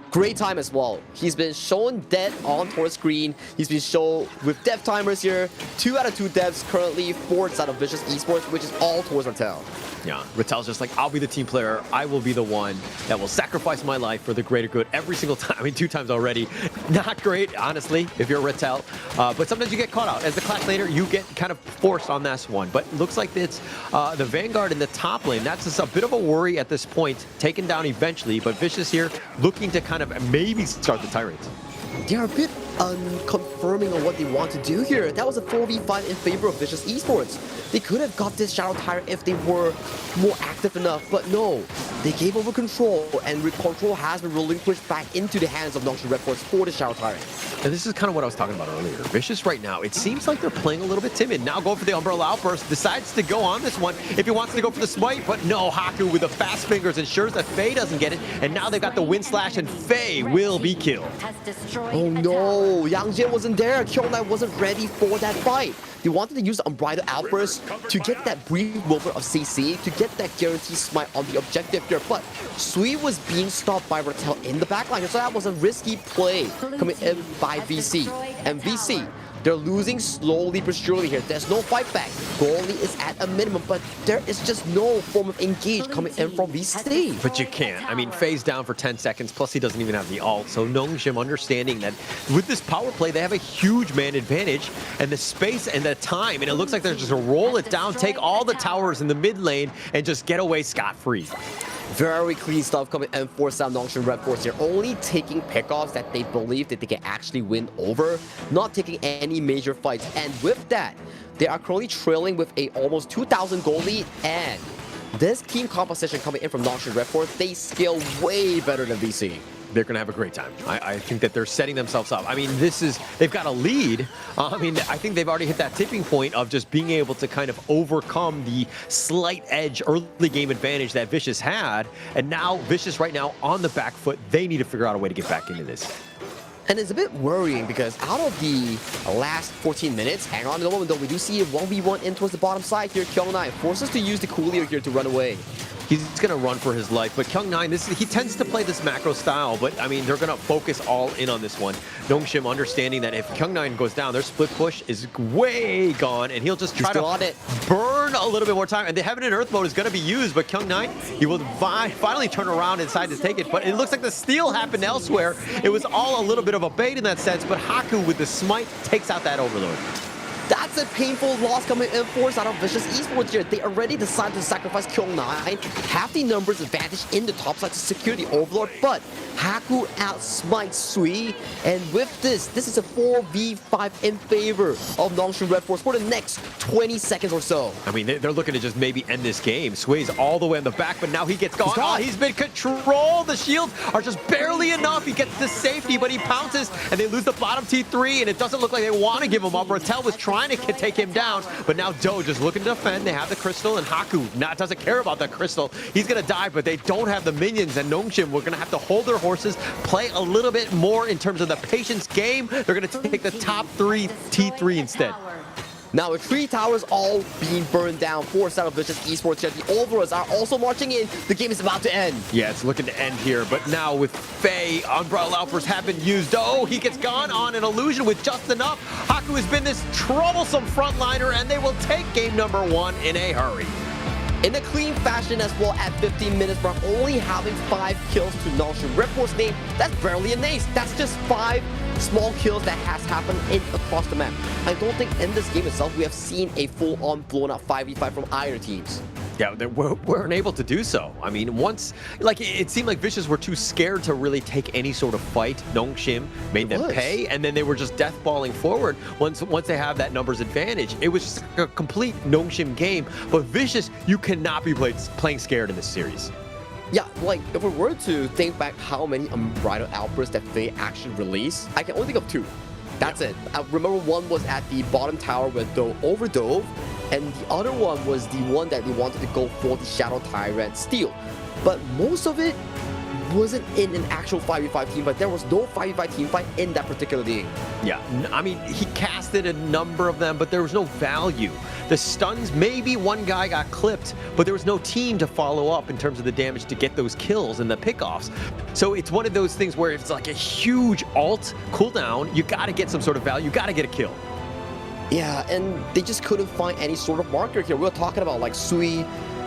great time as well. He's been shown dead on towards screen. He's been shown with death timers here. 2 out of 2 deaths currently, 4 out of Vicious Esports, which is all towards Rattel. Yeah, Rattel's just like, I'll be the team player. I will be the one that will sacrifice my life for the greater good every single time. I mean, 2 times already. Not great, honestly, if you're Rattel. But sometimes you get caught out. As the class laner, you get kind of forced on this one. But it looks like it's the Vanguard in the top lane. That's just a bit of a worry at this point. Taken down eventually, but Vicious here looking to kind of maybe start the Tyrant. They're a bit unconfirming on what they want to do here. That was a 4v5 in favor of Vicious Esports. They could have got this Shadow Tyrant if they were more active enough, but no. They gave over control, and control has been relinquished back into the hands of Nongshim Redforce for the Shadow Tyrant. And this is kind of what I was talking about earlier. Vicious right now, it seems like they're playing a little bit timid. Now going for the Umbrella Outburst, decides to go on this one if he wants to go for the smite, but no, Haku with the fast fingers ensures that Faye doesn't get it, and now they've got the Wind Slash, and Faye will be killed. Oh no, Yang Jin wasn't there. Kyung9 wasn't ready for that fight. They wanted to use the Unbridled Outburst to get that brief moment of CC, to get that guaranteed smite on the objective here, but Sui was being stopped by Rattel in the backline, so that was a risky play coming in by VC. And VC, they're losing slowly but surely here. There's no fight back. Goalie is at a minimum, but there is just no form of engage coming in from VC. But you can't. I mean, Faye's down for 10 seconds, plus he doesn't even have the ult. So Nongshim understanding that with this power play, they have a huge man advantage, and the space and the time, and it looks like they're just gonna roll it down, take all the towers in the mid lane, and just get away scot-free. Very clean stuff coming in for Sam Nongshim Redforce here. Only taking pickoffs that they believe that they can actually win over, not taking any major fights. And with that, they are currently trailing with a almost 2,000 gold lead, and this team composition coming in from Nongshim Redforce, they scale way better than VC. They're going to have a great time. I think that they're setting themselves up. I mean, they've got a lead. I mean, I think they've already hit that tipping point of just being able to kind of overcome the slight edge early game advantage that Vicious had. And now Vicious right now on the back foot, they need to figure out a way to get back into this. And it's a bit worrying because out of the last 14 minutes, hang on a moment though, we do see a 1v1 in towards the bottom side here. Kyung9 forces to use the Coolio here to run away. He's going to run for his life, but Kyung9, he tends to play this macro style, but I mean, they're going to focus all in on this one. Nongshim understanding that if Kyung9 goes down, their split push is way gone, and he'll just try to burn a little bit more time. And the Heaven and Earth mode is going to be used, but Kyung9, he will finally turn around and decide to take it, but it looks like the steal happened elsewhere. It was all a little bit of a bait in that sense, but Haku with the smite takes out that Overlord. That's a painful loss coming in force out of Vicious Esports here. They already decided to sacrifice Kyung9, have the numbers advantage in the top side to secure the Overlord, but Haku outsmites Sui, and with this is a 4v5 in favor of Nongshim Redforce for the next 20 seconds or so. I mean, they're looking to just maybe end this game. Sui's all the way in the back, but now he gets gone. Oh, he's been controlled. The shields are just barely enough. He gets the safety, but he pounces, and they lose the bottom T3, and it doesn't look like they want to give him up. Rattel was trying to take him down, but now Do just looking to defend. They have the crystal, and Haku doesn't care about that crystal. He's gonna die, but they don't have the minions, and Nongshim, we're gonna have to hold their horses, play a little bit more in terms of the patience game. They're gonna take the top 3 T3 instead. Now with 3 towers all being burned down, 4 out of Vicious Esports here, the Overlords are also marching in. The game is about to end. Yeah, it's looking to end here, but now with Faye, Umbrella Outburst have been used. Oh, he gets gone on an illusion with just enough. Haku has been this troublesome frontliner, and they will take game number 1 in a hurry. In a clean fashion as well at 15 minutes from only having 5 kills to Nongshim Redforce name. That's barely an ace. That's just 5 small kills that has happened across the map. I don't think in this game itself we have seen a full-on blown-out 5v5 from either teams. Yeah, they weren't able to do so. I mean, once, like, it seemed like Vicious were too scared to really take any sort of fight. Nongshim made them pay, and then they were just deathballing forward once they have that numbers advantage. It was just a complete Nongshim game, but Vicious, you cannot be playing scared in this series. Yeah, like, if we were to think back how many Unbridled Outbursts that they actually released, I can only think of 2. That's it. I remember one was at the bottom tower where Do overdove, and the other one was the one that they wanted to go for the Shadow Tyrant steal. But most of it wasn't in an actual 5v5 team fight. There was no 5v5 team fight in that particular game. Yeah, I mean, he casted a number of them, but there was no value. The stuns, maybe one guy got clipped, but there was no team to follow up in terms of the damage to get those kills and the pickoffs. So it's one of those things where it's like a huge ult cooldown. You got to get some sort of value. You got to get a kill. Yeah, and they just couldn't find any sort of marker here. We're talking about like Sui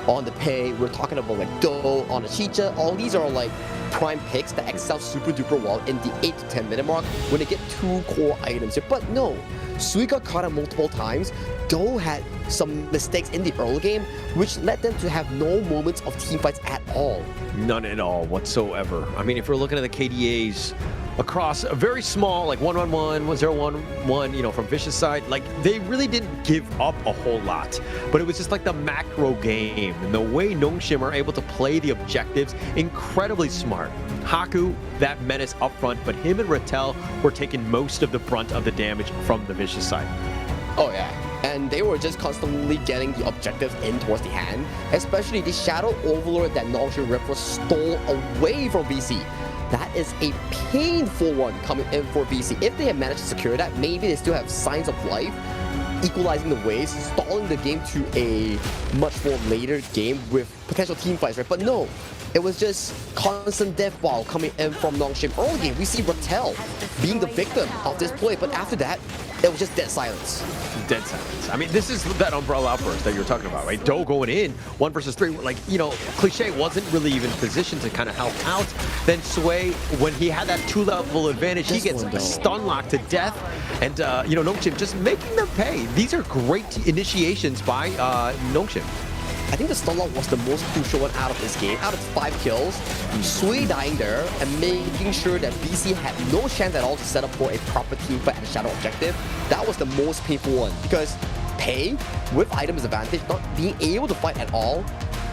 on the Pei, we're talking about like Do on the Chicha. All these are like prime picks that excel super duper well in the 8 to 10 minute mark when they get 2 core items here. But no, Sui got caught out multiple times. Do had some mistakes in the early game, which led them to have no moments of team fights at all. None at all whatsoever. I mean, if we're looking at the KDAs across a very small, like 1-1-1, 1-0-1-1, you know, from Vicious side, like they really didn't give up a whole lot. But it was just like the macro game, and the way Nongshim are able to play the objectives, incredibly smart. Haku, that menace up front, but him and Rattel were taking most of the brunt of the damage from the Vicious side. Oh yeah, and they were just constantly getting the objectives in towards the hand, especially the Shadow Overlord that Nongshim Redforce stole away from VC. That is a painful one coming in for VC. If they had managed to secure that, maybe they still have signs of life, equalizing the waves, stalling the game to a much more later game with potential team fights, right? But no, it was just constant death ball coming in from Nongshim. Early game, we see Rattel being the victim of this play, but after that, it was just dead silence. Dead silence. I mean, this is that Umbrella Outburst that you're talking about, right? Do going in, 1 versus 3, like, you know, Cliché wasn't really even positioned to kind of help out. Then Sway, when he had that 2-level advantage, he gets stun locked to death. And, you know, Nongshim just making them pay. These are great initiations by Nongshim. I think the stun lock was the most crucial one out of this game. Out of 5 kills, Sui dying there and making sure that BC had no chance at all to set up for a proper team fight at the Shadow objective. That was the most painful one because Pei, with items advantage, not being able to fight at all,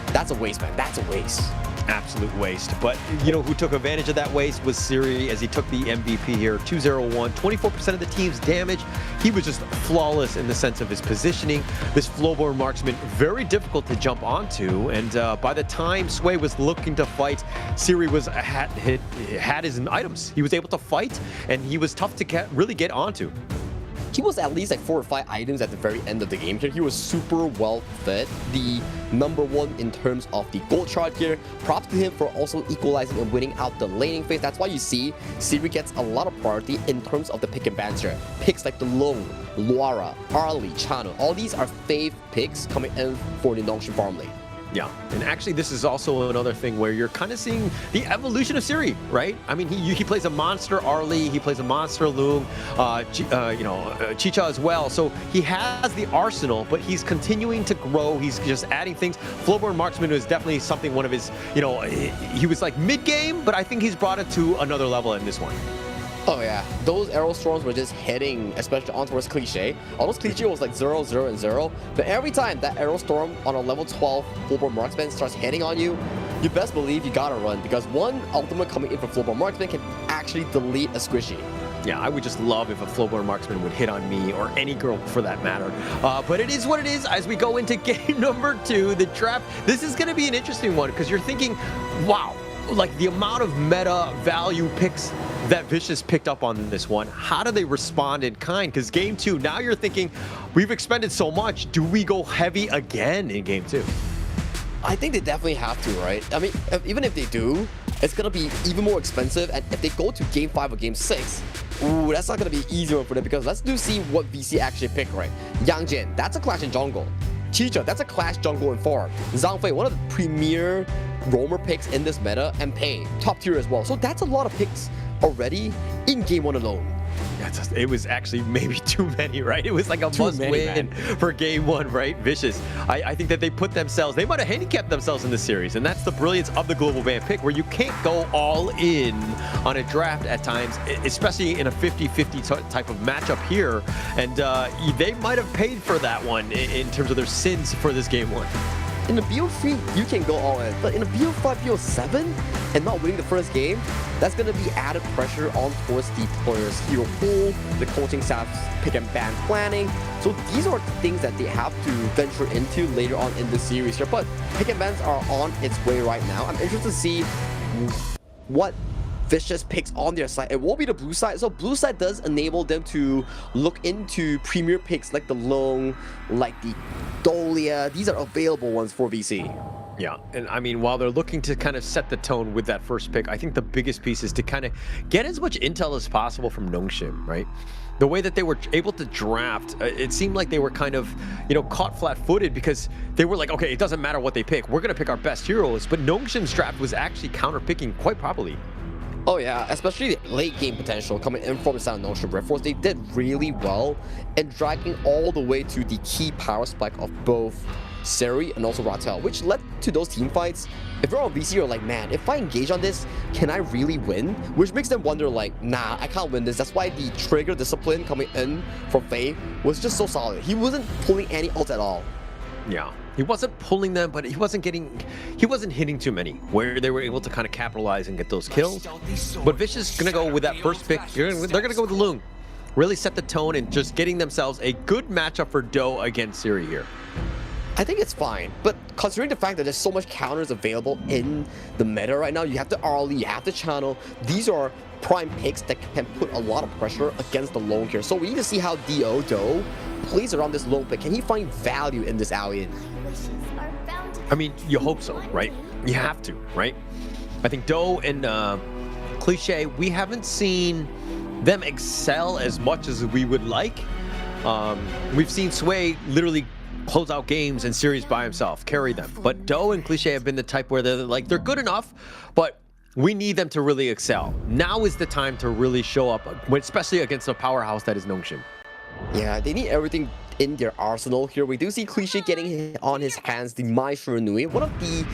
that's a waste, man. That's a waste. absolute waste. But you know who took advantage of that waste was Siri, as he took the MVP here. 2-0-1, 24% of the team's damage. He was just flawless in the sense of his positioning. This flowborn marksman, very difficult to jump onto. And by the time Sway was looking to fight, Siri had his items. He was able to fight, and he was tough to really get onto. He was at least like 4 or 5 items at the very end of the game here. He was super well fed. The #1 in terms of the gold chart here. Props to him for also equalizing and winning out the laning phase. That's why you see Siri gets a lot of priority in terms of the pick and bans here. Picks like the Long, Luara, Arlie, Chano. All these are fave picks coming in for the Nongshim farm lane. Yeah, and actually this is also another thing where you're kind of seeing the evolution of Siri, right? I mean, he plays a monster Arlie, he plays a monster Loong, Chicha as well. So he has the arsenal, but he's continuing to grow. He's just adding things. Flowborn Marksman is definitely something, one of his, he was like mid-game, but I think he's brought it to another level in this one. Oh yeah, those arrow storms were just hitting, especially on towards Cliche. Almost Cliche was like 0, 0, and 0. But every time that arrow storm on a level 12 Flowborn Marksman starts hitting on you, you best believe you gotta run, because one ultimate coming in from Flowborn Marksman can actually delete a squishy. Yeah, I would just love if a Flowborn Marksman would hit on me, or any girl for that matter. But it is what it is. As we go into game number 2, the draft, this is going to be an interesting one, because you're thinking, wow, like the amount of meta value picks that Vicious picked up on this one. How do they respond in kind? Because game 2, now you're thinking, we've expended so much. Do we go heavy again in game 2? I think they definitely have to, right? I mean, even if they do, it's going to be even more expensive. And if they go to game 5 or game 6, ooh, that's not going to be easier for them, because let's see what VC actually pick, right? Yang Jian, that's a clash in jungle. Chicha, that's a clash jungle and farm. Zhang Fei, one of the premier roamer picks in this meta, and Pei, top tier as well. So that's a lot of picks already in game 1 alone. It was actually maybe too many, right? It was like a must win for game 1, right? Vicious. I think that they might have handicapped themselves in this series, and that's the brilliance of the global ban pick, where you can't go all in on a draft at times, especially in a 50-50 type of matchup here. And they might have paid for that one in terms of their sins for this game 1. In the BO3, you can go all in, but in a BO5, BO7, and not winning the first game, that's going to be added pressure on towards the players' hero pool, the coaching staff's pick and ban planning. So these are things that they have to venture into later on in the series here. But pick and bans are on its way right now. I'm interested to see what Vicious picks on their side. It won't be the blue side. So blue side does enable them to look into premier picks like the Long, like the Dolia. These are available ones for VC. Yeah, and I mean, while they're looking to kind of set the tone with that first pick, I think the biggest piece is to kind of get as much intel as possible from Nongshim, right? The way that they were able to draft, it seemed like they were kind of, caught flat-footed, because they were like, okay, it doesn't matter what they pick. We're going to pick our best heroes. But Nongshim's draft was actually counter-picking quite properly. Oh yeah, especially the late game potential coming in from the side of Nongshim Redforce. They did really well in dragging all the way to the key power spike of both Seri and also Ratel, which led to those team fights. If you're on VC, you're like, man, if I engage on this, can I really win? Which makes them wonder, like, nah, I can't win this. That's why the trigger discipline coming in from Faye was just so solid. He wasn't pulling any ults at all. Yeah, he wasn't pulling them, but he wasn't hitting too many, where they were able to kind of capitalize and get those kills. But Vicious is gonna go with that first pick. They're gonna go with the Loong. Really set the tone and just getting themselves a good matchup for Do against Siri here. I think it's fine, but considering the fact that there's so much counters available in the meta right now, you have the Arlie, you have the Channel. These are prime picks that can put a lot of pressure against the Loong here. So we need to see how Do plays around this Loong pick. Can he find value in this Alien? I mean, you hope so, right? You have to, right? I think Do and Cliche, we haven't seen them excel as much as we would like. We've seen Sway literally close out games and series by himself, carry them. But Do and Cliche have been the type where they're good enough, but we need them to really excel. Now is the time to really show up, especially against a powerhouse that is Nongshim. Yeah, they need everything in their arsenal here. We do see Cliche getting on his hands the Mai Shiranui, one of the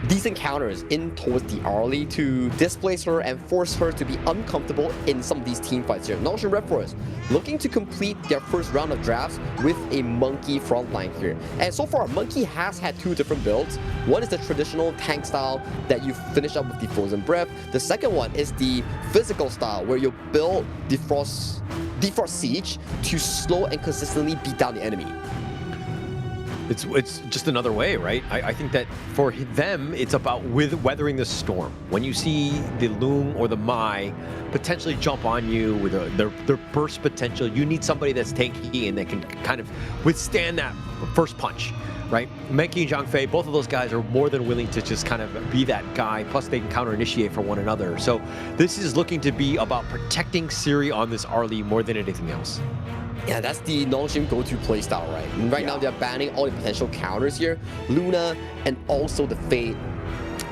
decent counters in towards the Arlie to displace her and force her to be uncomfortable in some of these team fights here. Nongshim Redforce looking to complete their first round of drafts with a Monkey frontline here. And so far, Monkey has had two different builds. One is the traditional tank style that you finish up with the Frozen Breath. The second one is the physical style where you build Defrost Siege to slow and consistently beat down the enemy. It's just another way, right? I think that for them, it's about weathering the storm. When you see the Loom or the Mai potentially jump on you with their burst potential, you need somebody that's tanky and that can kind of withstand that first punch, right? Menki and Zhang Fei, both of those guys are more than willing to just kind of be that guy, plus they can counter-initiate for one another. So this is looking to be about protecting Siri on this Arlie more than anything else. Yeah, that's the Nongshim go-to playstyle, right? And right now they're banning all the potential counters here. Luna and also the Fade.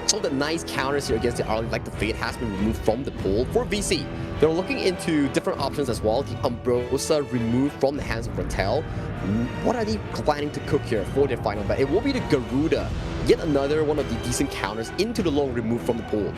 So the nice counters here against the Arlie, like the Fade, has been removed from the pool. For VC, they're looking into different options as well. The Umbrosa removed from the hands of Ratel. What are they planning to cook here for their final bet? It will be the Garuda, yet another one of the decent counters into the long removed from the pool.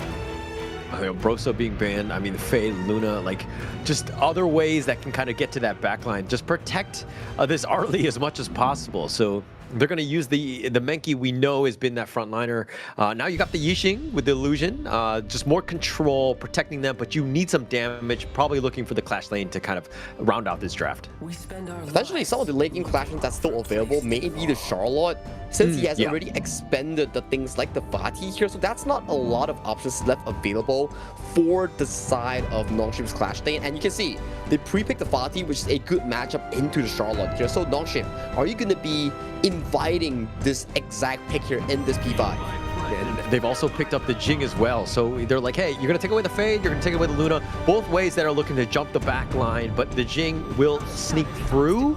Brosa being banned, I mean, Faye, Luna, like just other ways that can kind of get to that backline. Just protect this Arlie as much as possible. So they're going to use the Menki we know has been that frontliner. Now you got the Yixing with the illusion. Just more control, protecting them, but you need some damage. Probably looking for the Clash Lane to kind of round out this draft. Potentially some of the late game Clash Lanes that's still available, maybe the Charlotte, since he has already expended the things like the Fatih here, so that's not a lot of options left available for the side of Nongshim's Clash Lane. And you can see they pre-picked the Fatih, which is a good matchup into the Charlotte here. So Nongshim, are you going to be inviting this exact pick here in this P5? And they've also picked up the Jing as well. So they're like, hey, you're going to take away the Fade, you're going to take away the Luna. Both ways that are looking to jump the back line, but the Jing will sneak through.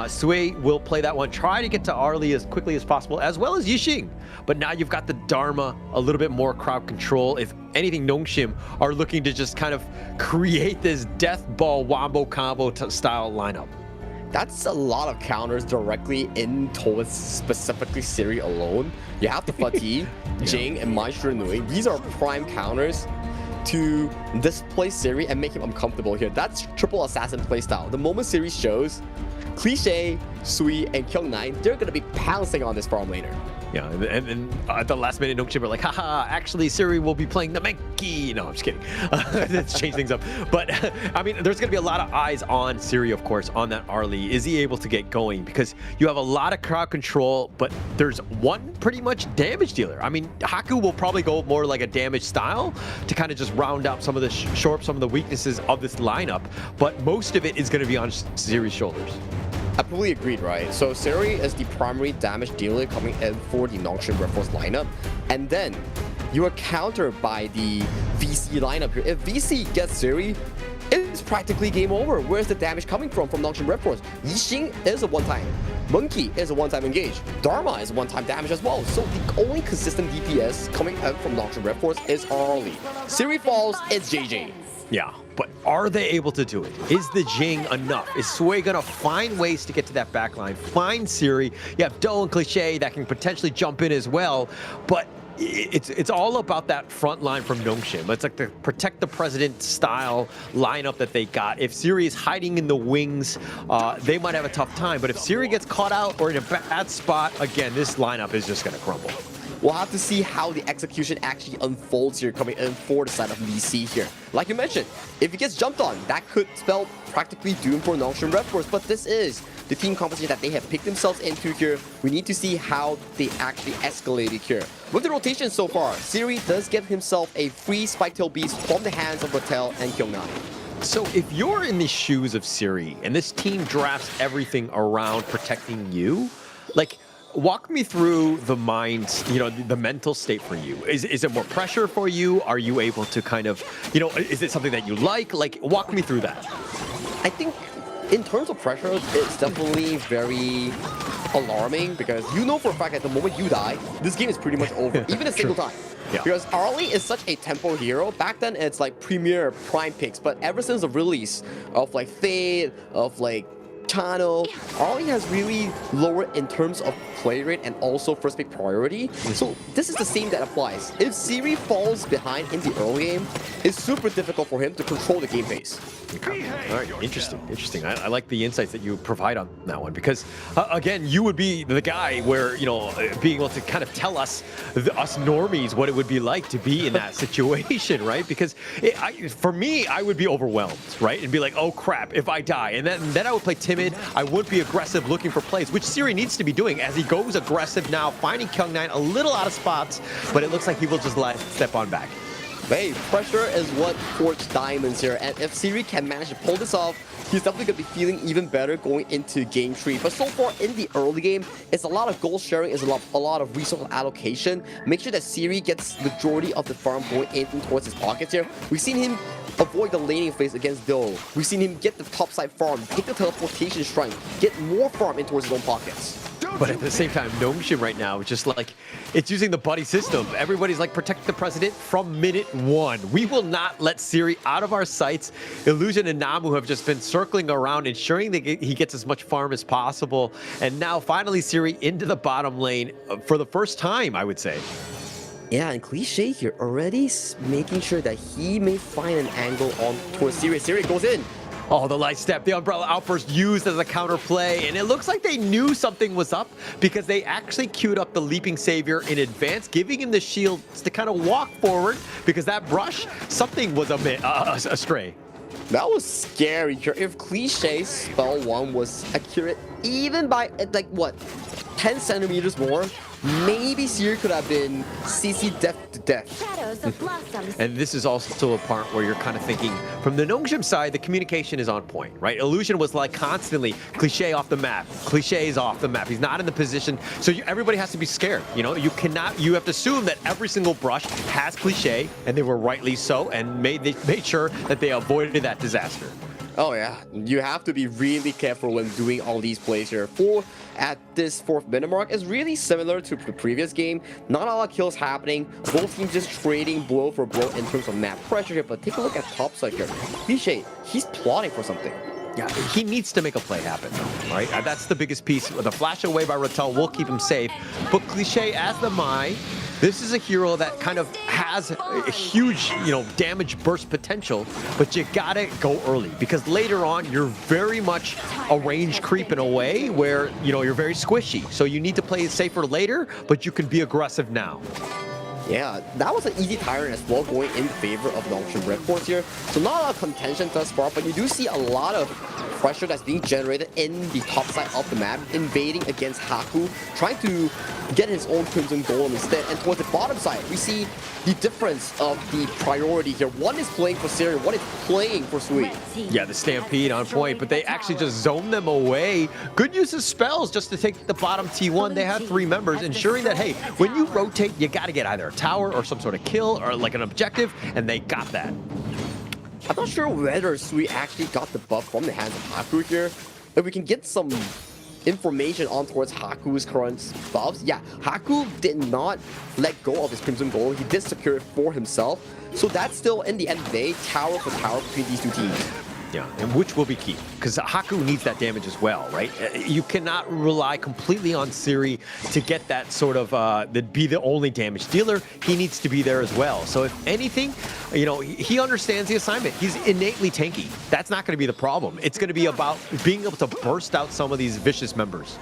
Sui will play that one, try to get to Arlie as quickly as possible, as well as Yixing. But now you've got the Dharma, a little bit more crowd control. If anything, Nongshim are looking to just kind of create this death ball wombo combo style lineup. That's a lot of counters directly in towards specifically Siri alone. You have the Fatih, Jing, and Maestro Nui. These are prime counters to displace Siri and make him uncomfortable here. That's triple assassin playstyle. The moment Siri shows, Cliché, Sui, and Kyung9, they're going to be pouncing on this farm laner. Yeah, and at the last minute, Nongshim are like, haha, actually, Siri will be playing the Menki. No, I'm just kidding. Let's change things up. But, I mean, there's going to be a lot of eyes on Siri, of course, on that Arlie. Is he able to get going? Because you have a lot of crowd control, but there's one pretty much damage dealer. I mean, Haku will probably go more like a damage style to kind of just round out some of the shore up some of the weaknesses of this lineup. But most of it is going to be on Siri's shoulders. Absolutely agreed, right? So Siri is the primary damage dealer coming in for the Nongshim Redforce lineup. And then you are countered by the VC lineup here. If VC gets Siri, it's practically game over. Where's the damage coming from Nongshim Redforce? Yixing is a one-time. Monkey is a one-time engage. Dharma is one-time damage as well. So the only consistent DPS coming out from Nongshim Redforce is Arlie. Siri falls, it's JJ. Yeah, but are they able to do it? Is the Jing enough? Is Sui gonna find ways to get to that backline? Find Siri. You have Do and Cliché that can potentially jump in as well, but it's all about that front line from Nongshim. It's like the protect the president style lineup that they got. If Siri is hiding in the wings, they might have a tough time. But if Siri gets caught out or in a bad spot, again, this lineup is just gonna crumble. We'll have to see how the execution actually unfolds here coming in for the side of VC here. Like you mentioned, if he gets jumped on, that could spell practically doom for Nongshim Redforce, but this is the team composition that they have picked themselves into here. We need to see how they actually escalated here. With the rotation so far, Siri does give himself a free Spiketail Beast from the hands of Ratel and Kyung9. So if you're in the shoes of Siri and this team drafts everything around protecting you, like, walk me through the mind, you know, the mental state for you. Is it more pressure for you? Are you able to kind of, you know, is it something that you like? Like, walk me through that. I think in terms of pressure, it's definitely very alarming because you know for a fact that the moment you die, this game is pretty much over, even a single time. Yeah. Because Arlie is such a tempo hero. Back then, it's like premier prime picks, but ever since the release of like Fade, of like channel. Arlie has really lowered in terms of play rate and also first pick priority. So this is the same that applies. If Siri falls behind in the early game, it's super difficult for him to control the game pace. All right, interesting. I like the insights that you provide on that one because, again, you would be the guy where, you know, being able to kind of tell us normies what it would be like to be in that situation, right? Because for me, I would be overwhelmed, right? And be like, oh crap, if I die. And then I would play timid. I would be aggressive looking for plays, which Siri needs to be doing as he goes aggressive now, finding Kyung9 a little out of spots, but it looks like he will just step on back. Hey, pressure is what forged diamonds here, and if Siri can manage to pull this off, he's definitely going to be feeling even better going into game 3. But so far in the early game, it's a lot of goal sharing, it's a lot of resource allocation. Make sure that Siri gets majority of the farm going in towards his pockets here. We've seen him avoid the laning phase against Dill. We've seen him get the topside farm, get the teleportation shrine, get more farm in towards his own pockets. But at the same time, Nongshim right now, just like, it's using the buddy system. Everybody's like, protect the president from minute 1. We will not let Siri out of our sights. Illusion and Namu have just been circling around, ensuring that he gets as much farm as possible. And now, finally, Siri into the bottom lane for the first time, I would say. Yeah, and Cliche here already making sure that he may find an angle on towards Siri. Siri goes in. Oh, the light step, the umbrella outburst used as a counter play, and it looks like they knew something was up because they actually queued up the leaping savior in advance, giving him the shield to kind of walk forward because that brush, something was astray. That was scary. If Cliché spell 1 was accurate even by like what 10 centimeters more, maybe Siri could have been CC death to death. And this is also a part where you're kind of thinking, from the Nongshim side, the communication is on point, right? Illusion was like constantly, Cliché off the map, Cliché is off the map. He's not in the position, so everybody has to be scared. You know, you have to assume that every single brush has Cliché, and they were rightly so, and they made sure that they avoided that disaster. Oh yeah, you have to be really careful when doing all these plays here. At this 4th minute mark is really similar to the previous game. Not a lot of kills happening. Both teams just trading blow for blow in terms of map pressure here. But take a look at topside here. Cliché, he's plotting for something. Yeah, he needs to make a play happen, though, right? That's the biggest piece. The flash away by Rattel will keep him safe. But Cliché, as the Mai, this is a hero that kind of has a huge, damage burst potential, but you gotta go early because later on you're very much a range creep in a way where, you're very squishy. So you need to play it safer later, but you can be aggressive now. Yeah, that was an easy tyrant as well, going in favor of Nongshim Redforce here. So not a lot of contention thus far, but you do see a lot of pressure that's being generated in the top side of the map, invading against Haku, trying to get his own Crimson Golem instead. And towards the bottom side, we see the difference of the priority here. One is playing for Siri, one is playing for Sui. Yeah, the Stampede on point, but they actually just zone them away. Good use of spells just to take the bottom T1. They had 3 members, ensuring that, hey, when you rotate, you got to get either a tower or some sort of kill or like an objective, and they got that. I'm not sure whether Sui actually got the buff from the hands of Haku here. If we can get some information on towards Haku's current buffs. Yeah, Haku did not let go of his Crimson Golem. He did secure it for himself. So that's still, in the end of the day, tower for tower between these 2 teams. Yeah, and which will be key, because Haku needs that damage as well, right? You cannot rely completely on Siri to get that sort of, be the only damage dealer. He needs to be there as well. So if anything, he understands the assignment. He's innately tanky. That's not going to be the problem. It's going to be about being able to burst out some of these vicious members.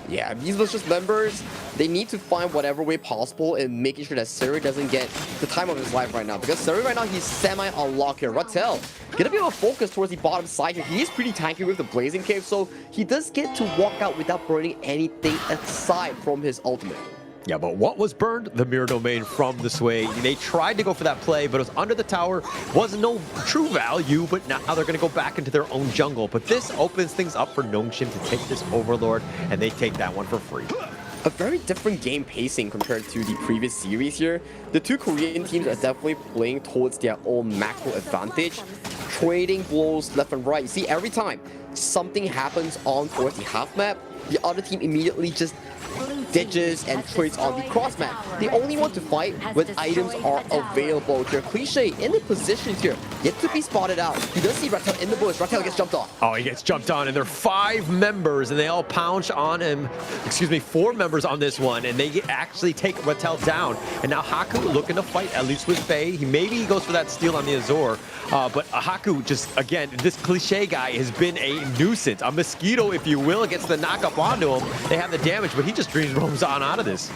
Yeah, these vicious members, they need to find whatever way possible in making sure that Siri doesn't get the time of his life right now. Because Siri right now, he's semi-unlocked here. Rattel, gonna be able to focus towards the bottom side here. He is pretty tanky with the Blazing Cave, so he does get to walk out without burning anything aside from his ultimate. Yeah, but what was burned? The mirror domain from the Sway. They tried to go for that play, but it was under the tower. Wasn't no true value, but now they're going to go back into their own jungle. But this opens things up for Nongshim to take this Overlord, and they take that one for free. A very different game pacing compared to the previous series here. The 2 Korean teams are definitely playing towards their own macro advantage, trading blows left and right. You see, every time something happens on towards the half map, the other team immediately just ditches and trades on the cross map. They only want to fight when items are available here. Cliche in the positions here, yet to be spotted out. He does see Rattel in the bush. Rattel gets jumped on. Oh, he gets jumped on, and there are 5 members, and they all pounce on him. Excuse me, 4 members on this one, and they actually take Rattel down. And now Haku looking to fight, at least with Faye. Maybe he goes for that steal on the Azor, but Haku just, again, this Cliche guy has been a nuisance. A mosquito, if you will, gets the knock up onto him. They have the damage, but he just dreams roams on out of this.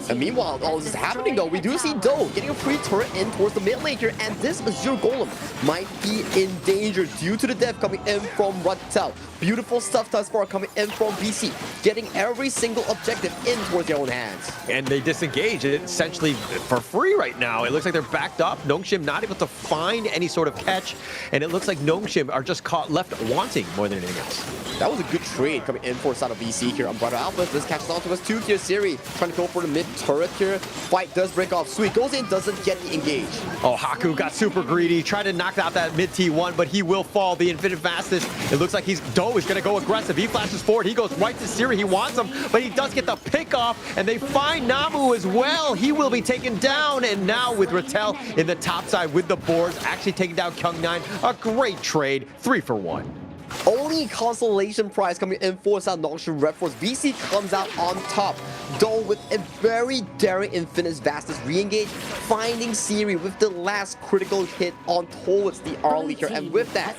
And meanwhile, all this is happening though, we do see Doe getting a free turret in towards the mid lane here, and this Azure Golem might be in danger due to the death coming in from Rattel. Beautiful stuff thus far coming in from BC, getting every single objective in towards their own hands. And they disengage it essentially for free right now. It looks like they're backed up. Nongshim not able to find any sort of catch, and it looks like Nongshim are just caught left wanting more than anything else. That was a good trade coming in for side of BC here. Umbrella Alpha, this catches on to us 2 here. Siri trying to go for the mid turret here. Fight does break off. Sweet goes in, doesn't get the engage. Oh, Haku got super greedy, tried to knock out that mid T1, but he will fall. The infinite fastest. It looks like Doe is going to go aggressive. He flashes forward. He goes right to Siri. He wants him, but he does get the pick off, and they find Namu as well. He will be taken down, and now with Rattel in the top side with the boards, actually taking down Kyung9. A great trade, 3 for 1. Only consolation prize coming in for South Nongshim Redforce. VC comes out on top, though with a very daring Infinite's Vastus re-engage, finding Siri with the last critical hit on towards the early here. And with that,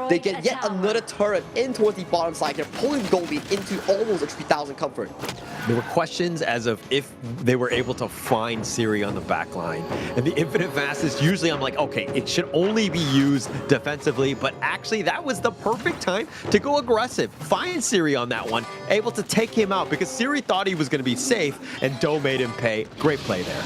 they get yet another turret in towards the bottom side here, pulling Goldie into almost a 3,000 comfort. There were questions as of if they were able to find Siri on the back line. And the Infinite Vastus, usually I'm like, okay, it should only be used defensively, but actually that was the perfect time to go aggressive. Find Siri on that one, able to take him out because Siri thought he was going to be safe, and Doe made him pay. Great play there.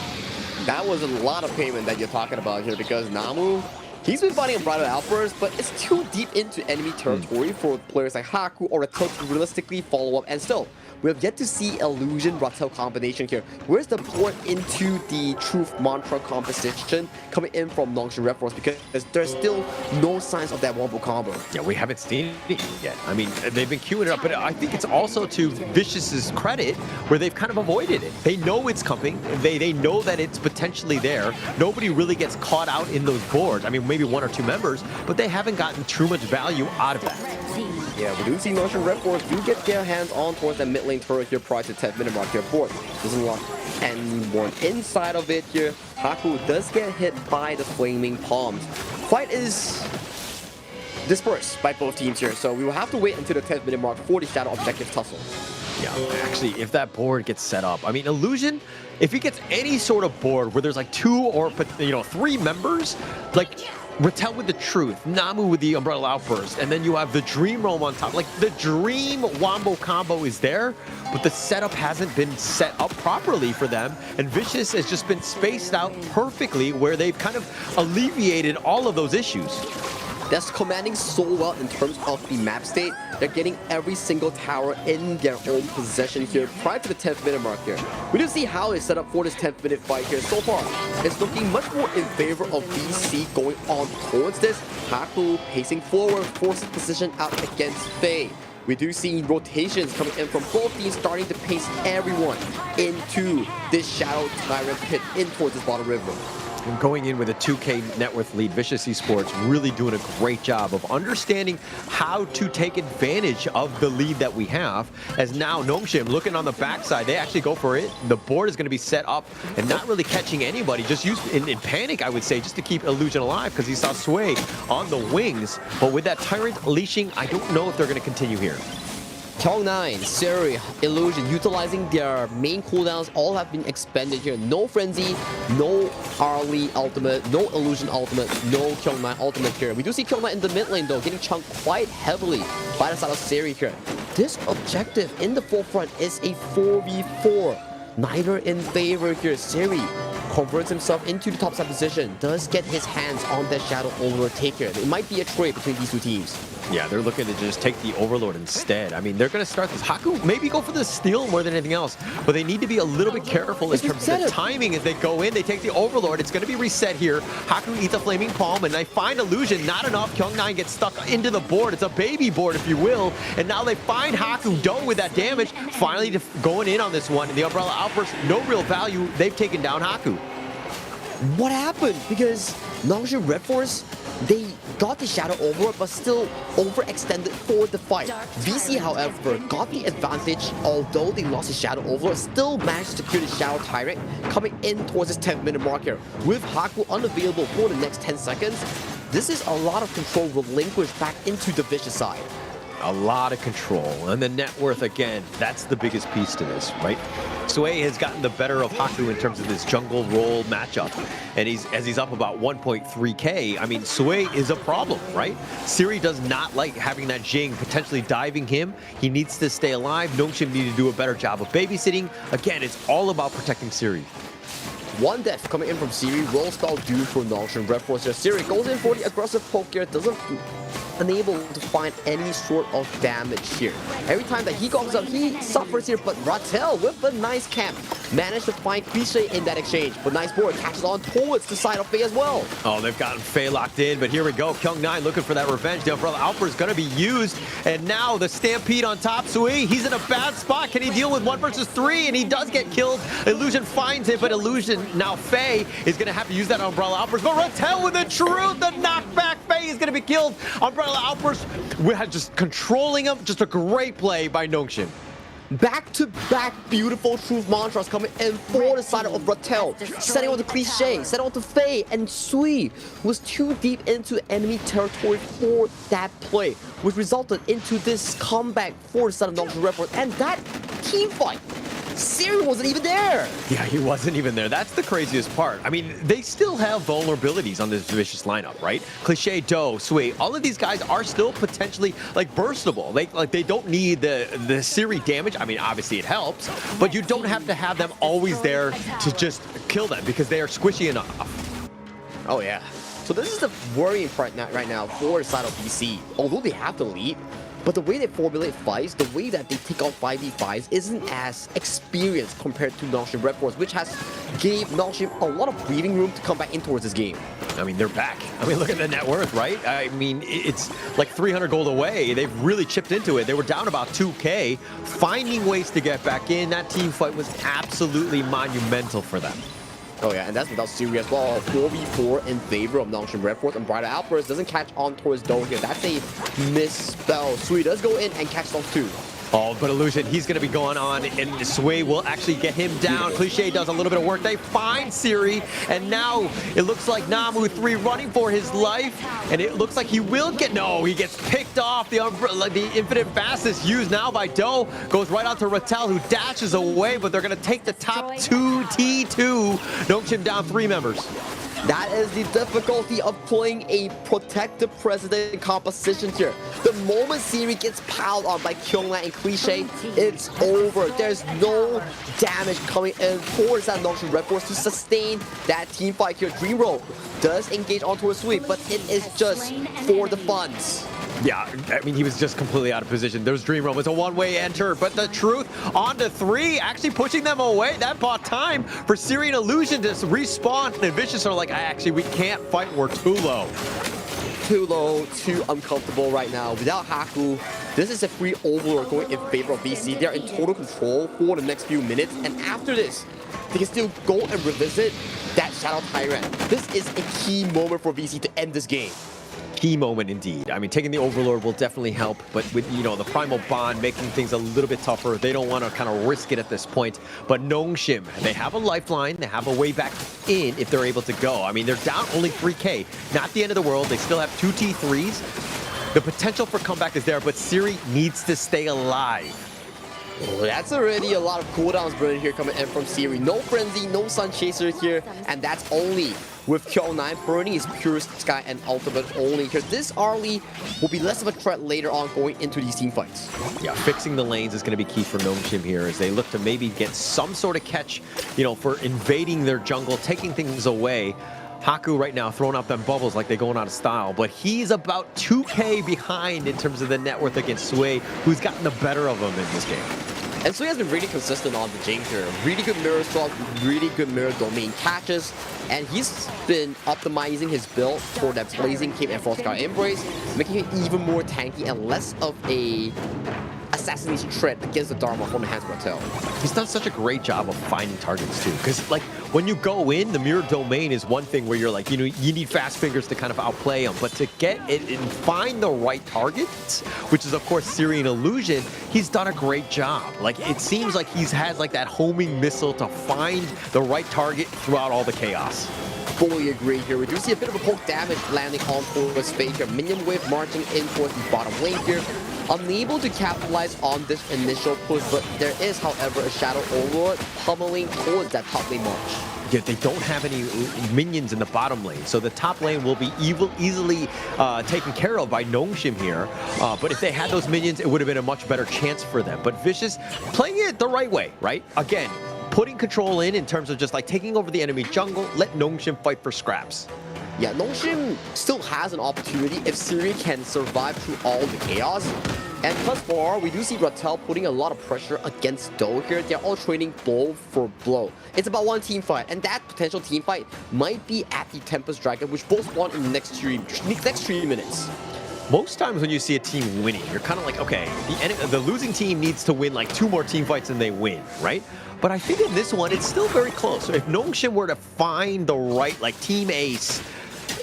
That was a lot of payment that you're talking about here because Namu, he's been fighting Umbrella Outburst, but it's too deep into enemy territory for players like Haku or Rattel to realistically follow up, and still, we have yet to see Illusion Rattel combination here. Where's the port into the Truth Mantra composition coming in from Nongshim Redforce, because there's still no signs of that wombo combo. Yeah, we haven't seen it yet. I mean, they've been queuing it up, but I think it's also to Vicious's credit where they've kind of avoided it. They know it's coming. They know that it's potentially there. Nobody really gets caught out in those boards. I mean, maybe 1 or 2 members, but they haven't gotten too much value out of that. Yeah, we do see Nongshim Redforce do get their hands on towards that mid lane turret here prior to the 10th minute mark here. Board doesn't lock anyone inside of it here. Haku does get hit by the flaming palms. Fight is dispersed by both teams here, so we will have to wait until the 10th minute mark for the Shadow Objective tussle. Yeah, actually, if that board gets set up, I mean, Illusion, if he gets any sort of board where there's like 2 or 3 members, like Rattel with the Truth, Namu with the Umbrella Outburst, and then you have the Dream Roam on top. Like, the Dream Wombo combo is there, but the setup hasn't been set up properly for them, and Vicious has just been spaced out perfectly where they've kind of alleviated all of those issues. That's commanding so well in terms of the map state. They're getting every single tower in their own possession here prior to the 10th minute mark here. We do see how it's set up for this 10th minute fight here. So far, it's looking much more in favor of BC going on towards this. Haku pacing forward, forces position out against Faye. We do see rotations coming in from both teams, starting to pace everyone into this Shadow Tyrant pit in towards this bottom river. And going in with a 2K net worth lead, Vicious Esports really doing a great job of understanding how to take advantage of the lead that we have. As now Nongshim looking on the backside, they actually go for it. The board is going to be set up and not really catching anybody, just used in panic, I would say, just to keep Illusion alive because he saw Sway on the wings. But with that Tyrant leashing, I don't know if they're going to continue here. Kyung9, Siri, Illusion, utilizing their main cooldowns, all have been expended here. No Frenzy, no Arlie ultimate, no Illusion ultimate, no Kyung9 ultimate here. We do see Kyung9 in the mid lane though, getting chunked quite heavily by the side of Siri here. This objective in the forefront is a 4v4. Neither in favor here. Siri converts himself into the topside position, does get his hands on that Shadow overtake here. It might be a trade between these 2 teams. Yeah, they're looking to just take the Overlord instead. I mean, they're going to start this. Haku maybe go for the steal more than anything else, but they need to be a little bit careful in terms of the timing as they go in. They take the Overlord. It's going to be reset here. Haku eats a Flaming Palm, and they find Illusion. Not enough. Kyung9 gets stuck into the board. It's a baby board, if you will, and now they find Haku Do with that damage. Finally going in on this one, and the Umbrella Outburst, no real value. They've taken down Haku. What happened? Because Nongshim Redforce, they got the Shadow Overlord, but still overextended for the fight. VC, however, got the advantage, although they lost the Shadow Overlord, still managed to secure the Shadow Tyrant coming in towards this 10-minute marker. With Haku unavailable for the next 10 seconds, this is a lot of control relinquished back into the Vicious side. A lot of control, and the net worth, again, that's the biggest piece to this, right? Sway has gotten the better of Haku in terms of this jungle role matchup, and as he's up about 1.3k, I mean, Sway is a problem, right? Siri does not like having that Jing potentially diving him. He needs to stay alive. Nongshim need to do a better job of babysitting. Again, it's all about protecting Siri. One death coming in from Siri, roll spell due for Nongshim Redforce. Siri goes in for the aggressive poke here, doesn't unable to find any sort of damage here. Every time that he goes up, he suffers here, but Rattel with a nice camp managed to find Cliche in that exchange. But nice board catches on towards the side of Faye as well. Oh, they've gotten Faye locked in, but here we go. Kyung9 looking for that revenge. The Umbrella Outburst is going to be used, and now the Stampede on top. Sui, he's in a bad spot. Can he deal with 1 versus 3? And he does get killed. Illusion finds it, but Illusion, now Faye, is going to have to use that Umbrella Outburst. But Rattel with the truth, the knockback. Faye is going to be killed. Umbrella Outburst, we had just controlling him. Just a great play by Nongshim. Back-to-back beautiful truth mantras coming in for the side of Rattel, setting on the Cliche, setting on to Faye, and Sui was too deep into enemy territory for that play, which resulted into this comeback for the side of Nongshim Redforce, and that team fight. Siri wasn't even there. Yeah, he wasn't even there. That's the craziest part. I mean, they still have vulnerabilities on this Vicious lineup, right? Cliche, Do, Sui, all of these guys are still potentially like burstable. They don't need the Siri damage. I mean, obviously it helps, but you don't have to have them always there to just kill them because they are squishy enough. Oh yeah. So this is the worrying part right now for the side of BC. Although they have the lead, but the way they formulate fights, the way that they take out 5v5s isn't as experienced compared to Nongshim Redforce, which has gave Nongshim a lot of breathing room to come back in towards this game. I mean, they're back. I mean, look at the net worth, right? I mean, it's like 300 gold away. They've really chipped into it. They were down about 2k, finding ways to get back in. That team fight was absolutely monumental for them. Oh yeah, and that's without Siri as well. 4v4 in favor of Nongshim Redforce, and Brighter Outburst doesn't catch on towards Do here. That's a misspell. Sui does go in and catch on too. Oh, but Illusion, he's going to be going on, and Sway will actually get him down. Cliche does a little bit of work. They find Siri, and now it looks like Namu 3 running for his life, and it looks like he will get... No, he gets picked off. The Infinite Fastest used now by Do goes right onto Rattel, who dashes away, but they're going to take the top 2 T2. Nongshim down 3 members. That is the difficulty of playing a protective president composition here. The moment Siri gets piled on by Kyungla and Cliche, it's over. There's no damage coming in towards that Nongshim Redforce to sustain that team fight here. Dream Roll does engage onto a sweep, but it is just for the funds. Yeah, I mean, he was just completely out of position. There's Dream Realm. It's a one-way enter, but the truth on to 3, actually pushing them away. That bought time for Siri and Illusion to respawn. And Vicious are like, actually, we can't fight. We're too low. Too low, too uncomfortable right now. Without Haku, this is a free Overlord going in favor of VC. They're in total control for the next few minutes, and after this, they can still go and revisit that Shadow Tyrant. This is a key moment for VC to end this game. Key moment indeed. I mean, taking the Overlord will definitely help, but with, you know, the Primal Bond making things a little bit tougher, they don't want to kind of risk it at this point. But Nongshim, they have a lifeline, they have a way back in if they're able to go. I mean, they're down only 3k. Not the end of the world. They still have 2 T3s. The potential for comeback is there, but Siri needs to stay alive. Oh, that's already a lot of cooldowns burning here coming in from Siri. No Frenzy, no Sun Chaser here, and that's only with Kyung9 burning his Pure Sky and Ultimate only here. This early will be less of a threat later on going into these team fights. Yeah, fixing the lanes is going to be key for Nongshim here as they look to maybe get some sort of catch, you know, for invading their jungle, taking things away. Haku right now throwing out them bubbles like they're going out of style, but he's about 2K behind in terms of the net worth against Sway, who's gotten the better of him in this game. And Sway has been really consistent on the Jing here. Really good mirror swap, really good mirror domain catches, and he's been optimizing his build for that blazing cape and Frost Scout Embrace, making it even more tanky and less of a assassination threat against the Dharma from the hands of Rattel. He's done such a great job of finding targets too, because like when you go in, the mirror domain is one thing where you're like, you know, you need fast fingers to kind of outplay him, but to get it and find the right targets, which is of course Syrian Illusion, he's done a great job. Like it seems like he's had like that homing missile to find the right target throughout all the chaos. Fully agree here. We do see a bit of a poke damage landing on Forward's face here. Minion wave marching in towards the bottom lane here. Unable to capitalize on this initial push, but there is, however, a Shadow Overlord pummeling towards that top lane march. Yeah, they don't have any minions in the bottom lane, so the top lane will be easily taken care of by Nongshim here. But if they had those minions, it would have been a much better chance for them. But Vicious playing it the right way, right? Again, putting control in terms of just like taking over the enemy jungle, let Nongshim fight for scraps. Yeah, Nongshim still has an opportunity if Siri can survive through all the chaos. And thus far, we do see Rattel putting a lot of pressure against Do here. They're all trading blow for blow. It's about one team fight, and that potential team fight might be at the Tempest Dragon, which both spawn in the next 3 minutes. Most times when you see a team winning, you're kind of like, okay, the losing team needs to win like 2 more team fights and they win, right? But I think in this one, it's still very close. So if Nongshim were to find the right like team ace,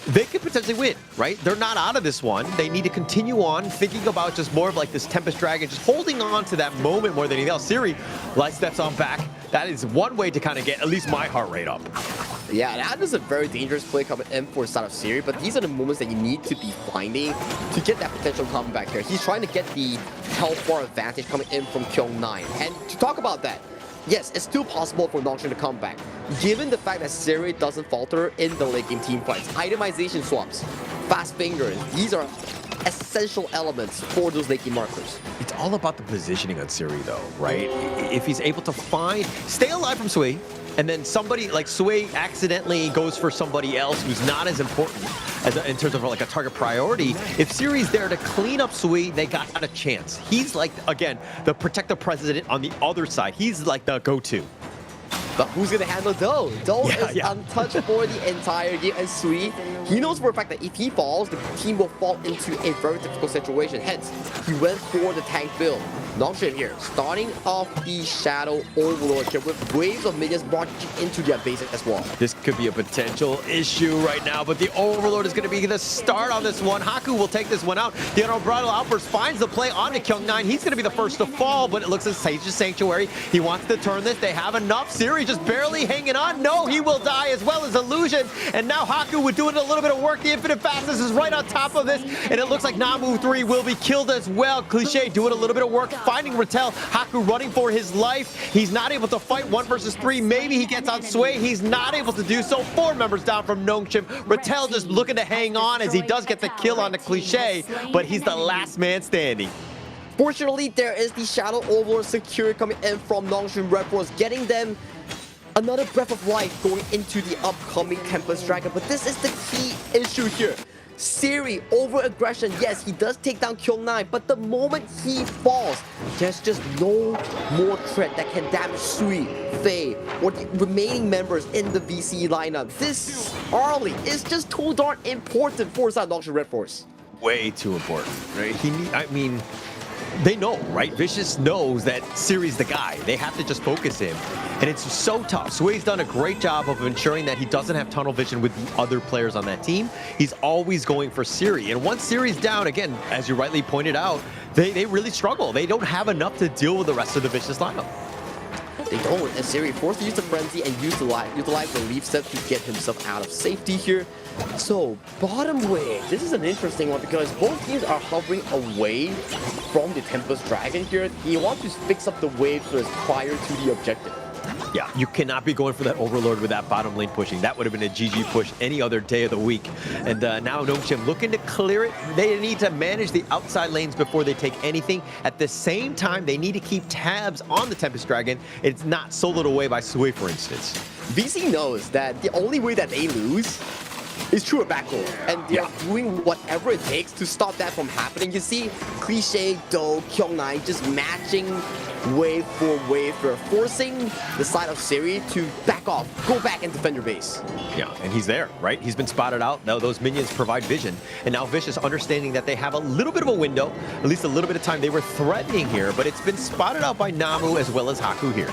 they could potentially win, right? They're not out of this one. They need to continue on thinking about just more of like this Tempest Dragon, just holding on to that moment more than anything else. Siri, light steps on back. That is one way to kind of get at least my heart rate up. Yeah, that is a very dangerous play coming in for the side of Siri, but these are the moments that you need to be finding to get that potential comeback here. He's trying to get the health bar advantage coming in from Kyung9. And to talk about that, yes, it's still possible for Nongshim to come back, given the fact that Siri doesn't falter in the late game team fights. Itemization swaps, fast fingers, these are essential elements for those late game markers. It's all about the positioning on Siri though, right? If he's able to stay alive from Sui, and then somebody like Sui accidentally goes for somebody else who's not as important in terms of like a target priority, if Siri's there to clean up Sui, they got a chance. He's like, again, the protective president on the other side. He's like the go-to. But who's going to handle Do? Do is untouched for the entire game, and Sui, he knows for a fact that if he falls, the team will fall into a very difficult situation. Hence, he went for the tank build. Nongshim here, starting off the Shadow Overlord here with waves of minions marching into their base as well. This could be a potential issue right now, but the Overlord is going to be the start on this one. Haku will take this one out. The Unbridled Outburst finds the play onto Kyung9. He's going to be the first to fall, but it looks like Sage's Sanctuary. He wants to turn this. They have enough. Siri just barely hanging on. No, he will die as well as Illusion. And now Haku with doing a little bit of work. The Infinite Fastness is right on top of this, and it looks like Namu 3 will be killed as well. Cliché doing a little bit of work, finding Rattel. Haku running for his life. He's not able to fight 1 versus 3. Maybe he gets on Sway. He's not able to do so. 4 members down from Nongshim. Rattel just looking to hang on as he does get the kill on the Cliché, but he's the last man standing. Fortunately, there is the Shadow Overlord security coming in from Nongshim Redforce, getting them another breath of life going into the upcoming Tempest Dragon. But this is the key issue here. Siri, over-aggression, yes, he does take down Kyung9, but the moment he falls, there's just no more threat that can damage Sui, Faye, or the remaining members in the VC lineup. This early is just too darn important for Nongshim Redforce. Way too important, right? They know, right? Vicious knows that Siri's the guy. They have to just focus him. And it's so tough. Sui's done a great job of ensuring that he doesn't have tunnel vision with the other players on that team. He's always going for Siri. And once Siri's down, again, as you rightly pointed out, they really struggle. They don't have enough to deal with the rest of the Vicious lineup. They don't, and Siri forced to use the Frenzy and utilize the Leaf Step to get himself out of safety here. So, bottom way, this is an interesting one because both teams are hovering away from the Tempest Dragon here. He wants to fix up the wave first prior to the objective. Yeah, you cannot be going for that Overlord with that bottom lane pushing. That would have been a GG push any other day of the week. And now Nongshim looking to clear it. They need to manage the outside lanes before they take anything. At the same time, they need to keep tabs on the Tempest Dragon. It's not soloed away by Sui, for instance. VC knows that the only way that they lose is true of backdoor, and they're doing whatever it takes to stop that from happening. You see Cliche, Do, Kyung9 just matching wave for wave, forcing the side of Siri to back off, go back and defend your base. Yeah, and he's there, right? He's been spotted out. Now those minions provide vision. And now Vicious understanding that they have a little bit of a window, at least a little bit of time. They were threatening here, but it's been spotted out by Namu as well as Haku here.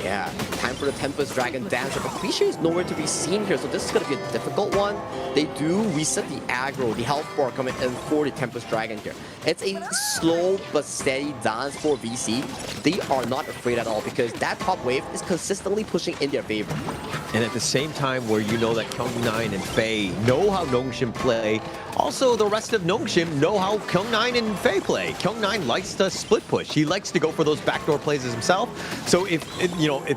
Yeah, time for the Tempest Dragon Dancer, but Cliche is nowhere to be seen here, so this is going to be a difficult one. They do reset the aggro, the health bar coming in for the Tempest Dragon here. It's a slow but steady dance for VC. They are not afraid at all because that top wave is consistently pushing in their favor. And at the same time where you know that Kyung9 and Faye know how Nongshim play, also the rest of Nongshim know how Kyung9 and Faye play. Kyung9 likes to split push. He likes to go for those backdoor plays himself. So if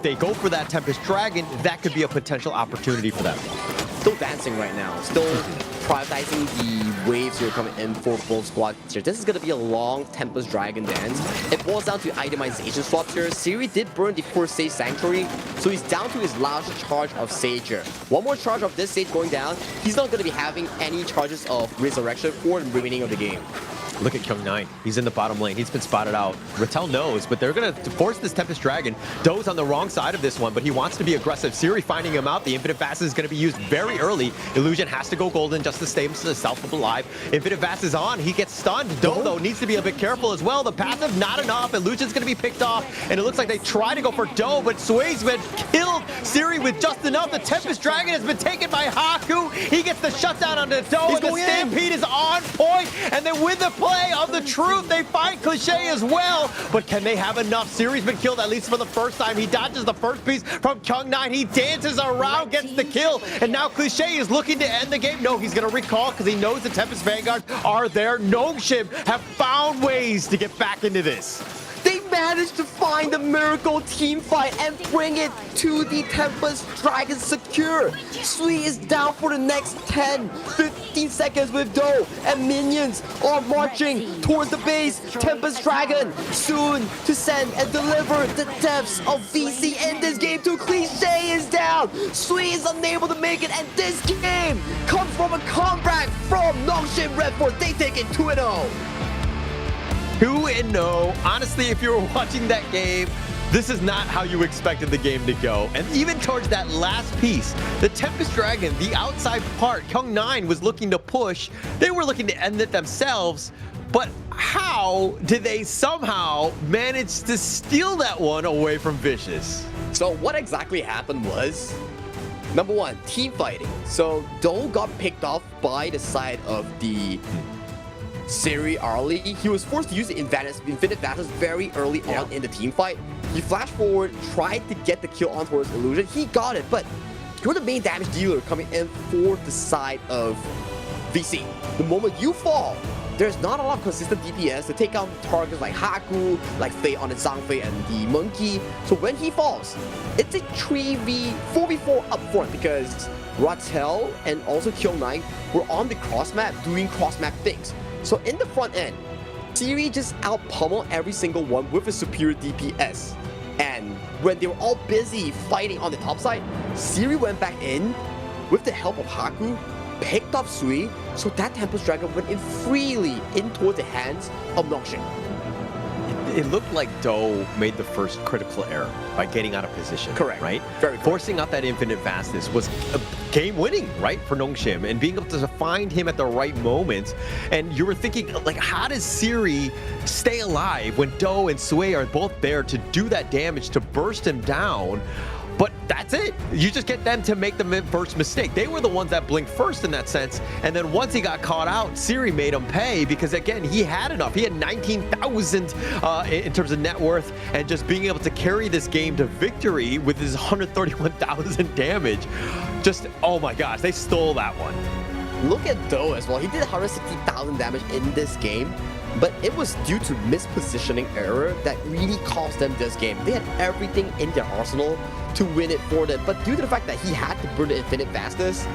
they go for that Tempest Dragon, that could be a potential opportunity for them. Still dancing right now, still prioritizing the waves here coming in for both squads here. This is going to be a long Tempest Dragon dance. It boils down to itemization swaps here. Siri did burn the first Sage Sanctuary, so he's down to his last charge of Sage here. One more charge of this Sage going down, he's not going to be having any charges of Resurrection for the remaining of the game. Look at Kyung9. He's in the bottom lane. He's been spotted out. Rattel knows, but they're going to force this Tempest Dragon. Doe's on the wrong side of this one, but he wants to be aggressive. Siri finding him out. The Infinite Fast is going to be used very early. Illusion has to go golden just to stay himself alive. Infinite Fast is on. He gets stunned. Doe, though, needs to be a bit careful as well. The passive, not enough. Illusion's going to be picked off, and it looks like they try to go for Doe, but Sway's been killed. Siri with just enough. The Tempest Dragon has been taken by Haku. He gets the shutdown on the Doe, and the Stampede is on point, and then with the play of the truth, they find Cliche as well, but can they have enough? Siri's been killed at least for the first time. He dodges the first piece from Kyung9. He dances around, gets the kill, and now Cliche is looking to end the game. No, he's going to recall because he knows the Tempest Vanguard are there. Nongshim have found ways to get back into this. They managed to find the miracle team fight and bring it to the Tempest Dragon secure. Sui is down for the next 10-15 seconds with Doe, and minions are marching towards the base. Tempest Dragon soon to send and deliver the depths of VC in this game to Cliche is down. Sui is unable to make it, and this game comes from a comeback from Nongshim Redforce. They take it 2-0. 2-0. Honestly, if you were watching that game, this is not how you expected the game to go. And even towards that last piece, the Tempest Dragon, the outside part, Kyung9 was looking to push. They were looking to end it themselves. But how did they somehow manage to steal that one away from Vicious? So what exactly happened was, number one, team fighting. So Doe got picked off by the side of the Siri early. He was forced to use the Infinite Fastness very early on in the team fight. He flashed forward, tried to get the kill on towards Illusion. He got it, but you're the main damage dealer coming in for the side of VC. The moment you fall, there's not a lot of consistent DPS to take out targets like Haku, like Faye on the Zhangfei and the Monkey. So when he falls, it's a 4v4 up front because Rattel and also Kyung9 were on the cross map doing cross map things. So in the front end, Siri just out-pummeled every single one with a superior DPS. And when they were all busy fighting on the top side, Siri went back in with the help of Haku, picked up Sui, so that Tempest Dragon went in freely in towards the hands of Nongshim. It looked like Doe made the first critical error by getting out of position. Correct. Right? Very correct. Forcing out that Infinite Fastness was game winning, right, for Nongshim, and being able to find him at the right moment. And you were thinking, like, how does Siri stay alive when Doe and Sui are both there to do that damage, to burst him down? But that's it. You just get them to make the first mistake. They were the ones that blinked first in that sense. And then once he got caught out, Siri made him pay because, again, he had enough. He had 19,000 in terms of net worth, and just being able to carry this game to victory with his 131,000 damage. Just, oh my gosh, they stole that one. Look at Doe as well. He did 160,000 damage in this game, but it was due to mispositioning error that really cost them this game. They had everything in their arsenal to win it for them, but due to the fact that he had to burn the Infinite Fastness,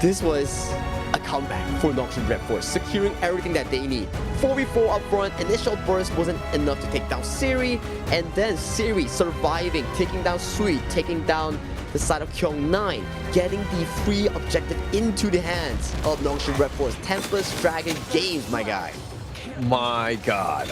this was a comeback for Nongshim Redforce, securing everything that they need. 4v4 up front, initial burst wasn't enough to take down Siri, and then Siri surviving, taking down Sui, taking down the side of Kyung9, getting the free objective into the hands of Nongshim Redforce. Tempest Dragon Games, my guy. My God,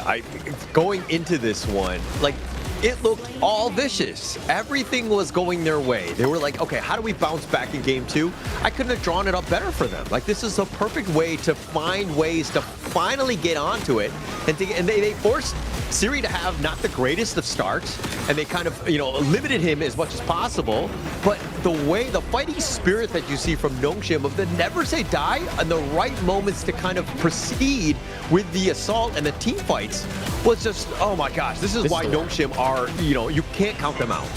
going into this one, like, it looked all vicious. Everything was going their way. They were like, okay, how do we bounce back in game 2? I couldn't have drawn it up better for them. Like, this is a perfect way to find ways to finally get onto it. And they forced Siri to have not the greatest of starts, and they kind of, limited him as much as possible. But the way, the fighting spirit that you see from Nongshim of the never say die and the right moments to kind of proceed with the assault and the team fights was just, oh my gosh, this is why Nongshim are, you can't count them out.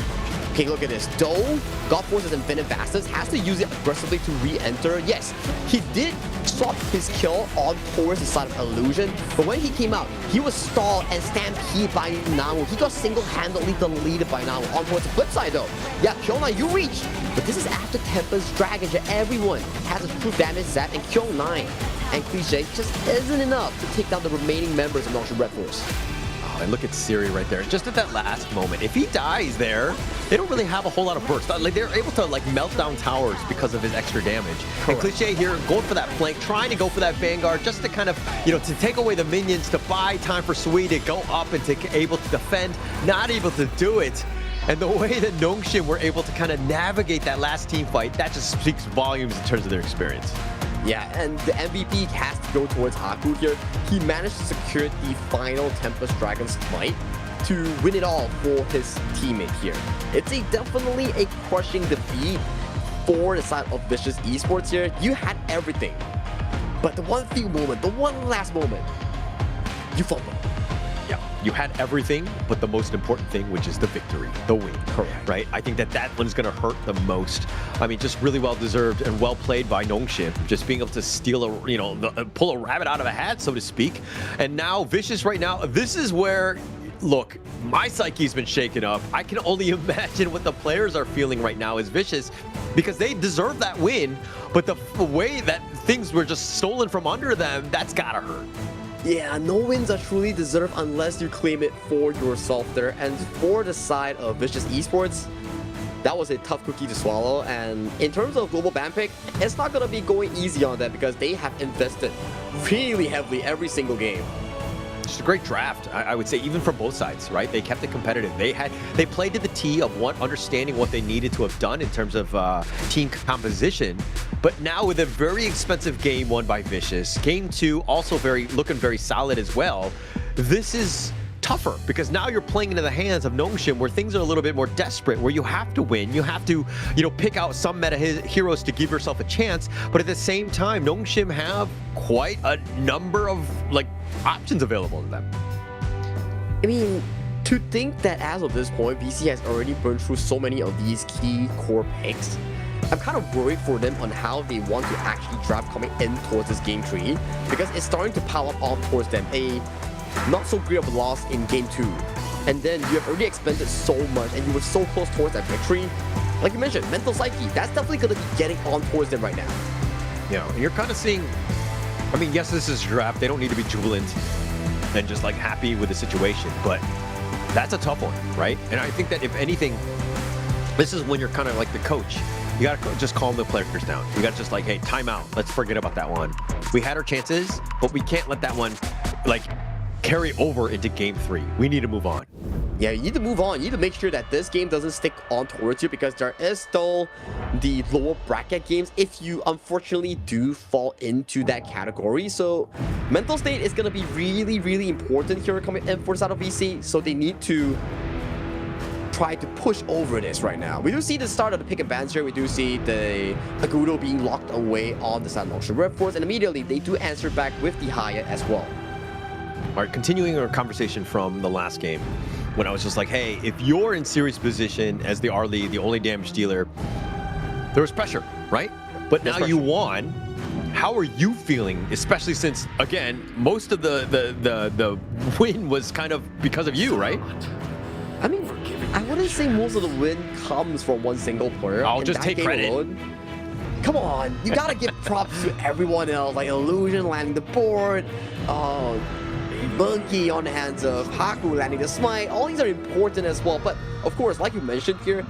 Okay, look at this. Though God Force's Infinite Vastus has to use it aggressively to re-enter. Yes, he did swap his kill on towards the side of Illusion, but when he came out, he was stalled and stampeded by Namu. He got single-handedly deleted by Namu. On towards the flip side though, yeah, Kyung9, you reach, but this is after Tempest Dragon. Everyone has a true damage zap, and Kyung9 and Cliche just isn't enough to take down the remaining members of Nongshim Redforce. And look at Siri right there. Just at that last moment, if he dies there, they don't really have a whole lot of burst. Like, they're able to melt down towers because of his extra damage. Correct. And Cliche here going for that flank, trying to go for that Vanguard just to kind of, to take away the minions, to buy time for Sui to go up and to able to defend, not able to do it. And the way that Nongshim were able to kind of navigate that last team fight, that just speaks volumes in terms of their experience. Yeah, and the MVP has to go towards Haku here. He managed to secure the final Tempest Dragon Smite to win it all for his teammate here. It's definitely a crushing defeat for the side of Vicious Esports here. You had everything, but the one last moment, you fumbled. Yeah, you had everything, but the most important thing, which is the victory, the win. Correct. Right? I think that one's going to hurt the most. I mean, just really well deserved and well played by Nongshim. Just being able to steal pull a rabbit out of a hat, so to speak. And now Vicious right now, this is where, look, my psyche's been shaken up. I can only imagine what the players are feeling right now as Vicious, because they deserve that win, but the way that things were just stolen from under them, that's gotta hurt. Yeah, no wins are truly deserved unless you claim it for yourself there. And for the side of Vicious Esports, that was a tough cookie to swallow. And in terms of global ban pick, it's not going to be going easy on them because they have invested really heavily every single game. It's a great draft, I would say, even from both sides, right? They kept it competitive. They played to the T of understanding what they needed to have done in terms of team composition. But now with a very expensive game won by Vicious, game 2 also looking very solid as well. This is tougher because now you're playing into the hands of Nongshim where things are a little bit more desperate, where you have to win, you have to, pick out some meta heroes to give yourself a chance. But at the same time, Nongshim have quite a number of options available to them. I mean, to think that as of this point, VC has already burned through so many of these key core picks, I'm kind of worried for them on how they want to actually draft coming in towards this game 3, because it's starting to pile up on towards them. A not so great of a loss in game 2, and then you have already expended so much and you were so close towards that victory. Like you mentioned, mental psyche, that's definitely going to be getting on towards them right now. Yeah, and you're kind of seeing, I mean, yes, this is a draft. They don't need to be jubilant and just happy with the situation, but that's a tough one, right? And I think that if anything, this is when you're kind of like the coach. You got to just calm the players down. You got to just hey, time out. Let's forget about that one. We had our chances, but we can't let that one carry over into game 3. We need to move on. Yeah, you need to move on. You need to make sure that this game doesn't stick on towards you, because there is still the lower bracket games if you unfortunately do fall into that category. So mental state is going to be really, really important here coming in for the side of VC. So they need to try to push over this right now. We do see the start of the pick and bans here. We do see the Agudo being locked away on the side of Nongshim Redforce, and immediately they do answer back with the Hyatt as well. All right, continuing our conversation from the last game, when I was just hey, if you're in serious position as the R lead, the only damage dealer, there was pressure, right? But now you won. How are you feeling, especially since, again, most of the win was kind of because of you, right? I mean, I wouldn't say most of the win comes from one single player. I'll just take credit. Alone. Come on, you gotta give props to everyone else, like Illusion landing the board. Bunky on the hands of Haku landing the smite. All these are important as well. But of course, like you mentioned here,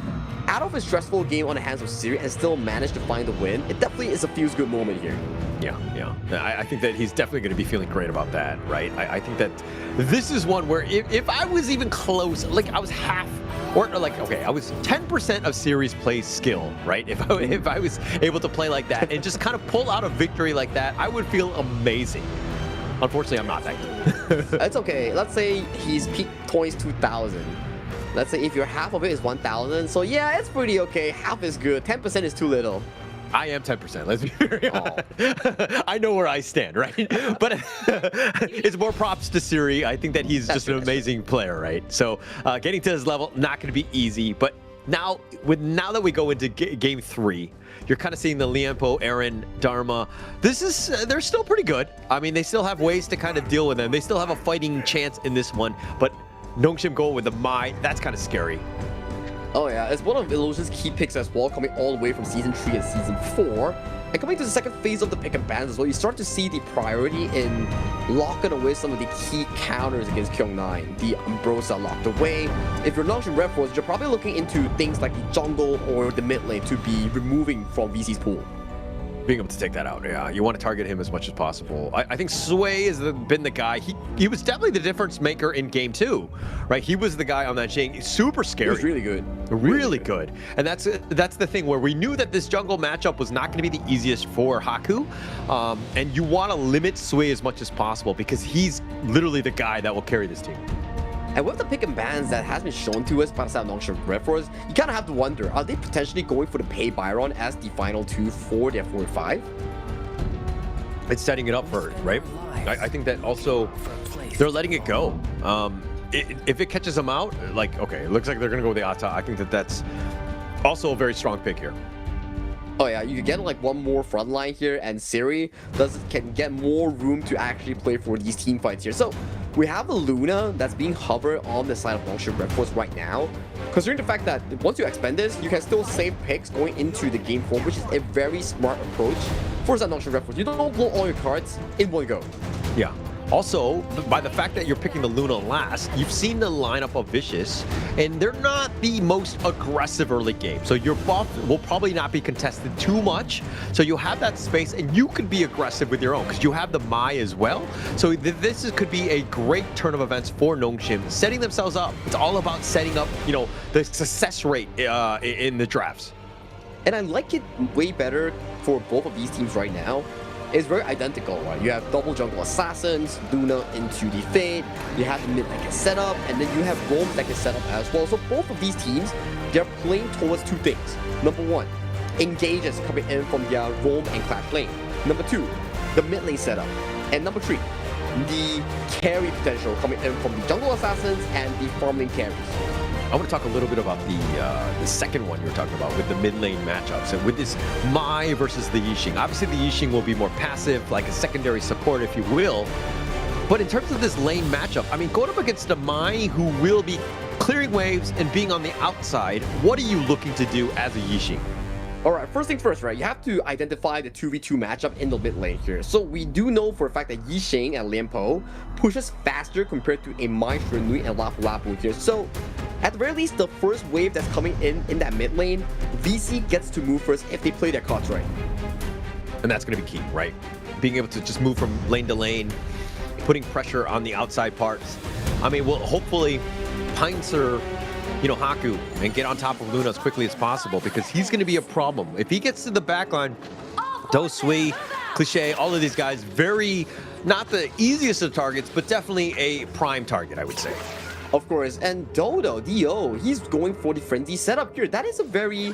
out of a stressful game on the hands of Siri and still managed to find the win, it definitely is a feels good moment here. Yeah. I think that he's definitely going to be feeling great about that, right? I think that this is one where if I was even close, like I was half, or like, okay, I was 10% of Siri's play skill, right? If I was able to play like that and just kind of pull out a victory like that, I would feel amazing. Unfortunately, I'm not that good. It's okay. Let's say he's peak points 2,000. Let's say if your half of it is 1,000, so yeah, it's pretty okay. Half is good. 10% is too little. I am 10%, let's be very honest. I know where I stand, right? But it's more props to Siri. I think that he's just an amazing player, right? So getting to his level, not going to be easy. But now that we go into game 3, you're kind of seeing the Lianpo, Aaron, Dharma. They're still pretty good. I mean, they still have ways to kind of deal with them. They still have a fighting chance in this one. But Nongshim going with the Mai, that's kind of scary. Oh yeah, it's one of Illusion's key picks as well, coming all the way from Season 3 and Season 4. And coming to the second phase of the pick and bans as well, you start to see the priority in locking away some of the key counters against Kyung9. The Ambrosia locked away. If you're launching Redforce, you're probably looking into things like the jungle or the mid lane to be removing from VC's pool. Being able to take that out, yeah. You want to target him as much as possible. I think Sway has been the guy. He was definitely the difference maker in game 2, right? He was the guy on that chain. Super scary. He was really good. Really good. And that's the thing where we knew that this jungle matchup was not going to be the easiest for Haku. And you want to limit Sway as much as possible because he's literally the guy that will carry this team. And with the pick and bans that has been shown to us by the side of Nongshim Redforce, you kind of have to wonder, are they potentially going for the pay Byron as the final 2 for their 4-5? It's setting it up for it, right? I think that also they're letting it go. If it catches them out, like, okay, it looks like they're going to go with the Ata. I think that that's also a very strong pick here. Oh yeah, you can get like one more front line here, and Siri can get more room to actually play for these team fights here. So we have a Luna that's being hovered on the side of Nongshim Redforce right now. Considering the fact that once you expend this, you can still save picks going into the game 4, which is a very smart approach for that Nongshim Redforce. You don't blow all your cards in one go. Yeah. Also, by the fact that you're picking the Luna last, you've seen the lineup of Vicious, and they're not the most aggressive early game. So your buff will probably not be contested too much. So you'll have that space, and you could be aggressive with your own, because you have the Mai as well. So this could be a great turn of events for Nongshim, setting themselves up. It's all about setting up, you know, the success rate in the drafts. And I like it way better for both of these teams right now. It's very identical, right? You have double jungle assassins, Luna into the Fade, you have the mid that can set up, and then you have roams that can set up as well. So both of these teams, they're playing towards 2 things. Number 1, engages coming in from their roam and clash lane. Number 2, the mid lane setup. And number 3, the carry potential coming in from the jungle assassins and the farm lane carries. I want to talk a little bit about the second one you were talking about with the mid lane matchups and with this Mai versus the Yixing. Obviously, the Yixing will be more passive, like a secondary support, if you will. But in terms of this lane matchup, I mean, going up against a Mai who will be clearing waves and being on the outside, what are you looking to do as a Yixing? Alright, first thing first, right? You have to identify the 2v2 matchup in the mid lane here. So we do know for a fact that Yixing and Lianpo pushes faster compared to a Mai Shenui and Lapu Lapu here. So at the very least, the first wave that's coming in that mid lane, VC gets to move first if they play their cards right. And that's going to be key, right? Being able to just move from lane to lane, putting pressure on the outside parts. I mean, well, hopefully pincer, you know, Haku and get on top of Luna as quickly as possible because he's going to be a problem. If he gets to the backline, Do Sui, Cliché, all of these guys, very, not the easiest of targets, but definitely a prime target, I would say. Of course, and Dodo, Dio, he's going for the frenzy setup here. That is a very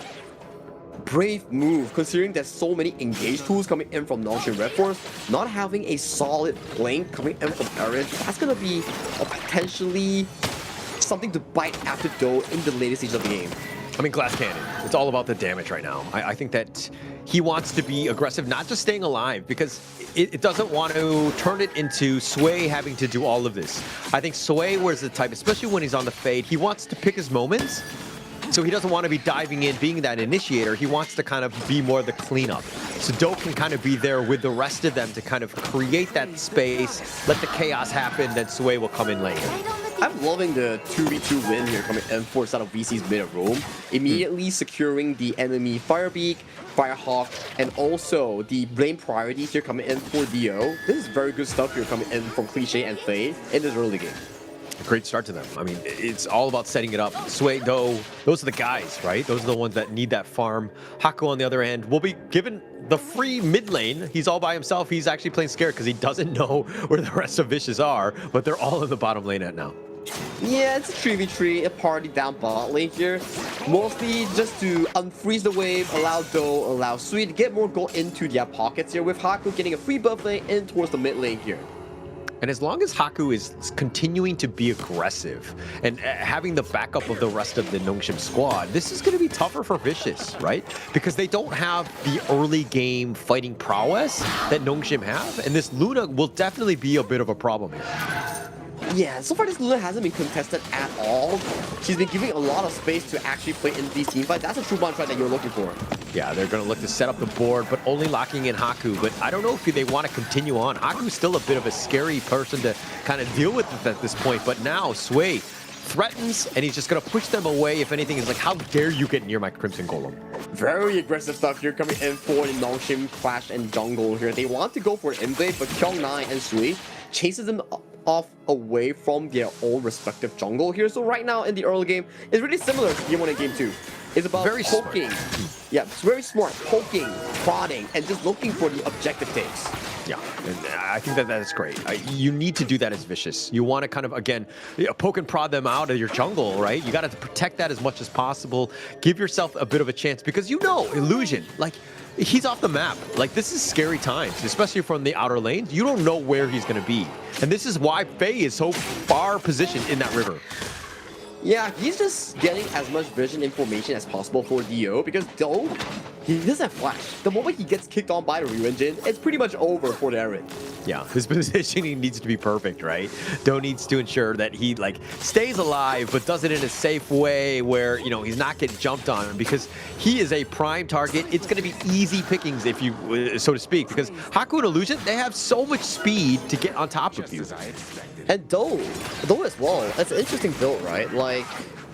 brave move, considering there's so many engage tools coming in from Nongshim Redforce. Not having a solid flank coming in from Aaron, that's going to be a potentially something to bite after Do in the later stage of the game. I mean, Glass Cannon, it's all about the damage right now. I think that he wants to be aggressive, not just staying alive, because it doesn't want to turn it into Sway having to do all of this. I think Sway was the type, especially when he's on the Fade, he wants to pick his moments So he doesn't want to be diving in, being that initiator. He wants to kind of be more the cleanup. So Do can kind of be there with the rest of them to kind of create that space, let the chaos happen, then Sway will come in later. I'm loving the 2v2 win here coming M4 out of VC's mid of roam. Immediately securing the enemy Firebeak, Firehawk, and also the blame priority here coming in for Dio. This is very good stuff here coming in from Cliche and Faye in this early game. A great start to them. I mean, it's all about setting it up. Sway, Do, those are the guys, right? Those are the ones that need that farm. Haku, on the other end, will be given the free mid lane. He's all by himself. He's actually playing scared because he doesn't know where the rest of Vicious are, but they're all in the bottom lane at now. Yeah, it's a 3v3, a party down bot lane here. Mostly just to unfreeze the wave, allow Do, allow Sui to get more gold into their pockets here, with Haku getting a free buff lane in towards the mid lane here. And as long as Haku is continuing to be aggressive and having the backup of the rest of the Nongshim squad, this is going to be tougher for Vicious, right? Because they don't have the early game fighting prowess that Nongshim have, and this Luna will definitely be a bit of a problem here. Yeah, so far this Luna hasn't been contested at all. She's been giving a lot of space to actually play in these teamfights. That's a true one fight that you're looking for. Yeah, they're going to look to set up the board, but only locking in Haku. But I don't know if they want to continue on. Haku's still a bit of a scary person to kind of deal with at this point. But now Sway threatens, and he's just going to push them away. If anything, is like, how dare you get near my Crimson Golem? Very aggressive stuff here coming in for the Nongshim Clash and Jungle here. They want to go for an invade, but Kyung9 and Sui chases them off away from their own respective jungle here. So right now in the early game, it's really similar to Game 1 and Game 2. It's about very poking. Smart. Yeah, it's very smart. Poking, prodding, and just looking for the objective takes. Yeah, and I think that is great. You need to do that as Vicious. You want to kind of, again, poke and prod them out of your jungle, right? You got to protect that as much as possible. Give yourself a bit of a chance because you know, Illusion, like, he's off the map. Like, this is scary times, especially from the outer lanes. You don't know where he's going to be. And this is why Faye is so far positioned in that river. Yeah, he's just getting as much vision information as possible for Dio because Do, he doesn't have flash. The moment he gets kicked on by the Ryu engine, it's pretty much over for the Eren. Yeah, his positioning needs to be perfect, right? Do needs to ensure that he like stays alive, but does it in a safe way where, you know, he's not getting jumped on because he is a prime target. It's going to be easy pickings, if you, so to speak, because Haku and Illusion, they have so much speed to get on top of you. And Do as well. That's an interesting build, right? Like,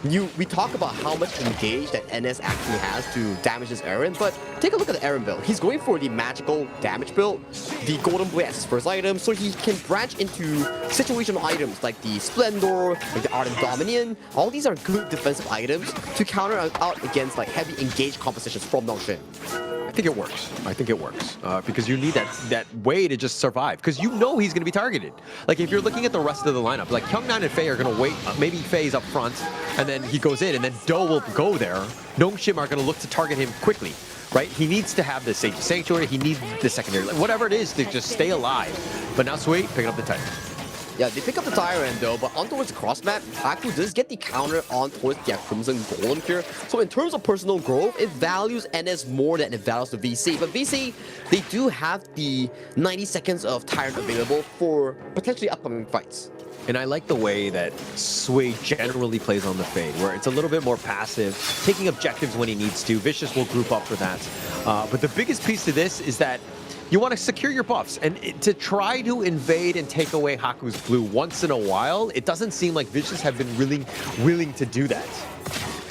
we talk about how much engage that NS actually has to damage this Eren, but take a look at the Eren build. He's going for the magical damage build, the Golden Blade as his first item, so he can branch into situational items like the Splendor, like the Ardent Dominion. All these are good defensive items to counter out against like heavy engaged compositions from Nongshim. I think it works. I think it works because you need that way to just survive because you know he's going to be targeted. Like if you're looking at the rest of the lineup, like Kyung9 and Faye are going to wait. Maybe Faye's up front and then he goes in and then Do will go there. Nongshim are going to look to target him quickly, right? He needs to have the Sage Sanctuary. He needs the secondary, like, whatever it is to just stay alive. But now Sweet picking up the Titan. Yeah, they pick up the Tyrant though, but on towards the cross map, Haku does get the counter on towards the Crimson Golem here. So in terms of personal growth, it values NS more than it values the VC. But VC, they do have the 90 seconds of Tyrant available for potentially upcoming fights. And I like the way that Sway generally plays on the Fade, where it's a little bit more passive, taking objectives when he needs to. Vicious will group up for that. But the biggest piece to this is that you want to secure your buffs, and to try to invade and take away Haku's blue once in a while, it doesn't seem like Vicious have been really willing to do that.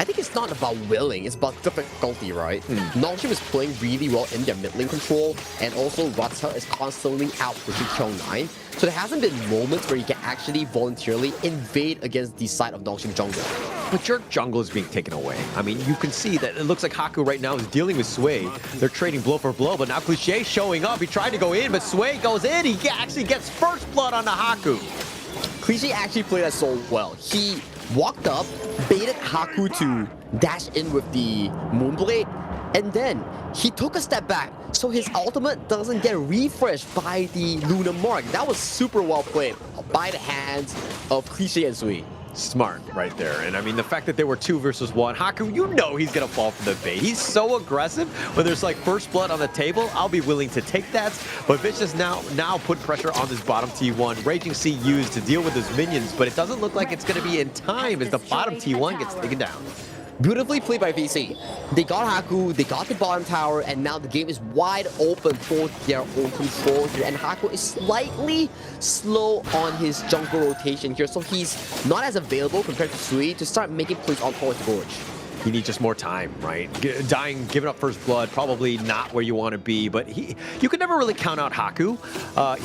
I think it's not about willing, it's about difficulty, right? Nongshim is playing really well in their mid lane control, and also Ratel is constantly out pushing Kyung9. So there hasn't been moments where you can actually voluntarily invade against the side of Nongshim jungle. But your jungle is being taken away. I mean, you can see that it looks like Haku right now is dealing with Sway. They're trading blow for blow, but now Cliché showing up. He tried to go in, but Sway goes in. He actually gets first blood on the Haku. Cliché actually played that so well. He walked up, baited Haku to dash in with the Moonblade, and then he took a step back so his ultimate doesn't get refreshed by the Lunar Mark. That was super well played by the hands of Cliché and Sui. Smart right there. And I mean, the fact that they were 2 versus 1, Haku, you know he's going to fall for the bait. He's so aggressive. When there's like first blood on the table, I'll be willing to take that. But Vicious now put pressure on this bottom T1. Raging Sea used to deal with his minions, but it doesn't look like it's going to be in time as the bottom T1 gets taken down. Beautifully played by VC. They got Haku, they got the bottom tower, and now the game is wide open for their own control here. And Haku is slightly slow on his jungle rotation here, so he's not as available compared to Sui to start making plays on towards the Gorge. You need just more time, right? Giving up first blood, probably not where you want to be, but you can never really count out Haku.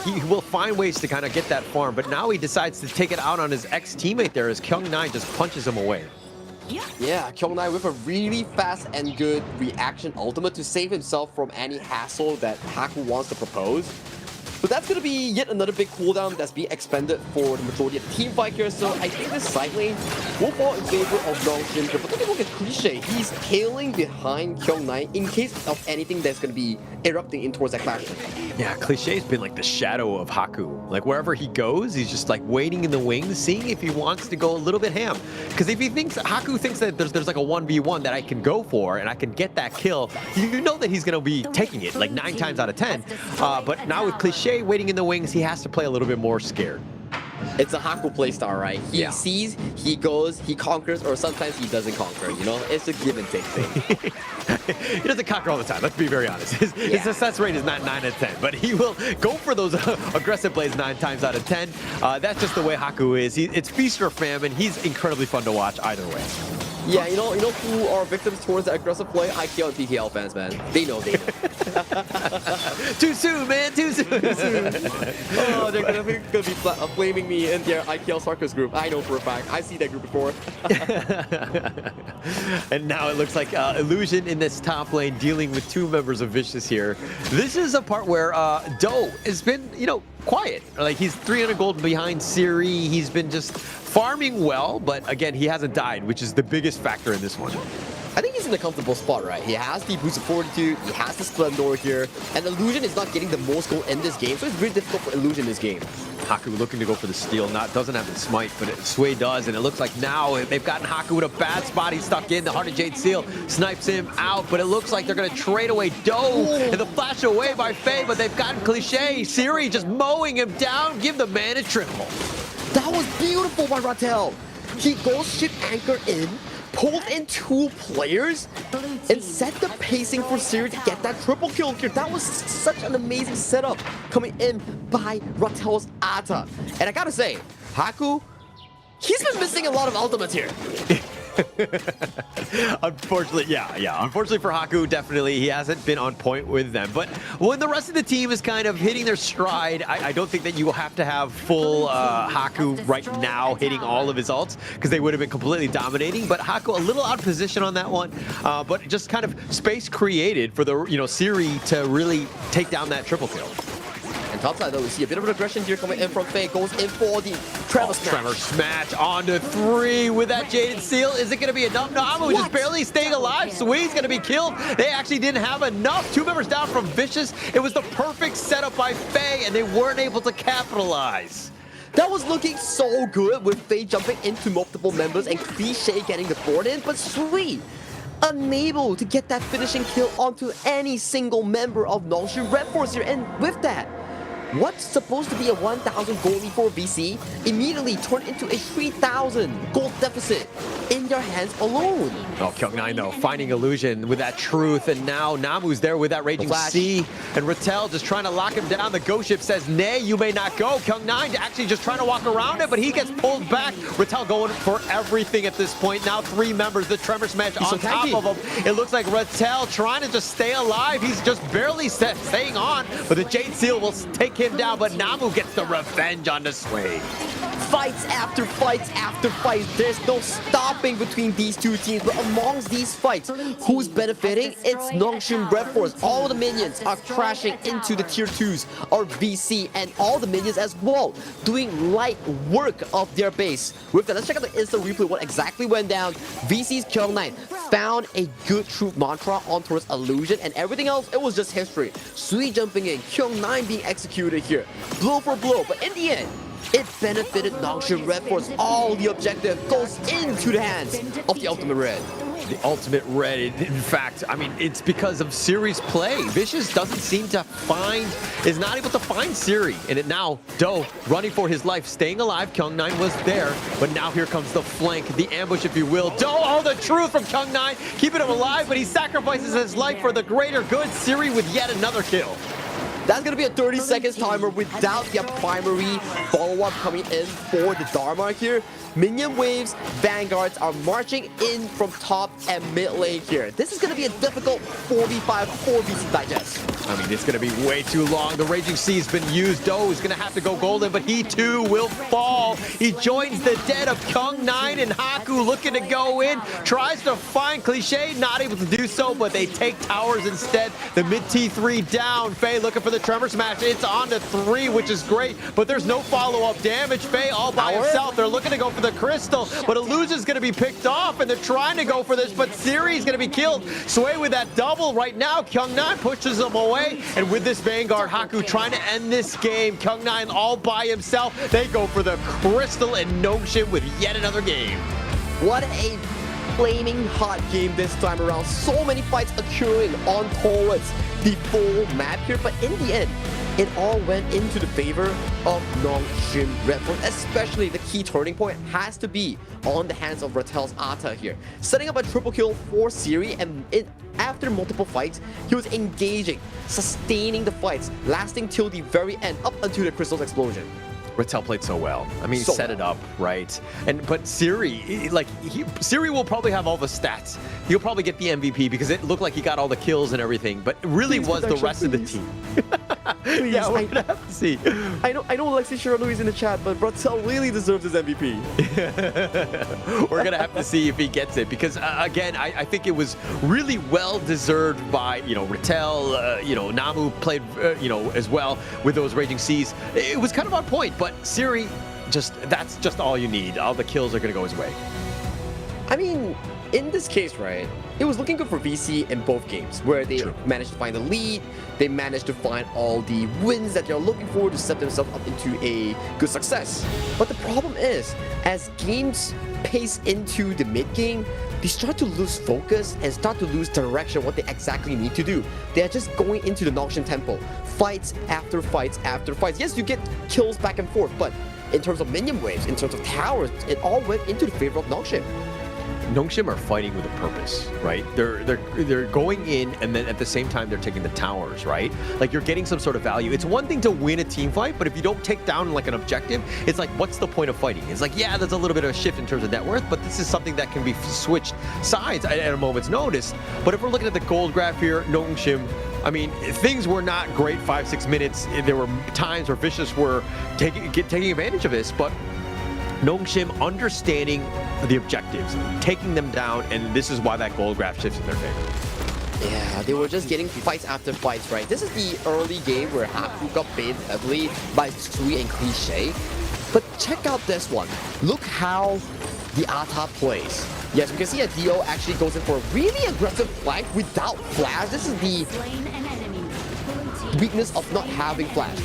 He will find ways to kind of get that farm, but now he decides to take it out on his ex-teammate there as Kyung9 just punches him away. Yeah, Kyung9 with a really fast and good reaction ultimate to save himself from any hassle that Haku wants to propose. But that's going to be yet another big cooldown that's being expended for the majority of the team fight here. So I think this side lane will fall in favor of Nongshim. But take a look at Cliche. He's tailing behind Kyung9 in case of anything that's going to be erupting in towards that clash. Yeah, Cliché's been like the shadow of Haku. Like wherever he goes, he's just like waiting in the wings, seeing if he wants to go a little bit ham. Because if he thinks, Haku thinks that there's like a 1v1 that I can go for and I can get that kill, you know that he's going to be taking it like 9 times out of 10. But now with Cliché waiting in the wings, he has to play a little bit more scared. It's a Haku playstyle, right? He sees, he goes, he conquers, or sometimes he doesn't conquer, you know? It's a give and take thing. He doesn't conquer all the time, let's be very honest. His success rate is not 9 out of 10, but he will go for those aggressive plays 9 times out of 10. That's just the way Haku is. It's feast or famine. He's incredibly fun to watch either way. Yeah, you know who are victims towards the aggressive play? IKL and PKL fans, man. They know. Too soon, man, too soon. Oh, they're gonna be flaming me in their IKL Sarkis group. I know for a fact. I've seen that group before. And now it looks like Illusion in this top lane dealing with 2 members of Vicious here. This is a part where Do has been, quiet. Like he's 300 gold behind Siri. He's been just farming well, but again, he hasn't died, which is the biggest factor in this one. I think he's in a comfortable spot, right? He has the boost of fortitude, he has the Splendor here, and Illusion is not getting the most gold in this game, so it's really difficult for Illusion this game. Haku looking to go for the steal, doesn't have the smite, but Sway does, and it looks like now they've gotten Haku with a bad spot. He's stuck in, the Heart of Jade Seal snipes him out, but it looks like they're going to trade away Do, and the flash away by Faye, but they've gotten Cliché. Siri just mowing him down, give the man a triple. That was beautiful by Rattel. He goes ship anchor in, pulled in 2 players, and set the pacing for Siri to get that triple kill here. That was such an amazing setup coming in by Rattel's Ata. And I gotta say, Haku, he's been missing a lot of ultimates here. Unfortunately, yeah. Unfortunately for Haku, definitely he hasn't been on point with them. But when the rest of the team is kind of hitting their stride, I don't think that you will have to have full Haku right now hitting all of his ults, because they would have been completely dominating. But Haku a little out of position on that one, but just kind of space created for the Siri to really take down that triple kill. And topside though, we see a bit of an aggression here coming in from Faye. Goes in for the Tremor Smash. Tremor Smash on to 3 with that Jaded Seal. Is it going to be enough? Namu just barely staying alive. Swee's going to be killed. They actually didn't have enough. 2 members down from Vicious. It was the perfect setup by Faye, and they weren't able to capitalize. That was looking so good with Faye jumping into multiple members and Cliché getting the board in, but Sweet unable to get that finishing kill onto any single member of Nongshim Redforce here, and with that, what's supposed to be a 1,000 gold lead for VC immediately turned into a 3,000 gold deficit in their hands alone. Oh, Kyung9 though, finding Illusion with that truth, and now Namu's there with that Raging Sea, and Rattel just trying to lock him down. The ghost ship says, nay, you may not go. Kyung9 actually just trying to walk around it, but he gets pulled back. Rattel going for everything at this point. Now 3 members, the Tremor Smash on top of him. It looks like Rattel trying to just stay alive. He's just barely staying on, but the Jade Seal will take him down, but Namu gets the revenge on the Sway. Fights after fights after fights. There's no stopping between these 2 teams, but amongst these fights, who's benefiting? It's Nongshim Redforce. All the minions are crashing into the tier 2s or VC, and all the minions as well doing light work of their base. With that, let's check out the instant replay what exactly went down. VC's Kyung9 found a good truth mantra on towards Illusion, and everything else, it was just history. Sui jumping in, Kyung9 being executed here, blow for blow, but in the end, it benefited Nongshim Redforce. All the objective goes into the hands of the Ultimate Red. The ultimate red. In fact, I mean, it's because of Siri's play. Vicious doesn't seem to is not able to find Siri. And now, Do running for his life, staying alive. Kyung9 was there, but now here comes the flank, the ambush, if you will. Do, all the truth from Kyung9, keeping him alive, but he sacrifices his life for the greater good. Siri with yet another kill. That's going to be a 30 seconds timer without the primary follow-up coming in for the Dharma here. Minion waves, Vanguards are marching in from top and mid lane here. This is going to be a difficult 4v5 for VC Digest. I mean, it's going to be way too long. The Raging Sea's been used. Do is going to have to go golden, but he too will fall. He joins the dead of Kyung9 and Haku looking to go in. Tries to find Cliché, not able to do so, but they take towers instead. The mid T3 down. Faye looking for the Tremor Smash. It's on to 3, which is great, but there's no follow-up damage. Faye all by himself. They're looking to go for the Crystal, but Illusion's going to be picked off, and they're trying to go for this, but Siri's going to be killed. Sway with that double right now. Kyung9 pushes him away, and with this Vanguard, Haku trying to end this game. Kyung9 all by himself. They go for the Crystal, and Nongshim with yet another game. What a flaming hot game this time around. So many fights occurring on towards the full map here, but in the end, it all went into the favor of Nongshim Redforce. Especially the key turning point has to be on the hands of Ratel's Ata here. Setting up a triple kill for Siri, and after multiple fights, he was engaging, sustaining the fights, lasting till the very end, up until the Crystal's explosion. Ratel played so well. I mean, So set well. it up, right? But Siri, Siri will probably have all the stats. He'll probably get the MVP because it looked like he got all the kills and everything, but it really was the rest of the team. Yeah, we're gonna have to see. I know Alexi Shirano is in the chat, but Ratel really deserves his MVP. We're gonna have to see if he gets it because again, I think it was really well deserved by Ratel. Namu played as well with those Raging Seas. It was kind of on point, but Siri, that's just all you need. All the kills are gonna go his way. I mean, in this case, right, it was looking good for VC in both games, where they managed to find the lead, they managed to find all the wins that they're looking for to set themselves up into a good success. But the problem is, as games pace into the mid-game, they start to lose focus and start to lose direction what they exactly need to do. They're just going into the Nongshim tempo, fights after fights after fights. Yes, you get kills back and forth, but in terms of minion waves, in terms of towers, it all went into the favor of Nongshim. Nongshim are fighting with a purpose, right? They're going in, and then at the same time they're taking the towers, right? Like you're getting some sort of value. It's one thing to win a team fight, but if you don't take down like an objective, it's like, what's the point of fighting? It's like, yeah, there's a little bit of a shift in terms of net worth, but this is something that can be switched sides at a moment's notice. But if we're looking at the gold graph here, Nongshim, I mean, things were not great 5-6 minutes. There were times where Vicious were taking advantage of this, but Nongshim understanding the objectives, taking them down, and this is why that gold graph shifts in their favor. Yeah, they were just getting fights after fights, right? This is the early game where Haku got baited heavily by Sui and Cliché. But check out this one. Look how the Ata plays. Yes, we can see that Dio actually goes in for a really aggressive flank without flash. This is the weakness of not having flash.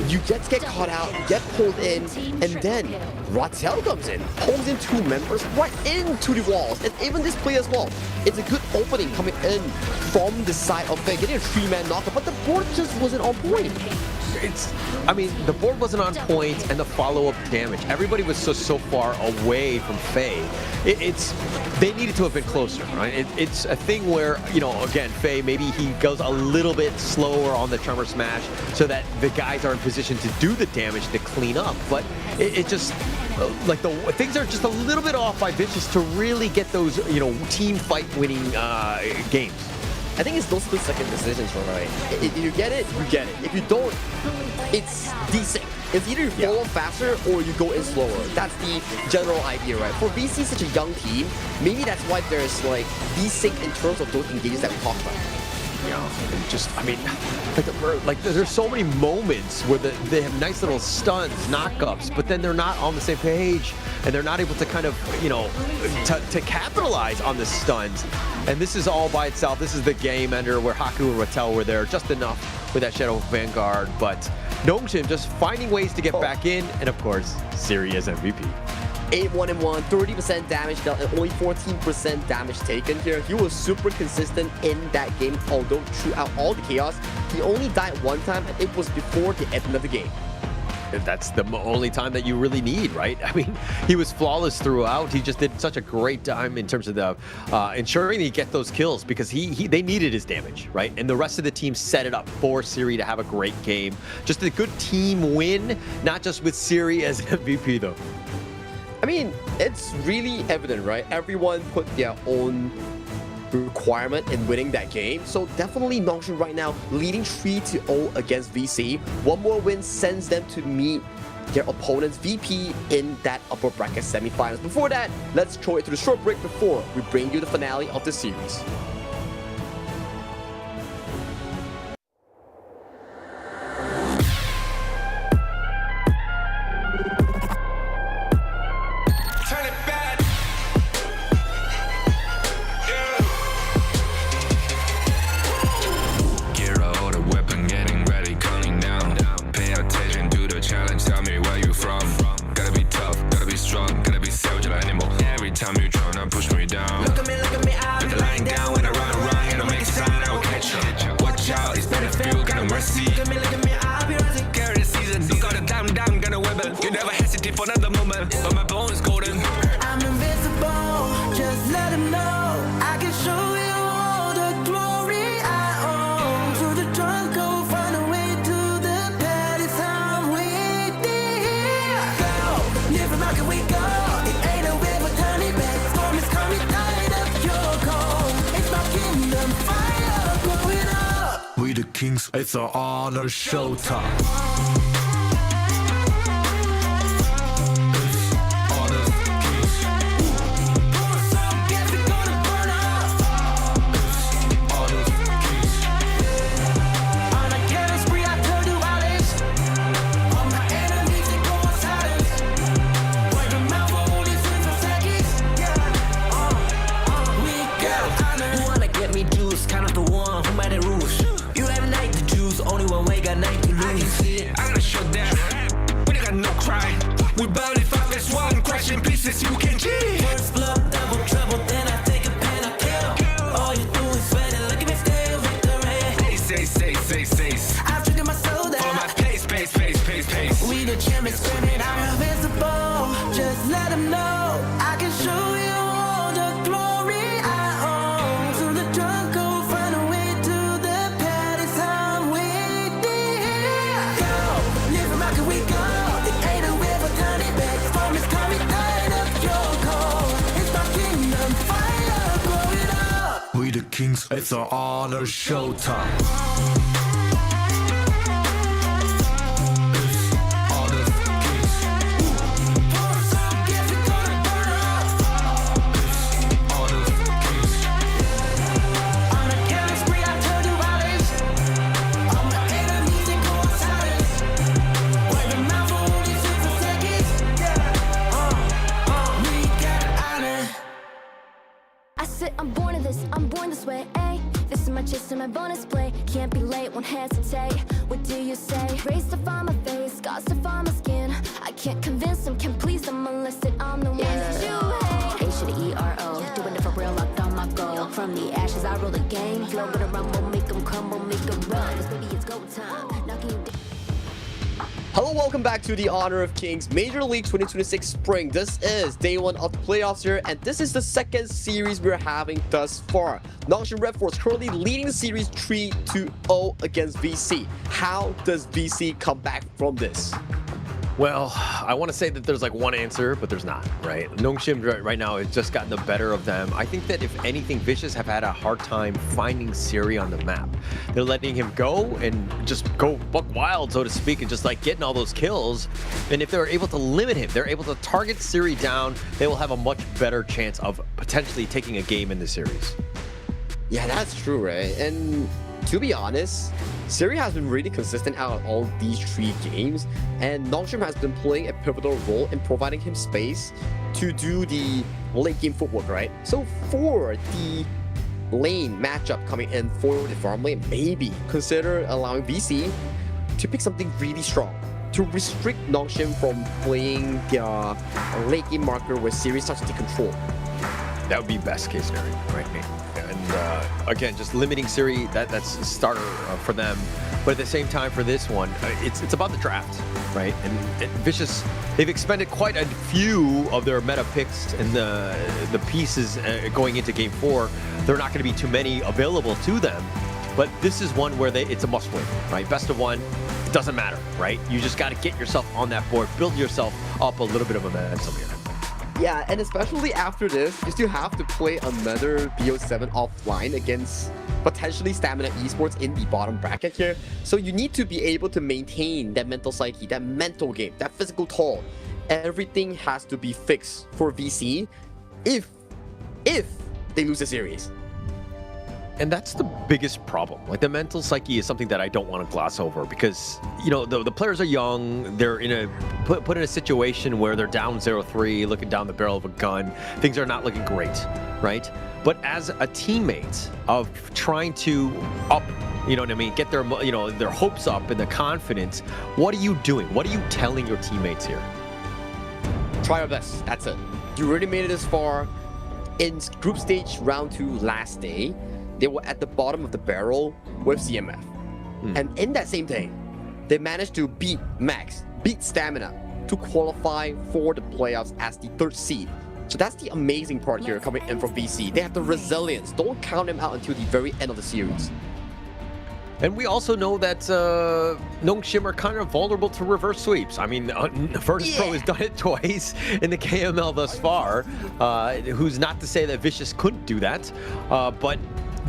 You get caught out, get pulled in, and then Ratel comes in, pulls in 2 members right into the walls, and even this play as well. It's a good opening coming in from the side of Faye, getting a 3-man knockup, but the board just wasn't on point. I mean, the board wasn't on point, and the follow-up damage. Everybody was so far away from Faye. They needed to have been closer, right? It's a thing where, again, Faye, maybe he goes a little bit slower on the Tremor Smash so that the guys are in position to do the damage to clean up. But it just, like, things are just a little bit off by Vicious to really get those, team fight winning games. I think it's those split-second decisions, right? If you get it, you get it. If you don't, it's desync. It's either you follow faster or you go in slower. That's the general idea, right? For VC, such a young team, maybe that's why there's like desync in terms of those engages that we talked about. There's so many moments where they have nice little stuns, knockups, but then they're not on the same page, and they're not able to kind of, to capitalize on the stuns. And this is all by itself. This is the game ender where Haku and Ratel were there just enough with that Shadow Vanguard, but Nongshim just finding ways to get back in, and of course, Siri as MVP. 8-1-1, 30% damage dealt, and only 14% damage taken here. He was super consistent in that game, although throughout all the chaos, he only died one time, and it was before the end of the game. That's the only time that you really need, right? I mean, he was flawless throughout. He just did such a great time in terms of the ensuring he get those kills because they needed his damage, right? And the rest of the team set it up for Siri to have a great game. Just a good team win, not just with Siri as MVP though. I mean, it's really evident, right? Everyone put their own requirement in winning that game. So definitely Nongshim right now leading 3-0 against VC. One more win sends them to meet their opponents VP in that upper bracket semifinals. Before that, let's throw it to the short break before we bring you the finale of the series. Kings, it's an honor showtime. You can cheat. First blood, double trouble, then I take a pen, I kill. All you do is sweat and look at me stay victory. Say. I've triggered my soul down. Follow my pace. We the champions, screaming, I'm invincible. Just let them know I can show you all the glory I own. So the drunk go find a way to the palace I'm waiting. Go, live and rock and we go. It ain't a river, turn it back. Storm is coming, tired of your call. It's my kingdom, fire, blow it up. We the Kings, it's an honor showtime. I'm born of this, I'm born this way, ayy. This is my chest and my bonus play. Can't be late, won't hesitate. What do you say? Race to find my face, scars to find my skin. I can't convince them, can't please them unless that I'm the one that you hate. H to the E-R-O, doing it for real, locked on my goal. From the ashes, I roll the game. Flow with a rumble, make them crumble, make them run. 'Cause baby, it's go time. Knocking you down. Hello, welcome back to the Honor of Kings Major League 2026 Spring. This is day one of the playoffs here, and this is the second series we're having thus far. Nongshim Redforce currently leading the series 3-0 against VC. How does VC come back from this? Well, I want to say that there's like one answer, but there's not, right? Nongshim right now has just gotten the better of them. I think that if anything, Vicious have had a hard time finding Siri on the map. They're letting him go and just go buck wild, so to speak, and just like getting all those kills. And if they're able to limit him, they're able to target Siri down, they will have a much better chance of potentially taking a game in the series. Yeah, that's true, right? And to be honest, Siri has been really consistent out of all these 3 games, and Nongshim has been playing a pivotal role in providing him space to do the late game footwork, right? So for the lane matchup coming in for the farm lane, maybe consider allowing VC to pick something really strong. to restrict Nongshim from playing their late game marker where series starts to take control. That would be best case scenario, right? And again, just limiting Siri, that's a starter for them. But at the same time, for this one, it's about the draft, right? And Vicious, they've expended quite a few of their meta picks and the pieces going into Game 4. There are not going to be too many available to them. But this is one where it's a must-win, right? Best of one, it doesn't matter, right? You just got to get yourself on that board, build yourself up a little bit of a momentum here. Yeah, and especially after this, you still have to play another BO7 offline against potentially Stamina Esports in the bottom bracket here. So you need to be able to maintain that mental psyche, that mental game, that physical toll. Everything has to be fixed for VC if they lose the series. And that's the biggest problem. Like, the mental psyche is something that I don't want to gloss over because, you know, the players are young. They're put in a situation where they're down 0-3, looking down the barrel of a gun. Things are not looking great, right? But as a teammate of trying to up, you know what I mean, get their, you know, their hopes up and their confidence, what are you doing? What are you telling your teammates here? Try your best. That's it. You already made it this far. In group stage round 2 last day, they were at the bottom of the barrel with CMF. And in that same day, they managed to beat Max, beat Stamina to qualify for the playoffs as the 3rd seed. So that's the amazing part here coming in from VC. They have the resilience. Don't count them out until the very end of the series. And we also know that Nongshim are kind of vulnerable to reverse sweeps. I mean, Virtus Pro has done it twice in the KML thus far. Who's not to say that Vicious couldn't do that, but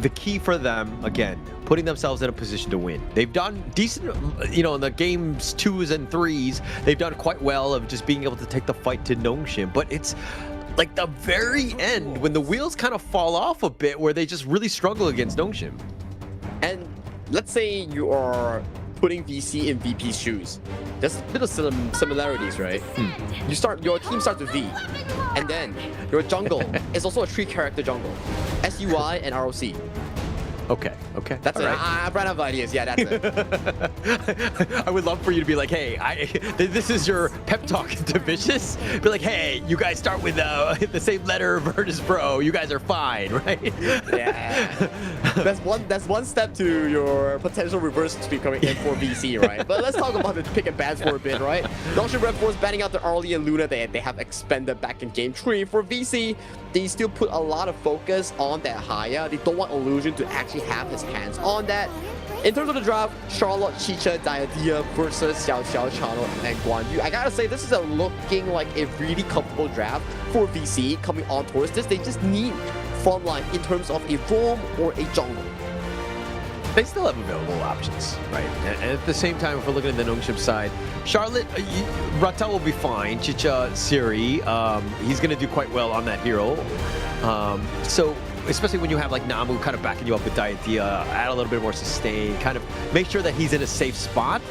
the key for them, again, putting themselves in a position to win. They've done decent, you know, in the games 2s and 3s, they've done quite well of just being able to take the fight to Nongshim, but it's like the very end when the wheels kind of fall off a bit where they just really struggle against Nongshim. And let's say you are putting VC in VP's shoes. There's a bit of similarities, right? Your team starts with V, and then your jungle is also a 3-character jungle. SUI and ROC. Okay. That's all it. Right. I ran out of ideas. Yeah, that's it. I would love for you to be like, hey, this is your pep talk to Vicious. Be like, hey, you guys start with the same letter, Virtus Pro. You guys are fine, right? Yeah. That's one step to your potential reverse sweep coming in for VC, right? But let's talk about the pick and bans for a bit, right? Nongshim Redforce banning out the Arlie and Luna they have expended back in Game 3. For VC, they still put a lot of focus on that Haya. They don't want Illusion to actually have his hands on that. In terms of the draft, Charlotte, Chicha, Diadia versus Xiao Xiao, Chano, and Guan Yu. I gotta say, this is looking like a really comfortable draft for VC coming on towards this. They just need frontline in terms of a roam or a jungle. They still have available options, right? And at the same time, if we're looking at the Nongshim side, Charlotte, Rata will be fine. Chicha, Siri, he's going to do quite well on that hero. So, especially when you have like Namu kind of backing you up with Diadia, add a little bit more sustain, kind of make sure that he's in a safe spot.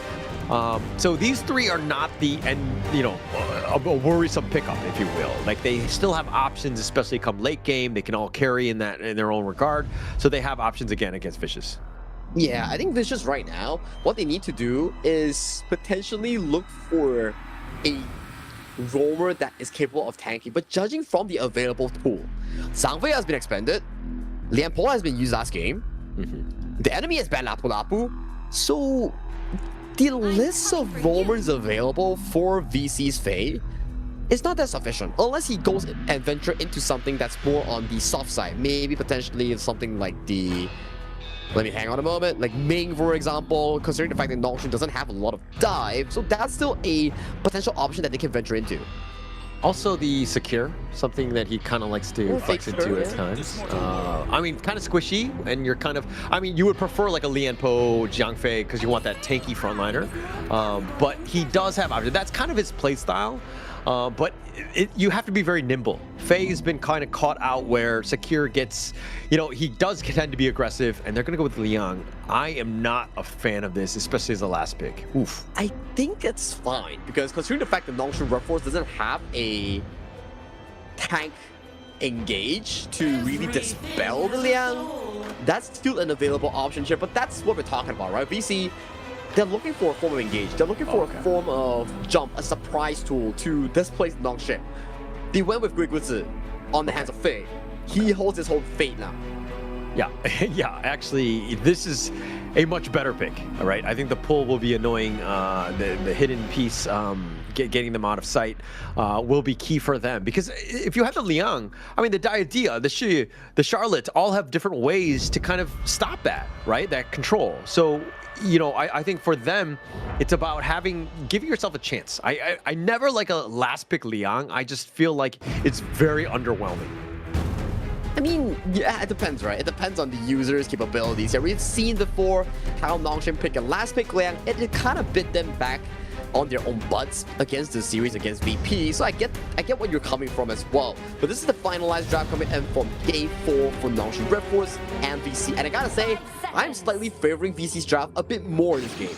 So these 3 are not a worrisome pickup, if you will. Like, they still have options, especially come late game. They can all carry in their own regard. So they have options again against Vicious. Yeah, I think Vicious right now, what they need to do is potentially look for a roamer that is capable of tanking. But judging from the available pool, Zhangfei has been expended, Lian Po has been used last game, the enemy has banned Lapu Lapu, so the list of roamers available for VC's Faye is not that sufficient, unless he goes and venture into something that's more on the soft side, maybe potentially something like the... Let me hang on a moment. Like Ming, for example, considering the fact that Nongshim doesn't have a lot of dive, so that's still a potential option that they can venture into. Also, the Secure, something that he kind of likes to flex into at times. I mean, kind of squishy, and you're kind of... I mean, you would prefer like a Lian Po, Jiang Fei, because you want that tanky frontliner. But he does have options. That's kind of his play style. But you have to be very nimble. Fei's been kind of caught out where Secure gets, he does tend to be aggressive, and they're going to go with Liang. I am not a fan of this, especially as the last pick. Oof. I think it's fine, because considering the fact that Nongshim Redforce doesn't have a tank engage to really dispel the Liang, that's still an available option here, but that's what we're talking about, right? VC, they're looking for a form of engage. They're looking for a form of jump, a surprise tool to displace Nongshim. They went with Guiguzi on the hands of Fei. He holds his whole fate now. Yeah, yeah, actually, this is a much better pick, all right? I think the pull will be annoying. The hidden piece, getting them out of sight will be key for them. Because if you have the Liang, I mean, the Diadea, the Shi, the Charlotte all have different ways to kind of stop that, right? That control. So, you know, I think for them, it's about giving yourself a chance. I never like a last pick Liang. I just feel like it's very underwhelming. I mean, yeah, it depends, right? It depends on the user's capabilities. Yeah, we've seen before how Nongshim picked a last pick Liang. It kind of bit them back on their own butts against the series against VP. So I get what you're coming from as well. But this is the finalized draft coming in from Game 4 for Nongshim, Redforce, and VC. And I gotta say, I'm slightly favoring VC's draft a bit more in this game.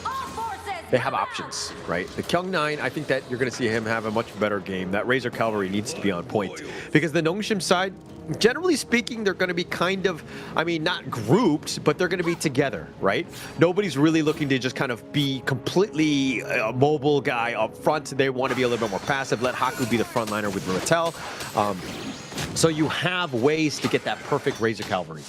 They have options, right? The Kyung9, I think that you're going to see him have a much better game. That Razor Cavalry needs to be on point. Because the Nongshim side, generally speaking, they're going to be kind of, I mean, not grouped, but they're going to be together, right? Nobody's really looking to just kind of be completely a mobile guy up front. They want to be a little bit more passive. Let Haku be the frontliner with Rattel. So you have ways to get that perfect Razor Cavalry.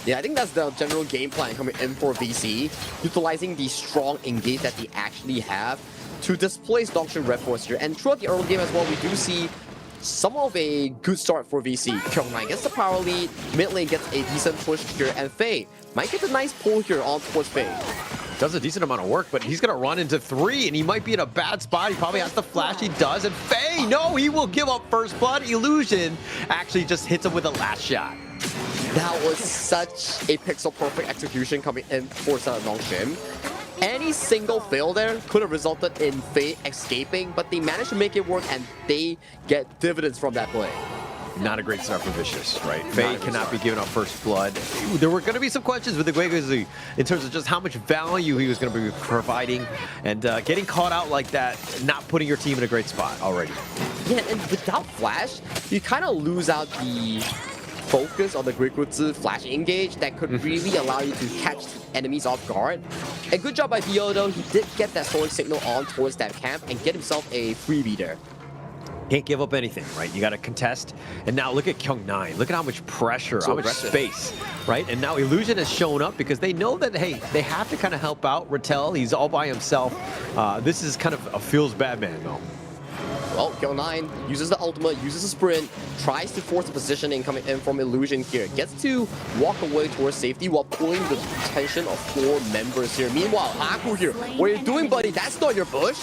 Yeah, I think that's the general game plan coming in for VC, utilizing the strong engage that they actually have to displace Nongshim Redforce here. And throughout the early game as well, we do see some of a good start for VC. Kyung9 gets the power lead, mid lane gets a decent push here, and Fei might get a nice pull here on towards Fei. Does a decent amount of work, but he's going to run into 3, and he might be in a bad spot. He probably has the flash. He does, and Fei, no, he will give up first blood. Illusion actually just hits him with a last shot. That was such a pixel-perfect execution coming in for Nongshim. Any single fail there could have resulted in Fei escaping, but they managed to make it work, and they get dividends from that play. Not a great start for Vicious, right? Fei cannot be giving up first blood. There were going to be some questions with the Guiguzi in terms of just how much value he was going to be providing, and getting caught out like that, not putting your team in a great spot already. Yeah, and without flash, you kind of lose out the focus on the Guiguzi flash engage that could really allow you to catch enemies off guard. A good job by Dio though, he did get that sonic signal on towards that camp and get himself a freebie there. Can't give up anything, right? You got to contest. And now look at Kyung9. Look at how much pressure, how much space, right? And now Illusion has shown up because they know that, hey, they have to kind of help out Rattel. He's all by himself. This is kind of a feels bad man, though. Well, Kyung9 uses the ultimate, uses the sprint, tries to force the positioning coming in from Illusion here. Gets to walk away towards safety while pulling the attention of 4 members here. Meanwhile, Haku here, what are you doing, buddy? That's not your bush.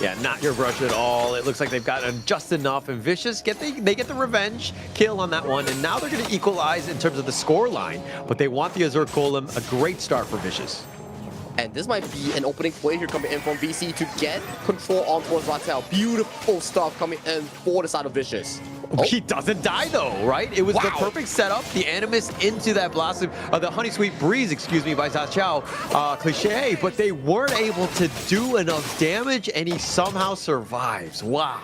Yeah, not your brush at all. It looks like they've gotten just enough, and Vicious, they get the revenge kill on that one, and now they're going to equalize in terms of the score line, but they want the Azure Golem. A great start for Vicious. And this might be an opening play here coming in from VC to get control on towards Rattel. Beautiful stuff coming in for the side of Vicious. Oh. He doesn't die though, right? It was the perfect setup. The Animus into that Blossom, the Honey Sweet Breeze, excuse me, by Zhao cliche, but they weren't able to do enough damage, and he somehow survives. Wow.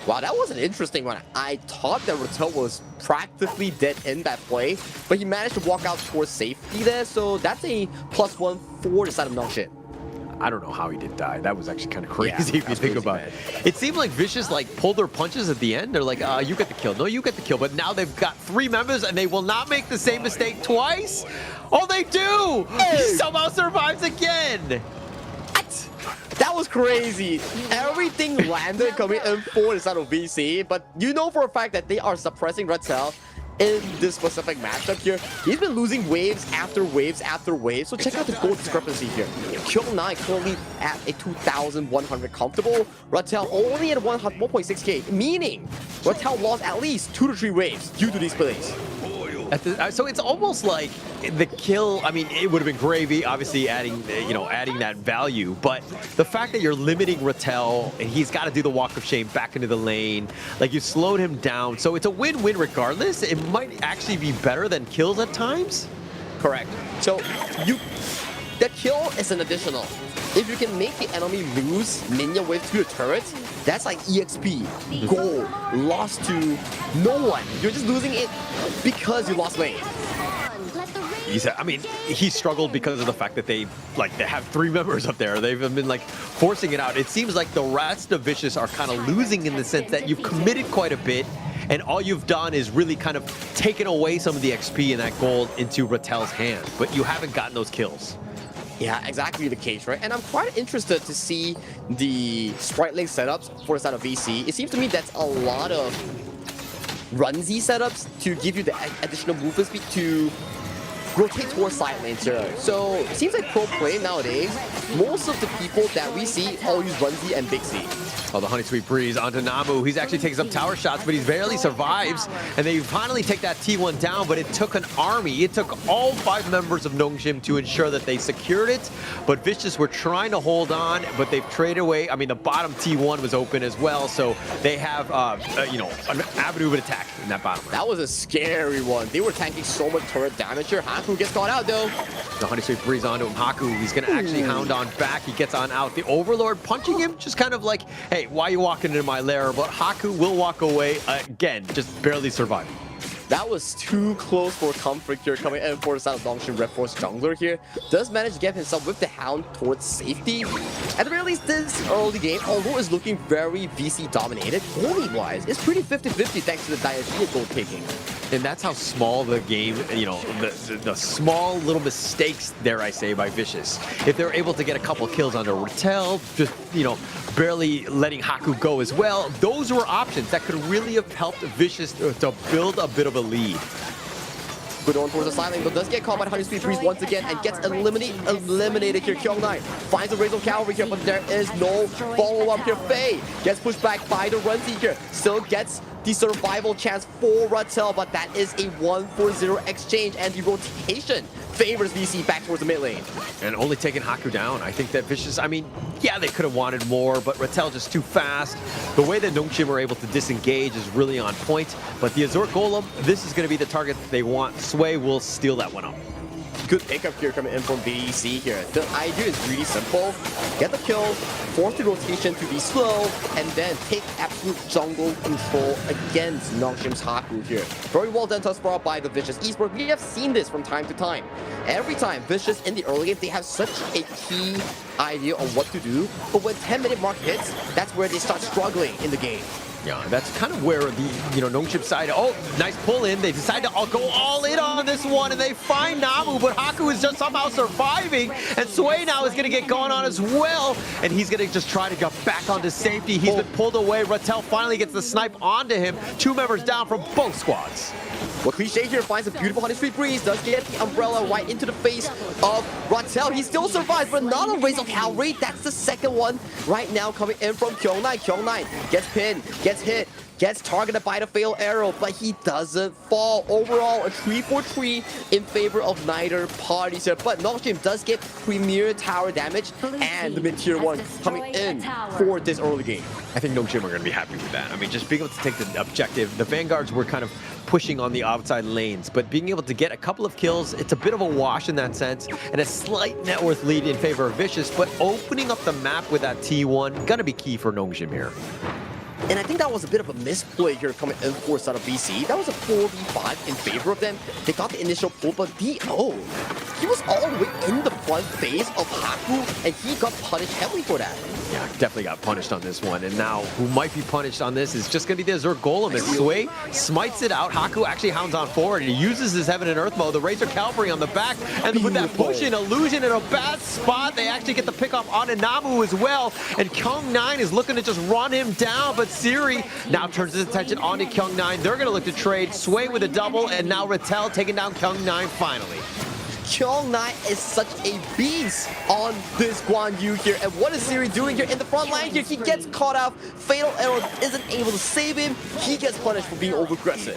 Wow, that was an interesting one. I thought that Rattel was practically dead in that play, but he managed to walk out towards safety there, so that's a +1 for the side of Nongshim. I don't know how he did die. That was actually kind of crazy if you think about it. It seemed like Vicious like pulled their punches at the end. They're like, you get the kill. No, you get the kill. But now they've got 3 members and they will not make the same mistake twice. Oh, they do! Hey. He somehow survives again. That was crazy. Everything landed coming in for the side of VC, but you know for a fact that they are suppressing Rattel in this specific matchup here. He's been losing waves after waves after waves, so check out the goal discrepancy here. Kyung9 currently at a 2,100 comfortable. Rattel only at 1.6k, meaning Rattel lost at least 2 to 3 waves due to these plays. So it's almost like the kill, I mean, it would have been gravy, obviously adding that value, but the fact that you're limiting Rattel and he's got to do the walk of shame back into the lane, like you slowed him down. So it's a win-win regardless. It might actually be better than kills at times. Correct. So the kill is an additional. If you can make the enemy lose minion wave to the turret, that's like EXP, gold, lost to no one. You're just losing it because you lost lane. I mean, he struggled because of the fact that they have 3 members up there. They've been like forcing it out. It seems like the rest of Vicious are kind of losing in the sense that you've committed quite a bit, and all you've done is really kind of taken away some of the XP and that gold into Rattel's hand, but you haven't gotten those kills. Yeah, exactly the case, right? And I'm quite interested to see the sprite link setups for the side of VC. It seems to me that's a lot of run-Z setups to give you the additional movement speed to rotate towards side lanes here. So it seems like pro play nowadays, most of the people that we see all use run-Z and Big C. Oh, the Honey Sweet Breeze onto Namu. He's actually taking some tower shots, but he barely survives. And they finally take that T1 down, but it took an army. It took all 5 members of Nongshim to ensure that they secured it. But Vicious were trying to hold on, but they've traded away. I mean, the bottom T1 was open as well, so they have, you know, an avenue of attack in that bottom. That was a scary one. They were tanking so much turret damage here. Haku gets caught out, though. The Honey Sweet Breeze onto him. Haku, he's going to actually hound on back. He gets on out. The Overlord punching him, just kind of like, hey, why are you walking into my lair? But Haku will walk away again, just barely surviving. That was too close for comfort here, coming in for the side of Nongshim. Redforce jungler here does manage to get himself with the hound towards safety. At the very least, this early game, although it's looking very VC dominated, goalie wise, it's pretty 50-50 thanks to the Dynasty goal taking. And that's how small the game, you know, the small little mistakes, dare I say, by Vicious. If they're able to get a couple kills under Rattel, just, you know, barely letting Haku go as well, those were options that could really have helped Vicious to build a bit of a lead. Good on towards the side lane, but does get caught by the 100 speed Breeze once again and gets eliminated here. Kyung9 finds a Razor Cavalry here, but there is no follow-up here. Faye gets pushed back by the run-Z here. Still gets the survival chance for Rattel, but that is a 1-for-0 exchange, and the rotation favors VC back towards the mid lane. And only taking Haku down. I think that Vicious, I mean, yeah, they could have wanted more, but Rattel just too fast. The way that Nongshim were able to disengage is really on point, but the Azure Golem, this is going to be the target that they want. Sway will steal that one up. Good pickup here coming in from BDC here. The idea is really simple. Get the kill, force the rotation to be slow, and then take absolute jungle control against Nongshim's Haku here. Very well done thus far by the Vicious Esports. We have seen this from time to time. Every time Vicious in the early game, they have such a key idea of what to do, but when 10-minute mark hits, that's where they start struggling in the game. Yeah, that's kind of where the, you know, Nongshim side, oh, nice pull in. They decide to go all in on this one, and they find Namu, but Haku is just somehow surviving, and Sway now is going to get going on as well, and he's going to just try to get back onto safety. He's been pulled away. Rattel finally gets the snipe onto him. 2 members down from both squads. Well, Cliché here finds a beautiful 100 speed Breeze, does get the umbrella right into the face of Rattel. He still survives, but not a Razor Cavalry. That's the second one right now coming in from Kyung9. Kyung9 gets pinned, gets hit, gets targeted by the failed arrow, but he doesn't fall. Overall, a 3-for-3 in favor of neither parties here. But Nongshim does get premier tower damage and the mid-tier 1 coming in for this early game. I think Nongshim are going to be happy with that. I mean, just being able to take the objective. The Vanguards were kind of pushing on the outside lanes, but being able to get a couple of kills, it's a bit of a wash in that sense, and a slight net worth lead in favor of Vicious, but opening up the map with that T1, gonna be key for Nongshim here. And I think that was a bit of a misplay here coming in for the side of BC. That was a 4v5 in favor of them. They got the initial pull, but DO, he was all the way in the front phase of Haku, and he got punished heavily for that. Yeah, definitely got punished on this one. And now, who might be punished on this is just going to be the Azure Golem. As Sway smites it out, Haku actually hounds on forward, and he uses his Heaven and Earth mode, the Razor Cavalry on the back, and with that push in, Illusion in a bad spot, they actually get the pickup on Namu as well, and Kyung9 is looking to just run him down, but Siri now turns his attention onto Kyung9. They're going to look to trade. Sway with a double, and now Rattel taking down Kyung9 finally. Kyung9 is such a beast on this Guan Yu here. And what is Siri doing here in the front line here? He gets caught out. Fatal Arrow isn't able to save him. He gets punished for being over-aggressive.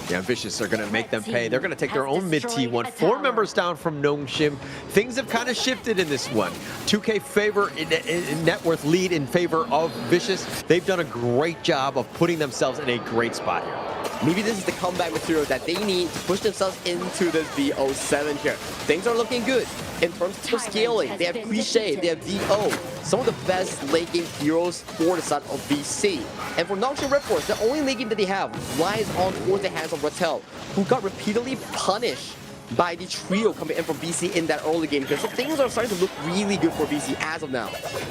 Yeah, Vicious are going to make them pay. They're going to take their own mid-T1. 4 members down from Nongshim. Things have kind of shifted in this one. 2K favor in net worth lead in favor of Vicious. They've done a great job of putting themselves in a great spot here. Maybe this is the comeback material that they need to push themselves into this VO7 here. Things are looking good in terms of scaling. They have Cliché, they have DO, some of the best late game heroes for the side of VC. And for Nongshim Redforce, the only late game that they have lies on towards the hands of Rattel, who got repeatedly punished by the trio coming in from VC in that early game, because things are starting to look really good for VC as of now.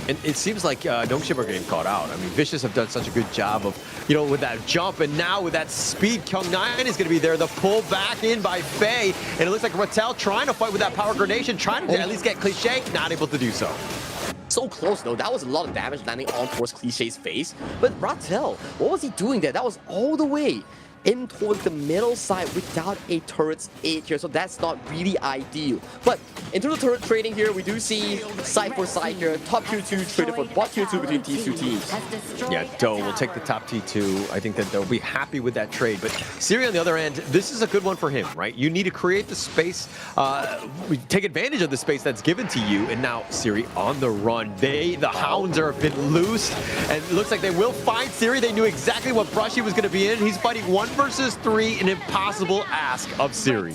And it seems like Nongshim are getting caught out. I mean, Vicious have done such a good job of, with that jump, and now with that speed, Kyung9 is going to be there. The pull back in by Faye, and it looks like Rattel trying to fight with that power grenade, trying to at least get Cliché, not able to do so. So close though, that was a lot of damage landing on towards Cliché's face. But Rattel, what was he doing there? That was all the way in towards the middle side without a turret's aid here, so that's not really ideal. But in terms of turret trading here, we do see side for side here, top tier 2 traded for bot tier 2 between these two teams. Yeah, Doe will take the top T2. I think that they'll be happy with that trade. But Siri on the other end, this is a good one for him, right? You need to create the space, take advantage of the space that's given to you, and now Siri on the run. The hounds have been loosed, and it looks like they will find Siri. They knew exactly what brush he was going to be in. He's fighting 1 versus 3, an impossible ask of Siri.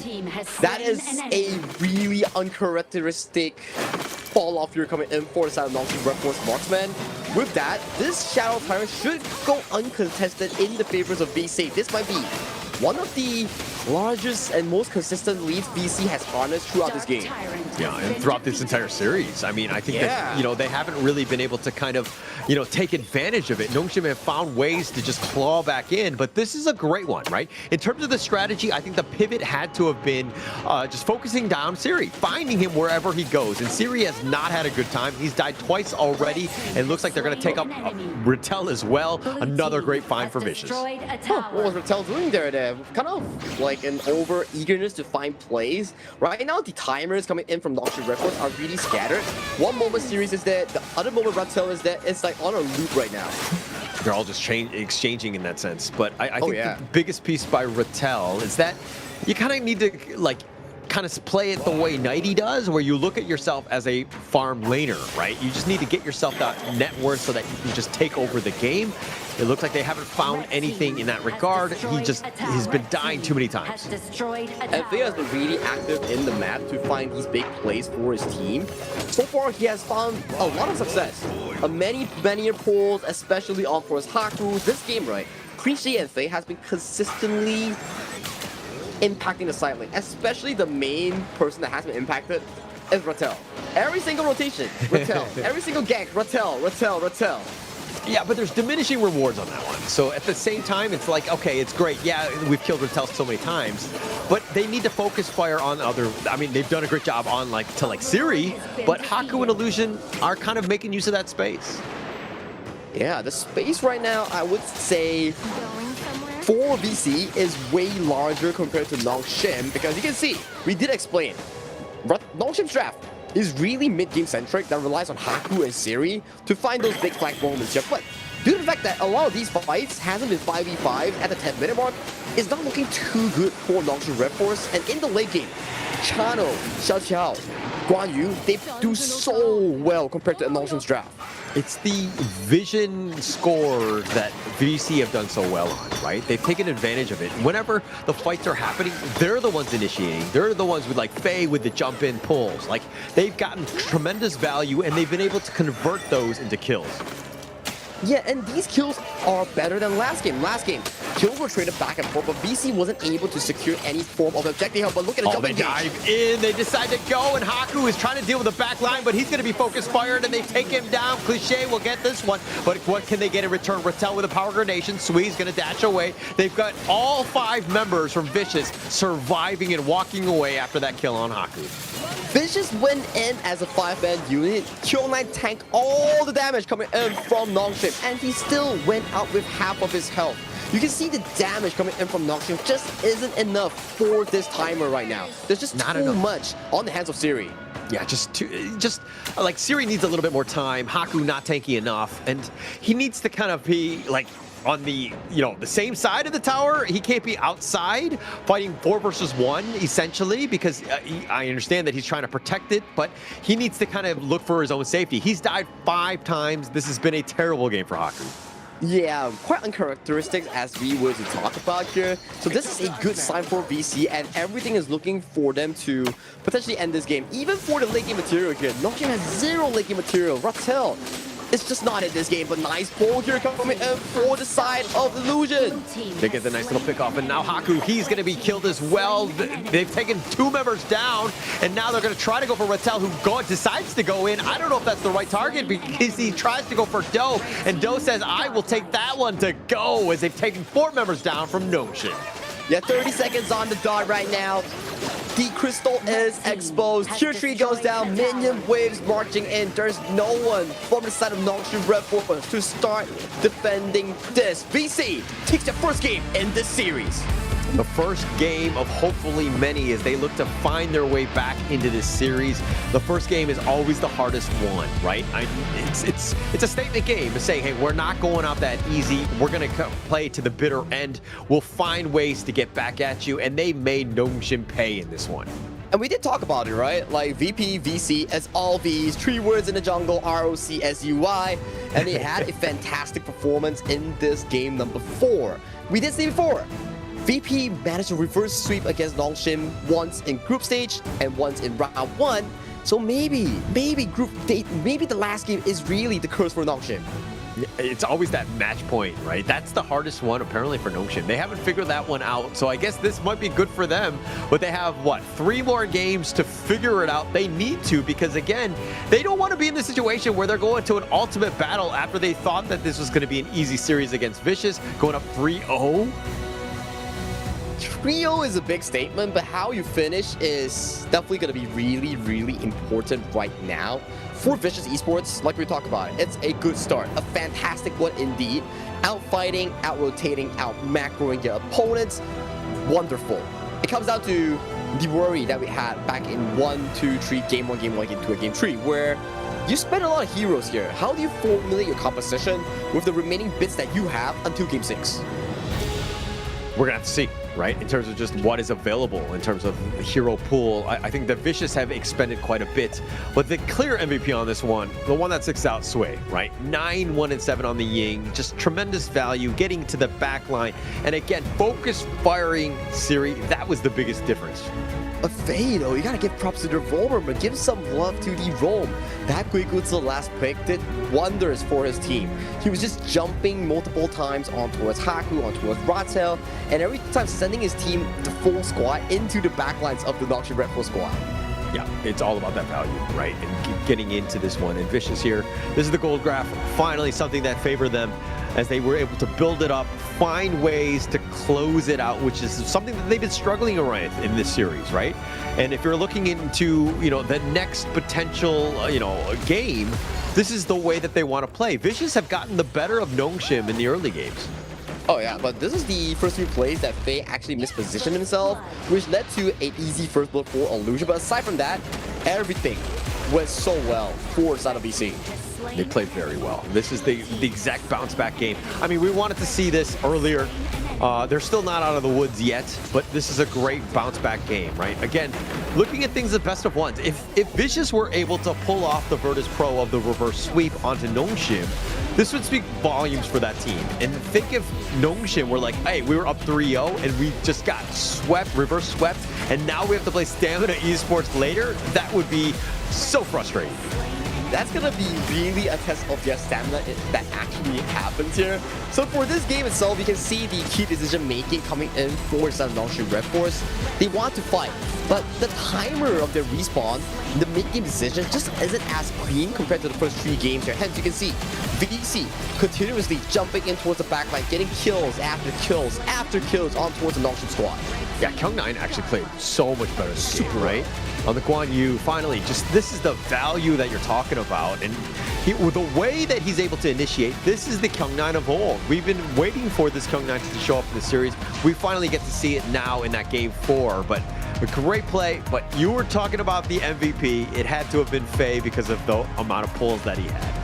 That is a really uncharacteristic fall off here coming in for the side of Nongshim Redforce Marksman. With that, this Shadow Tyrant should go uncontested in the favors of VC. This might be one of the largest and most consistent leads VC has harnessed throughout this game. Yeah, and throughout this entire series. I mean, I think that, they haven't really been able to kind of, take advantage of it. Nongshim have found ways to just claw back in, but this is a great one, right? In terms of the strategy, I think the pivot had to have been just focusing down Siri, finding him wherever he goes. And Siri has not had a good time. He's died twice already, and it looks like they're going to take up Rattel as well. Another great find for Vicious. What was Rattel doing there? Kind of like an over eagerness to find plays. Right now, the timers coming in from Nongshim Redforce are really scattered. One moment Series is there, the other moment Rattel is there. It's like on a loop right now. They're all just exchanging in that sense. But I think the biggest piece by Rattel is that you kind of need to kind of play it the way Nighty does, where you look at yourself as a farm laner, right? You just need to get yourself that net worth so that you can just take over the game. It looks like they haven't found anything in that regard. He's been dying too many times. And Faye has been really active in the map to find these big plays for his team. So far, he has found a lot of success. Many pulls, especially on for his Haku. This game, right? Cliché and Faye has been consistently impacting the side lane, especially the main person that has been impacted is Rattel. Every single rotation, Rattel. Every single gank, Rattel. Yeah, but there's diminishing rewards on that one. So at the same time, it's like, okay, it's great. Yeah, we've killed Rattel so many times, but they need to focus fire on other. I mean, they've done a great job on Siri, but Haku and Illusion are kind of making use of that space. Yeah, the space right now, I would say, for VC is way larger compared to Nongshim, because you can see, we did explain, Nongshim's draft is really mid-game centric that relies on Haku and Siri to find those big flag moments here. But due to the fact that a lot of these fights hasn't been 5v5 at the 10-minute mark, it's not looking too good for Nongshim Redforce. And in the late game, Chano, Xiao, Guan Yu, they do so well compared to Nongshim's draft. It's the vision score that VC have done so well on, right? They've taken advantage of it. Whenever the fights are happening, they're the ones initiating. They're the ones with Faye with the jump in pulls. They've gotten tremendous value and they've been able to convert those into kills. Yeah, and these kills are better than last game. Last game, kills were traded back and forth, but VC wasn't able to secure any form of objective help. But look at the jumping they dive in, they decide to go, and Haku is trying to deal with the back line, but he's going to be focus fired, and they take him down. Cliché will get this one, but what can they get in return? Rattel with a power grenade. Sui's going to dash away. They've got all 5 members from Vicious surviving and walking away after that kill on Haku. Vicious went in as a 5-man unit. Kyung9 tanked all the damage coming in from Nongshim, and he still went out with half of his health. You can see the damage coming in from Nongshim just isn't enough for this timer right now. There's just too much on the hands of Siri. Yeah, Siri needs a little bit more time. Haku not tanky enough, and he needs to kind of be on the the same side of the tower. He can't be outside fighting 4 versus 1 essentially, because I understand that he's trying to protect it, but he needs to kind of look for his own safety. He's died 5 times. This has been a terrible game for Haku. Yeah, quite uncharacteristic as we were to talk about here. So this is a good sign for VC, and everything is looking for them to potentially end this game. Even for the late game material here, Nongshim has 0 late game material. Rattel It's just not in this game, but nice ball here coming in for the side of Illusion. They get the nice little pick off, and now Haku, he's going to be killed as well. They've taken 2 members down, and now they're going to try to go for Rattel, who decides to go in. I don't know if that's the right target because he tries to go for Doe, and Doe says, I will take that one to go, as they've taken 4 members down from Nongshim. Yeah, 30 seconds on the dot right now. The crystal is exposed. Tier 3 goes down. Minion waves marching in. There's no one from the side of Nongshim Redforce to start defending this. VC takes their first game in this series. The first game of hopefully many as they look to find their way back into this series. The first game is always the hardest one, right? It's a statement game. It's saying, hey, we're not going out that easy. We're going to play to the bitter end. We'll find ways to get back at you, and they made Nongshim pay in this one. And we did talk about it, right? Like VP, VC, as all Vs, 3 words in the jungle, ROC, SUI, and they had a fantastic performance in this game number 4. We did see before. VP managed to reverse sweep against Nongshim once in group stage and once in round 1. So maybe the last game is really the curse for Nongshim. It's always that match point, right? That's the hardest one apparently for Nongshim. They haven't figured that one out, so I guess this might be good for them. But they have, what, 3 more games to figure it out. They need to, because again, they don't want to be in the situation where they're going to an ultimate battle after they thought that this was going to be an easy series against Vicious, going up 3-0. 3-0 is a big statement, but how you finish is definitely going to be really, really important right now. For Vicious Esports, like we talked about, it's a good start. A fantastic one indeed. Out-fighting, out-rotating, out-macroing your opponents. Wonderful. It comes down to the worry that we had back in 1, 2, 3, game 1, game 1, game 2, and game 3, where you spend a lot of heroes here. How do you formulate your composition with the remaining bits that you have until game 6? We're gonna have to see, right? In terms of just what is available in terms of the hero pool. I think the Vicious have expended quite a bit, but the clear MVP on this one, the one that sticks out, Sway, right? 9, 1, and 7 on the Ying, just tremendous value, getting to the back line, and again, focus firing Siri, that was the biggest difference. A Faye, though, you gotta give props to the Roamer, but give some love to the Roam. That Guigutsu last pick did wonders for his team. He was just jumping multiple times on towards Haku, on towards Rattel, and every time sending his team, the full squad, into the backlines of the Nongshim Redforce squad. Yeah, it's all about that value, right? And getting into this one. And Vicious here, this is the gold graph, finally something that favored them as they were able to build it up, find ways to close it out, which is something that they've been struggling around in this series, right? And if you're looking into, the next potential, game, this is the way that they want to play. Vicious have gotten the better of Nongshim in the early games. Oh yeah, but this is the first few plays that Faye actually mispositioned himself, which led to an easy first blood for Illusion. But aside from that, everything went so well for side of VC. They played very well. This is the exact bounce back game. I mean, we wanted to see this earlier. They're still not out of the woods yet, but this is a great bounce back game, right? Again, looking at things as best of ones. If Vicious were able to pull off the Virtus Pro of the reverse sweep onto Nongshim, this would speak volumes for that team. And think if Nongshim were like, hey, we were up 3-0 and we just got swept, reverse swept, and now we have to play Stamina Esports later, that would be so frustrating. That's gonna be really a test of their stamina that actually happens here. So for this game itself, you can see the key decision making coming in for some Nongshim Redforce. They want to fight, but the timer of their respawn, the mid-game decision just isn't as clean compared to the first 3 games here. Hence, you can see VC continuously jumping in towards the backline, getting kills after kills after kills on towards the Nongshim squad. Yeah, Kyung9 actually played so much better this game, right? On the Guan Yu, finally, just this is the value that you're talking about. And with the way that he's able to initiate, this is the Kyung9 of old. We've been waiting for this Kyung9 to show up in the series. We finally get to see it now in that game 4. But a great play. But you were talking about the MVP. It had to have been Faye because of the amount of pulls that he had.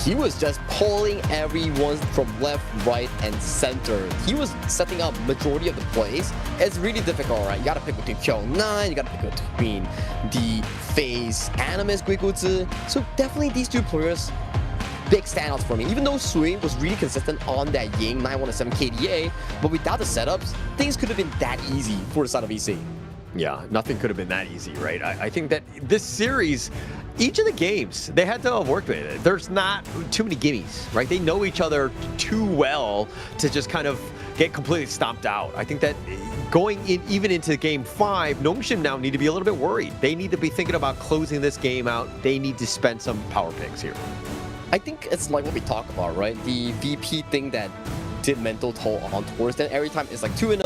He was just pulling everyone from left, right, and center. He was setting up majority of the plays. It's really difficult, right? You gotta pick between Kyung9, you gotta pick between the Faye's Animus Guigutsu. So definitely these 2 players, big standouts for me. Even though Sui was really consistent on that Ying 917 KDA, but without the setups, things could have been that easy for the side of VC. Yeah, nothing could have been that easy, right? I think that this series, each of the games, they had to have worked with it. There's not too many gimmies, right? They know each other too well to just kind of get completely stomped out. I think that going in even into game 5, Nongshim now need to be a little bit worried. They need to be thinking about closing this game out. They need to spend some power picks here. I think it's like what we talk about, right? The VP thing that did mental toll on tours. Then every time it's like 2-0,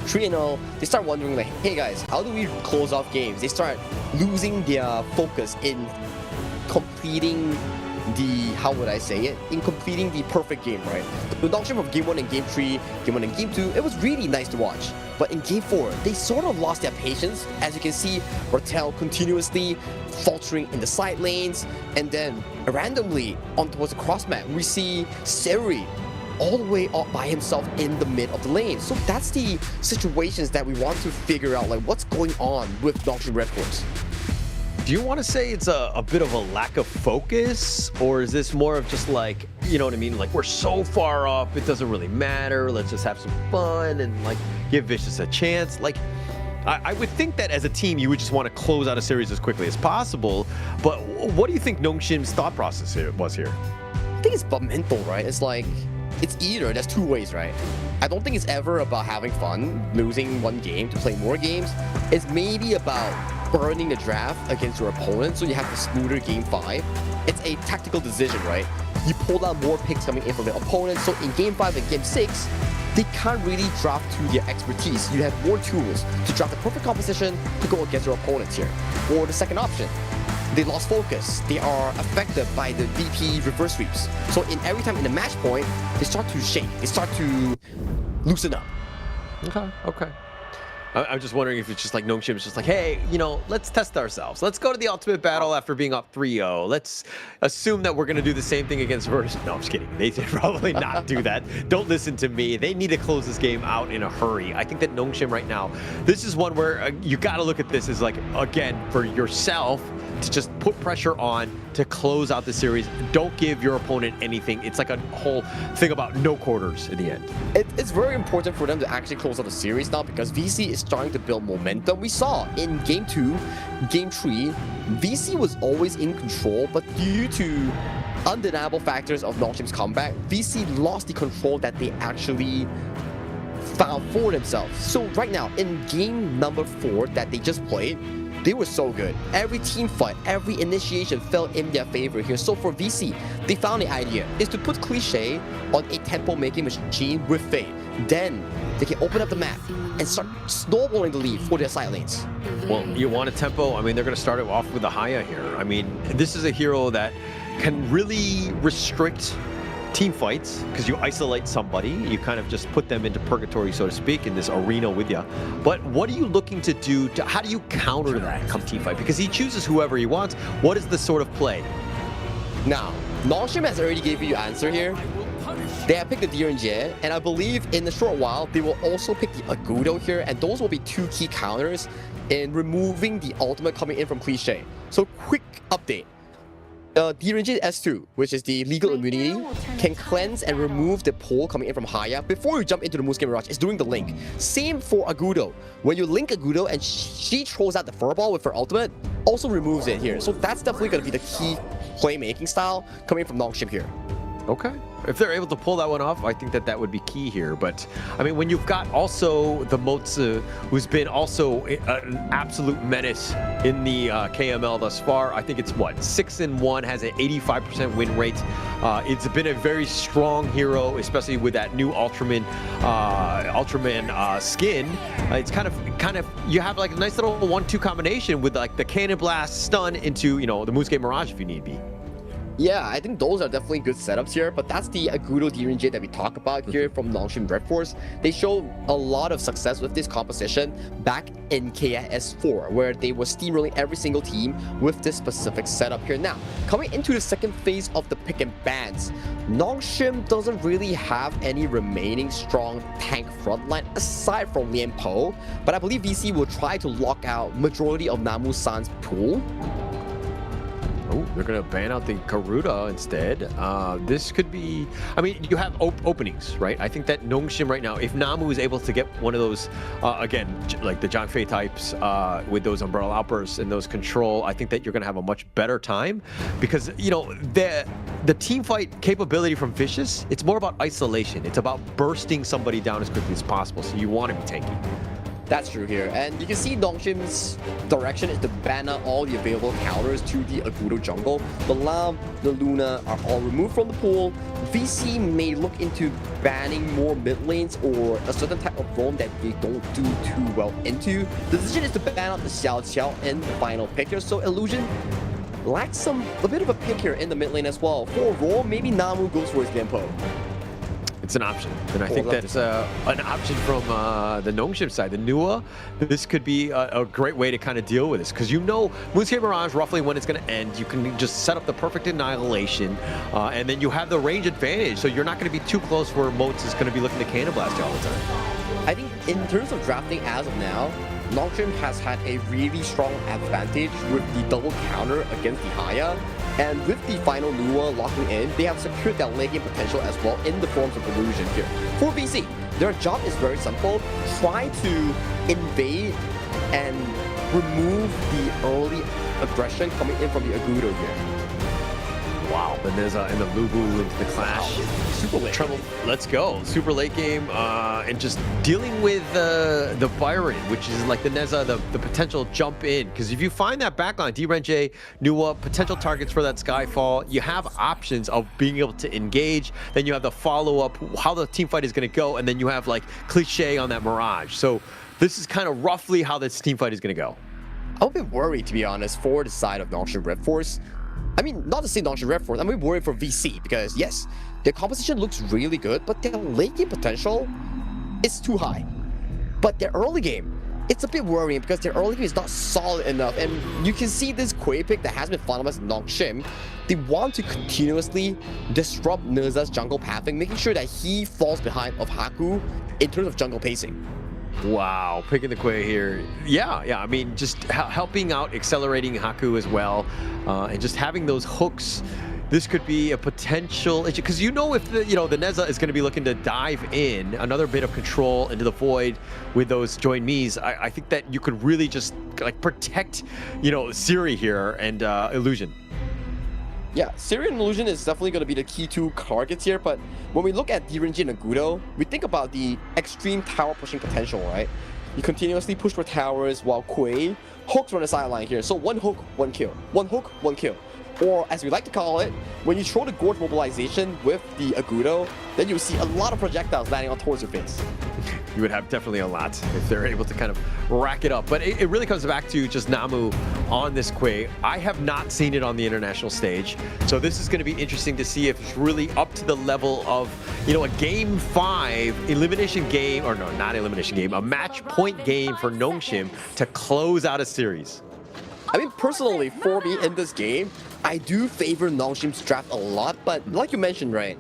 3-0, they start wondering like, hey guys, how do we close off games? They start losing their focus in completing the, how would I say it? In completing the perfect game, right? The Nongshim of game 1 and game 3, game 1 and game 2, it was really nice to watch. But in game 4, they sort of lost their patience. As you can see, Ratel continuously faltering in the side lanes, and then randomly on towards the cross map, we see Seri all the way up by himself in the mid of the lane. So that's the situations that we want to figure out, like what's going on with Nongshim Redforce. Do you want to say it's a bit of a lack of focus, or is this more of just like, you know what I mean? Like, we're so far up, it doesn't really matter. Let's just have some fun and like give Vicious a chance. Like, I would think that as a team, you would just want to close out a series as quickly as possible. But what do you think Nongshim's thought process was here? I think it's mental, right? It's like, it's either, there's two ways, right? I don't think it's ever about having fun, losing one game to play more games. It's maybe about burning the draft against your opponent so you have a smoother game 5. It's a tactical decision, right? You pull out more picks coming in from the opponent, so in game 5 and game 6, they can't really draft to their expertise. You have more tools to draft the perfect composition to go against your opponents here. Or the second option, they lost focus. They are affected by the VP reverse sweeps. So in every time in the match point, they start to shake. They start to loosen up. Okay. I'm just wondering if it's just like Nongshim's just like, hey, you know, let's test ourselves. Let's go to the ultimate battle after being up 3-0. Let's assume that we're going to do the same thing against Virtus. No, I'm just kidding. They did probably not do that. Don't listen to me. They need to close this game out in a hurry. I think that Nongshim right now, this is one where you got to look at this as like, again, for yourself, to just put pressure on to close out the series. Don't give your opponent anything. It's like a whole thing about no quarters in the end. It's very important for them to actually close out the series now because VC is starting to build momentum. We saw in game 2, game 3, VC was always in control, but due to undeniable factors of Nongshim's comeback, VC lost the control that they actually found for themselves. So right now, in game number 4 that they just played, they were so good. Every team fight, every initiation fell in their favor here. So for VC, they found the idea is to put Cliché on a tempo making machine with Fade. Then they can open up the map and start snowballing the lead for their side lanes. Well, you want a tempo? I mean, they're going to start it off with a Haya here. I mean, this is a hero that can really restrict team fights because you isolate somebody, you kind of just put them into purgatory, so to speak, in this arena with you. But what are you looking to do? How do you counter that come team fight? Because he chooses whoever he wants. What is the sort of play? Now, Nongshim has already gave you your answer here. They have picked the Direnjie, and I believe in a short while, they will also pick the Agudo here, and those will be two key counters in removing the ultimate coming in from Cliché. So quick update. Direnjie S2, which is the legal immunity, can cleanse and remove the pull coming in from Haya before you jump into the Musuke Mirage. It's doing the link. Same for Agudo. When you link Agudo and she throws out the furball with her ultimate, also removes it here. So that's definitely going to be the key playmaking style coming from Nongshim here. Okay. If they're able to pull that one off, I think that that would be key here. But, I mean, when you've got also the Motsu, who's been also an absolute menace in the KML thus far, I think it's, what, 6-1, has an 85% win rate. It's been a very strong hero, especially with that new Ultraman skin. It's kind of, you have like a nice little 1-2 combination with like the Cannon Blast stun into, you know, the Musuke Mirage if you need be. Yeah, I think those are definitely good setups here, but that's the Agudo Direnjie that we talk about here from Nongshim Redforce. They showed a lot of success with this composition back in KS4, where they were steamrolling every single team with this specific setup here. Now, coming into the second phase of the pick and bans, Nongshim doesn't really have any remaining strong tank frontline aside from Lian Po, but I believe VC will try to lock out majority of Namu-san's pool. Oh, they're going to ban out the Karuta instead. This could be... I mean, you have openings, right? I think that Nongshim right now, if Namu is able to get one of those, again, like the Zhang Fei types with those Umbrella Outbursts and those control, I think that you're going to have a much better time. Because, you know, the team fight capability from Vicious, it's more about isolation. It's about bursting somebody down as quickly as possible. So you want to be tanky. That's true here, and you can see Nongshim's direction is to ban out all the available counters to the Agudo jungle. The Lam, the Luna are all removed from the pool. VC may look into banning more mid lanes or a certain type of roam that they don't do too well into. The decision is to ban out the Xiao Qiao in the final pick here, so Illusion lacks a bit of a pick here in the mid lane as well. For roam, maybe Namu goes for his Genpo. It's an option, and I think that's an option from the Nongshim side. The Nua, this could be a great way to kind of deal with this, because you know Moonscape Mirage roughly when it's going to end. You can just set up the perfect annihilation, and then you have the range advantage, so you're not going to be too close where Moats is going to be looking to cannon blast you all the time. I think in terms of drafting as of now, Nongshim has had a really strong advantage with the double counter against the Haya. And with the final Lua locking in, they have secured their late game potential as well in the forms of Illusion here. For VC, their job is very simple. Try to invade and remove the early aggression coming in from the Agudo here. Wow, the Neza and the Lubu into the clash. Super late. Trouble. Let's go. Super late game, and just dealing with the Byron, which is like the Neza, the potential jump in. Because if you find that backline, D-Ren-J, Nua, potential targets for that Skyfall, you have options of being able to engage. Then you have the follow-up, how the team fight is going to go, and then you have like Cliche on that Mirage. So this is kind of roughly how this team fight is going to go. I'm a bit worried, to be honest, for the side of Nongshim Redforce. I mean, not to say Nongshim Redforce, I'm worried for VC because, yes, their composition looks really good, but their late game potential is too high. But their early game, it's a bit worrying because their early game is not solid enough, and you can see this Quay pick that has been finalized in Nongshim. They want to continuously disrupt Nerza's jungle pathing, making sure that he falls behind of Haku in terms of jungle pacing. Wow, picking the Quay here. Yeah, I mean, just helping out, accelerating Haku as well, and just having those hooks. This could be a potential issue, because you know if the Neza is going to be looking to dive in, another bit of control into the void with those join me's. I think that you could really just like protect, Siri here and Illusion. Yeah, Siri and Illusion is definitely going to be the key two targets here, but when we look at D-Ren-J and Agudo, we think about the extreme tower pushing potential, right? You continuously push for towers while Quay hooks on the sideline here. So one hook, one kill. One hook, one kill. Or as we like to call it, when you throw the Gorge mobilization with the Agudo, then you'll see a lot of projectiles landing on towards your face. You would have definitely a lot if they're able to kind of rack it up. But it really comes back to just Namu on this Quay. I have not seen it on the international stage. So this is going to be interesting to see if it's really up to the level of, a game 5 elimination game, or no, not elimination game, a match point game for Nongshim to close out a series. I mean, personally, for me in this game, I do favor Nongshim's draft a lot, but like you mentioned, right?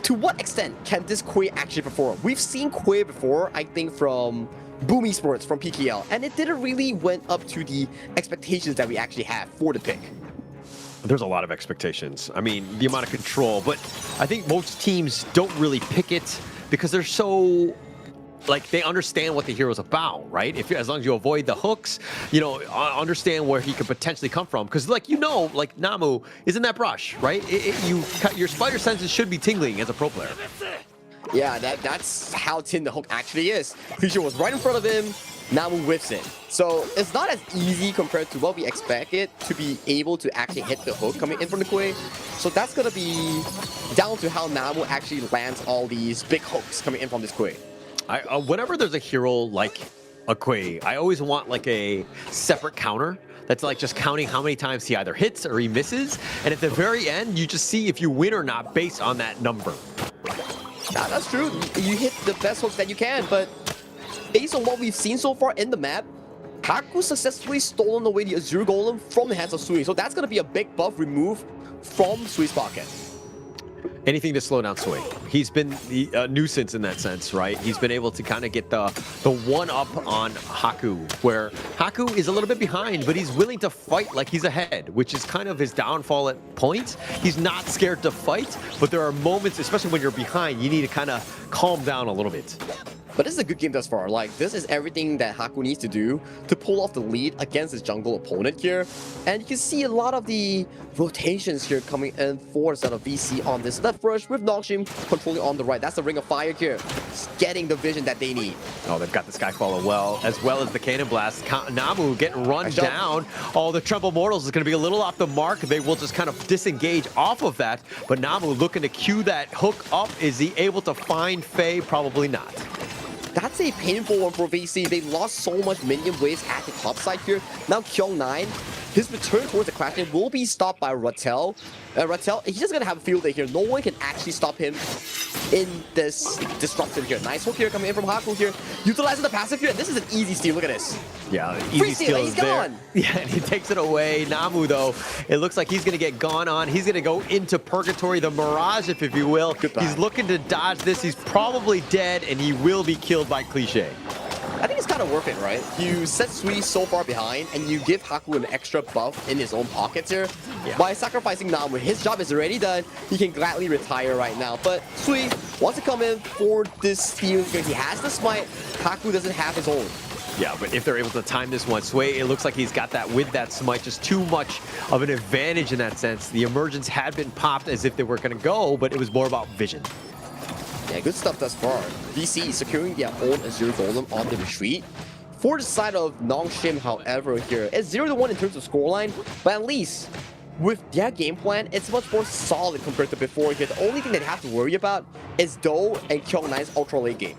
To what extent can this Quay actually perform? We've seen Quay before, I think, from Boom Esports, from PKL, and it didn't really went up to the expectations that we actually have for the pick. There's a lot of expectations. I mean, the amount of control, but I think most teams don't really pick it because they're so... like they understand what the hero's about, right? As long as you avoid the hooks, understand where he could potentially come from. Because like Namu is in that brush, right? Your spider senses should be tingling as a pro player. Yeah, that's how thin the hook actually is. Creature was right in front of him, Namu whiffs it. So it's not as easy compared to what we expect it to be able to actually hit the hook coming in from the Quay. So that's gonna be down to how Namu actually lands all these big hooks coming in from this Quay. Whenever there's a hero like a Quay, I always want like a separate counter that's like just counting how many times he either hits or he misses, and at the very end you just see if you win or not based on that number. That's true. You hit the best hooks that you can, but based on what we've seen so far in the map, Haku successfully stolen away the Azure Golem from the hands of Sui, so that's going to be a big buff removed from Sui's pocket. anything to slow down Sui. He's been a nuisance in that sense, right? He's been able to kind of get the one-up on Haku, where Haku is a little bit behind, but he's willing to fight like he's ahead, which is kind of his downfall at points. He's not scared to fight, but there are moments, especially when you're behind, you need to kind of calm down a little bit. But this is a good game thus far. Like, this is everything that Haku needs to do to pull off the lead against his jungle opponent here. And you can see a lot of the rotations here coming in for the side of VC on this left rush with Nongshim controlling on the right. That's the Ring of Fire here. It's getting the vision that they need. Oh, they've got the Skyfall as well as the Cannon Blast. Namu getting run down. Oh, the Tremble Mortals is going to be a little off the mark. They will just kind of disengage off of that. But Namu looking to cue that hook up. Is he able to find Faye? Probably not. That's a painful one for VC. They lost so much minion waves at the top side here. Now Kyung9, his return towards the Kraken will be stopped by Rattel. Rattel, he's just going to have a field day here. No one can actually stop him in this disruption here. Nice hook here coming in from Haku here. Utilizing the passive here. This is an easy steal. Look at this. Yeah, Free easy steal he's is there. gone. Yeah, and he takes it away. Namu, though, it looks like he's going to get gone on. He's going to go into Purgatory, the Mirage, if you will. Goodbye. He's looking to dodge this. He's probably dead, and he will be killed by Cliché. I think it's kind of worth it, right? You set Sui so far behind, and you give Haku an extra buff in his own pockets here. Yeah. By sacrificing Namu, his job is already done. He can gladly retire right now. But Sui wants to come in for this steal because he has the smite. Haku doesn't have his own. Yeah, but if they're able to time this one, Sway, it looks like he's got that with that smite, just too much of an advantage in that sense. The emergence had been popped as if they were going to go, but it was more about vision. Yeah, good stuff thus far. VC securing their own Azure Golem on the retreat. For the side of Nongshim, however, here, it's 0-1 in terms of scoreline, but at least with their game plan, it's much more solid compared to before here. The only thing they have to worry about is Do and Kyung9's ultra late game.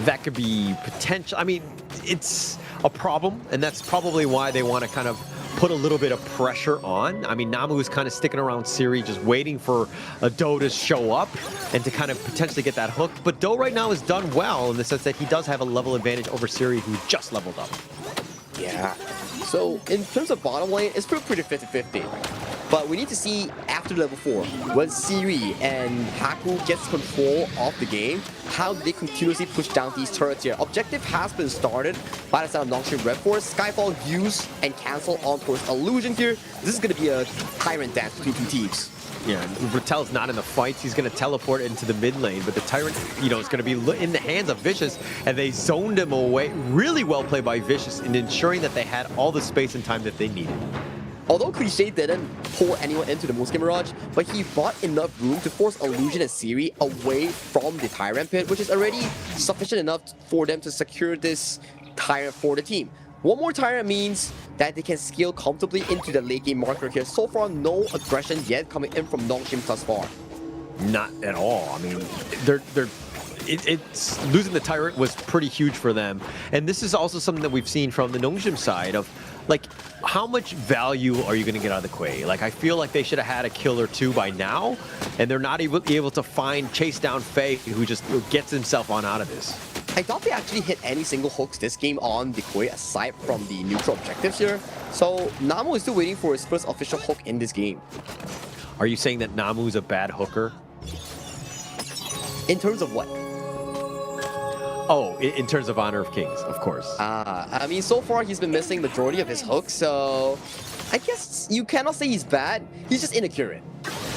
That could be potential. I mean, it's a problem, and that's probably why they want to kind of put a little bit of pressure on. I mean, Namu is kind of sticking around Siri, just waiting for a Do to show up and to kind of potentially get that hook. But Do right now has done well in the sense that he does have a level advantage over Siri, who just leveled up. Yeah. So in terms of bottom lane, it's pretty 50-50. But we need to see after level 4, when Siri and Haku gets control of the game, how they continuously push down these turrets here. Objective has been started by the side of Nongshim Redforce. Skyfall use and cancel on towards Illusion here. This is going to be a tyrant dance between two teams. Yeah, Rattel's not in the fights. He's going to teleport into the mid lane, but the Tyrant, you know, is going to be in the hands of Vicious, and they zoned him away. Really well played by Vicious in ensuring that they had all the space and time that they needed. Although Cliché didn't pull anyone into the Moonskine Mirage, but he bought enough room to force Illusion and Siri away from the Tyrant pit, which is already sufficient enough for them to secure this Tyrant for the team. One more Tyrant means that they can scale comfortably into the late game marker here. So far, no aggression yet coming in from Nongshim thus far. Not at all. I mean, it's losing the Tyrant was pretty huge for them. And this is also something that we've seen from the Nongshim side of, like, how much value are you going to get out of the Quay? Like, I feel like they should have had a kill or two by now, and they're not able to chase down Faye, who just gets himself on out of this. I thought they actually hit any single hooks this game on the Koi aside from the neutral objectives here. So Namu is still waiting for his first official hook in this game. Are you saying that Namu's a bad hooker? In terms of what? Oh, in terms of Honor of Kings, of course. I mean, so far he's been missing majority of his hooks, so I guess you cannot say he's bad. He's just inaccurate.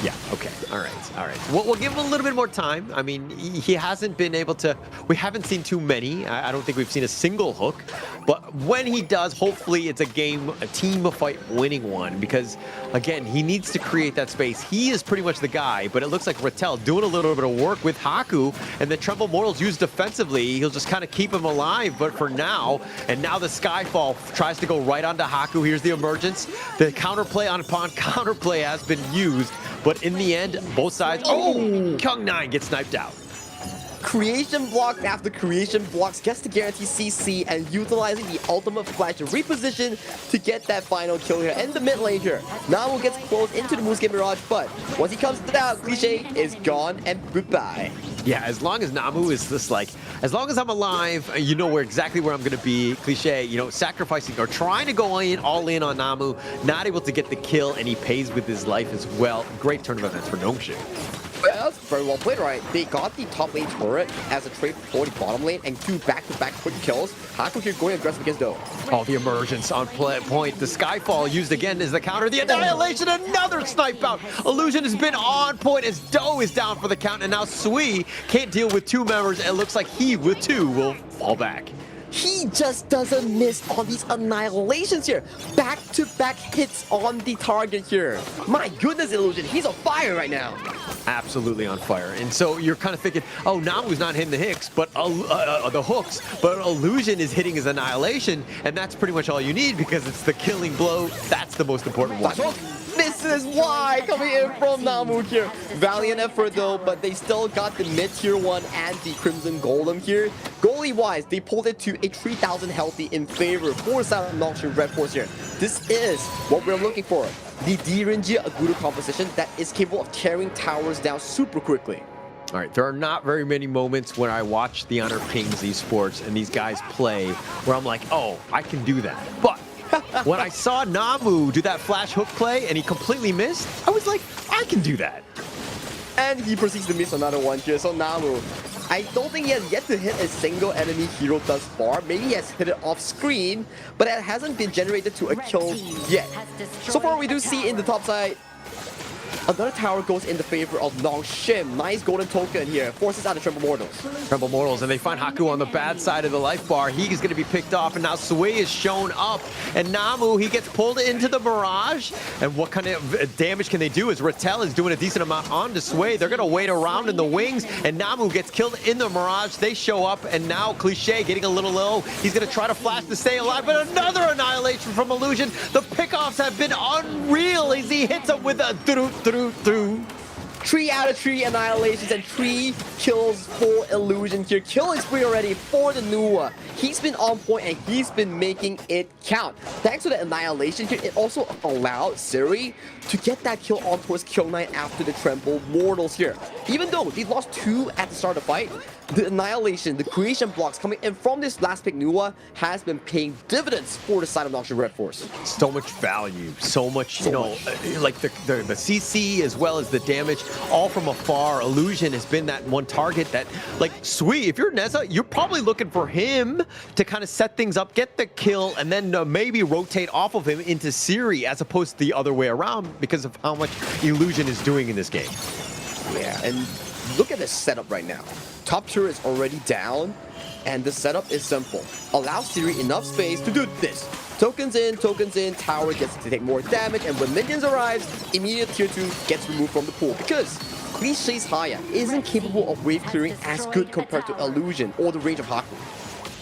Yeah, okay, all right. We'll give him a little bit more time. I mean, he hasn't been able to, we haven't seen too many. I don't think we've seen a single hook, but when he does, hopefully it's a team fight winning one, because again, he needs to create that space. He is pretty much the guy, but it looks like Rattel doing a little bit of work with Haku, and the Tremble Mortals used defensively, he'll just kind of keep him alive, but for now, and now the Skyfall tries to go right onto Haku. Here's the emergence. The counterplay upon counterplay has been used, but in the end, both sides, Kyung9 gets sniped out. Creation block after creation blocks gets to guarantee CC and utilizing the ultimate flash to reposition to get that final kill here in the mid lane here. Namu gets close into the Moonskine Mirage, but once he comes down, Cliché is gone and goodbye. Yeah, as long as Namu is just like, as long as I'm alive, you know exactly where I'm going to be. Cliche, you know, sacrificing or trying to go all in on Namu, not able to get the kill, and he pays with his life as well. Great turn of events for Nongshim. Well, that's very well played, right? They got the top lane turret as a trade for the bottom lane and 2 back-to-back quick kills. Haku here going aggressive against Do. Oh, the emergence on point. The Skyfall used again as the counter. The Annihilation, another snipe out. Illusion has been on point as Do is down for the count, and now Sui can't deal with 2 members. It looks like he, with 2, will fall back. He just doesn't miss on these annihilations here. Back-to-back hits on the target here. My goodness, Illusion, he's on fire right now. Absolutely on fire. And so you're kind of thinking, oh, Namu's not hitting the hooks, but Illusion is hitting his annihilation, and that's pretty much all you need because it's the killing blow. That's the most important one. This is why coming in from Namu here. Valiant effort though, but they still got the mid-tier 1 and the Crimson Golem here. Goalie-wise, they pulled it to a 3,000 healthy in favor for the side of Nongshim Redforce here. This is what we're looking for. The Direnji Aguru composition that is capable of tearing towers down super quickly. All right, there are not very many moments when I watch the Honor Kings Esports and these guys play where I'm like, oh, I can do that. But when I saw Namu do that flash hook play and he completely missed, I was like, I can do that. And he proceeds to miss another one here. So Namu, I don't think he has yet to hit a single enemy hero thus far. Maybe he has hit it off screen, but it hasn't been generated to a kill yet. So far we do see in the top side, another tower goes in the favor of Nongshim. Nice golden token here. Forces out of Tremble Mortals. Tremble Mortals, and they find Haku on the bad side of the life bar. He's going to be picked off, and now Sui is shown up. And Namu, he gets pulled into the Mirage. And what kind of damage can they do? As Rattel is doing a decent amount on to Sui. They're going to wait around in the wings, and Namu gets killed in the Mirage. They show up, and now Cliche getting a little low. He's going to try to flash to stay alive, but another annihilation from Illusion. The pickoffs have been unreal as he hits him with a through. 3 out of 3 annihilations and 3 kills for Illusion here. Killing spree already for the Nuwa. He's been on point and he's been making it count. Thanks to the annihilation here, it also allowed Siri to get that kill on towards Kill Knight after the Tremble Mortals here. Even though they lost 2 at the start of the fight, the annihilation, the creation blocks coming in from this last pick Nuwa has been paying dividends for the side of Nongshim Redforce. So much value, so much, you know, like the CC as well as the damage, all from afar. Illusion has been that one target that, like, Sui, if you're Neza, you're probably looking for him to kind of set things up, get the kill, and then maybe rotate off of him into Siri as opposed to the other way around because of how much Illusion is doing in this game. Yeah, and look at this setup right now. Top tier is already down, and the setup is simple. Allow Siri enough space to do this. Tokens in, tower gets to take more damage, and when minions arrives, immediate tier 2 gets removed from the pool because Cliche's Haya isn't capable of wave clearing as good compared to Illusion or the range of Haku.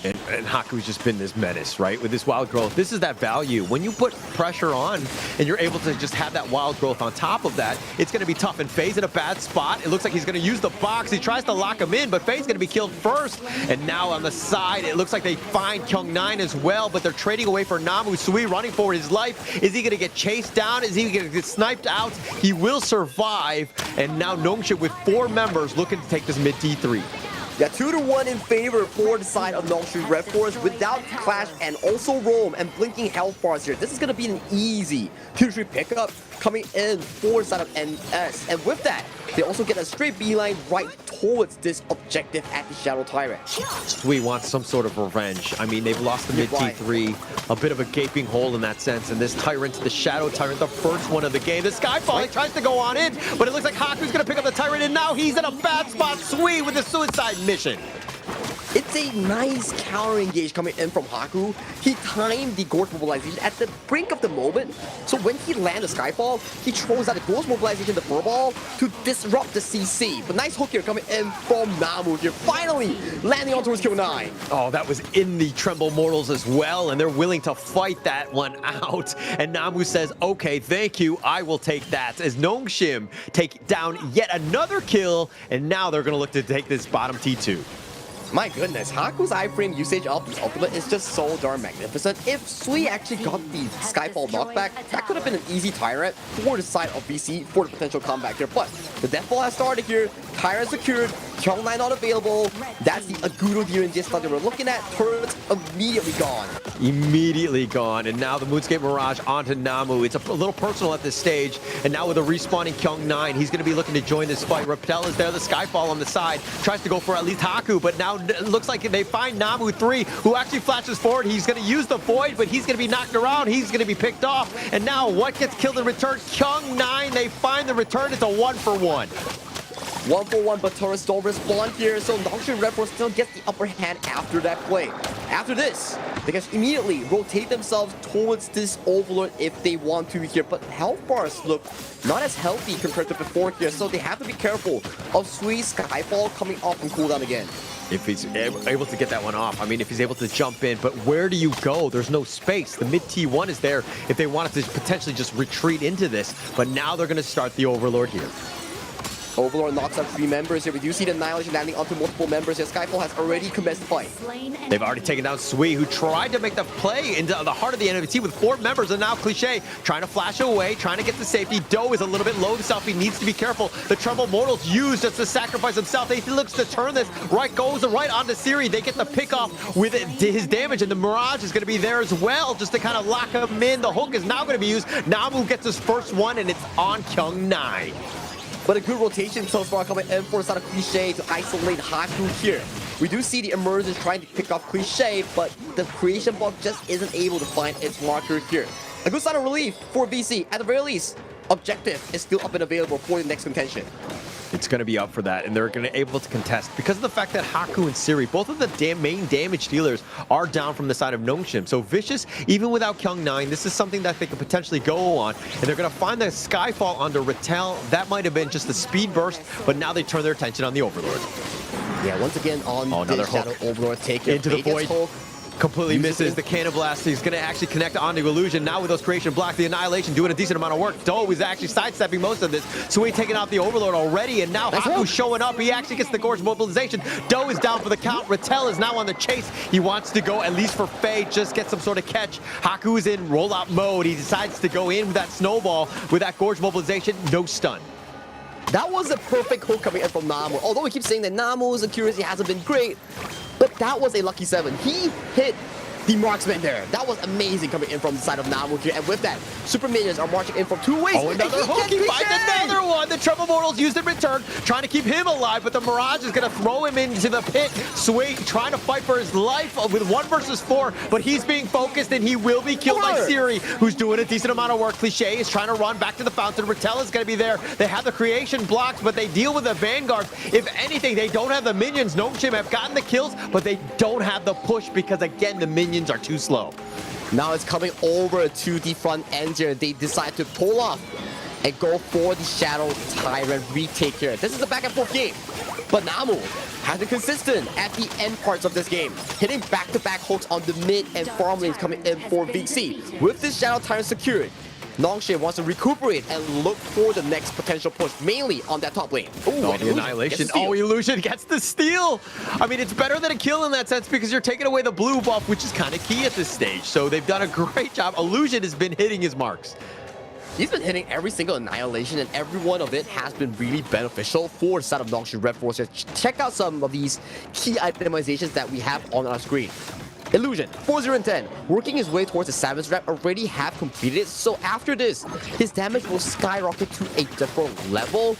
And Haku's just been this menace, right? With this wild growth, this is that value. When you put pressure on and you're able to just have that wild growth on top of that, it's going to be tough. And Faye's in a bad spot. It looks like he's going to use the box. He tries to lock him in, but Faye's going to be killed first. And now on the side, it looks like they find Kyung9 as well, but they're trading away for Namu. Sui running for his life. Is he going to get chased down? Is he going to get sniped out? He will survive. And now Nongshim with 4 members looking to take this mid T3. Yeah, 2-1 in favor for the side of Nongshim Redforce without Clash and also Roam and blinking health bars here. This is going to be an easy 2-3 pickup coming in for the side of NS. And with that, they also get a straight beeline right towards this objective at the Shadow Tyrant. Sui wants some sort of revenge. I mean, they've lost the mid T3, a bit of a gaping hole in that sense. And this Tyrant, the Shadow Tyrant, the first one of the game. The Skyfall, he tries to go on in, but it looks like Haku's going to pick up the Tyrant, and now he's in a bad spot. Sui with the suicide mission. It's a nice counter engage coming in from Haku. He timed the Ghost Mobilization at the brink of the moment. So when he lands the Skyfall, he throws out the Ghost Mobilization, the Furball, to disrupt the CC. But nice hook here coming in from Namu here, finally landing on towards Q9. Oh, that was in the Tremble Mortals as well, and they're willing to fight that one out. And Namu says, okay, thank you, I will take that. As Nongshim take down yet another kill, and now they're going to look to take this bottom T2. My goodness, Haku's iframe usage of his ultimate is just so darn magnificent. If Sui actually got the Skyfall knockback, that could have been an easy Tyrant for the side of BC for the potential comeback here. But the Deathfall has started here, Tyrant secured, Kyung9 not available. That's the Agudo here in just that we're looking at. Turrets immediately gone. Immediately gone, and now the Moonscape Mirage onto Namu. It's a little personal at this stage, and now with a respawning Kyung9, he's going to be looking to join this fight. Reptel is there, the Skyfall on the side, tries to go for at least Haku, but now it looks like they find Namu 3, who actually flashes forward. He's going to use the Void, but he's going to be knocked around. He's going to be picked off, and now what gets killed in return? Kyung9, they find the return. It's a 1-for-1. 1-for-1, but turrets don't respond here, so Nongshim Redforce still gets the upper hand after that play. After this, they can immediately rotate themselves towards this Overlord if they want to here, but health bars look not as healthy compared to before here, so they have to be careful of Sui's Skyfall coming off from cooldown again. If he's able to get that one off, I mean, if he's able to jump in, but where do you go? There's no space. The mid T1 is there if they wanted to potentially just retreat into this, but now they're going to start the Overlord here. Overlord knocks out 3 members here. We do see the Annihilation landing onto multiple members here. Skyfall has already commenced the fight. They've already taken down Sui, who tried to make the play into the heart of the enemy team with 4 members, and now Cliché trying to flash away, trying to get to safety. Doe is a little bit low himself. He needs to be careful. The Trouble Mortals used just to sacrifice himself. He looks to turn this. Goes right onto Siri. They get the pick off with his damage, and the Mirage is going to be there as well, just to kind of lock him in. The hook is now going to be used. Namu gets his first one, and it's on Kyung9. But a good rotation so far coming in for the side of Cliché to isolate Haku here. We do see the Emergence trying to pick off Cliché, but the creation block just isn't able to find its marker here. A good sign of relief for VC. At the very least, objective is still up and available for the next contention. It's going to be up for that, and they're going to be able to contest because of the fact that Haku and Siri, both of the main damage dealers, are down from the side of Nongshim. So Vicious, even without Kyung9, this is something that they could potentially go on, and they're going to find the Skyfall onto Rattel. That might have been just a speed burst, but now they turn their attention on the Overlord. Yeah, once again on another Shadow Overlord take into the void. Completely misses the Cannon Blast. He's going to actually connect onto Illusion. Now with those creation blocks, the Annihilation doing a decent amount of work. Doe is actually sidestepping most of this. So he's taking out the Overlord already, and now Haku's showing up. He actually gets the Gorge Mobilization. Doe is down for the count. Rattel is now on the chase. He wants to go at least for Faye, just get some sort of catch. Haku's in rollout mode. He decides to go in with that Snowball with that Gorge Mobilization. No stun. That was a perfect hook coming in from Namu. Although we keep saying that Namu's accuracy hasn't been great, but that was a lucky 7. He hit the marksman there. That was amazing coming in from the side of Namu here. And with that, Super Minions are marching in from 2 ways. Oh, another hook. He finds another one. The Trouble Mortals used in return, trying to keep him alive, but the Mirage is going to throw him into the pit. Sui trying to fight for his life with 1 versus 4, but he's being focused, and he will be killed by Siri, who's doing a decent amount of work. Cliché is trying to run back to the fountain. Rattel is going to be there. They have the creation blocks, but they deal with the Vanguard. If anything, they don't have the minions. Nongshim have gotten the kills, but they don't have the push because, again, the minions are too slow. Now it's coming over to the front end here. They decide to pull off and go for the Shadow Tyrant retake here. This is a back and forth game, but Namu has been consistent at the end parts of this game, hitting back-to-back hooks on the mid and farm lanes coming in for VC. With this Shadow Tyrant secured, Nongshim wants to recuperate and look for the next potential push, mainly on that top lane. Oh, the Annihilation. Oh, Illusion gets the steal. I mean, it's better than a kill in that sense because you're taking away the blue buff, which is kind of key at this stage. So they've done a great job. Illusion has been hitting his marks. He's been hitting every single Annihilation, and every one of it has been really beneficial for the side of Nongshim Redforce. Check out some of these key itemizations that we have on our screen. Illusion, 4-0-10, working his way towards the 7th rep, already have completed it, so after this, his damage will skyrocket to a different level.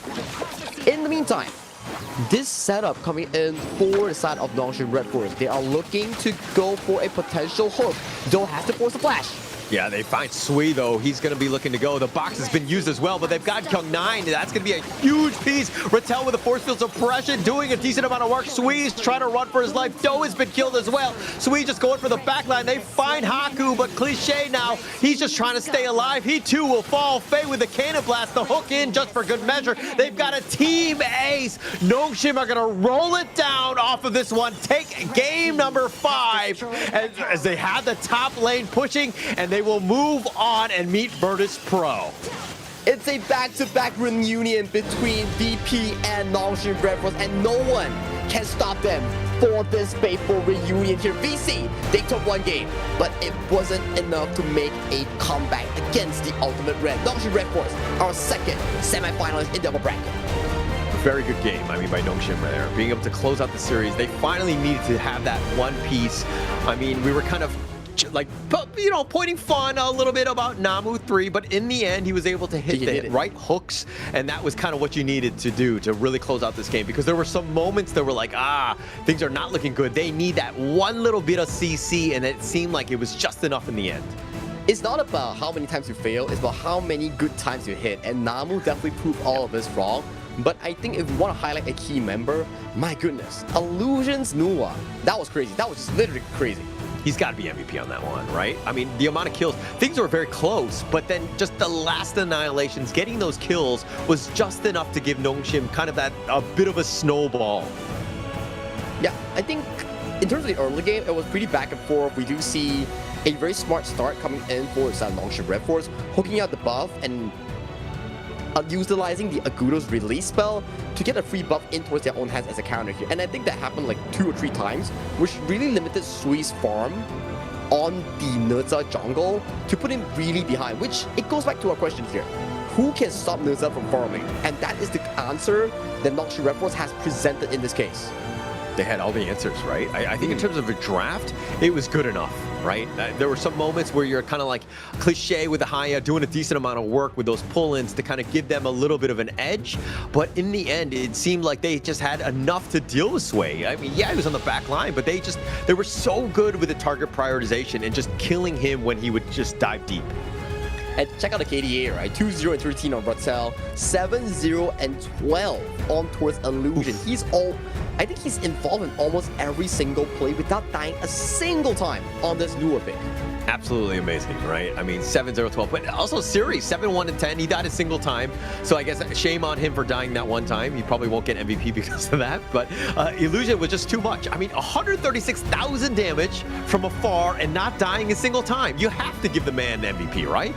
In the meantime, this setup coming in for the side of Nongshim Redforce, they are looking to go for a potential hook. Don't have to force a flash. Yeah, they find Sui, though. He's going to be looking to go. The box has been used as well, but they've got Kyung9. That's going to be a huge piece. Rattel with a force field suppression, doing a decent amount of work. Sui's trying to run for his life. Doe has been killed as well. Sui just going for the backline. They find Haku, but Cliché now, he's just trying to stay alive. He, too, will fall. Faye with the Cannon Blast, the hook in just for good measure. They've got a team ace. Nongshim are going to roll it down off of this one. Take game number 5 as they have the top lane pushing, and they will move on and meet Virtus Pro. It's a back-to-back reunion between VP and Nongshim Redforce, and no one can stop them for this faithful reunion here. VC, they took 1 game, but it wasn't enough to make a comeback against the Ultimate Red. Nongshim Redforce, our second semi-finalist in double bracket. very good game, I mean, by Nongshim there. Being able to close out the series, they finally needed to have that one piece. I mean, we were kind of like, you know, pointing fun a little bit about Namu 3, but in the end, he was able to hit the right hooks, and that was kind of what you needed to do to really close out this game, because there were some moments that were like, things are not looking good. They need that one little bit of CC, and it seemed like it was just enough in the end. It's not about how many times you fail, it's about how many good times you hit, and Namu definitely proved all of this wrong. But I think if we want to highlight a key member, my goodness, Illusion's Nuwa. That was crazy. That was just literally crazy. He's got to be MVP on that one, right? I mean, the amount of kills, things were very close, but then just the last annihilations, getting those kills was just enough to give Nongshim kind of that, a bit of a snowball. Yeah, I think in terms of the early game, it was pretty back and forth. We do see a very smart start coming in for Nongshim Redforce, hooking out the buff and utilizing the Agudo's release spell to get a free buff in towards their own hands as a counter here. And I think that happened like 2 or 3 times, which really limited Sui's farm on the Nerza jungle to put him really behind, which it goes back to our question here. Who can stop Nerza from farming? And that is the answer that Nongshim Redforce has presented in this case. They had all the answers, right? I think in terms of a draft, it was good enough, right? There were some moments where you're kind of like cliche with the Haya, doing a decent amount of work with those pull-ins to kind of give them a little bit of an edge. But in the end, it seemed like they just had enough to deal with Sway. I mean, yeah, he was on the back line, but they were so good with the target prioritization and just killing him when he would just dive deep. And check out the KDA, right? 2-0 and 13 on Rutsel, 7-0 and 12 on towards Illusion. I think he's involved in almost every single play without dying a single time on this newer pick. Absolutely amazing, right? I mean, 7-0-12, but also series 7-1 and 10. He died a single time, so I guess shame on him for dying that one time. He probably won't get MVP because of that, but Illusion was just too much. I mean, 136,000 damage from afar and not dying a single time. You have to give the man MVP, right?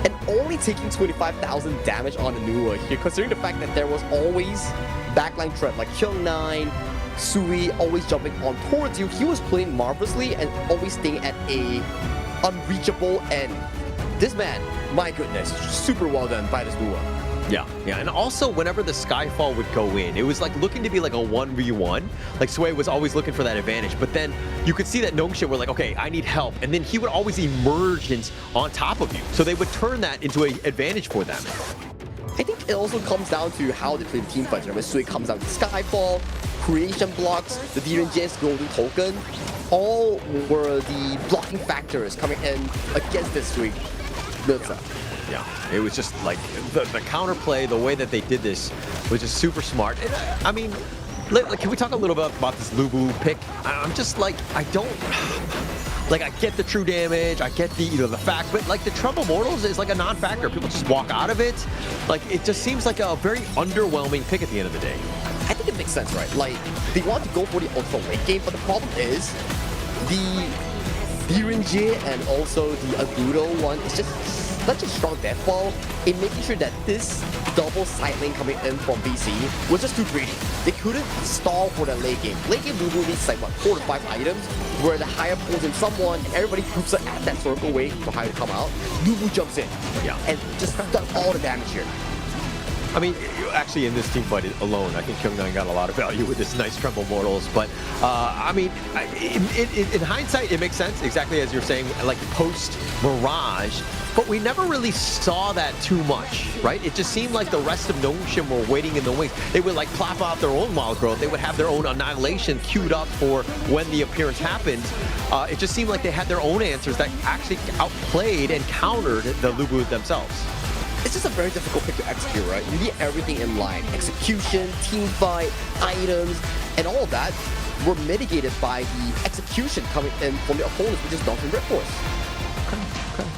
And only taking 25,000 damage on the Nuwa here, considering the fact that there was always backline threat like Kyung9, Sui always jumping on towards you. He was playing marvelously and always staying at a unreachable end. This man, my goodness, super well done by this Nuwa. Yeah, and also whenever the Skyfall would go in, it was like looking to be like a 1v1. Like Sway was always looking for that advantage, but then you could see that Nongshim were like, okay, I need help, and then he would always emerge on top of you. So they would turn that into an advantage for them. I think it also comes down to how they play the team fights. When Sui comes out with Skyfall, creation blocks, the DRNG's golden token, all were the blocking factors coming in against this Sui. Yeah, it was just like the counterplay, the way that they did this was just super smart. And, I mean, can we talk a little bit about this Lubu pick? I'm just like, I get the true damage, I get the fact, but like the Trouble Mortals is like a non-factor. People just walk out of it. Like, it just seems like a very underwhelming pick at the end of the day. I think it makes sense, right? Like, they want to go for the ultra late game, but the problem is the DRNG and also the Agudo one is just such a strong deathball in making sure that this double side lane coming in from BC was just too greedy. They couldn't stall for the late game. Late game Lubu needs like what, 4 to 5 items, where the Haya pulls in someone and everybody groups up at that circle wait for Haya to come out. Lubu jumps in, and just does all the damage here. I mean, actually in this team fight alone, I think Kyung9 got a lot of value with this nice Tremble Mortals, but I mean, in hindsight, it makes sense, exactly as you're saying, like post-Mirage, but we never really saw that too much, right? It just seemed like the rest of Nongshim were waiting in the wings. They would like plop out their own wild growth, they would have their own annihilation queued up for when the appearance happened. It just seemed like they had their own answers that actually outplayed and countered the Lubu themselves. It's just a very difficult pick to execute, right? You need everything in line. Execution, team fight, items, and all of that were mitigated by the execution coming in from the opponents, which is Nongshim Redforce.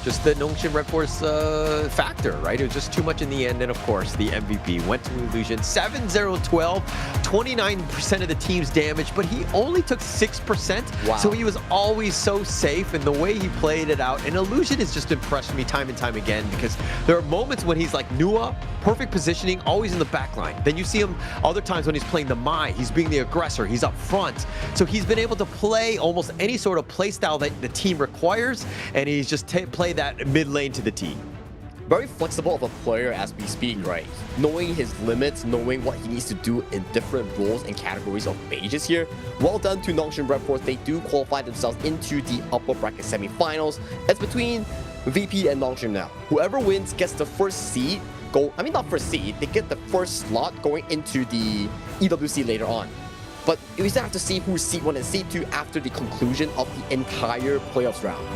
Just the Nongshim Redforce factor, right? It was just too much in the end, and of course, the MVP went to Illusion. 7-0-12, 29% of the team's damage, but he only took 6%. Wow. So he was always so safe in the way he played it out. And Illusion has just impressed me time and time again, because there are moments when he's like Nua, perfect positioning, always in the back line. Then you see him other times when he's playing the Mai, he's being the aggressor, he's up front. So he's been able to play almost any sort of play style that the team requires, and he's just play that mid lane to the team. very flexible of a player as we speak, right? Knowing his limits, knowing what he needs to do in different roles and categories of mages here. Well done to Nongshim Redforce. They do qualify themselves into the upper bracket semifinals. It's between VP and Nongshim now. Whoever wins gets the first seed. Not first seed, they get the first slot going into the EWC later on. But we still have to see who's seed 1 and seed 2 after the conclusion of the entire playoffs round.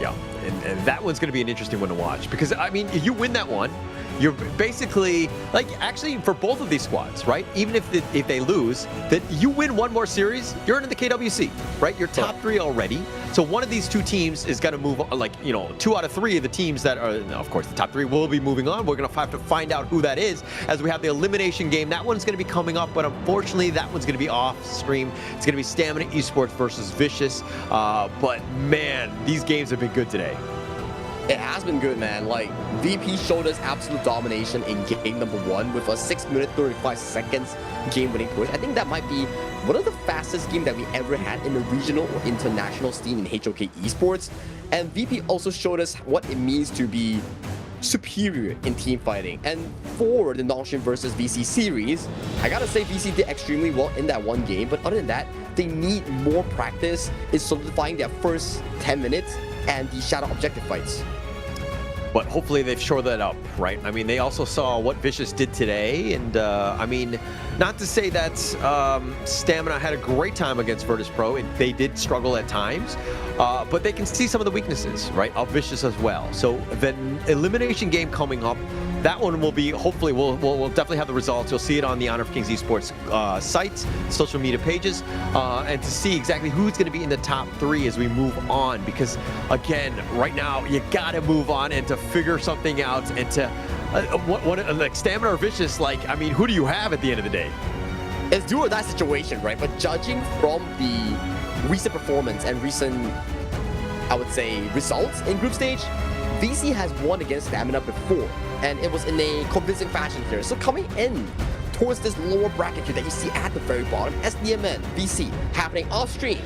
Yeah, and that one's going to be an interesting one to watch because, I mean, if you win that one, you're basically, like, actually for both of these squads, right? Even if they lose, that you win one more series, you're into the KWC, right? You're top 3 already. So one of these two teams is going to move, like, 2 out of 3 of the teams that are, of course, the top 3 will be moving on. We're going to have to find out who that is as we have the elimination game. That one's going to be coming up, but unfortunately, that one's going to be off stream. It's going to be Stamina Esports versus Vicious. But man, these games have been good today. It has been good, man. Like, VP showed us absolute domination in game number 1 with a 6 minute 35 seconds game-winning push. I think that might be one of the fastest games that we ever had in the regional or international scene in HOK Esports. And VP also showed us what it means to be superior in team fighting. And for the Nongshim versus VC series, I gotta say VC did extremely well in that one game, but other than that, they need more practice in solidifying their first 10 minutes and the shadow objective fights. But hopefully they've shored that up, right? I mean, they also saw what Vicious did today, and I mean, not to say that Stamina had a great time against Virtus Pro, and they did struggle at times, but they can see some of the weaknesses, right, of Vicious as well. So the elimination game coming up, that one will be, hopefully, we'll definitely have the results. You'll see it on the Honor of Kings Esports sites, social media pages, and to see exactly who's going to be in the top 3 as we move on. Because, again, right now, you got to move on and to figure something out and to, like, Stamina or Vicious, like, I mean, who do you have at the end of the day? It's do or die situation, right? But judging from the recent performance and recent, I would say, results in group stage, VC has won against Stamina before, and it was in a convincing fashion here. So coming in towards this lower bracket here that you see at the very bottom, SDMN, VC, happening off stream.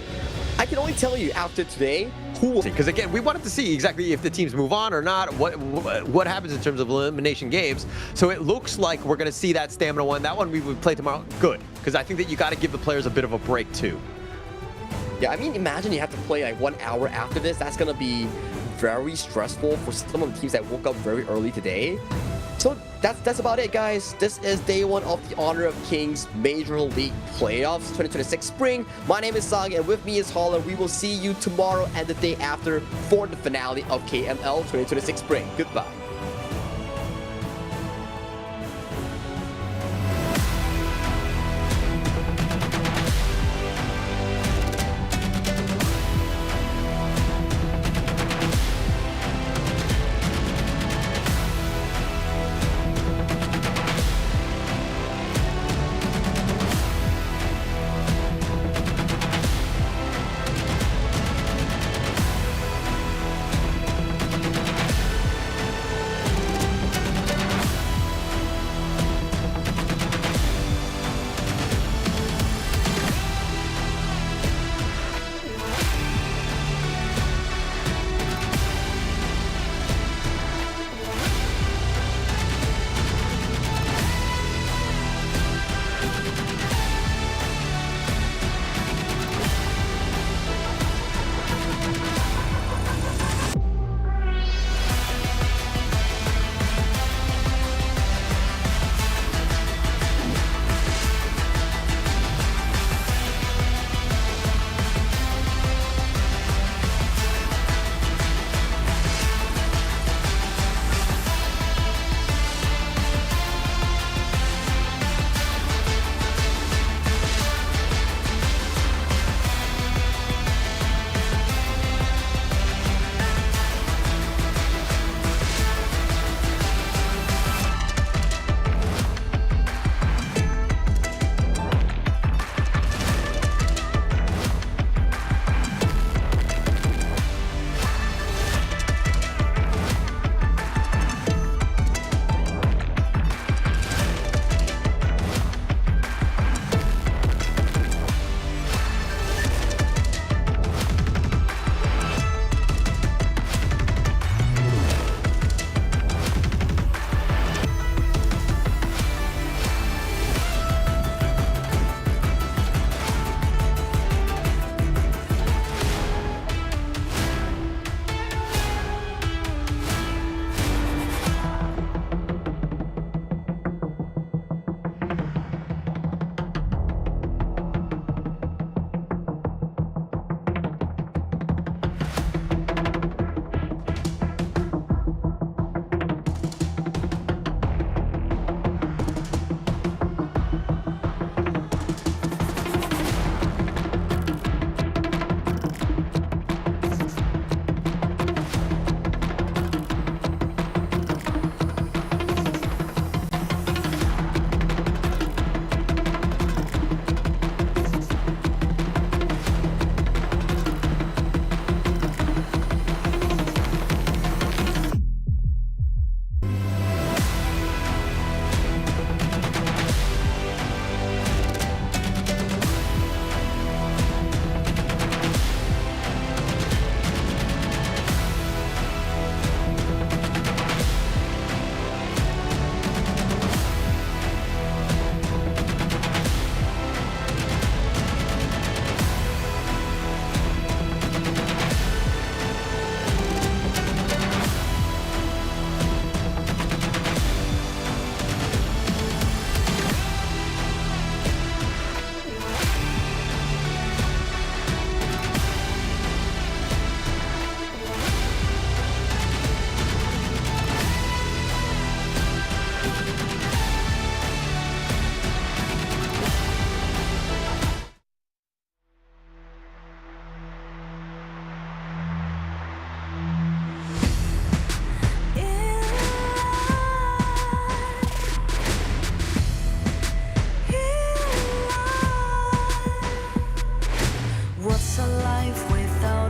I can only tell you after today who will... Because again, we wanted to see exactly if the teams move on or not, what happens in terms of elimination games. So it looks like we're going to see that Stamina one. That one we would play tomorrow. Good, because I think that you got to give the players a bit of a break too. Yeah, I mean, imagine you have to play like 1 hour after this. That's going to be very stressful for some of the teams that woke up very early today. So that's about it, guys. This is day 1 of the Honor of Kings Major League Playoffs 2026 Spring. My name is Sang, and with me is Holland. We will see you tomorrow and the day after for the finale of KML 2026 Spring. Goodbye.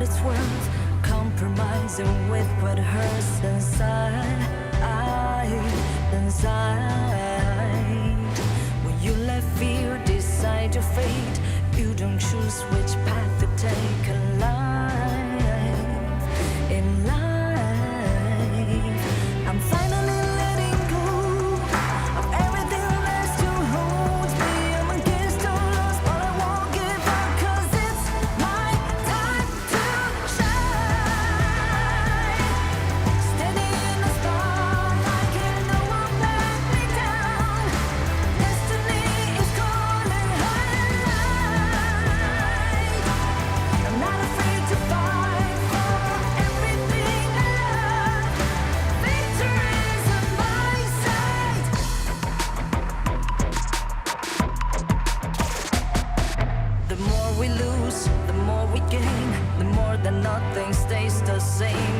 what it's worth, compromising with what hurts inside. When you let fear decide your fate, you don't choose which path to take in life. I'm finally letting go of everything that still holds me. I'm against all odds, but I won't give up, 'cause it's my time to shine. Standing in the spotlight, can't no one let me down. Destiny is calling high. I'm not afraid to fight for everything I love. Victory's on my side. The more we lose, the more we gain. The more that nothing stays the same.